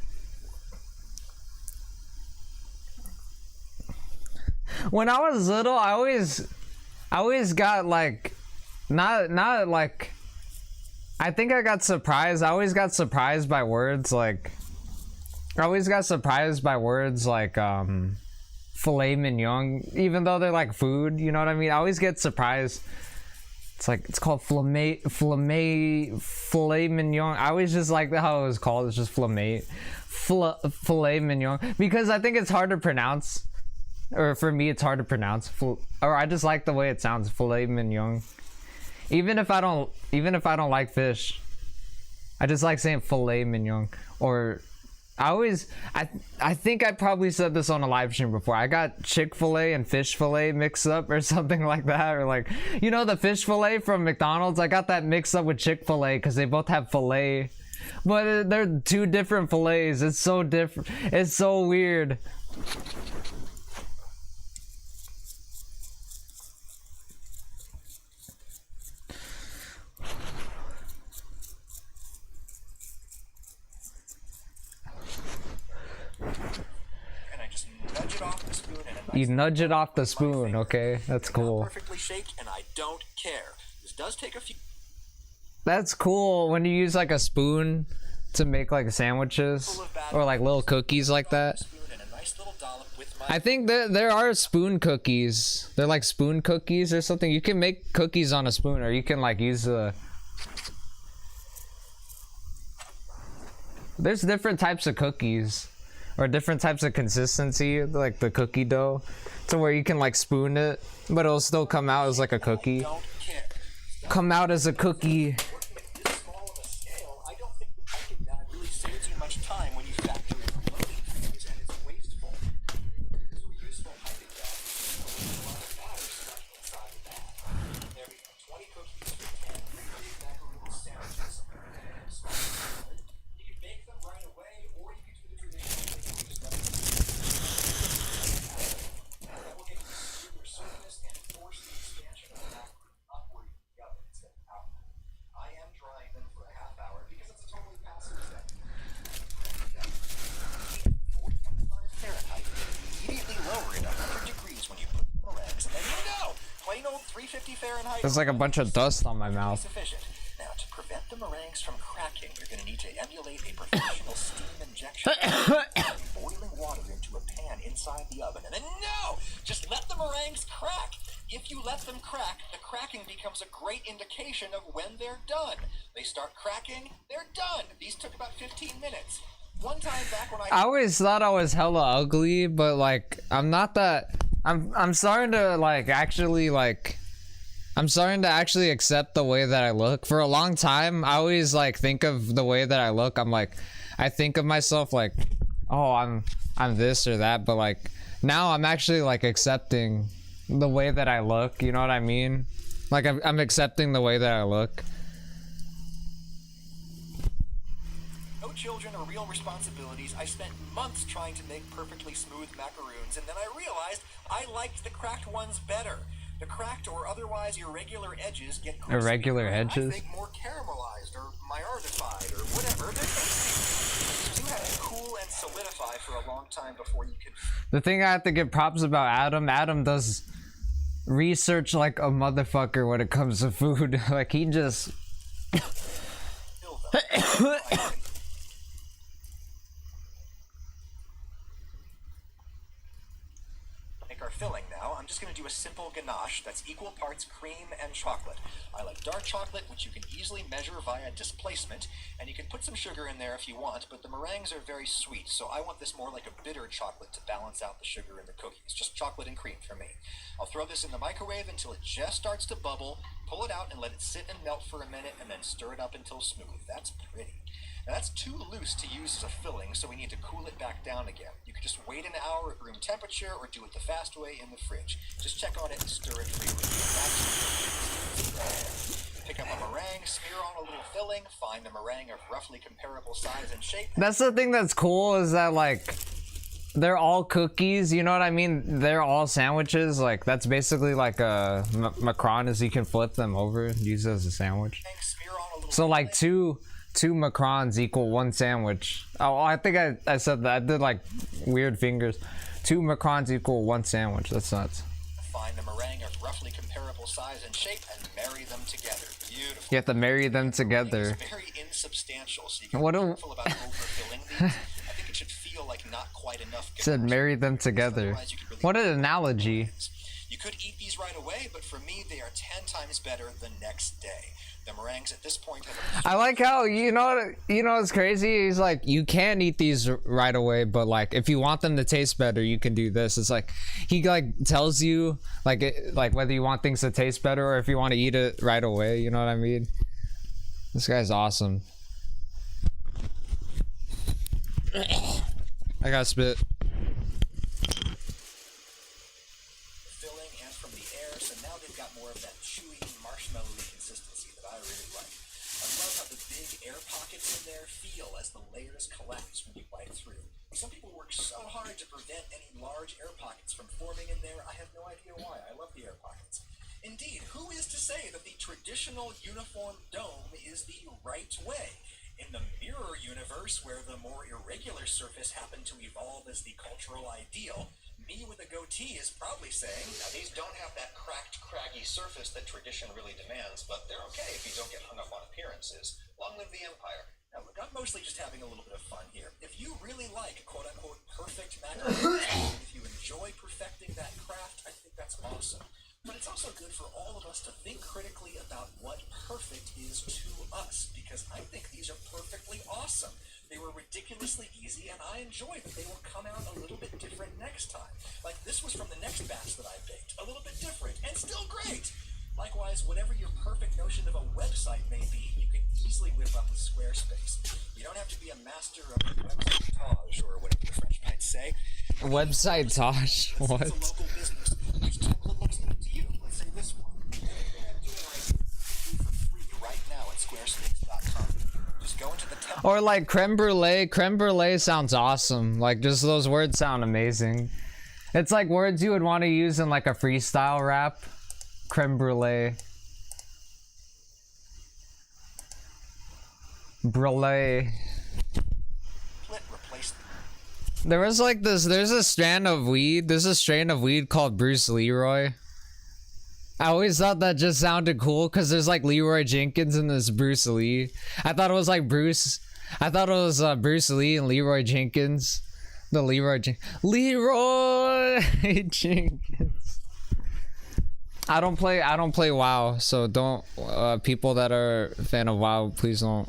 When I was little, I always got like, not like, I think I got surprised. I always got surprised by words like, filet mignon, even though they're like food, you know what I mean? I always get surprised. It's like, it's called filet mignon. I always just like how it was called. It's just filet mignon, because I think it's hard to pronounce. Or for me, it's hard to pronounce. Or I just like the way it sounds, filet mignon. Even if I don't like fish, I just like saying filet mignon. Or I think I probably said this on a live stream before. I got Chick-fil-A and fish fillet mixed up or something like that. Or like, you know, the fish fillet from McDonald's. I got that mixed up with Chick-fil-A because they both have fillet, but they're two different fillets. It's so different. It's so weird. You nudge it off the spoon, okay? That's cool. Perfectly shaped, and I don't care. This does take a few. That's cool when you use like a spoon to make like sandwiches or like little cookies like that. I think there are spoon cookies. They're like spoon cookies or something. You can make cookies on a spoon, or you can like use the. There's different types of cookies. Or different types of consistency, like the cookie dough, to where you can like spoon it, but it'll still come out as like a cookie. Come out as a cookie. There's like a bunch of dust on my mouth. Now, to prevent the meringues from cracking, you're going to need to emulate a professional steam injection. Boiling water into a pan inside the oven, and then no! Just let the meringues crack. If you let them crack, the cracking becomes a great indication of when they're done. They start cracking, they're done. These took about 15 minutes. One time back when I always thought I was hella ugly, but like I'm not that. I'm starting to like actually like. I'm starting to actually accept the way that I look. For a long time, I always like think of the way that I look. I'm like, I think of myself like, oh, I'm this or that. But like now I'm actually like accepting the way that I look. You know what I mean? Like I'm accepting the way that I look. No children or real responsibilities. I spent months trying to make perfectly smooth macaroons, and then I realized I liked the cracked ones better. The cracked or otherwise irregular edges get crispy. Irregular edges? I think more caramelized or Maillardified or whatever. They're tasty. You have to cool and solidify for a long time before you can. The thing I have to give props about Adam does research like a motherfucker when it comes to food. Like he just. Make our filling now. I'm just going to do a simple ganache that's equal parts cream and chocolate. I like dark chocolate, which you can easily measure via displacement, and you can put some sugar in there if you want, but the meringues are very sweet, so I want this more like a bitter chocolate to balance out the sugar in the cookies. Just chocolate and cream for me. I'll throw this in the microwave until it just starts to bubble, pull it out and let it sit and melt for a minute, and then stir it up until smooth. That's pretty. Now that's too loose to use as a filling, so we need to cool it back down again. You could just wait an hour at room temperature or do it the fast way in the fridge. Just check on it and stir it freely. Pick up a meringue, smear on a little filling, find a meringue of roughly comparable size and shape. That's the thing that's cool, is that like they're all cookies, you know what I mean? They're all sandwiches. Like that's basically like a macaron, is you can flip them over and use it as a sandwich. So like two macarons equal one sandwich. Oh, I think I said that. I did like weird fingers. 2 macarons equal one sandwich. That's nuts. Find a meringue of roughly comparable size and shape and marry them together. Beautiful. You have to marry them together. It's very insubstantial, so you can be careful about overfilling these. I think it should feel like not quite enough. Said marry them together. What an analogy. You could eat these right away, but for me, they are 10 times better the next day. The meringues at this point have I like how, you know what's crazy? He's like, you can eat these right away, but like if you want them to taste better, you can do this. It's like he like tells you like whether you want things to taste better or if you want to eat it right away, you know what I mean? This guy's awesome. I got spit. filling and from the air, so now they've got more of that chewy, marshmallowy consistency that I really like. I love how the big air pockets in there feel as the layers collapse when you bite through. Some people work so hard to prevent any large air pockets from forming in there. I have no idea why. I love the air pockets. Indeed, who is to say that the traditional uniform dome is the right way? In the mirror universe, where the more irregular surface happened to evolve as the cultural ideal, me with a goatee is probably saying, now these don't have that cracked, craggy surface that tradition really demands, but they're okay if you don't get hung up on appearances. Long live the empire. Now look, I'm mostly just having a little bit of fun here. If you really like quote-unquote perfect macaroni, if you enjoy perfecting that craft, I think that's awesome. But it's also good for all of us to think critically about what perfect is to us, because I think these are perfectly awesome. They were ridiculously easy, and I enjoy that they will come out a little bit different next time. Like this was from the next batch that I baked, a little bit different, and still great! Likewise, whatever your perfect notion of a website may be, you can easily whip up with Squarespace. You don't have to be a master of website Taj, or whatever the French might say. Website Tosh? What? It's a local business. Which template looks good to you? Let's say this one. Everything I'm doing for free right now at squarespace.com. Just go into the template. Or like creme brulee. Creme brulee sounds awesome. Like just those words sound amazing. It's like words you would want to use in like a freestyle rap. Creme brulee. Brulee. There was like this, there's a strain of weed called Bruce Leroy. I always thought that just sounded cool because there's like Leroy Jenkins and there's Bruce Lee. I thought it was like Bruce Lee and Leroy Jenkins. Leroy Jenkins. I don't play WoW, so don't, people that are a fan of WoW, please don't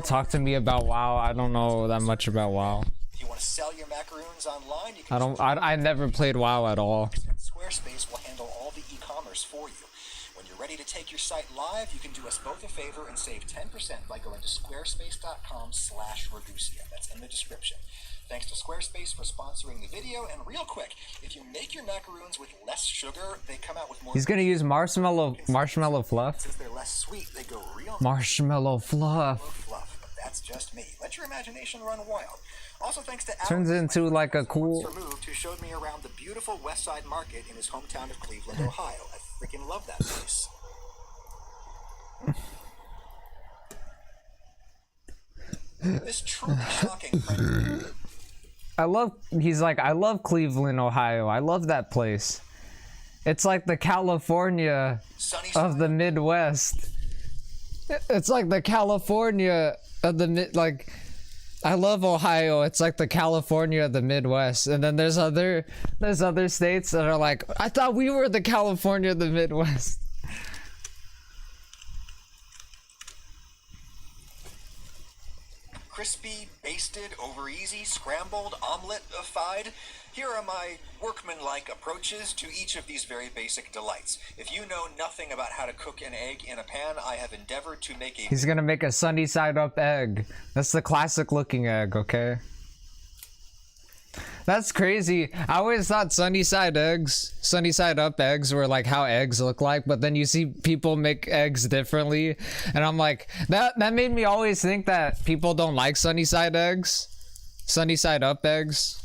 talk to me about WoW. I don't know that much about WoW. If you want to sell your macaroons online, you can I never played WoW at all. Squarespace will handle all the e-commerce for you. When you're ready to take your site live, you can do us both a favor and save 10% by going to squarespace.com/Ragusia. That's in the description. Thanks to Squarespace for sponsoring the video. And real quick, if you make your macaroons with less sugar, they come out with more. He's gonna use marshmallow fluff. Since they're less sweet, they go real marshmallow fluff. But that's just me. Let your imagination run wild. Also, thanks to turns into like a cool. Who showed me around the beautiful West Side Market in his hometown of Cleveland, Ohio. I freaking love that place. This truly shocking friend. He's like, I love Cleveland, Ohio. I love that place. It's like the California of the Midwest. It's like the California of the I love Ohio. It's like the California of the Midwest. And then there's other states that are like, I thought we were the California of the Midwest. Crispy, basted, over easy, scrambled, omelette-ified. Here are my workmanlike approaches to each of these very basic delights. If you know nothing about how to cook an egg in a pan, I have endeavored to make a... He's gonna make a sunny side up egg. That's the classic looking egg, okay? That's crazy. I always thought sunny side up eggs were like how eggs look like, but then you see people make eggs differently, and I'm like, that made me always think that people don't like sunny side up eggs.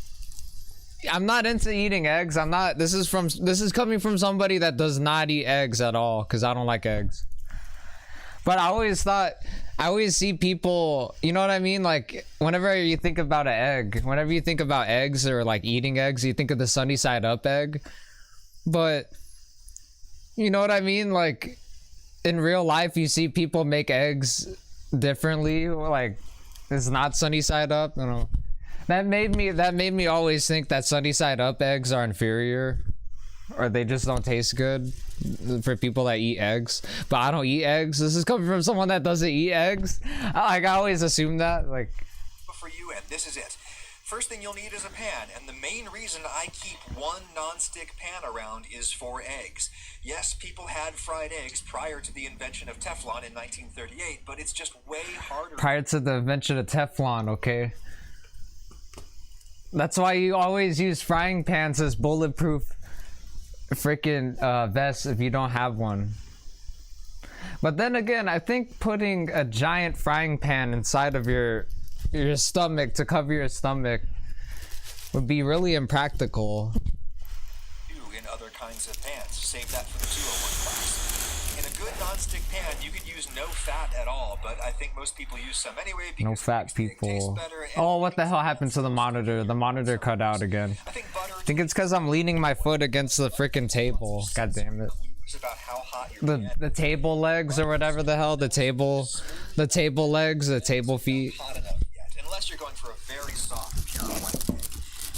I'm not into eating eggs. I'm not. This is coming from somebody that does not eat eggs at all, because I don't like eggs. But I always see people, you know what I mean? Like, whenever you think about an egg, whenever you think about eggs or like eating eggs, you think of the sunny side up egg. But, you know what I mean? Like, in real life, you see people make eggs differently. Like, it's not sunny side up, you know. That made me always think that sunny side up eggs are inferior, or they just don't taste good for people that eat eggs. But I don't eat eggs. This is coming from someone that doesn't eat eggs. I always assume that. Like, for you, and this is it. First thing you'll need is a pan, and the main reason I keep one non-stick pan around is for eggs. Yes, people had fried eggs prior to the invention of Teflon in 1938, but it's just way harder. Prior to the invention of Teflon, okay? That's why you always use frying pans as bulletproof freaking vests if you don't have one. But then again, I think putting a giant frying pan inside of your stomach to cover your stomach would be really impractical. In other kinds of pans, save that for the 201 class. In a good non-stick pan, you could use no fat at all, but I think most people use some anyway because no fat people. Oh, what the hell happened to the monitor? The monitor cut out again. I think it's because I'm leaning my foot against the freaking table. God damn it. The table legs or whatever the hell, the table legs, the table feet. Unless you're going for a very soft, pure white egg.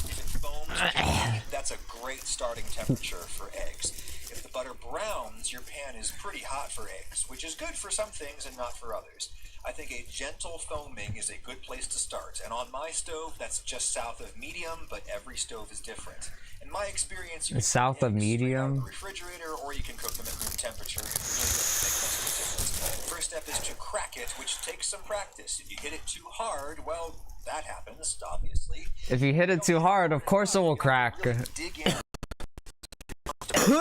If it foams, that's a great starting temperature for eggs. If the butter browns, your pan is pretty hot for eggs, which is good for some things and not for others. I think a gentle foaming is a good place to start, and on my stove, that's just south of medium, but every stove is different. In my experience, you can south of medium, the refrigerator, or you can cook them at room temperature. It really doesn't make much of a difference. First step is to crack it, which takes some practice. If you hit it too hard, well, that happens, obviously. If you hit it too hard, of course it will crack. Dig in. And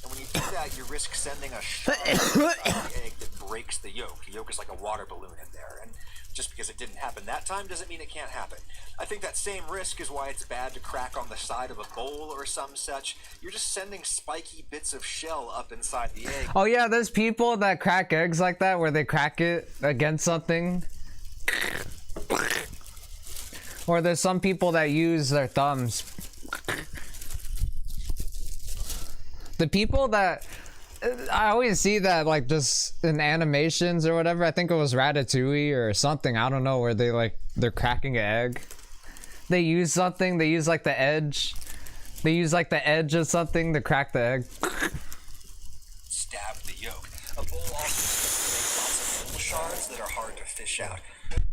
when you do that, you risk sending a shot of the egg that breaks the yolk. The yolk is like a water balloon in there, and just because it didn't happen that time doesn't mean it can't happen. I think that same risk is why it's bad to crack on the side of a bowl or some such. You're just sending spiky bits of shell up inside the egg. Oh yeah, there's people that crack eggs like that, where they crack it against something. Or there's some people that use their thumbs. The people that I always see that, like, just in animations or whatever. I think it was Ratatouille or something, I don't know, where they're cracking an egg. They use something, they use like the edge of something to crack the egg. Stab the yolk. A bowl also makes lots of little shards that are hard to fish out.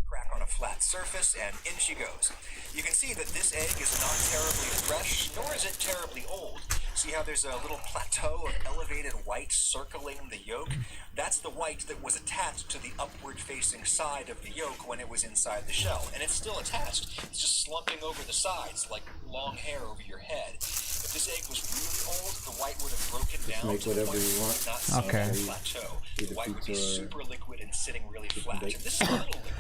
Crack on a flat surface, and in she goes. You can see that this egg is not terribly fresh, nor is it terribly old. See how there's a little plateau of elevated white circling the yolk? That's the white that was attached to the upward-facing side of the yolk when it was inside the shell. And it's still attached. It's just slumping over the sides, like long hair over your head. If this egg was really old, the white would have broken down make to the whatever point you where want. it would not sit Okay. on the plateau. The white would be super liquid and sitting really flat. And this is a little liquid.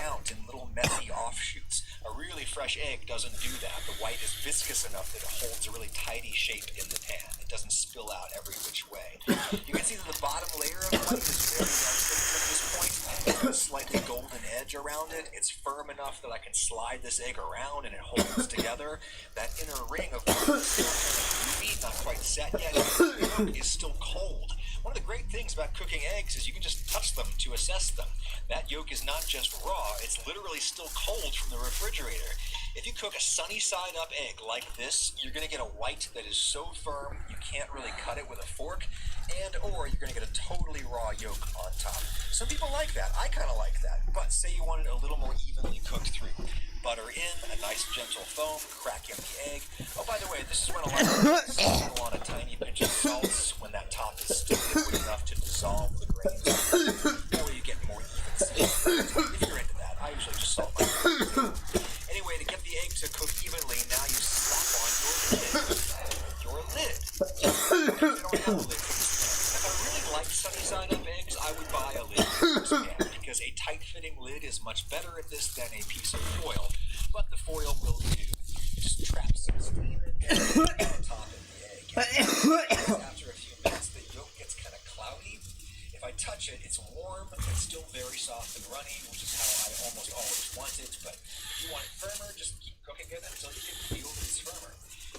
Out in little messy offshoots. A really fresh egg doesn't do that. The white is viscous enough that it holds a really tidy shape in the pan. It doesn't spill out every which way. You can see that the bottom layer of white is very nice at this point. There's a slightly golden edge around it. It's firm enough that I can slide this egg around and it holds together. That inner ring of white is still kind of gooey, not quite set yet. The yolk is still cold. One of the great things about cooking eggs is you can just touch them to assess them. That yolk is not just raw, it's literally still cold from the refrigerator. If you cook a sunny side up egg like this, you're going to get a white that is so firm you can't really cut it with a fork, and or you're going to get a totally raw yolk on top. Some people like that. I kind of like that. But say you want it a little more evenly cooked through. Butter in, a nice gentle foam, crack in the egg. Oh, by the way, this is when a lot of people sprinkle on a tiny pinch of salt when that top is still liquid enough to dissolve the grains. Or you get more even seasoning. If you're into that, I usually just salt my food. Anyway, to get the egg to cook evenly, now you slap on your lid. If you don't have a lid for this pan. If I really liked sunny side up eggs, I would buy a lid for this pan, because a tight-fitting lid is much better at this than a piece of foil. But the foil will do. You just trap some steam on top of the egg. And after a few minutes, the yolk gets kind of cloudy. If I touch it, it's warm, it's still very soft and runny, which is how I almost always want it. But if you want it firmer, just keep cooking it until you can feel that it's firmer.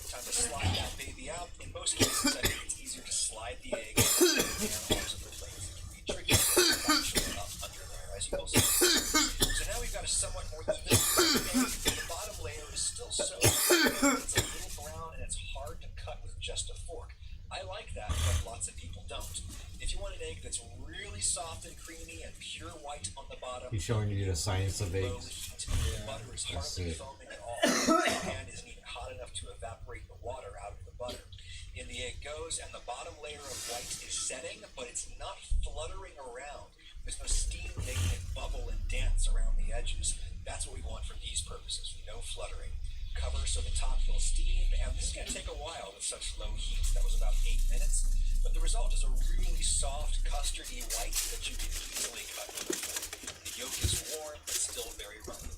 Time to slide that baby out. In most cases, I think it's easier to slide the egg and all of the plates. It can be tricky to get up under there, as you will see. So now we've got a somewhat more even egg. The bottom layer is still soaked. It's a little brown and it's hard to cut with just a fork. I like that, but lots of people don't. If you want an egg that's really soft and creamy and pure white on the bottom, He's showing you the science of eggs. the butter is hardly foaming at all. The pan isn't even hot enough to evaporate the water out of the butter. In the egg goes, and the bottom layer of white is setting, but it's not fluttering around. There's no steam making it bubble and dance around the edges. That's what we want for these purposes, no fluttering. Cover so the top will steam, and this is going to take a while with such low heat. That was about 8 minutes, but the result is a really soft, custardy white that you can easily cut with a fork. The yolk is warm, but still very runny.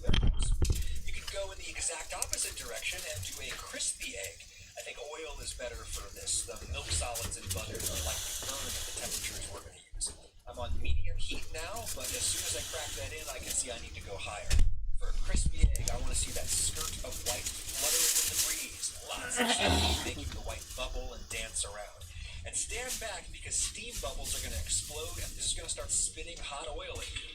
You can go in the exact opposite direction and do a crispy egg. I think oil is better for this. The milk solids and butter are likely burn at the temperatures we're going to use. I'm on medium heat now, but as soon as I crack that in, I can see I need to go higher. For a crispy egg, I want to see that skirt of white fluttering in the breeze. Lots of steam making the white bubble and dance around. And stand back because steam bubbles are going to explode and this is going to start spitting hot oil at you.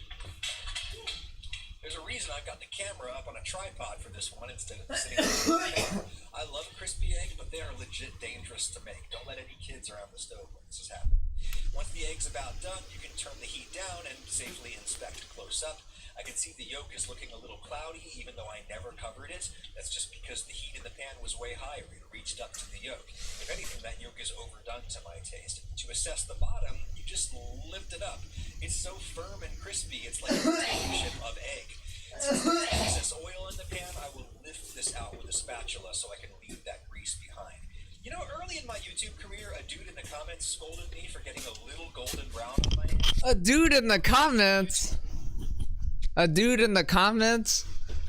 There's a reason I've got the camera up on a tripod for this one instead of sitting on the table. I love a crispy egg, but they are legit dangerous to make. Don't let any kids around the stove when this is happening. Once the egg's about done, you can turn the heat down and safely inspect close up. I can see the yolk is looking a little cloudy, even though I never covered it. That's just because the heat in the pan was way higher. It reached up to the yolk. If anything, that yolk is overdone to my taste. To assess the bottom, you just lift it up. It's so firm and crispy, it's like a potato chip of egg. Since there's excess oil in the pan, I will lift this out with a spatula so I can leave that grease behind. You know, early in my YouTube career, a dude in the comments scolded me for getting a little golden brown on my hands. A dude in the comments. A dude in the comments.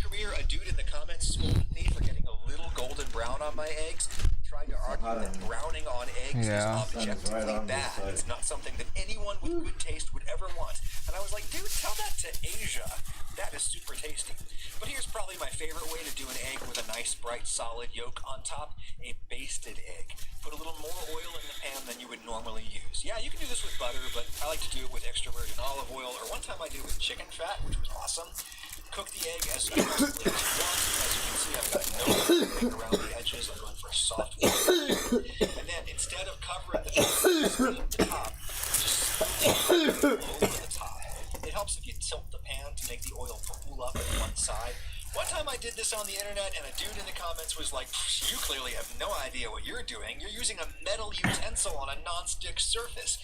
A dude in the comments scolded me for getting a little golden brown on my eggs. Tried to argue that browning on eggs is objectively bad. It's not something that anyone with good taste would ever want. And I was like, dude, tell that to Asia. That is super tasty. But here's probably my favorite way to do an egg with a nice, bright, solid yolk on top: a basted egg. Put a little more oil in the pan than you would normally use. Yeah, you can do this with butter, but I like to do it with extra virgin olive oil, or one time I did it with chicken fat, which was awesome. Cook the egg as aggressively as you want. As you can see, I've got no break around the edges. I'm going for a soft one. And then, instead of covering the top, just over the top. It helps if you tilt the pan to make the oil pool up at one side. One time I did this on the internet and a dude in the comments was like, you clearly have no idea what you're doing. You're using a metal utensil on a non-stick surface.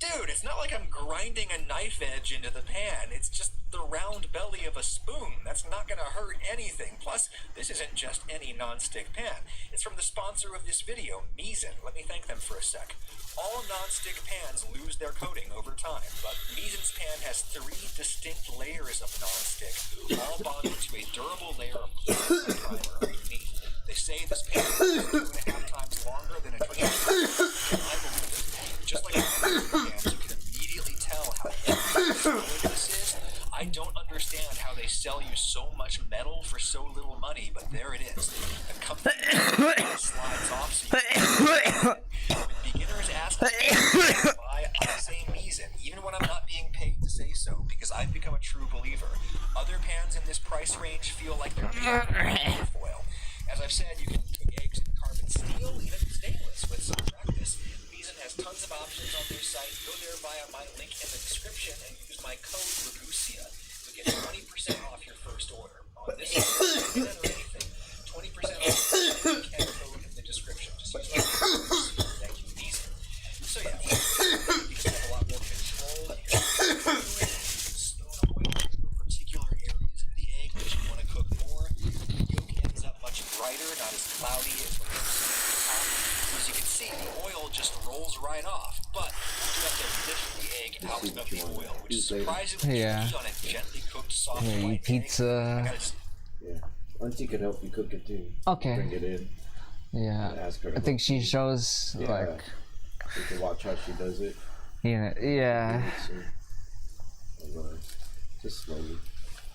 Dude, it's not like I'm grinding a knife edge into the pan. It's just the round belly of a spoon. That's not going to hurt anything. Plus, this isn't just any non-stick pan. It's from the sponsor of this video, Misen. Let me thank them for a sec. All non-stick pans lose their coating over time, but Misen's pan has 3 distinct layers of non-stick, all bonded to a durable layer of plastic primer underneath. They say this pan is 2.5 times longer than a traditional pan, and I believe it. Just like pans, you can immediately tell how heavy this is. I don't understand how they sell you so much metal for so little money, but there it is. The company slides off so you can when beginners ask me to buy, price range feel like they're made of foil. As I've said, you can cook eggs in carbon steel, even stainless, with some practice. Beeson has tons of options on their site. Go there via my link in the description and use my code Ragusia to get 20% off your first order. On this or anything, 20% off the link and code in the description. Just use my code Ragusia. Thank you, Beeson. So yeah, you can have a lot more control. You can stone oil over particular areas of the egg that you want to cook more. The yolk ends up much brighter, not as cloudy as when you see it at the top. As you can see, the oil just rolls right off, but you have to lift the egg out of the oil, which is surprisingly easy on a gently cooked soft white egg. Pizza. Yeah. Auntie could help you cook it too. Okay. Bring it in. Yeah. Ask her. I think she shows like. You can watch how she does it. Yeah. Just slowly.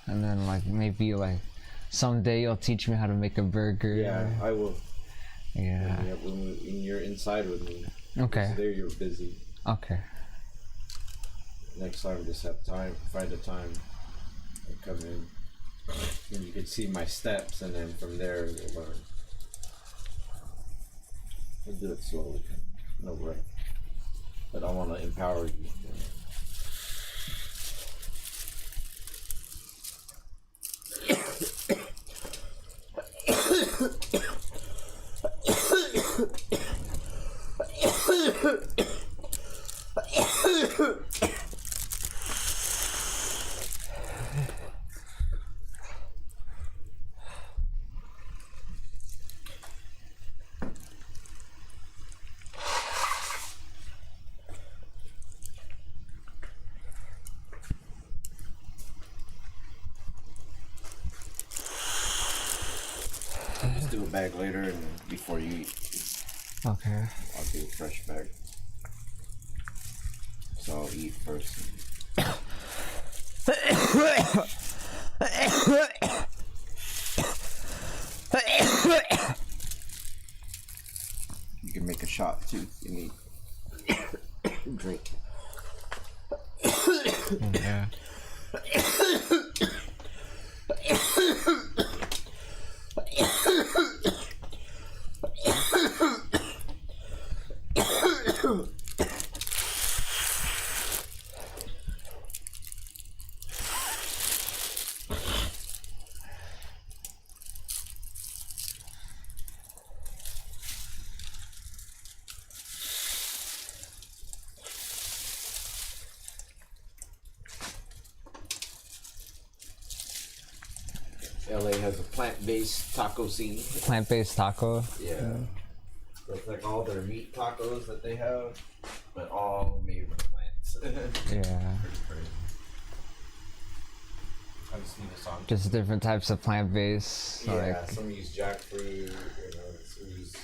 And then like maybe like someday you'll teach me how to make a burger. Yeah, I will. Yeah. When you're inside with me. Okay. There you're busy. Okay. Next time, just have time. Find a time. And come in. And you can see my steps, and then from there you'll learn. We'll do it slowly. No way. But I want to empower you. Just do a bag later and before you eat. Okay. I'll do a fresh bag. So I'll eat first. You can make a shot too. You need drink. Yeah. LA has a plant-based taco scene. Plant-based taco. Yeah. So it's like all their meat tacos that they have, but all made with plants. Yeah. Pretty crazy. I just need a song. Just different types of plant-based. Yeah, Like, some use jackfruit, some use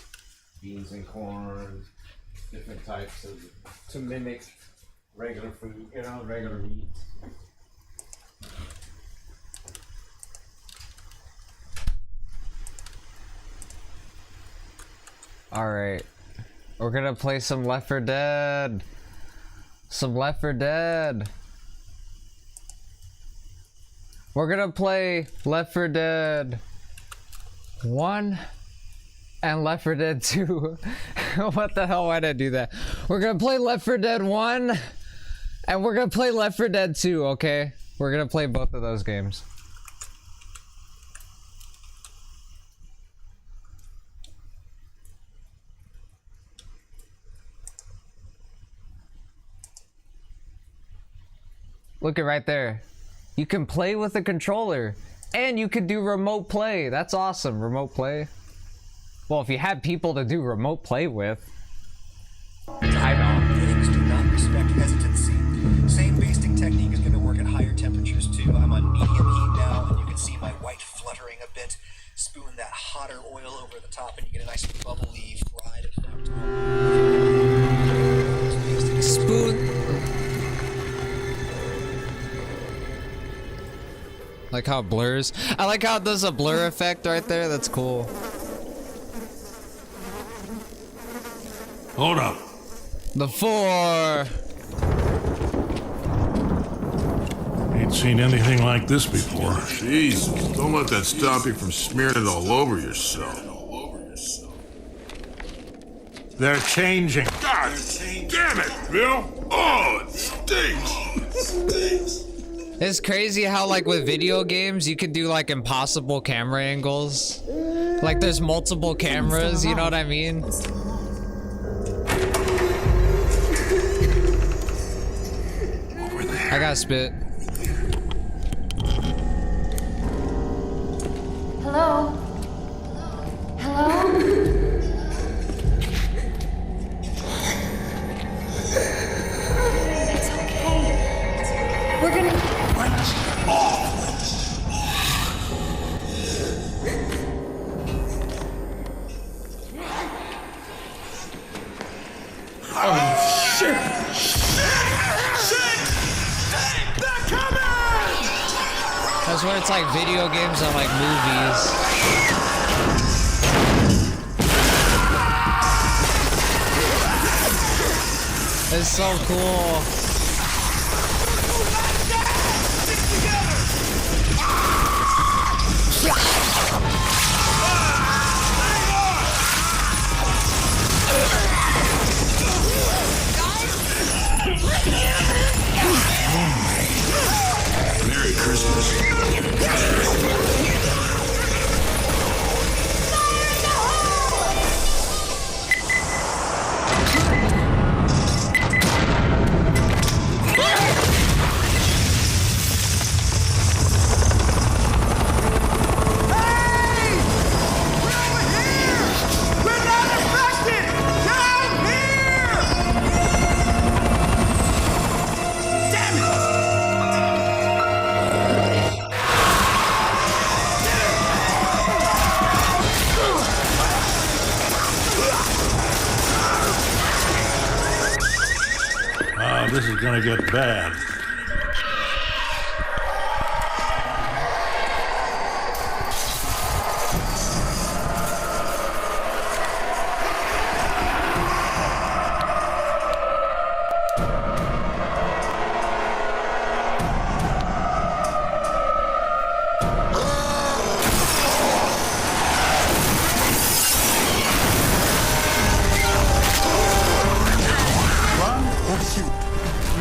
beans and corn, different types of, to mimic regular food, regular meat. alright. We're gonna play some Left 4 Dead. Some Left 4 Dead. We're gonna play Left 4 Dead 1 and Left 4 Dead 2. What the hell, why did I do that? We're gonna play Left 4 Dead 1 and we're gonna play Left 4 Dead 2, okay? We're gonna play both of those games. Look at right there. You can play with a controller and you can do remote play. That's awesome, remote play. Well, if you had people to do remote play with. I know. Fittings do not respect hesitancy. Same basting technique is going to work at higher temperatures too. I'm on medium heat now, and you can see my white fluttering a bit. Spoon that hotter oil over the top, and you get a nice bubbly fried effect. Spoon. Like how it blurs. I like how it does a blur effect right there. That's cool. Hold up. The 4. Need haven't seen anything like this before. Jeez, don't let that stop you from smearing it all over yourself. They're changing. God damn it, Bill! Oh, it stinks! It's crazy how, like, with video games, you could do, like, impossible camera angles. Like, there's multiple cameras, you know what I mean? I got spit. Hello? Hello? It's okay. We're gonna... Oh, shit! They're coming! That's what it's like video games and, like, movies. It's so cool. Merry Christmas. This is gonna get bad.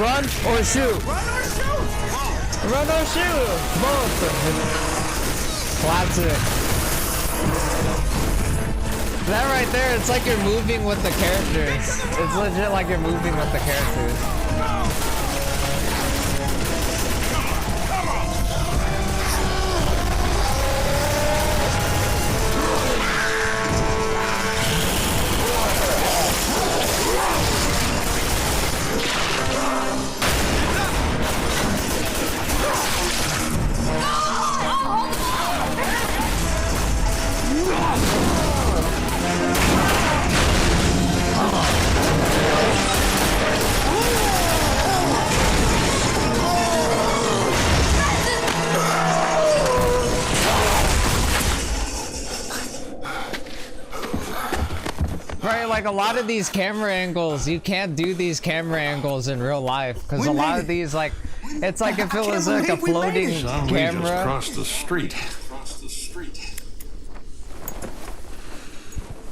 Run or shoot? Run or shoot! Both! Classic. That right there, it's like you're moving with the characters. It's legit like you're moving with the characters. Right, like a lot of these camera angles, you can't do these camera angles in real life because a lot of these, like, it's like if it was like a floating We just camera. crossed the street.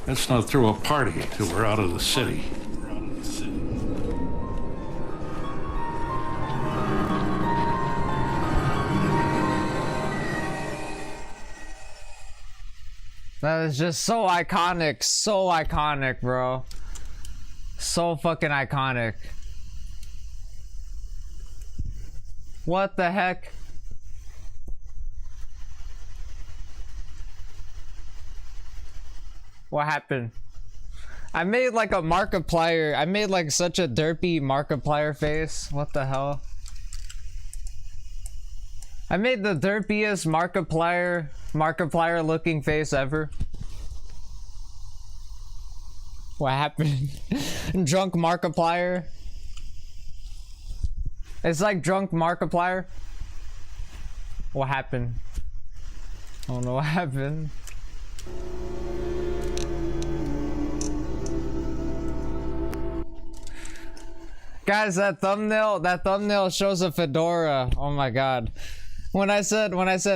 Let's not throw a party till we're out of the city. That is just so iconic, bro. So fucking iconic. What the heck? What happened? I made like a Markiplier. I made like such a derpy Markiplier face. What the hell? I made the derpiest Markiplier looking face ever. What happened? Drunk Markiplier. It's like drunk Markiplier. What happened? I don't know what happened. Guys, that thumbnail shows a fedora. Oh my god. When I said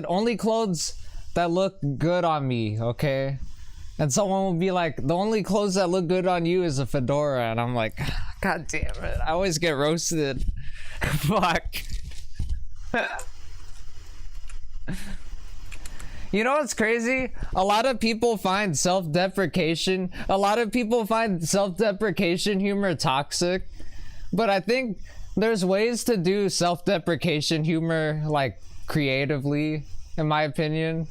only clothes that look good on me, okay? And someone will be like, the only clothes that look good on you is a fedora, and I'm like, god damn it, I always get roasted. Fuck. You know what's crazy? A lot of people find self-deprecation humor toxic, but I think there's ways to do self-deprecation humor like creatively, in my opinion.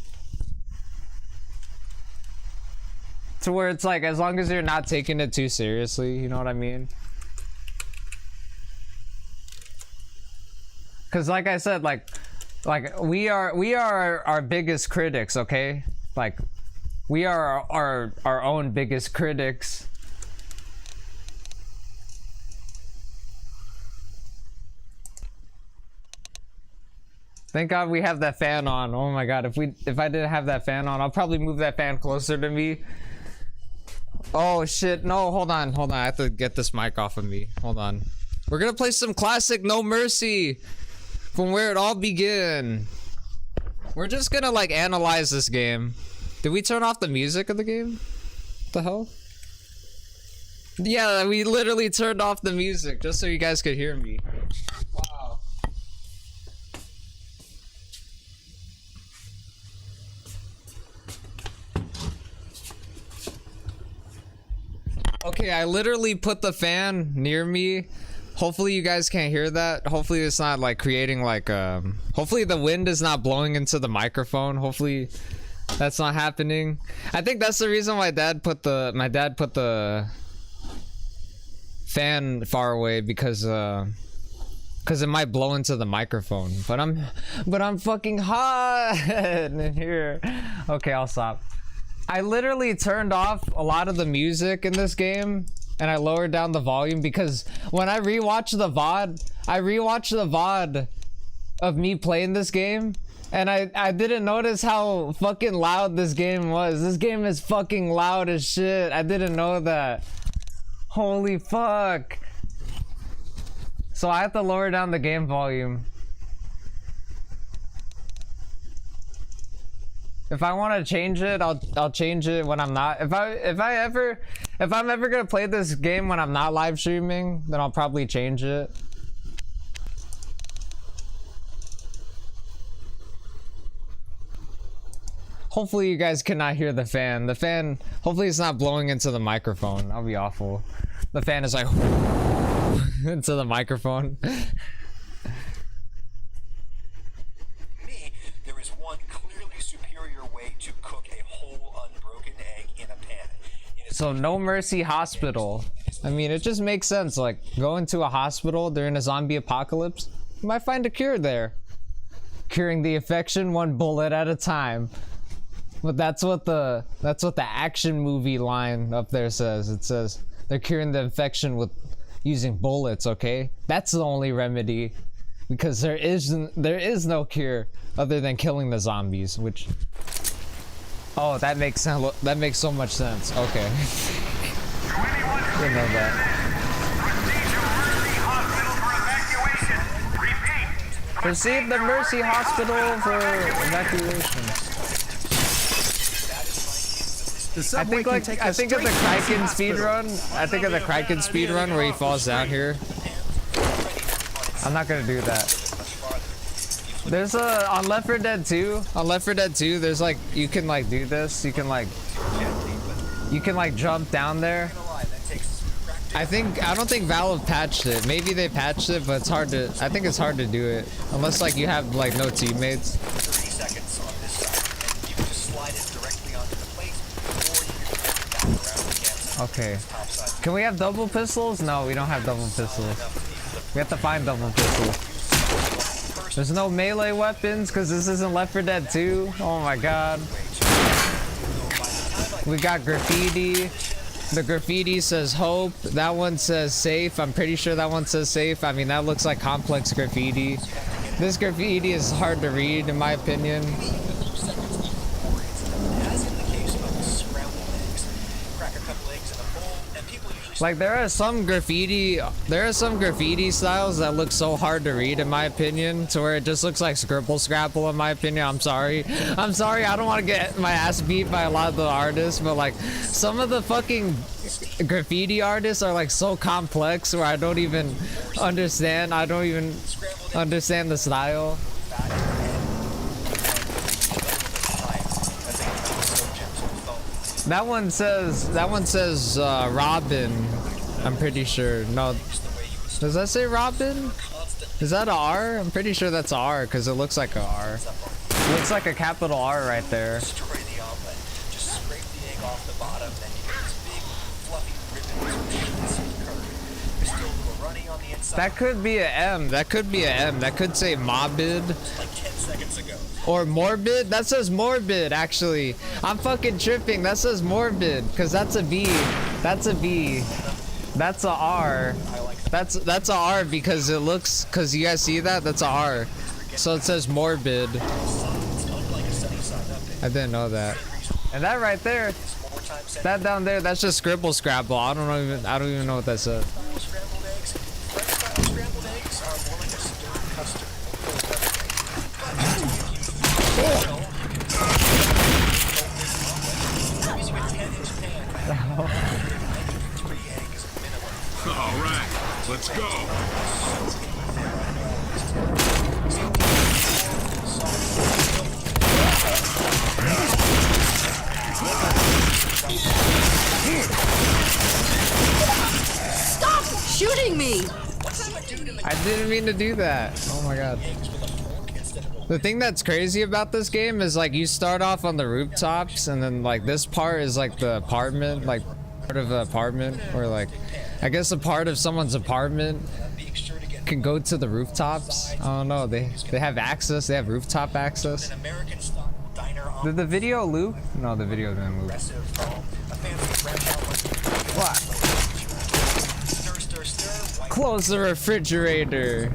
To where it's like, as long as you're not taking it too seriously, you know what I mean? Cause like I said, like we are our biggest critics, okay? Like we are our own biggest critics. Thank God we have that fan on. Oh my god, if I didn't have that fan on, I'll probably move that fan closer to me. Oh shit, no, hold on. I have to get this mic off of me. Hold on. We're gonna play some classic No Mercy from where it all began. We're just gonna like analyze this game. Did we turn off the music of the game? What the hell? Yeah, we literally turned off the music just so you guys could hear me. Wow. Okay, I literally put the fan near me. Hopefully you guys can't hear that. Hopefully it's not like creating like hopefully the wind is not blowing into the microphone. Hopefully that's not happening. I think that's the reason my dad put the fan far away, because it might blow into the microphone. But I'm fucking hot in here. Okay, I'll stop. I literally turned off a lot of the music in this game, and I lowered down the volume because when I rewatched the VOD of me playing this game, and I didn't notice how fucking loud this game was. This game is fucking loud as shit. I didn't know that. Holy fuck. So I have to lower down the game volume. If I want to change it, I'll change it when I'm not. If I'm ever gonna play this game when I'm not live streaming, then I'll probably change it. Hopefully you guys cannot hear the fan. The fan, hopefully it's not blowing into the microphone. That'll be awful. The fan is like into the microphone. There is one clearly superior way to cook a whole unbroken egg in a pan. So No Mercy Hospital. I mean, it just makes sense. Like, go into a hospital during a zombie apocalypse, you might find a cure there. Curing the infection one bullet at a time. But that's what the action movie line up there says. It says they're curing the infection with using bullets, okay? That's the only remedy. Because there is no cure other than killing the zombies, which... Oh, that makes sense. That makes so much sense. Okay. Didn't know that. Proceed to Mercy Hospital for evacuation. I think of the Kraken speedrun. I think of the Kraken speedrun where he falls down here. I'm not gonna do that. There's on Left 4 Dead 2. On Left 4 Dead 2, there's like, you can like do this. You can like jump down there. I don't think Valve patched it. Maybe they patched it, but it's hard to. I think it's hard to do it unless like you have like no teammates. 30 seconds on this side, and you can just slide it directly onto the plate, or you can put it back around the campsite. Okay. Can we have double pistols? No, we don't have double pistols. We have to find double pistols. There's no melee weapons because this isn't Left 4 Dead 2. Oh my god. We got graffiti. The graffiti says hope. That one says safe. I'm pretty sure that one says safe. I mean, that looks like complex graffiti. This graffiti is hard to read, in my opinion. Like there are some graffiti styles that look so hard to read in my opinion, to where it just looks like scribble scrabble in my opinion. I'm sorry, I don't want to get my ass beat by a lot of the artists, but like some of the fucking graffiti artists are like so complex where I don't even understand the style. That one says Robin. I'm pretty sure. No, does that say Robin? Is that a R? I'm pretty sure that's a R because it looks like a R. It looks like a capital R right there. Destroy the omelet. Just scrape the egg off the bottom, then you get this big fluffy ribbon curd. There's still a little runny on the inside. That could be a M. That could be a M. That could say Morbid. Like 10 seconds ago. Or Morbid? That says Morbid, actually. I'm fucking tripping. That says Morbid, because that's a B. That's a B. That's a R. That's a R because it looks, because you guys see that? That's a R. So it says Morbid. I didn't know that. And that right there, that down there, that's just scribble scrabble. I don't even know what that says. Scrambled eggs. French-style scrambled eggs are more like a stirred custard. Using a 10-inch pan, All right, let's go. Stop shooting me! I didn't mean to do that. Oh my god. The thing that's crazy about this game is like you start off on the rooftops and then like this part is like the apartment, like part of the apartment, or like I guess a part of someone's apartment can go to the rooftops. I don't know, they have access, they have rooftop access. Did the video loop? No, the video didn't loop. What? Close the refrigerator.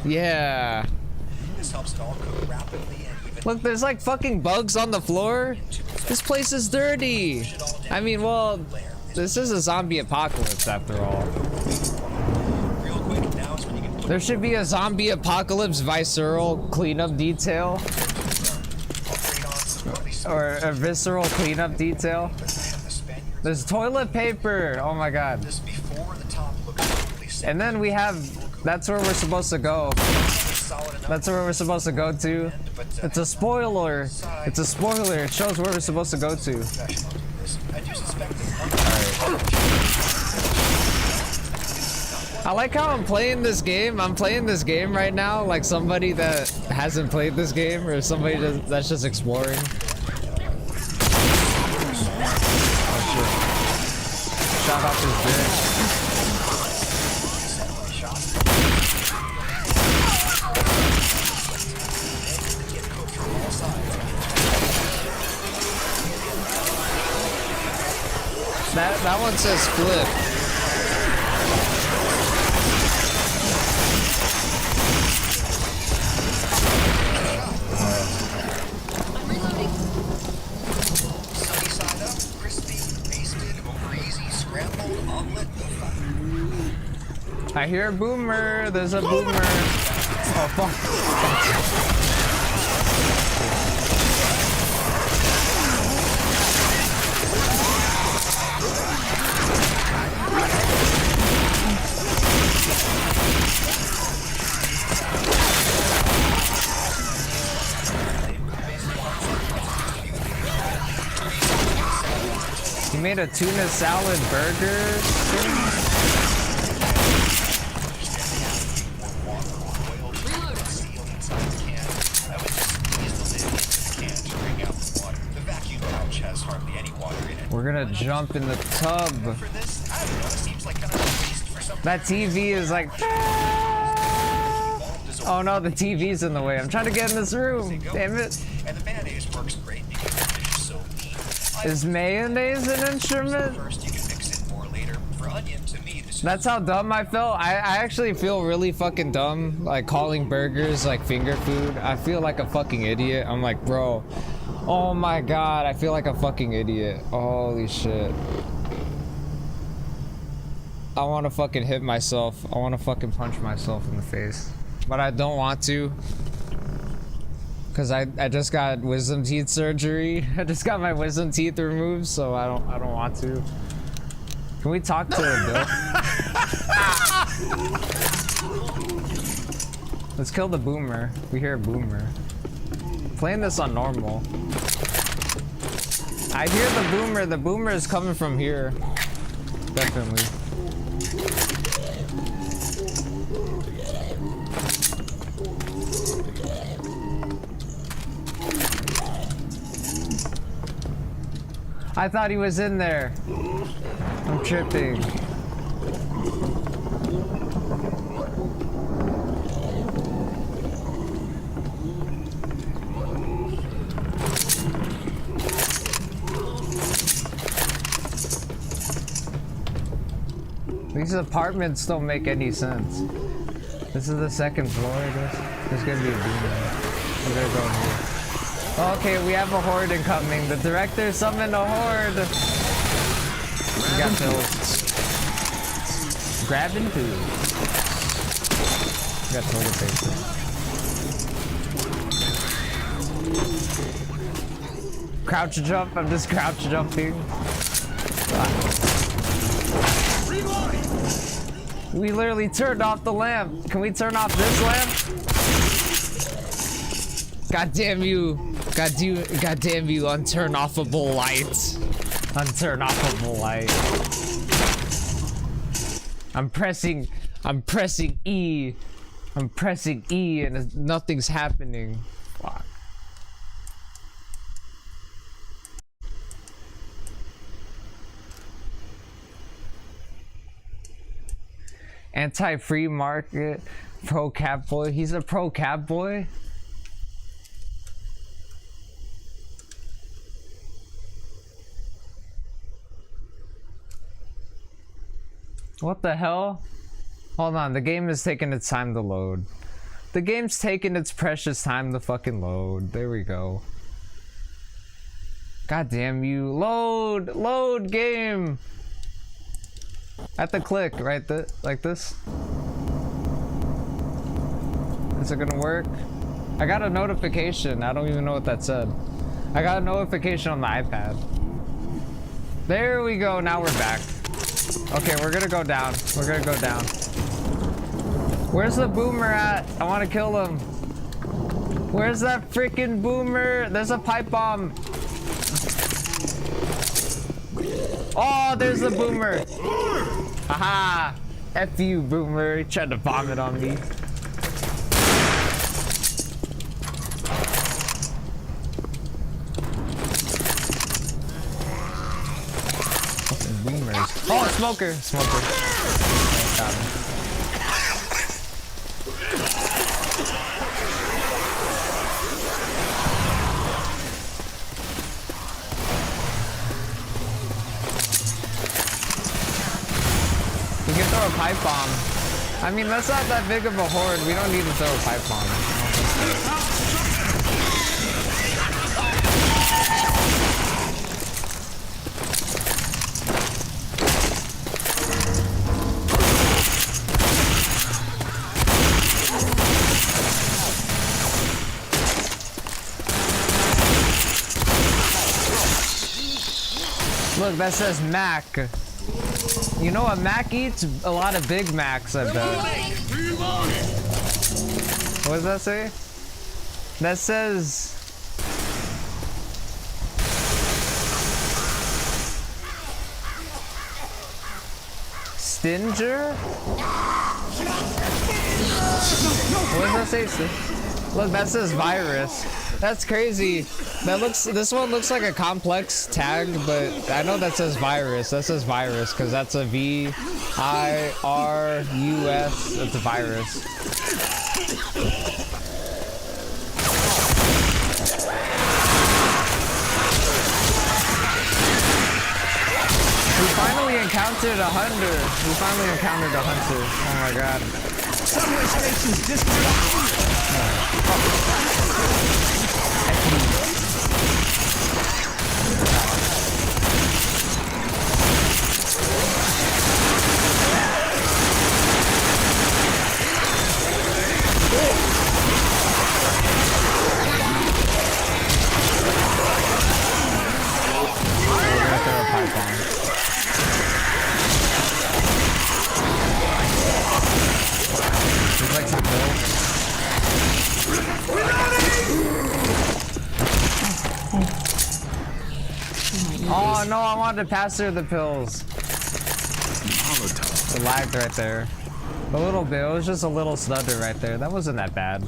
Yeah. Look, there's like fucking bugs on the floor. This place is dirty. I mean, well, this is a zombie apocalypse after all. There should be a zombie apocalypse visceral cleanup detail. Or a visceral cleanup detail. There's toilet paper. Oh my god. And then we have, that's where we're supposed to go. That's where we're supposed to go to. It's a spoiler. It's a spoiler. It shows where we're supposed to go to. Alright. I like how I'm playing this game. I'm playing this game right now like somebody that hasn't played this game or somebody that's just exploring. Shot off his bitch. That one says flip. I hear a boomer. There's a boomer. Oh fuck. You made a tuna salad burger thing? We're gonna jump in the tub. That TV is like... Oh no, the TV's in the way. I'm trying to get in this room. Damn it. And the mayonnaise works great because the fish is so lean. Is mayonnaise an instrument? First, you can mix it more later. For onion, to me, this That's how dumb I felt. I actually feel really fucking dumb, like calling burgers like finger food. I feel like a fucking idiot. I'm like, bro, oh my god, I feel like a fucking idiot. Holy shit. wanna fucking hit myself. I wanna fucking punch myself in the face. But I don't want to. Cause I just got wisdom teeth surgery. I just got my wisdom teeth removed, so I don't want to. Can we talk to Bill? Let's kill the boomer. We hear a boomer. Playing this on normal. I hear the boomer. The boomer is coming from here. Definitely. I thought he was in there. I'm tripping. These apartments don't make any sense. This is the second floor, I guess. There's gonna be a demon. I'm gonna go here. Okay, we have a horde incoming. The director summoned a horde. We got pills. Grabbing food. We got toilet paper. Crouch jump. I'm just crouch jumping. We literally turned off the lamp. Can we turn off this lamp? God damn you. God damn you, unturn-offable light. Unturn-offable light. I'm pressing E. I'm pressing E and nothing's happening. Fuck. Anti-free market, pro cat boy. He's a pro cat boy. What the hell? Hold on, the game is taking its time to load. The game's taking its precious time to fucking load. There we go. God damn you. Load! Load game! I have to click right like this. Is it gonna work? I got a notification. I don't even know what that said. I got a notification on the iPad. There we go. Now we're back. Okay, we're gonna go down. We're gonna go down. Where's the boomer at? I want to kill him. Where's that freaking boomer? There's a pipe bomb. Oh, there's the boomer. Haha. F you, boomer. He tried to vomit on me. Boomers. Oh, smoker. Smoker. Got him. We can throw a pipe bomb. I mean, that's not that big of a horde. We don't need to throw a pipe bomb. Look, that says Mac. You know what Mac eats? A lot of Big Macs, I bet. What does that say? That says... Stinger? What does that say? Look, that says virus. That's crazy. This one looks like a complex tag, but I know that says virus. That says virus because that's a V-I-R-U-S. It's a virus. We finally encountered a hunter. We finally encountered a hunter. Oh my god. Subway station's disconnected. Oh no, I wanted to pass her the pills. It lagged right there. A little bit. It was just a little stutter right there. That wasn't that bad.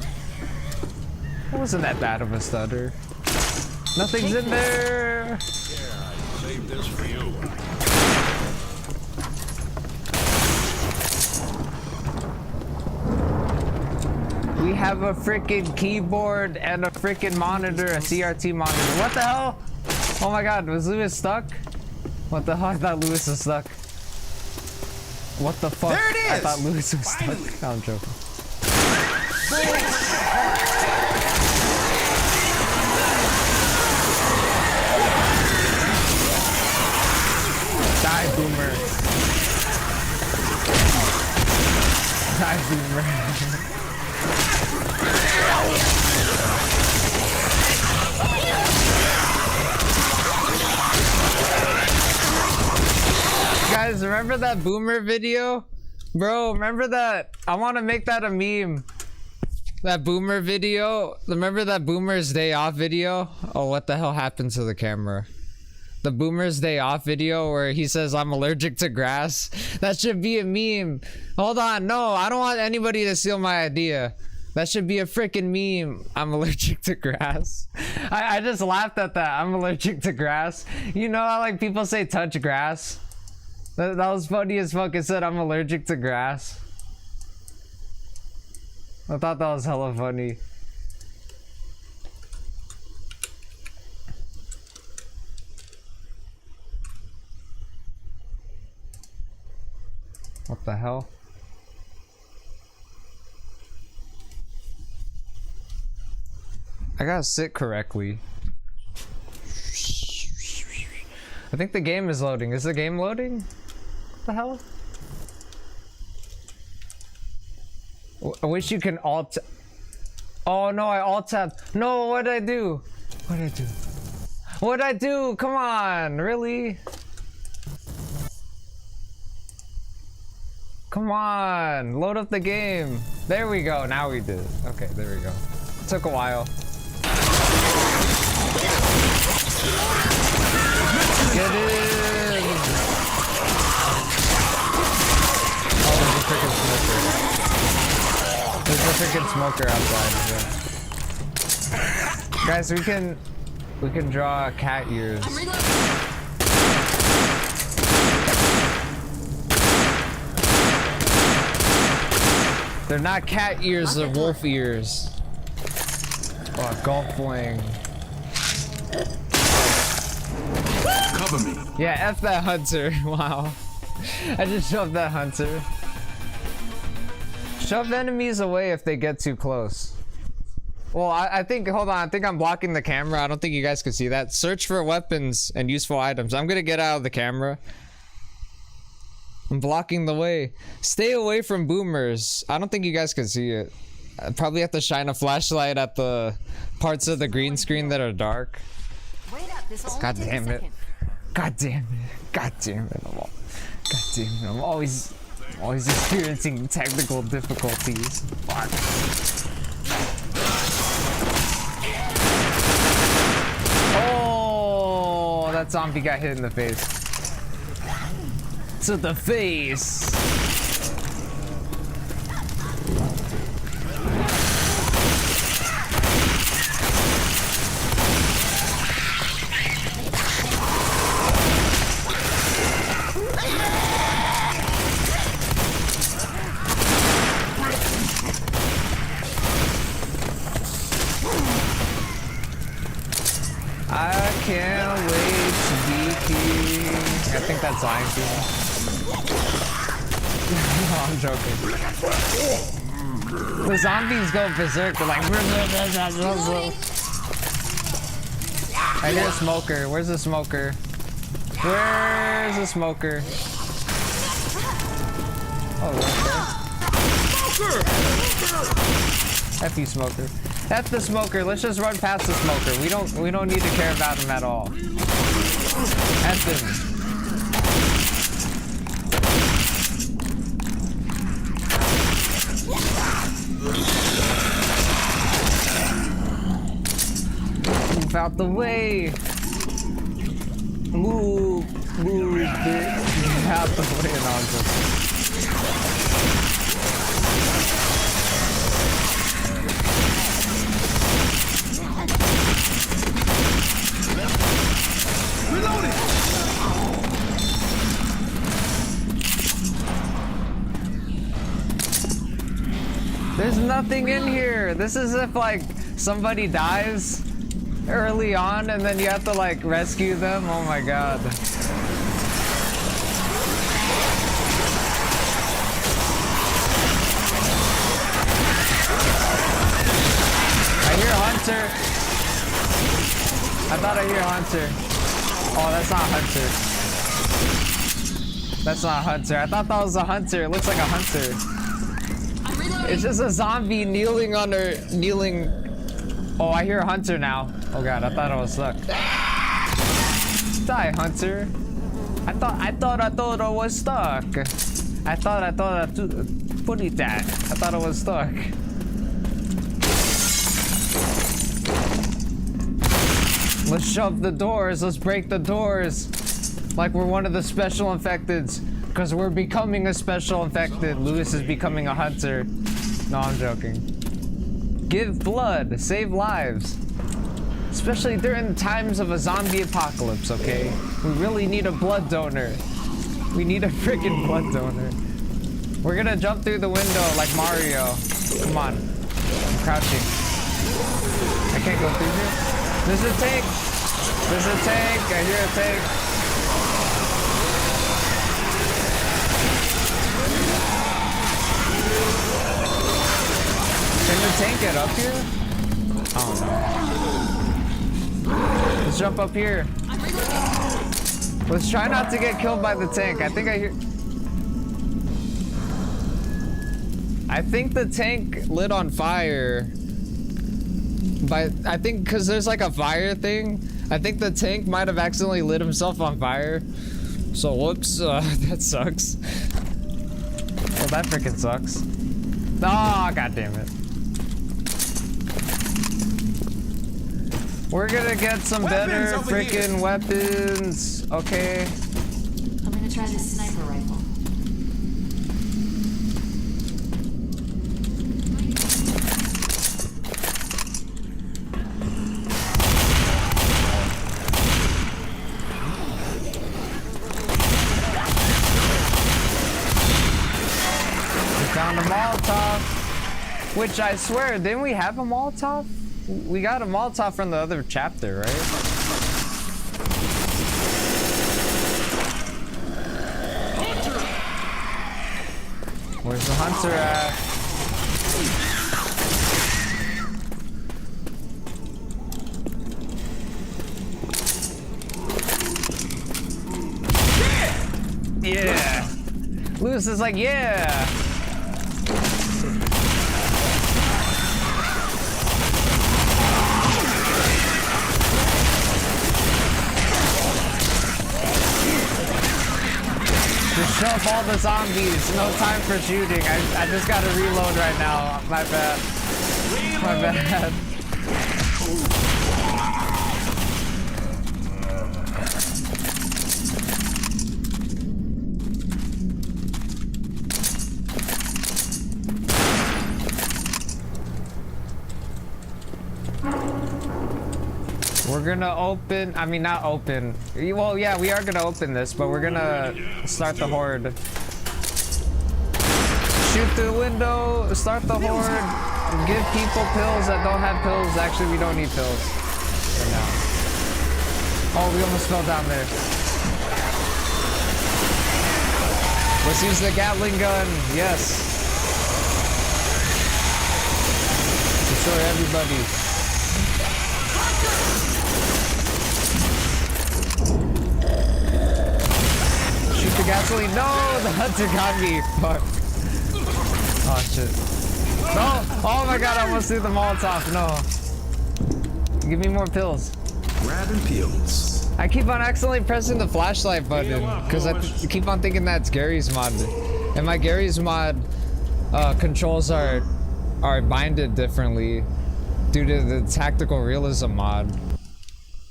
It wasn't that bad of a stutter. Nothing's in there. Here, I saved this for you. We have a freaking keyboard and a freaking monitor, a CRT monitor. What the hell? Oh my god, was Lewis stuck? What the hell? I thought Lewis was stuck. What the fuck? There it is! I thought Lewis was stuck. No, I'm joking. Die, Boomer. Die, Boomer. Guys, remember that Boomer video? Bro, remember that? I want to make that a meme. That Boomer video. Remember that Boomer's Day Off video? Oh, what the hell happened to the camera? The Boomer's Day Off video where he says, I'm allergic to grass. That should be a meme. Hold on. No, I don't want anybody to steal my idea. That should be a freaking meme. I'm allergic to grass. I just laughed at that. I'm allergic to grass. You know how like people say touch grass? That was funny as fuck. It said I'm allergic to grass. I thought that was hella funny. What the hell? I gotta sit correctly. I think the game is loading. Is the game loading? What the hell? I wish you can alt. Oh no, I alt tab. No, what did I do? What did I do? What did I do? Come on, really? Come on, load up the game. There we go. Now we did it. Okay, there we go. It took a while. Get in! Oh, there's a freaking smoker. There's a freaking smoker outside. Yeah. Guys, we can draw cat ears. They're not cat ears, they're wolf ears. Oh, golf wing. Cover me. Yeah, F that hunter. Wow. I just shoved that hunter. Shove enemies away if they get too close. Well, I think, hold on, I think I'm blocking the camera. I don't think you guys can see that. Search for weapons and useful items. I'm gonna get out of the camera. I'm blocking the way. Stay away from boomers. I don't think you guys can see it. I probably have to shine a flashlight at the parts of the green screen that are dark. God damn it. God damn it. God damn it. God damn it. I'm always experiencing technical difficulties. Fuck. Oh, that zombie got hit in the face. To the face. I can't wait to be king. I think that's Lion King. No, I'm joking. The zombies go berserk. They're like. I hear a smoker. Where's the smoker? Where's the smoker? Oh, okay. F you, smoker. F the smoker. Let's just run past the smoker. We don't need to care about him at all. F him. Move out the way. Move, bitch. Out the way, nonsense. There's nothing in here. This is if like somebody dies early on and then you have to like rescue them. Oh my god. I hear Hunter. I thought I hear Hunter. Oh, that's not Hunter. That's not Hunter. I thought that was a Hunter. It looks like a Hunter. It's just a zombie kneeling on her, kneeling. Oh, I hear a Hunter now. Oh god, I thought I was stuck. Die, Hunter. I thought I was stuck. I put it that. I thought I was stuck. Let's shove the doors. Let's break the doors. Like we're one of the special infecteds. Because we're becoming a special infected. Lewis is becoming a hunter. No, I'm joking. Give blood. Save lives. Especially during times of a zombie apocalypse, okay? We really need a blood donor. We need a freaking blood donor. We're gonna jump through the window like Mario. Come on. I'm crouching. I can't go through here. There's a tank. There's a tank. I hear a tank. Can the tank get up here? Oh no. Let's jump up here. Let's try not to get killed by the tank. I think I hear... I think the tank lit on fire. I think because there's like a fire thing. I think the tank might have accidentally lit himself on fire. So whoops, that sucks. Well, that freaking sucks. Oh, god damn it. We're gonna get some better freaking weapons. Okay. I'm gonna try this sniper rifle. We found a Molotov. Which I swear, didn't we have a Molotov? We got a Molotov from the other chapter, right? Hunter! Where's the hunter at? Yeah! Lewis is like, yeah! Just shove all the zombies. No time for shooting. I just gotta reload right now. My bad. My bad. We're gonna open, I mean not open. Well, yeah, we are gonna open this, but we're gonna start the horde. Shoot through the window, start the horde, give people pills that don't have pills. Actually, we don't need pills for now. Oh, we almost fell down there. Let's use the Gatling gun, yes. Destroy everybody. Shoot the gasoline. No, the hunter got me. Fuck. Oh shit. No. Oh my god, I almost threw the Molotov. No. Give me more pills. Grabbing pills. I keep on accidentally pressing the flashlight button because I keep on thinking that's Gary's mod. And my Gary's mod controls are binded differently due to the tactical realism mod.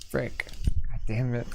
Frick. God damn it.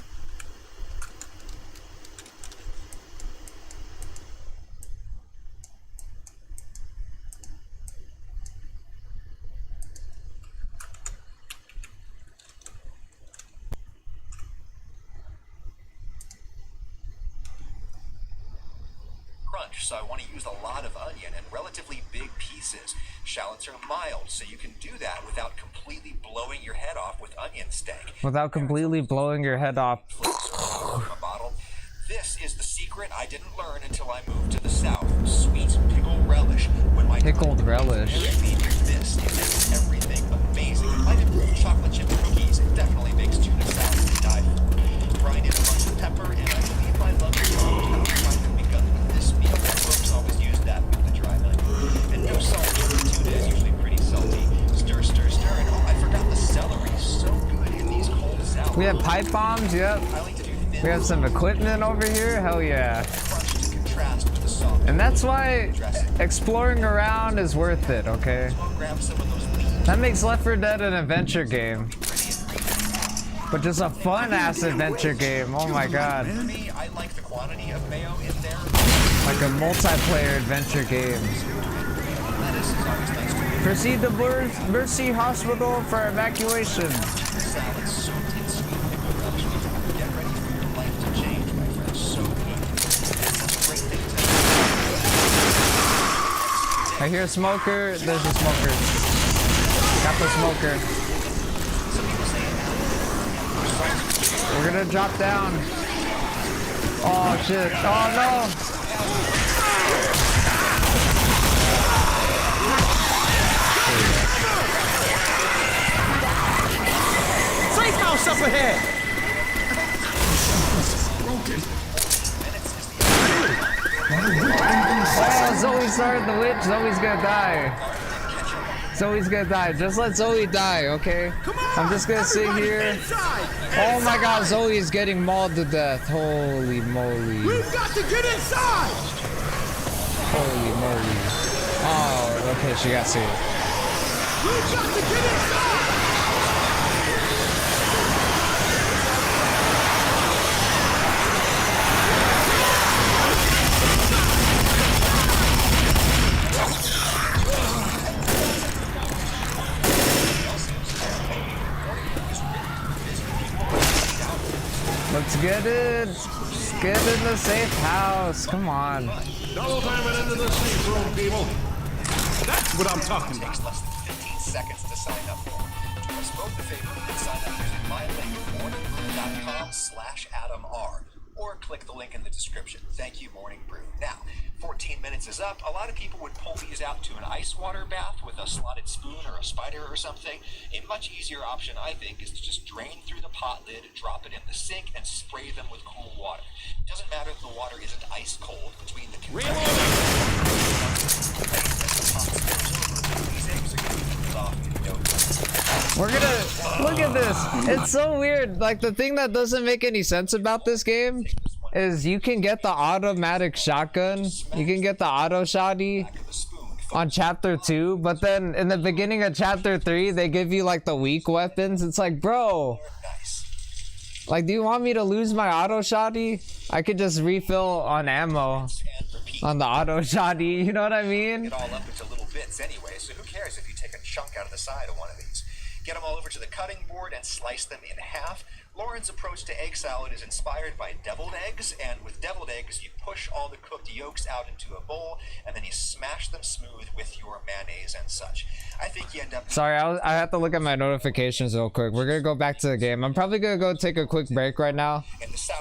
lunch, so I want to use a lot of onion and relatively big pieces. Shallots are mild, so you can do that without completely blowing your head off with onion steak. Without completely blowing your head off. From a bottle. This is the secret I didn't learn until I moved to the south. Sweet pickle relish. When my Pickled relish. This is everything amazing. It might improve chocolate chip cookies. It definitely makes tuna salad to die for. Grind in a bunch of pepper, and I believe my love for might have begun with this meal. My folks always use that with the dry onion. And no salt. Tuna is usually pretty salty. Stir, stir, stir. And oh, I forgot the celery. So good in these cold salads. We have pipe bombs, yep. We have some equipment over here, hell yeah. And that's why exploring around is worth it, okay? That makes Left 4 Dead an adventure game. But just a fun-ass adventure game, oh my god. Like a multiplayer adventure game. Proceed to Mercy Hospital for evacuation. I hear a smoker. There's a smoker. Got the smoker. We're gonna drop down. Oh shit. Oh no. Safe house up ahead! Oh, Zoe started the witch. Zoe's gonna die. Zoe's gonna die. Just let Zoe die, okay? I'm just gonna sit here. Oh my god, Zoe is getting mauled to death. Holy moly. We've got to get inside! Holy moly. Oh, okay, she got saved. We've got to get inside! Let's get it. Let's get in the safe house. Come on. Double time it into the safe room, people. That's what I'm talking about. It takes less than 15 seconds to sign up for. Do us both a favor and sign up using my link, morningbrew.com/AdamR. Or click the link in the description. Thank you, Morning Brew. Now, 14 minutes is up. A lot of people would pull these out to an ice water bath with a slotted spoon or a spider or something. A much easier option, I think, is to just drain through the pot lid, drop it in the sink, and spray them with cool water. Doesn't matter if the water isn't ice cold between the two. We're gonna look at this. It's so weird. Like, the thing that doesn't make any sense about this game is you can get the automatic shotgun, you can get the auto shotty on chapter 2, but then in the beginning of chapter 3 they give you like the weak weapons. It's like, bro, like, do you want me to lose my auto shotty? I could just refill on ammo on the auto shotty, you know what I mean? It all up into little bits anyway, so who cares if you take a chunk out of the side of one of these. Get them all over to the cutting board and slice them in half. Lauren's approach to egg salad is inspired by deviled eggs, and with deviled eggs, you push all the cooked yolks out into a bowl, and then you smash them smooth with your mayonnaise and such. I think you end up... Sorry, I have to look at my notifications real quick. We're gonna go back to the game. I'm probably gonna go take a quick break right now.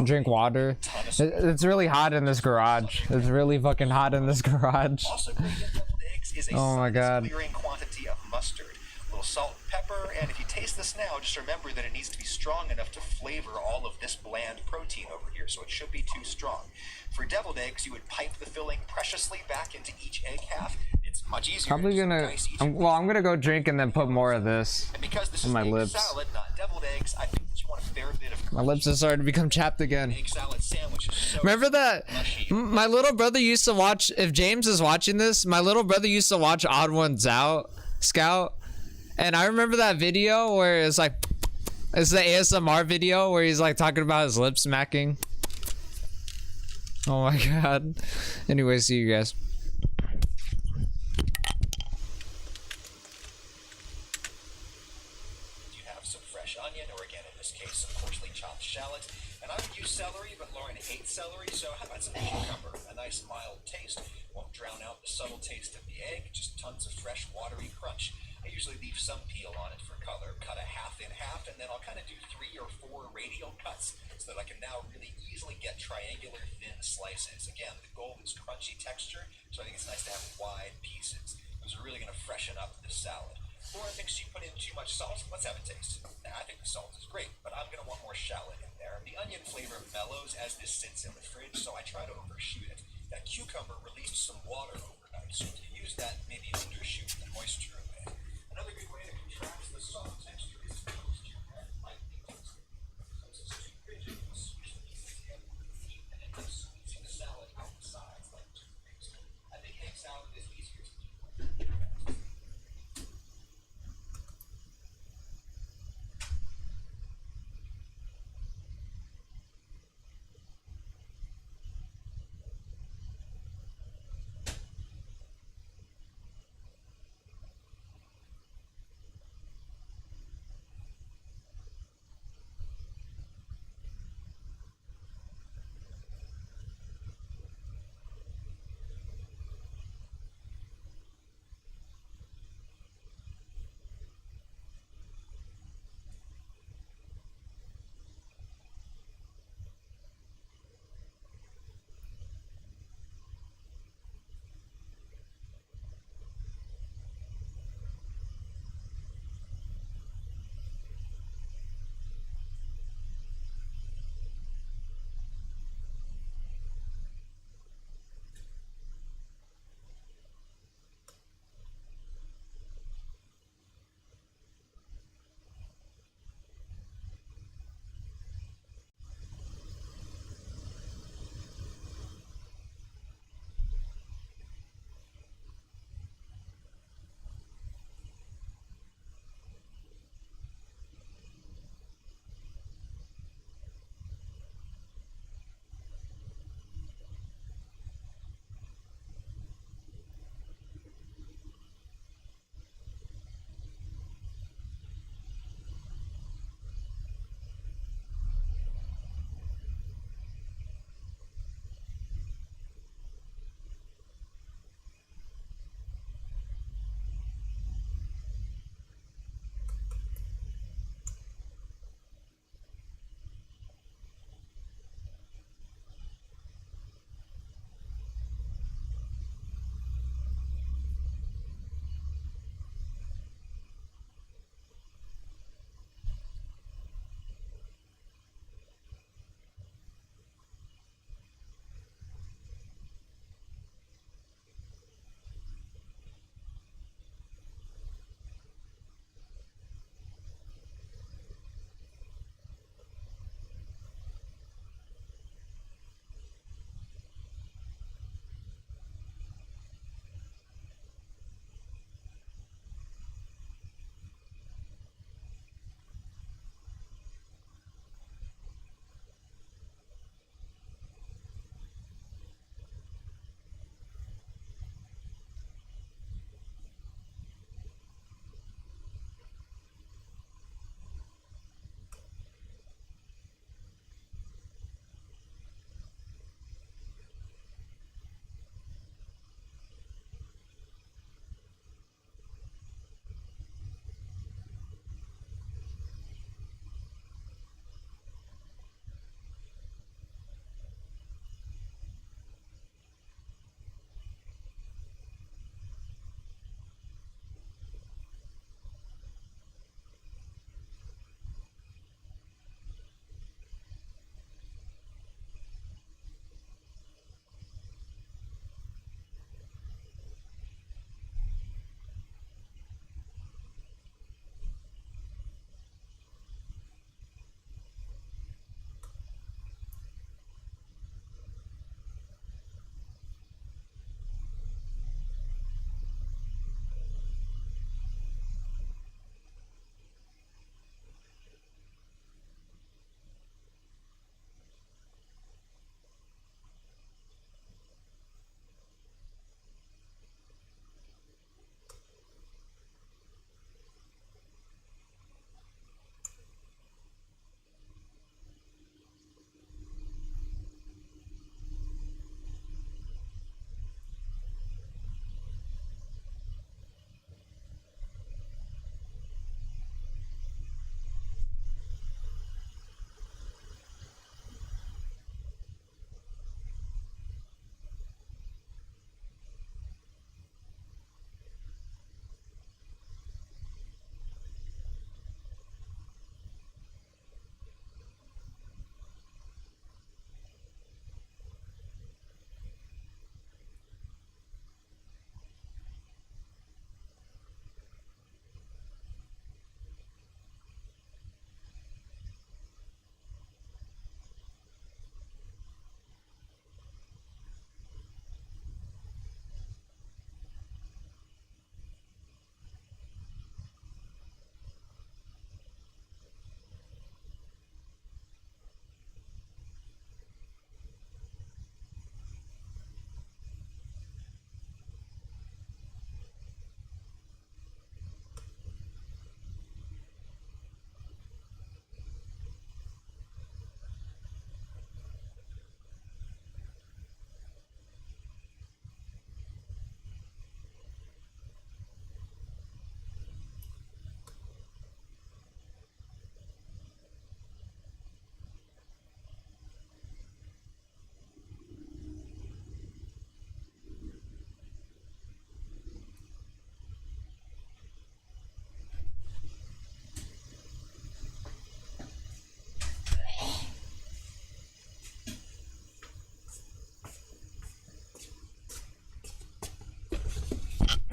Drink water. It's really hot in this garage. It's really fucking hot in this garage. Also great in deviled eggs is a oh my god. clearing quantity of mustard. A little salt and pepper, and if you taste this now, just remember that it needs to be strong enough to flavor all of this bland protein over here, so it should be too strong. For deviled eggs, you would pipe the filling preciously back into each egg half. It's much easier. Probably gonna. I'm gonna go drink and then put more of this in my lips. Salad, not deviled eggs, I think that you want a fair bit of my lips are starting to become chapped again. egg salad sandwich. So remember that my little brother used to watch. If James is watching this, my little brother used to watch Odd Ones Out Scout. And I remember that video where it's like, it's the ASMR video where he's like talking about his lip smacking. Oh my god. Anyway, see you guys. You have some fresh onion, or again in this case, some coarsely chopped shallots. And I would use celery, but Lauren hates celery, so how about some cucumber? A nice mild taste. Won't drown out the subtle taste of the egg, just tons of fresh, watery crunch. I usually leave some peel on it for color, cut a half in half, and then I'll kind of do 3 or 4 radial cuts so that I can now really easily get triangular thin slices. Again, the goal is crunchy texture, so I think it's nice to have wide pieces. Those are really going to freshen up the salad. Lauren thinks she put in too much salt. Let's have a taste. Now, I think the salt is great, but I'm going to want more shallot in there. The onion flavor mellows as this sits in the fridge, so I try to overshoot it. That cucumber released some water overnight, so if you use that, maybe undershoot the moisture away. Another good way to contrast the soft texture is to toast your bread lightly toasted. Since it's too rigid, you'll squish the pieces together with heat and end up squeezing the salad out the sides like toothpaste. I think egg salad is easier to do.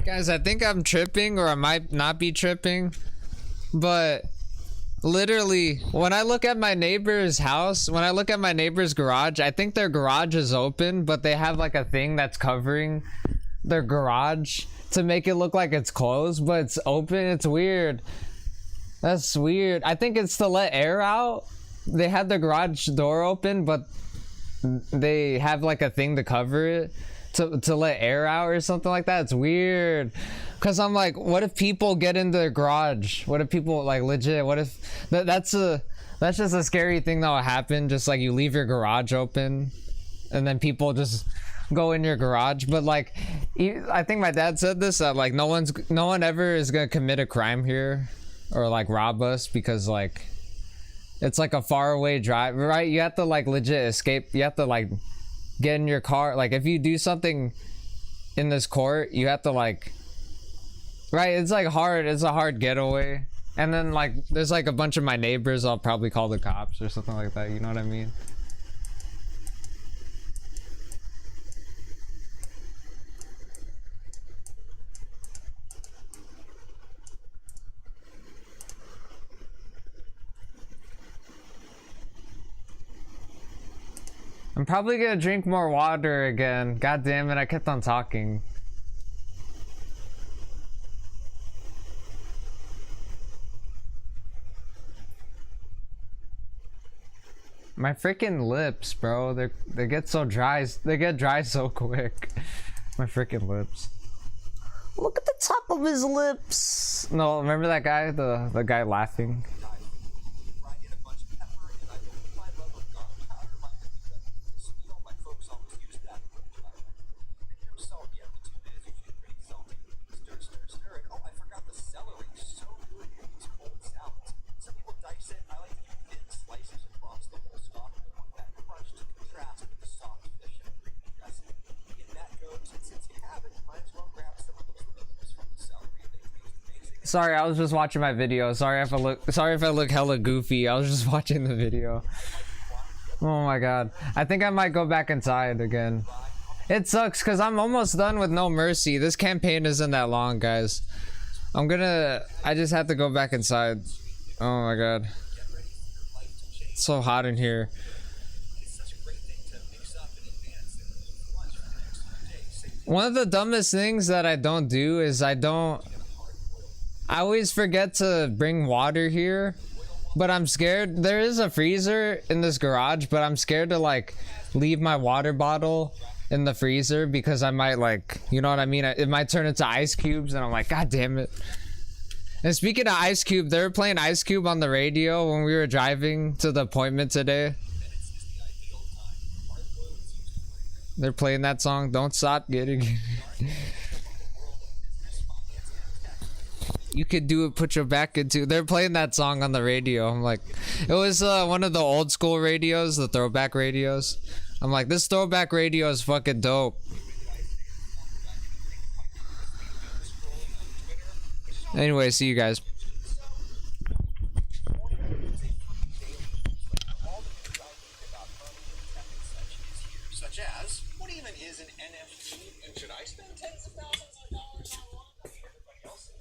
Guys, I think I'm tripping, or I might not be tripping, but literally, when I look at my neighbor's house, when I look at my neighbor's garage, I think their garage is open, but they have like a thing that's covering their garage to make it look like it's closed, but it's open. It's weird. That's weird. I think it's to let air out. They have the garage door open, but they have like a thing to cover it to let air out or something like that. It's weird. Cause I'm like, what if people get in their garage? What if people like legit? What if that's just a scary thing that will happen. Just like you leave your garage open, and then people just go in your garage. But like, I think my dad said this, that like no one ever is gonna commit a crime here or like rob us, because like it's like a faraway drive, right? You have to like legit escape. You have to like get in your car. Like if you do something in this court, you have to like, right? It's like hard. It's a hard getaway. And then like there's like a bunch of my neighbors. I'll probably call the cops or something like that. You know what I mean? I'm probably gonna drink more water again. God damn it, I kept on talking. My freaking lips, bro. They get so dry. They get dry so quick. My freaking lips. Look at the top of his lips. No, remember that guy? The guy laughing. Sorry, I was just watching my video. Sorry if I look hella goofy. I was just watching the video. Oh my god. I think I might go back inside again. It sucks because I'm almost done with No Mercy. This campaign isn't that long, guys. I just have to go back inside. Oh my god. It's so hot in here. One of the dumbest things that I don't do is I always forget to bring water here, but I'm scared. There is a freezer in this garage, but I'm scared to like leave my water bottle in the freezer because I might like, you know what I mean? It might turn into ice cubes, and I'm like, god damn it. And speaking of Ice Cube, they were playing Ice Cube on the radio when we were driving to the appointment today. They're playing that song, Don't Stop Getting You could do it, put your back into. They're playing that song on the radio. I'm like, it was one of the old school radios, the throwback radios. I'm like, this throwback radio is fucking dope. Anyway, see you guys. Such as, what even is an NFT, and should I spend tens of thousands of dollars on one? I mean, everybody else is.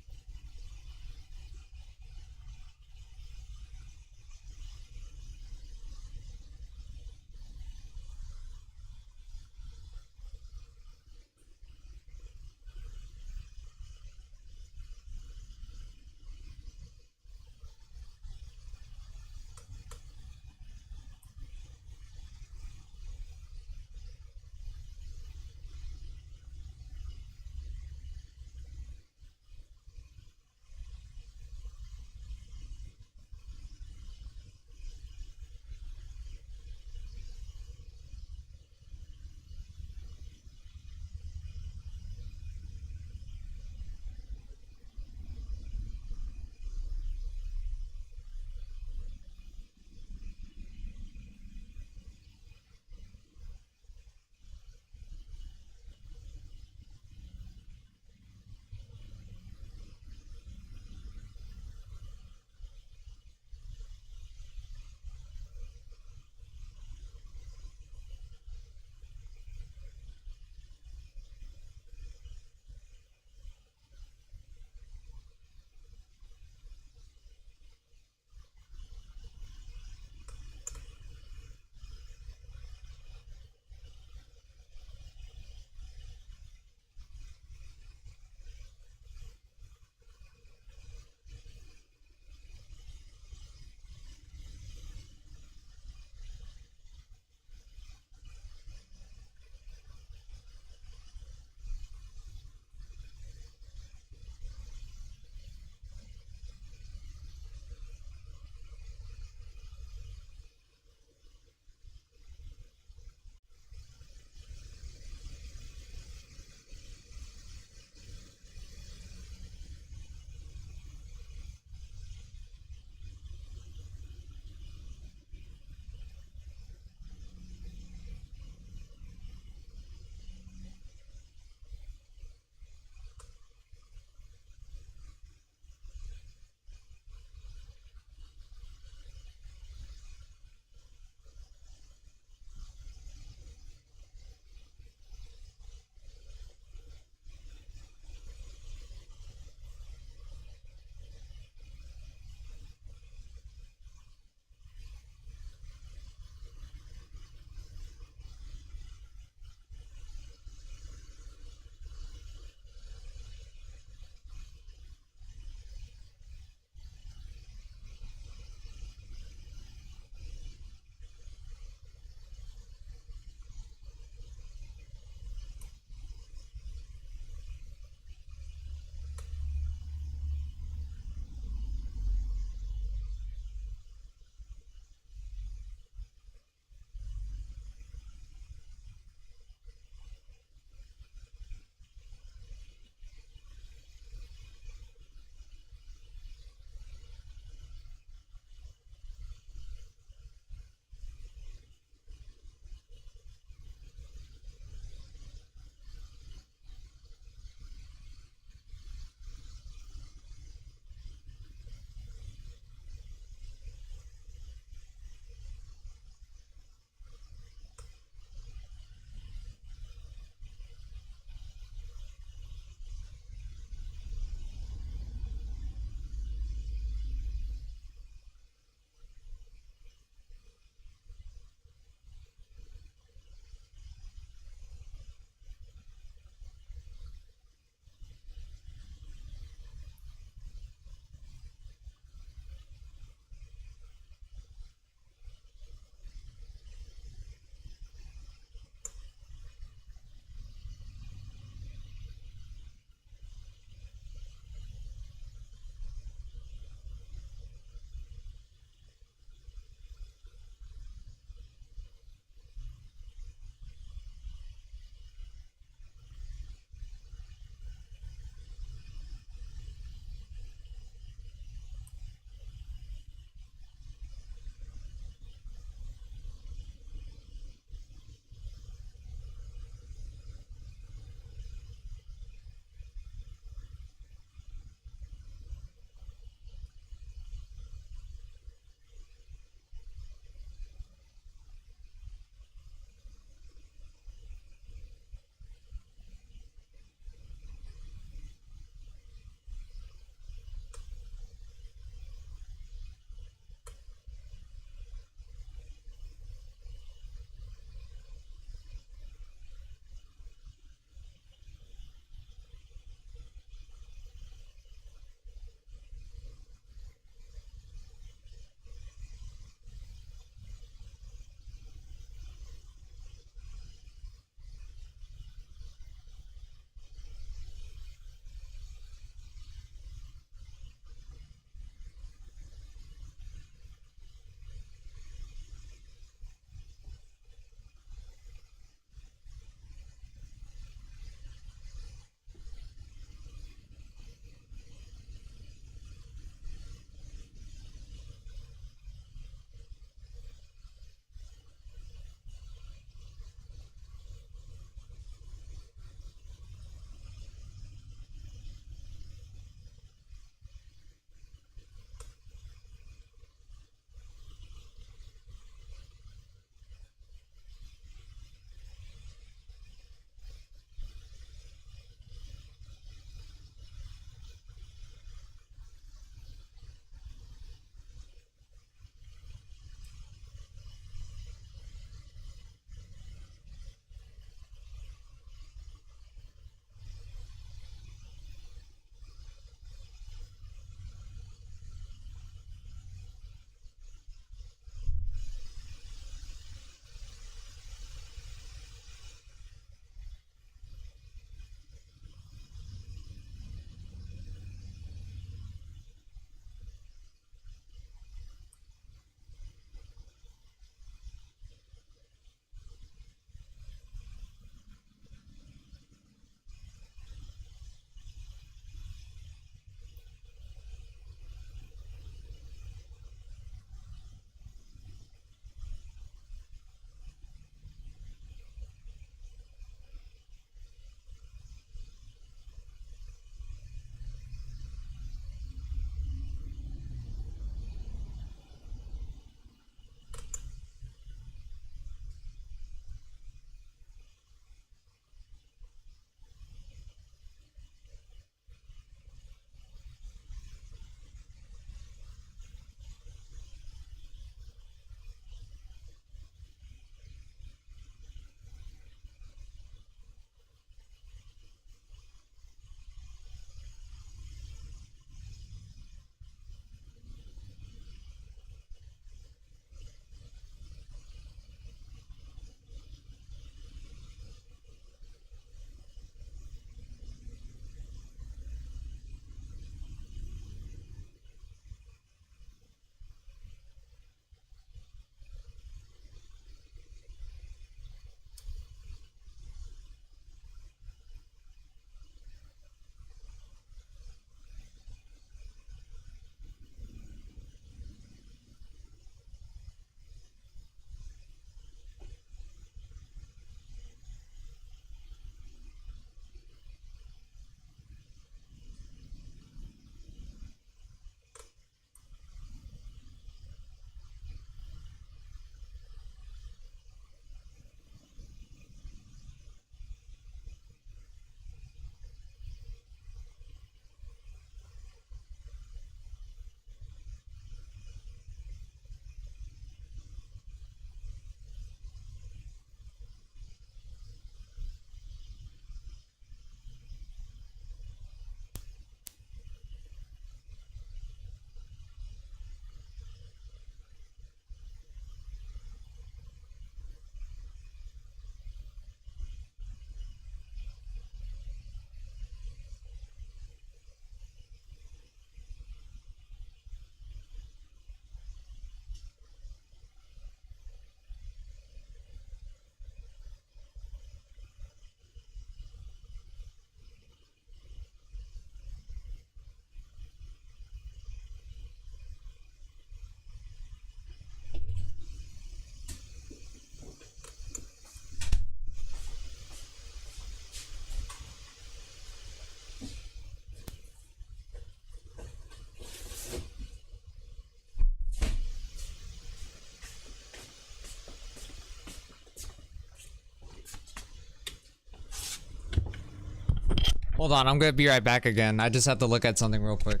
Hold on, I'm gonna be right back again. I just have to look at something real quick.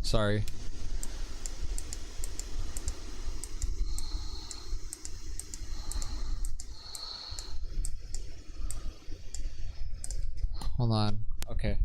Sorry. Hold on. Okay.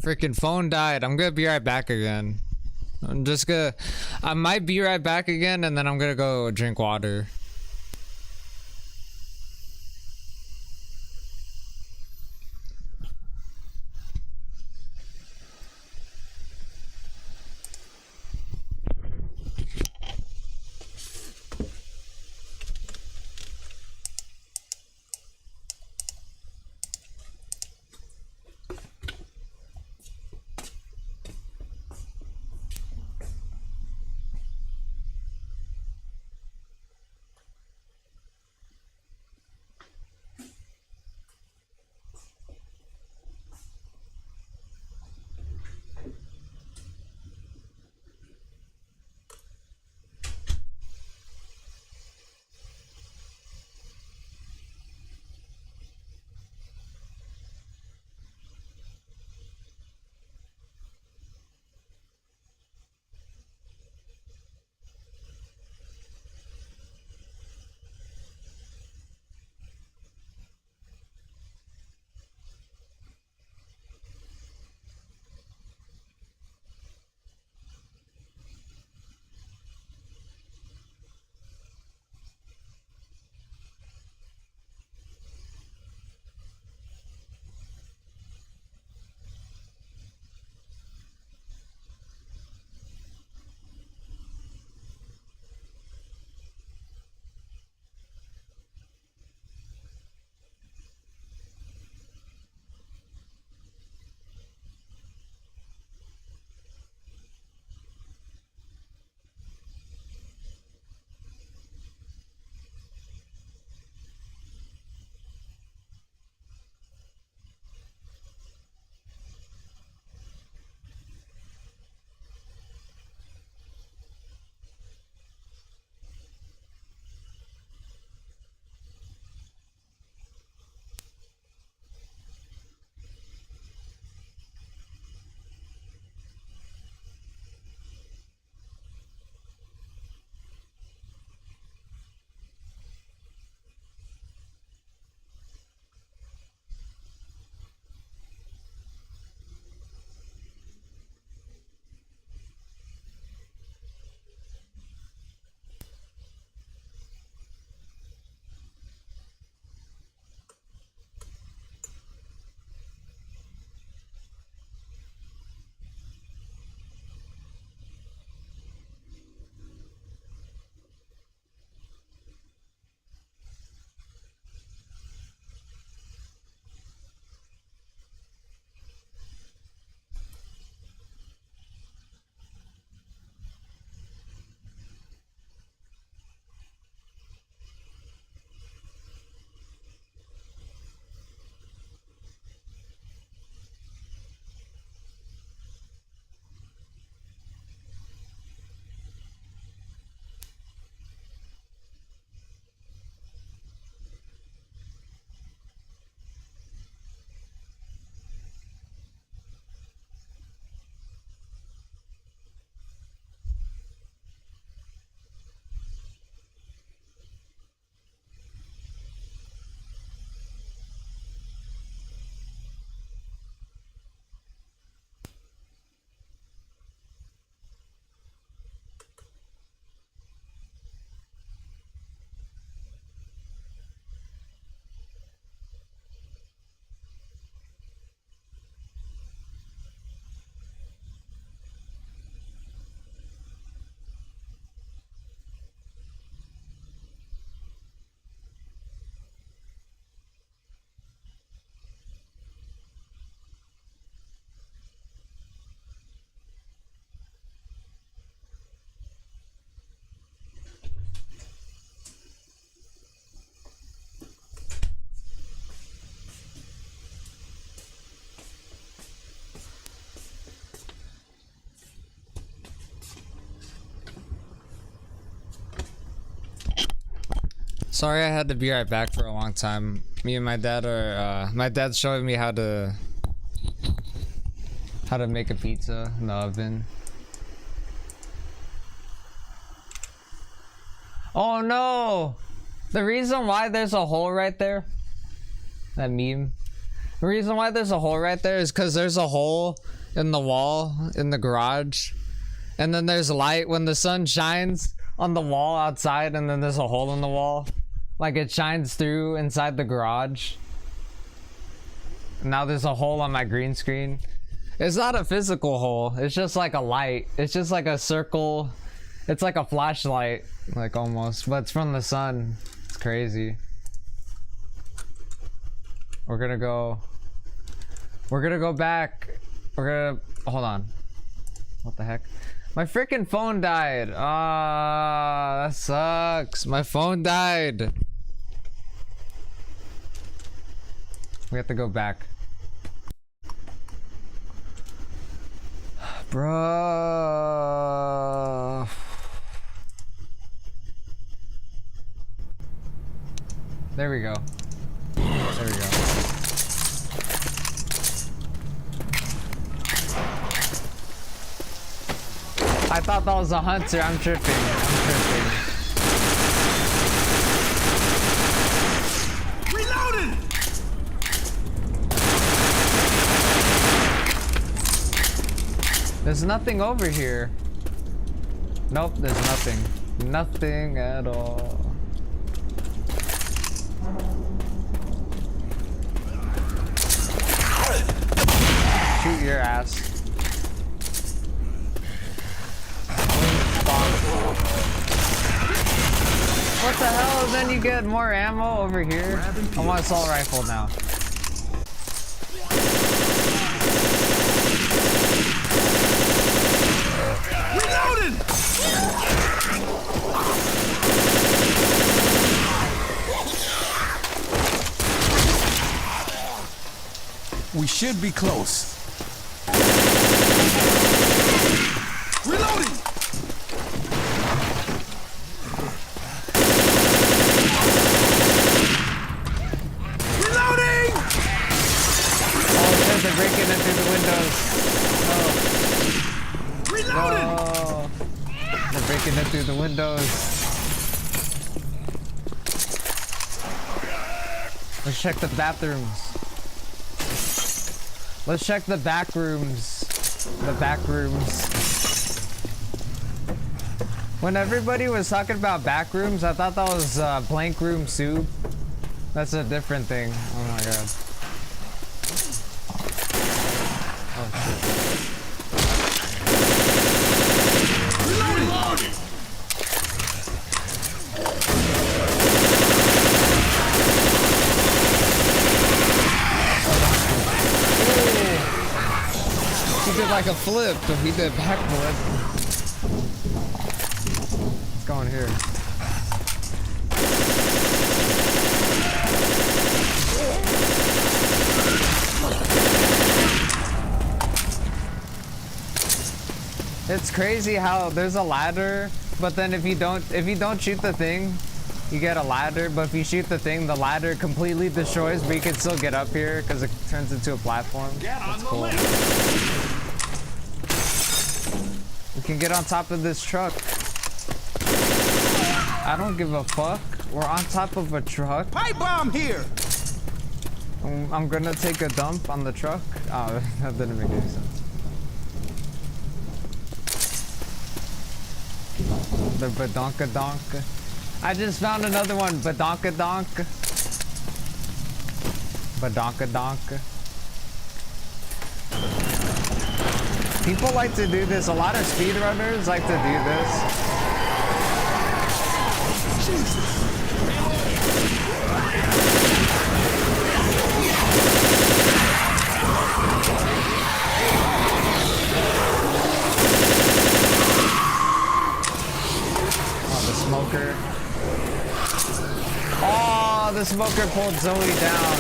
freaking phone died. I'm gonna be right back again. I might be right back again, and then I'm gonna go drink water. Sorry I had to be right back for a long time. Me and my dad are, my dad's showing me how to make a pizza in the oven. Oh no! The reason why there's a hole right there, that meme, the reason why there's a hole right there is because there's a hole in the wall in the garage, and then there's light when the sun shines on the wall outside, and then there's a hole in the wall, like it shines through inside the garage. Now there's a hole on my green screen. It's not a physical hole, it's just like a light. It's just like a circle. It's like a flashlight, like almost, but it's from the sun. It's crazy. We're gonna go back. Hold on. What the heck? My freaking phone died. Ah, that sucks. My phone died. We have to go back. Bruh. There we go. There we go. I thought that was a hunter. I'm tripping. Reloading! There's nothing over here. Nope, there's nothing. Nothing at all. Shoot your ass. What the hell? Then you get more ammo over here. I want assault rifle now. Reloading! We should be close. Reloading! Reloading! Oh shit, they're breaking in through the windows. No. Reloading! No. They're breaking in through the windows. Let's check the bathrooms. Let's check the back rooms. The back rooms. When everybody was talking about back rooms, I thought that was blank room soup. That's a different thing. Oh my god. Oh shit. Reloading! He did like a flip, but he did backflip. Let's go in here. It's crazy how there's a ladder, but then if you don't shoot the thing, you get a ladder, but if you shoot the thing, the ladder completely destroys, but you can still get up here because it turns into a platform. That's cool. We can get on top of this truck. I don't give a fuck. We're on top of a truck. Pipe bomb here! I'm gonna take a dump on the truck. Oh, that didn't make any sense. The badonka donk. I just found another one. Badonka donk. Badonka donk. People like to do this. A lot of speedrunners like to do this. Jesus! Smoker. Oh, the smoker pulled Zoe down.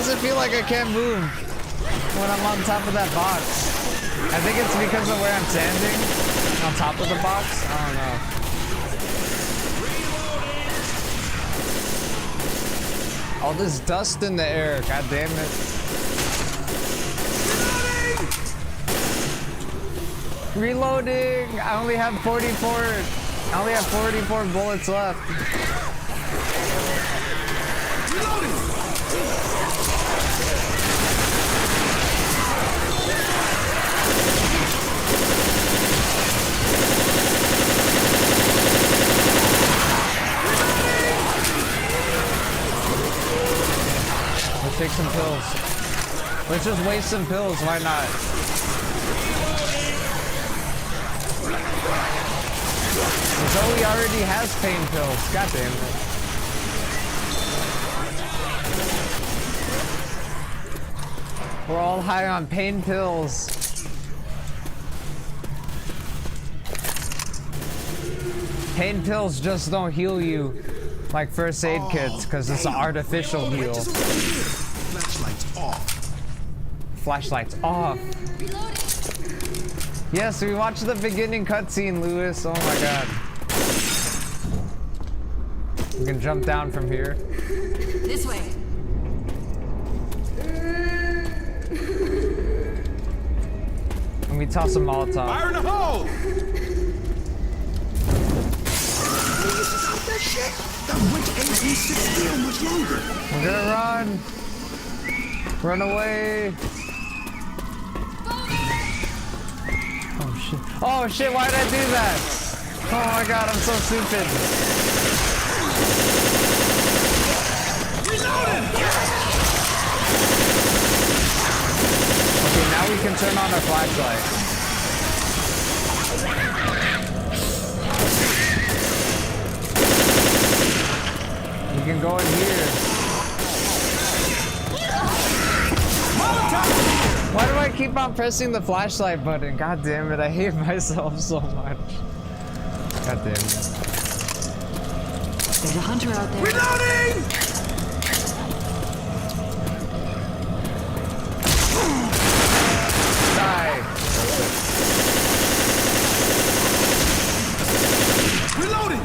I feel like I can't move when I'm on top of that box. I think it's because of where I'm standing. On top of the box? I don't know. All this dust in the air, god damn it. Reloading! I only have 44 bullets left. Let's take some pills. Let's just waste some pills, why not? Zoe already has pain pills. God damn it. We're all high on pain pills. Pain pills just don't heal you like first aid kits because it's an artificial heal. Flashlights off. Flashlights off. Yes, we watched the beginning cutscene, Lewis. Oh my god. We can jump down from here. This way. Let me toss a Molotov. Fire in the hole! That shit. That witch ain't sit still much longer. We're gonna run. Run away. Oh shit. Oh shit, why did I do that? Oh my god, I'm so stupid. Okay, now we can turn on our flashlight. We can go in here. Why do I keep on pressing the flashlight button? God damn it, I hate myself so much. God damn it. There's a hunter out there. Reloading! Die. Reloading!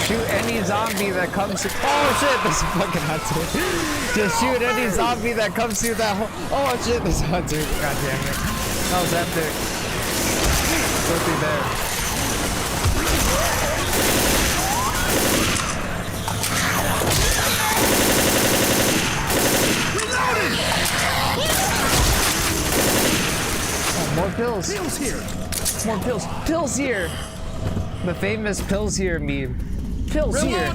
Shoot any zombie that comes. Oh shit, there's a fucking hunter. Just shoot any zombie that comes through that hole. Oh shit, there's a hunter. God damn it. That was epic. Go through there. Oh, more pills. Pills here. More pills. Pills here. The famous pills here meme. Pills here.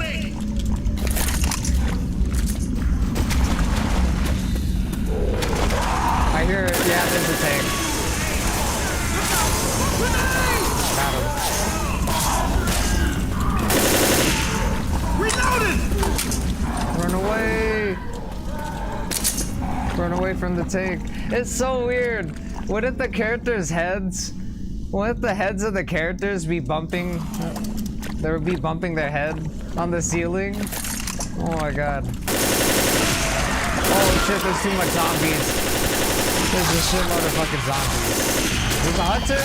I hear it. Yeah, there's a tank. Got him. Reloaded! Run away. Run away from the tank. It's so weird. Wouldn't the characters' heads... Wouldn't the heads of the characters be bumping? They would be bumping their head on the ceiling? Oh my god. Oh shit, there's too much zombies. There's a shitload of fucking zombies. There's a hunter?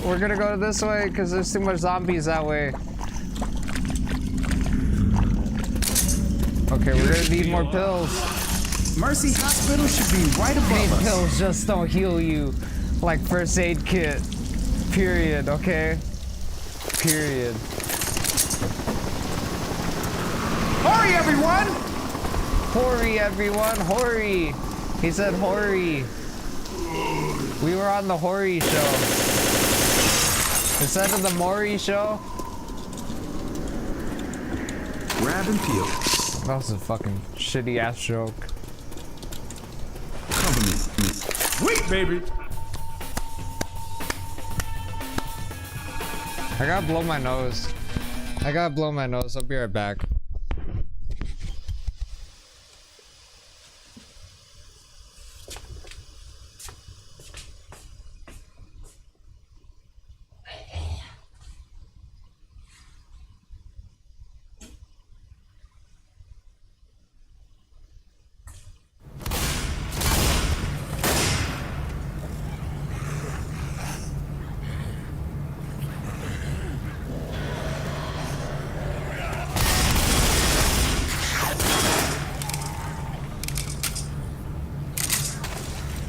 We're gonna go this way because there's too much zombies that way. Okay, we're gonna need more pills. Mercy Hospital should be right above us. Pills just don't heal you like first aid kit. Period, okay? Period. Hurry, everyone! Hurry, everyone, hurry! He said hurry. We were on the Hori show. Instead of the Maury show. Grab and peel. That was a fucking shitty ass joke. Cover me. Sweet, baby! I gotta blow my nose. I'll be right back.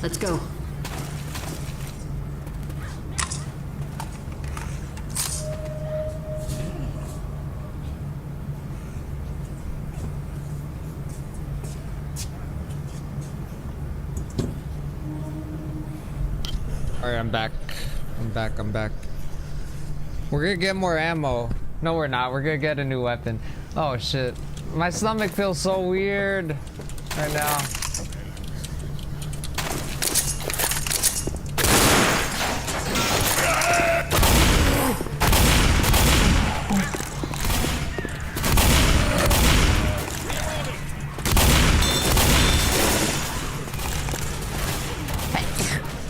Let's go. Alright, I'm back. I'm back. We're gonna get more ammo. No, we're not. We're gonna get a new weapon. Oh, shit. My stomach feels so weird right now.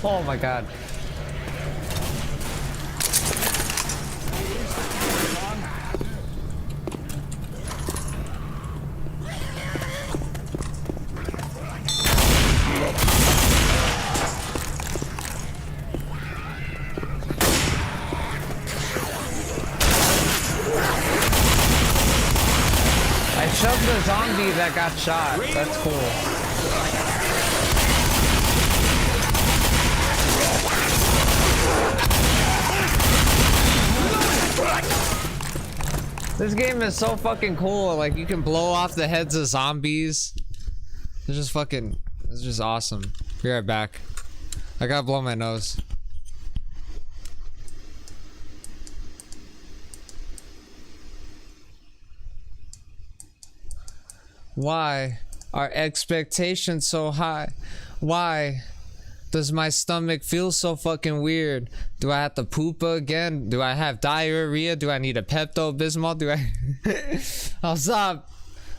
Oh my god. I shoved the zombie that got shot. That's cool. This game is so fucking cool. Like, you can blow off the heads of zombies. It's just fucking, it's just awesome. Be right back. I gotta blow my nose. Why are expectations so high? Why does my stomach feel so fucking weird? Do I have to poop again? Do I have diarrhea? Do I need a Pepto-Bismol? Do I... I'll stop.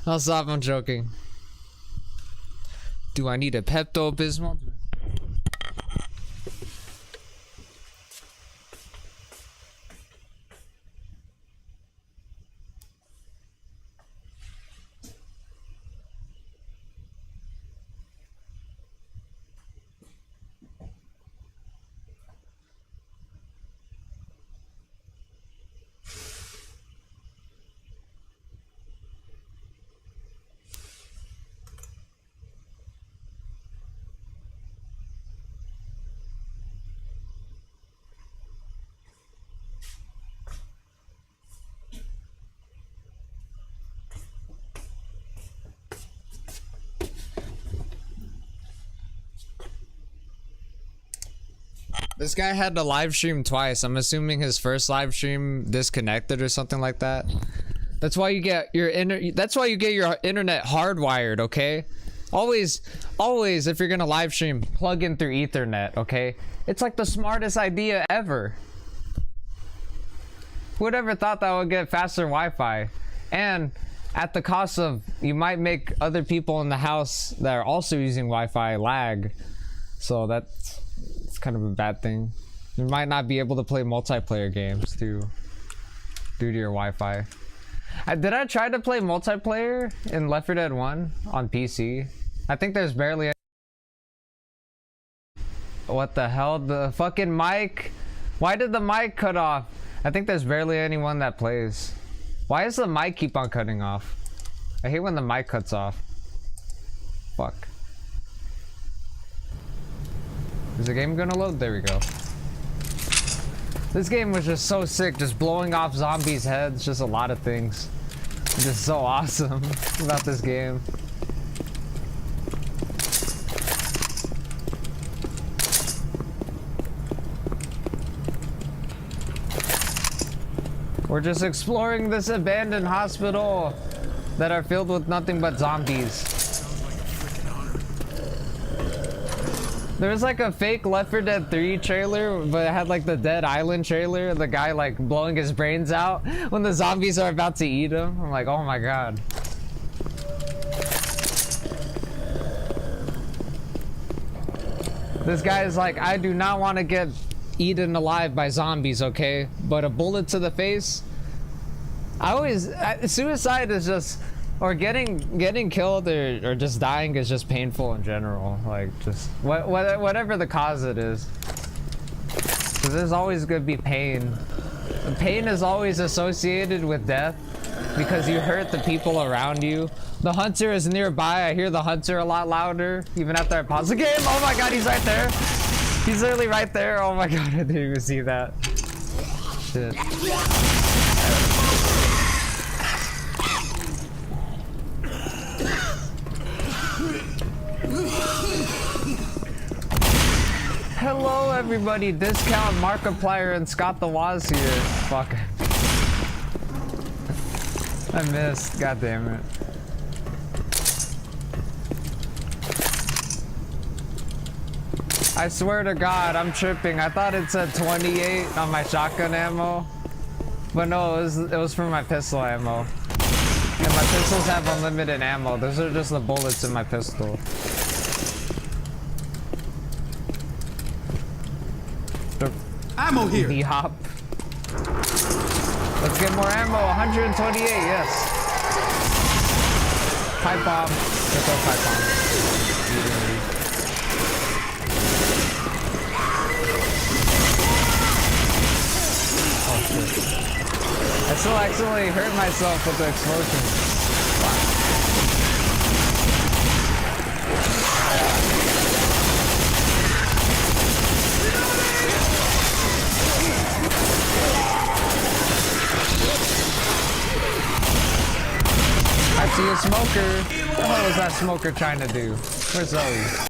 I'm joking. Do I need a Pepto-Bismol? This guy had to live stream twice. I'm assuming his first live stream disconnected or something like that. That's why you get your internet hardwired, okay? Always if you're gonna live stream, plug in through Ethernet, okay? It's like the smartest idea ever. Who'd ever thought that would get faster Wi-Fi? And at the cost of, you might make other people in the house that are also using Wi-Fi lag. So that's kind of a bad thing. You might not be able to play multiplayer games too, due to your Wi-Fi. Did I try to play multiplayer in Left 4 Dead 1 on PC? I think there's barely. What the hell? The fucking mic? Why did the mic cut off? I think there's barely anyone that plays. Why does the mic keep on cutting off? I hate when the mic cuts off. Fuck. Is the game gonna load? There we go. This game was just so sick, just blowing off zombies' heads, just a lot of things. It's just so awesome about this game. We're just exploring this abandoned hospital that are filled with nothing but zombies. There was like a fake Left 4 Dead 3 trailer, but it had like the Dead Island trailer, the guy like blowing his brains out when the zombies are about to eat him. I'm like, oh my god. This guy is like, I do not want to get eaten alive by zombies, okay? But a bullet to the face? Suicide is just, or getting killed or just dying is just painful in general. Like, just whatever the cause it is. Because there's always gonna be pain. Pain is always associated with death. because you hurt the people around you. The hunter is nearby. I hear the hunter a lot louder, even after I pause the game. Oh my god, he's right there. He's literally right there. Oh my god, I didn't even see that. Shit. Hello everybody, discount Markiplier and Scott the Waz here. Fuck. I missed, god damn it. I swear to god, I'm tripping. I thought it said 28 on my shotgun ammo. But no, it was for my pistol ammo. And my pistols have unlimited ammo. Those are just the bullets in my pistol. Ammo here. The hop. Let's get more ammo. 128, yes. Pipe bomb. Let's go pipe bomb. Oh shit. I still accidentally hurt myself with the explosion. I see a smoker. What the hell is that smoker trying to do? Where's Zoe?